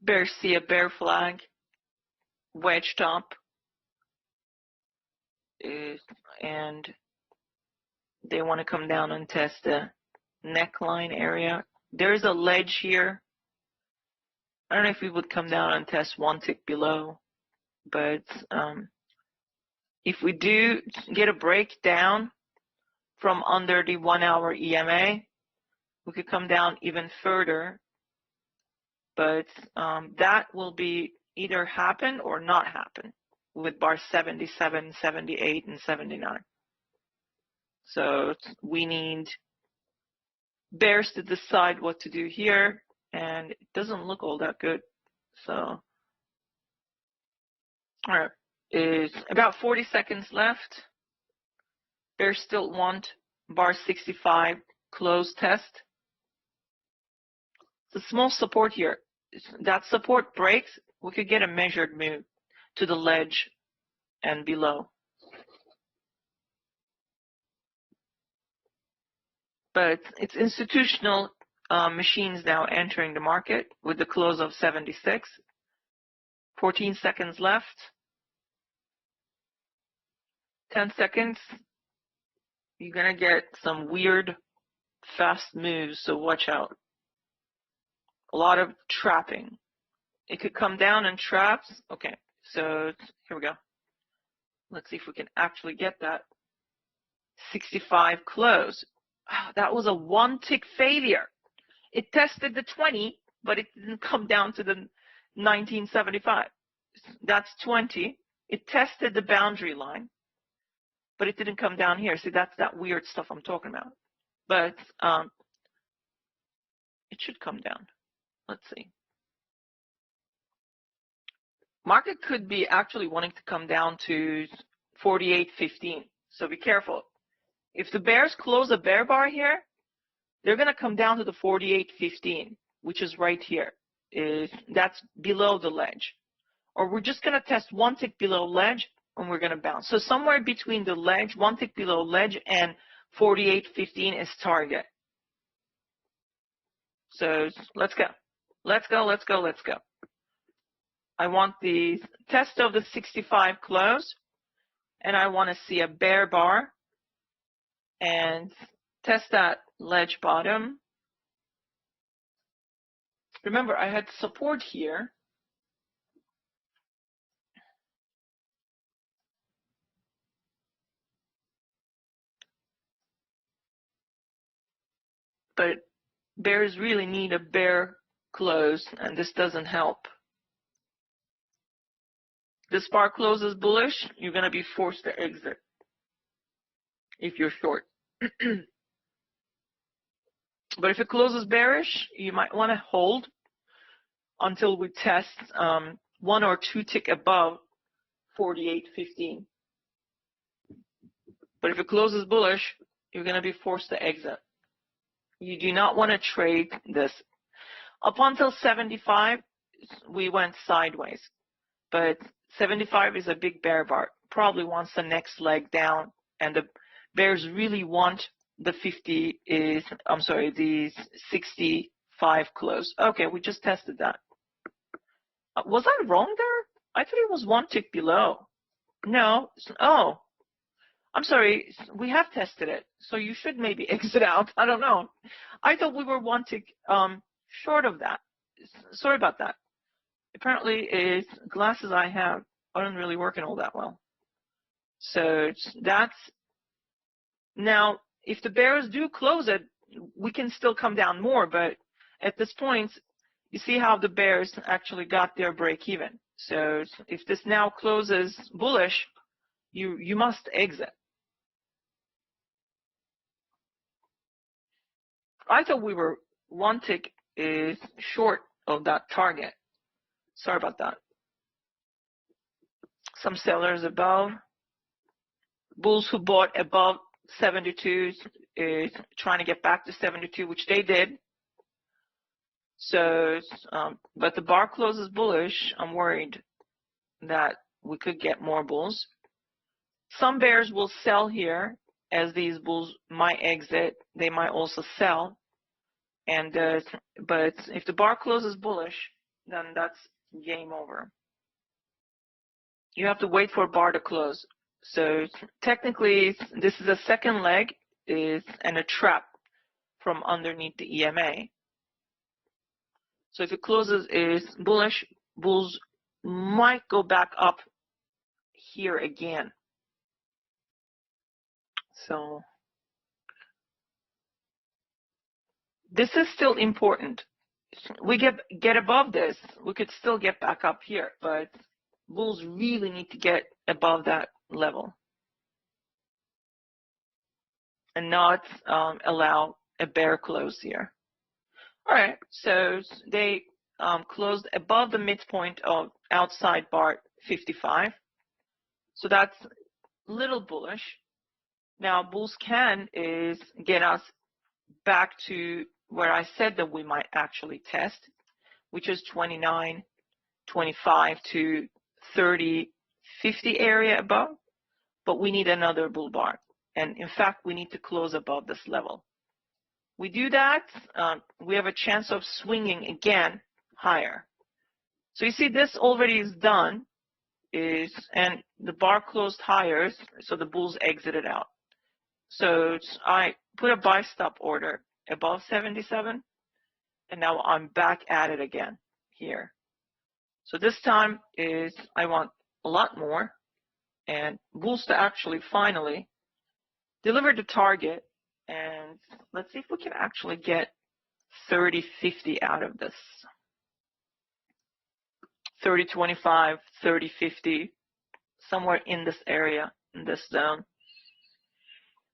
Bears see a bear flag, wedge top, and they want to come down and test the neckline area. There's a ledge here. I don't know if we would come down and test one tick below, but if we do get a breakdown from under the 1 hour EMA, we could come down even further, but that will be either happen or not happen with bar 77, 78, and 79. So we need bears to decide what to do here, and it doesn't look all that good. So, all right, it's about 40 seconds left. Bears still want bar 65 close test. It's a small support here. If that support breaks, we could get a measured move to the ledge and below. But it's institutional machines now entering the market with the close of 76. 14 seconds left. 10 seconds. You're going to get some weird, fast moves, so watch out. A lot of trapping. It could come down and traps. Okay, so here we go. Let's see if we can actually get that. 65 close. Oh, that was a one tick failure. It tested the 20, but it didn't come down to the 1975. That's 20. It tested the boundary line, but it didn't come down here. See, that's that weird stuff I'm talking about. But it should come down. Let's see. Market could be actually wanting to come down to 48.15. So be careful. If the bears close a bear bar here, they're going to come down to the 48.15, which is right here. That's below the ledge. Or we're just going to test one tick below ledge, and we're going to bounce. So somewhere between the ledge, one tick below ledge, and 48.15 is target. So let's go. Let's go, let's go, let's go. I want the test of the 65 close, and I want to see a bear bar and test that ledge bottom. Remember, I had support here. But bears really need a bear close, and this doesn't help. This bar closes bullish, you're going to be forced to exit if you're short. But if it closes bearish, you might want to hold until we test one or two tick above 48.15. But if it closes bullish, you're going to be forced to exit. You do not want to trade this. Up until 75, we went sideways. But 75 is a big bear bar. Probably wants the next leg down. And the bears really want the 65 5 close. Okay, we just tested that. Was I wrong there? I thought it was 1 tick below. No. Oh, I'm sorry. We have tested it, so you should maybe exit out. I don't know. I thought we were 1 tick short of that. Sorry about that. Apparently, it's glasses I have aren't really working all that well. So that's now. If the bears do close it, we can still come down more. But at this point, you see how the bears actually got their break even. So if this now closes bullish, you must exit. I thought we were 1 tick is short of that target. Sorry about that. Some sellers above. Bulls who bought above 72 is trying to get back to 72, which they did. So, but the bar closes bullish. I'm worried that we could get more bulls. Some bears will sell here, as these bulls might exit. They might also sell. And but if the bar closes bullish, then that's game over. You have to wait for a bar to close. So technically, this is a second leg and a trap from underneath the EMA. So if it closes is bullish, bulls might go back up here again. So this is still important. We get above this, we could still get back up here, but bulls really need to get above that level and not allow a bear close here. All right, so they closed above the midpoint of outside bar 55. So that's little bullish. Now bulls can is get us back to where I said that we might actually test, which is 29, 25 to 30, 50 area above, but we need another bull bar. And in fact, we need to close above this level. We do that, we have a chance of swinging again higher. So you see this already is done, and the bar closed higher, so the bulls exited out. So I put a buy stop order above 77, and now I'm back at it again here. So this time I want a lot more, and bulls to actually finally deliver the target. And let's see if we can actually get 30.50 out of this. 30.25, 30.50, somewhere in this area, in this zone.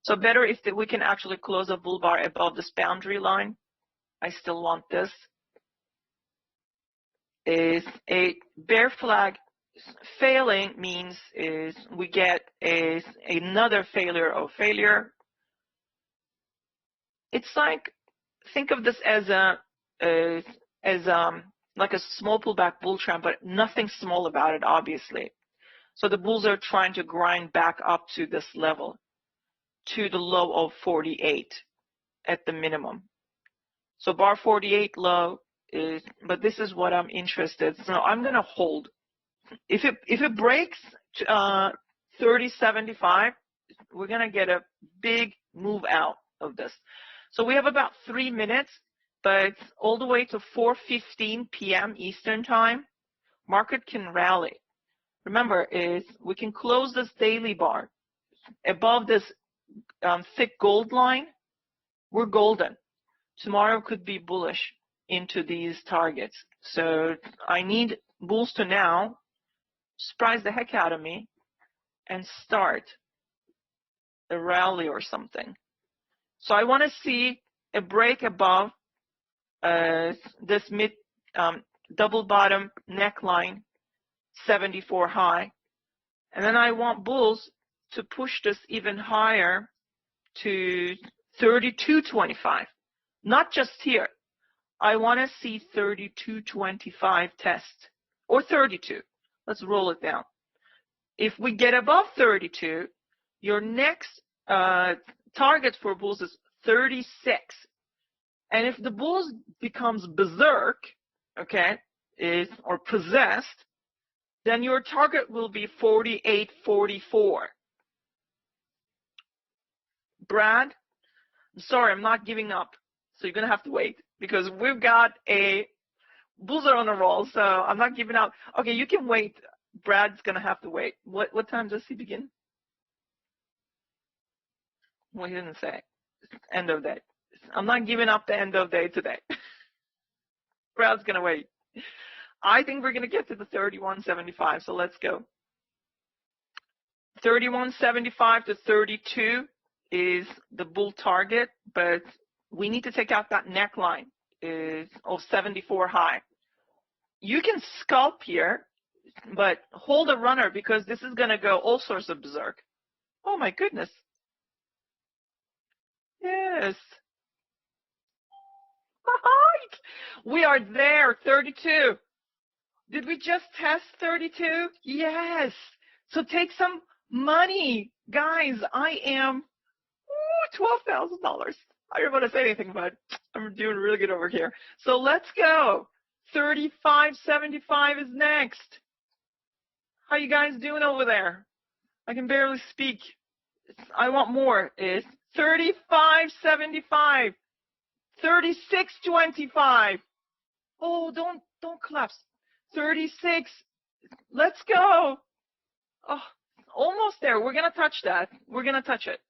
So better if we can actually close a bull bar above this boundary line. I still want this. Is a bear flag failing means we get another failure of failure. It's like, think of this as like a small pullback bull trend, but nothing small about it, obviously. So the bulls are trying to grind back up to this level, to the low of 48 at the minimum. So bar 48 low is, but this is what I'm interested. So I'm going to hold. If it breaks 30.75, we're going to get a big move out of this. So we have about 3 minutes, but all the way to 4:15 p.m. Eastern time, market can rally. Remember, we can close this daily bar above this thick gold line. We're golden. Tomorrow could be bullish into these targets. So I need bulls to now surprise the heck out of me and start a rally or something. So I want to see a break above this mid double bottom neckline, 74 high. And then I want bulls to push this even higher to 32.25. Not just here. I want to see 32.25 test, or 32. Let's roll it down. If we get above 32, your next target for bulls is 36. And if the bulls becomes berserk, okay, or possessed, then your target will be 48.44. Brad, I'm sorry, I'm not giving up. So you're going to have to wait because we've got a bulls are on a roll, so I'm not giving up. Okay, you can wait. Brad's going to have to wait. What time does he begin? Well, he didn't say. End of day. I'm not giving up the end of day today. Brad's going to wait. I think we're going to get to the 31.75, so let's go. 31.75 to 32 is the bull target, but we need to take out that neckline of 74 high. You can scalp here, but hold a runner because this is going to go all sorts of berserk. Oh my goodness. Yes. We are there, 32. Did we just test 32? Yes. So take some money. Guys, I am $12,000. I don't want to say anything, but I'm doing really good over here. So let's go. 35.75 is next. How you guys doing over there? I can barely speak. I want more. Is 35.75. 36.25. Oh, don't collapse. 36. Let's go. Oh, almost there. We're gonna touch that. We're gonna touch it.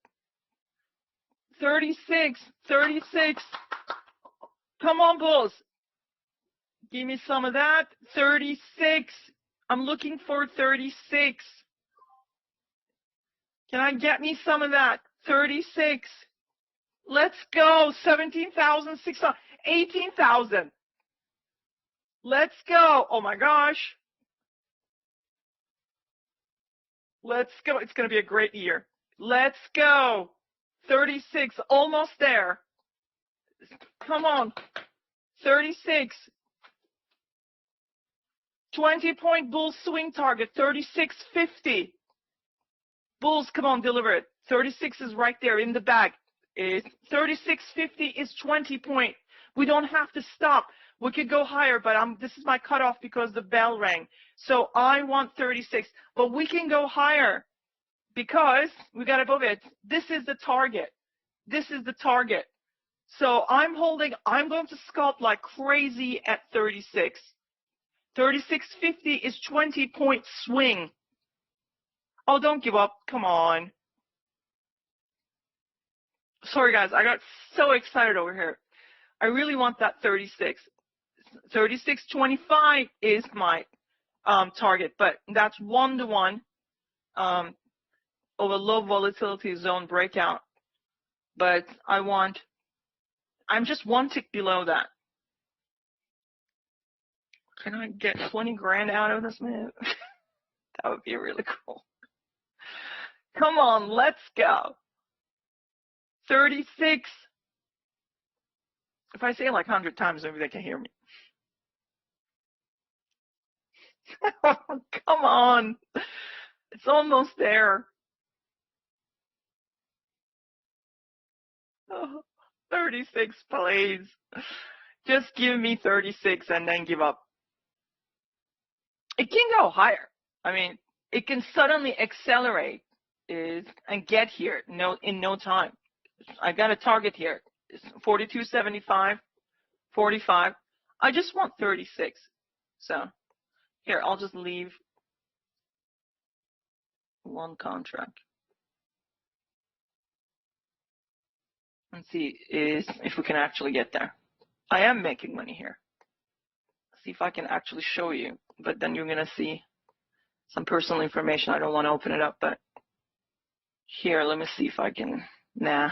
36. 36. Come on, bulls. Give me some of that. 36. I'm looking for 36. Can I get me some of that? 36. Let's go. 17,600. 18,000. Let's go. Oh my gosh. Let's go. It's going to be a great year. Let's go. 36. Almost there. Come on. 36. 20-point bull swing target. 36.50. Bulls, come on, deliver it. 36 is right there in the bag. 36.50 is 20 point. We don't have to stop. We could go higher, but this is my cutoff because the bell rang. So I want 36, but we can go higher because we got above it. This is the target. This is the target. So I'm going to scalp like crazy at 36. 36.50 is 20-point swing. Oh, don't give up. Come on. Sorry, guys. I got so excited over here. I really want that 36. 36.25 is my target, but that's 1-to-1 of a low volatility zone breakout. But I'm just one tick below that. Can I get 20 grand out of this move? That would be really cool. Come on, let's go. 36. If I say it like 100 times, maybe they can hear me. Come on. It's almost there. Oh, 36, please. Just give me 36 and then give up. It can go higher. I mean, it can suddenly accelerate and get here in no time. I got a target here. It's 42.75, 45. I just want 36. So here, I'll just leave one contract. And see if we can actually get there. I am making money here. See if I can actually show you. But then you're going to see some personal information. I don't want to open it up, but here, let me see if I can. Nah.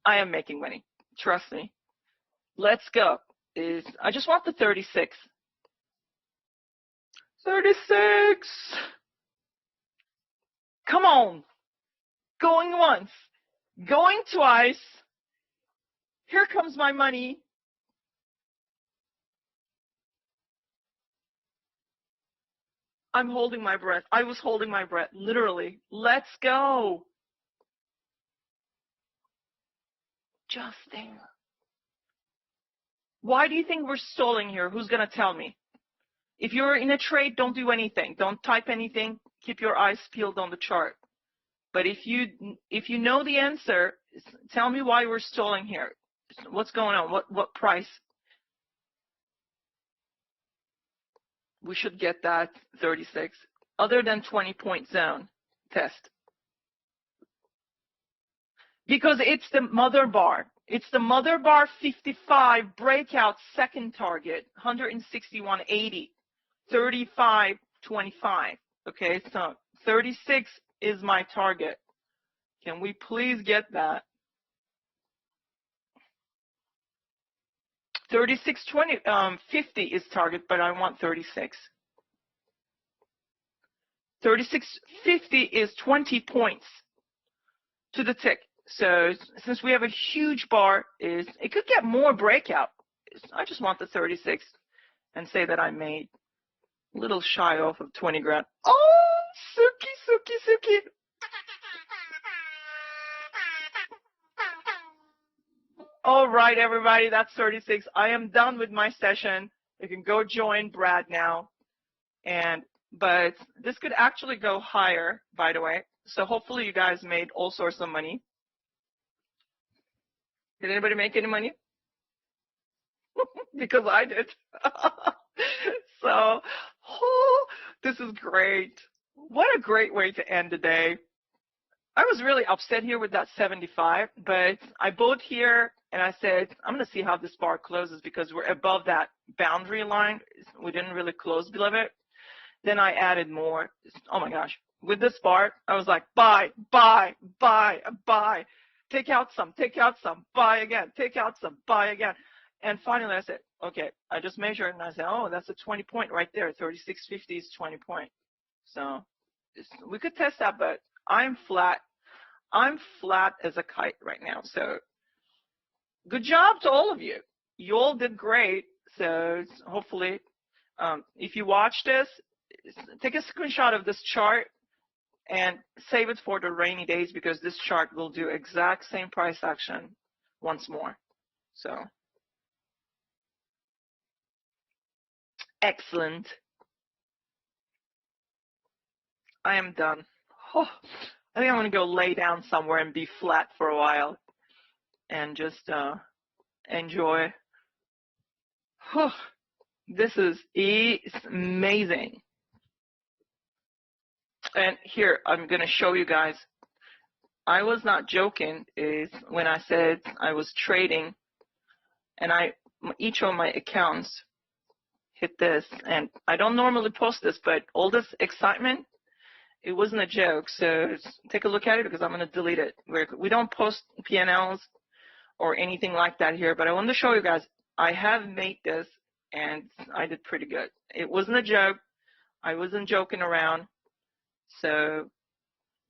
I am making money. Trust me. Let's go. I just want the 36. 36. Come on. Going once. Going twice. Here comes my money. I'm holding my breath. I was holding my breath, literally. Let's go. Just there. Why do you think we're stalling here? Who's going to tell me? If you're in a trade, don't do anything. Don't type anything. Keep your eyes peeled on the chart. But if you know the answer, tell me why we're stalling here. What's going on? What price? We should get that 36, other than 20-point zone test. Because it's the mother bar. It's the mother bar 55 breakout second target, 161.80, 35.25. Okay, so 36 is my target. Can we please get that? 36.50 is target, but I want 36. 36.50 is 20 points to the tick. So since we have a huge bar, it could get more breakout. I just want the 36 and say that I made a little shy off of 20 grand. Oh, Suki. All right, everybody, that's 36. I am done with my session. You can go join Brad now. But this could actually go higher, by the way. So hopefully you guys made all sorts of money. Did anybody make any money? Because I did. So, this is great. What a great way to end the day. I was really upset here with that 75, but I bought here and I said, I'm going to see how this bar closes because we're above that boundary line. We didn't really close below it. Then I added more. Oh my gosh. With this bar, I was like, buy. Take out some, buy again, take out some, buy again. And finally I said, okay, I just measured and I said, oh, that's a 20 point right there. 36.50 is 20 point. So we could test that, but I'm flat as a kite right now. So good job to all of you. You all did great. So hopefully, if you watch this, take a screenshot of this chart and save it for the rainy days because this chart will do exact same price action once more. So excellent. I am done. Oh, I think I'm going to go lay down somewhere and be flat for a while and just enjoy. Oh, this is amazing. And here, I'm going to show you guys. I was not joking is when I said I was trading and each of my accounts hit this. And I don't normally post this, but all this excitement, it wasn't a joke. So take a look at it because I'm going to delete it. We don't post P&Ls or anything like that here, but I wanted to show you guys I have made this and I did pretty good. It wasn't a joke. I wasn't joking around. So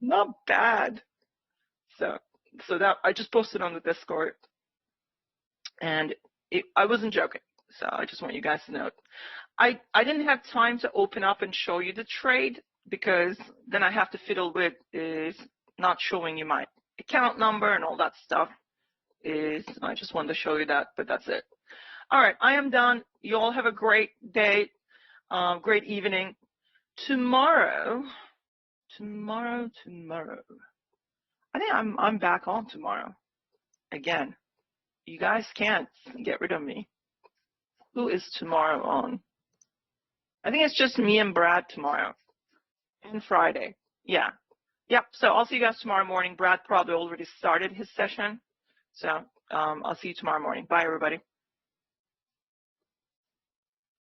not bad. So that I just posted on the Discord and I wasn't joking. So I just want you guys to know. I didn't have time to open up and show you the trade because then I have to fiddle with is not showing you my account number and all that stuff. I just wanted to show you that, but that's it. All right, I am done. You all have a great day, great evening. Tomorrow. I think I'm back on tomorrow. Again, you guys can't get rid of me. Who is tomorrow on? I think it's just me and Brad tomorrow. And Friday. Yeah. Yep. So I'll see you guys tomorrow morning. Brad probably already started his session. So I'll see you tomorrow morning. Bye, everybody.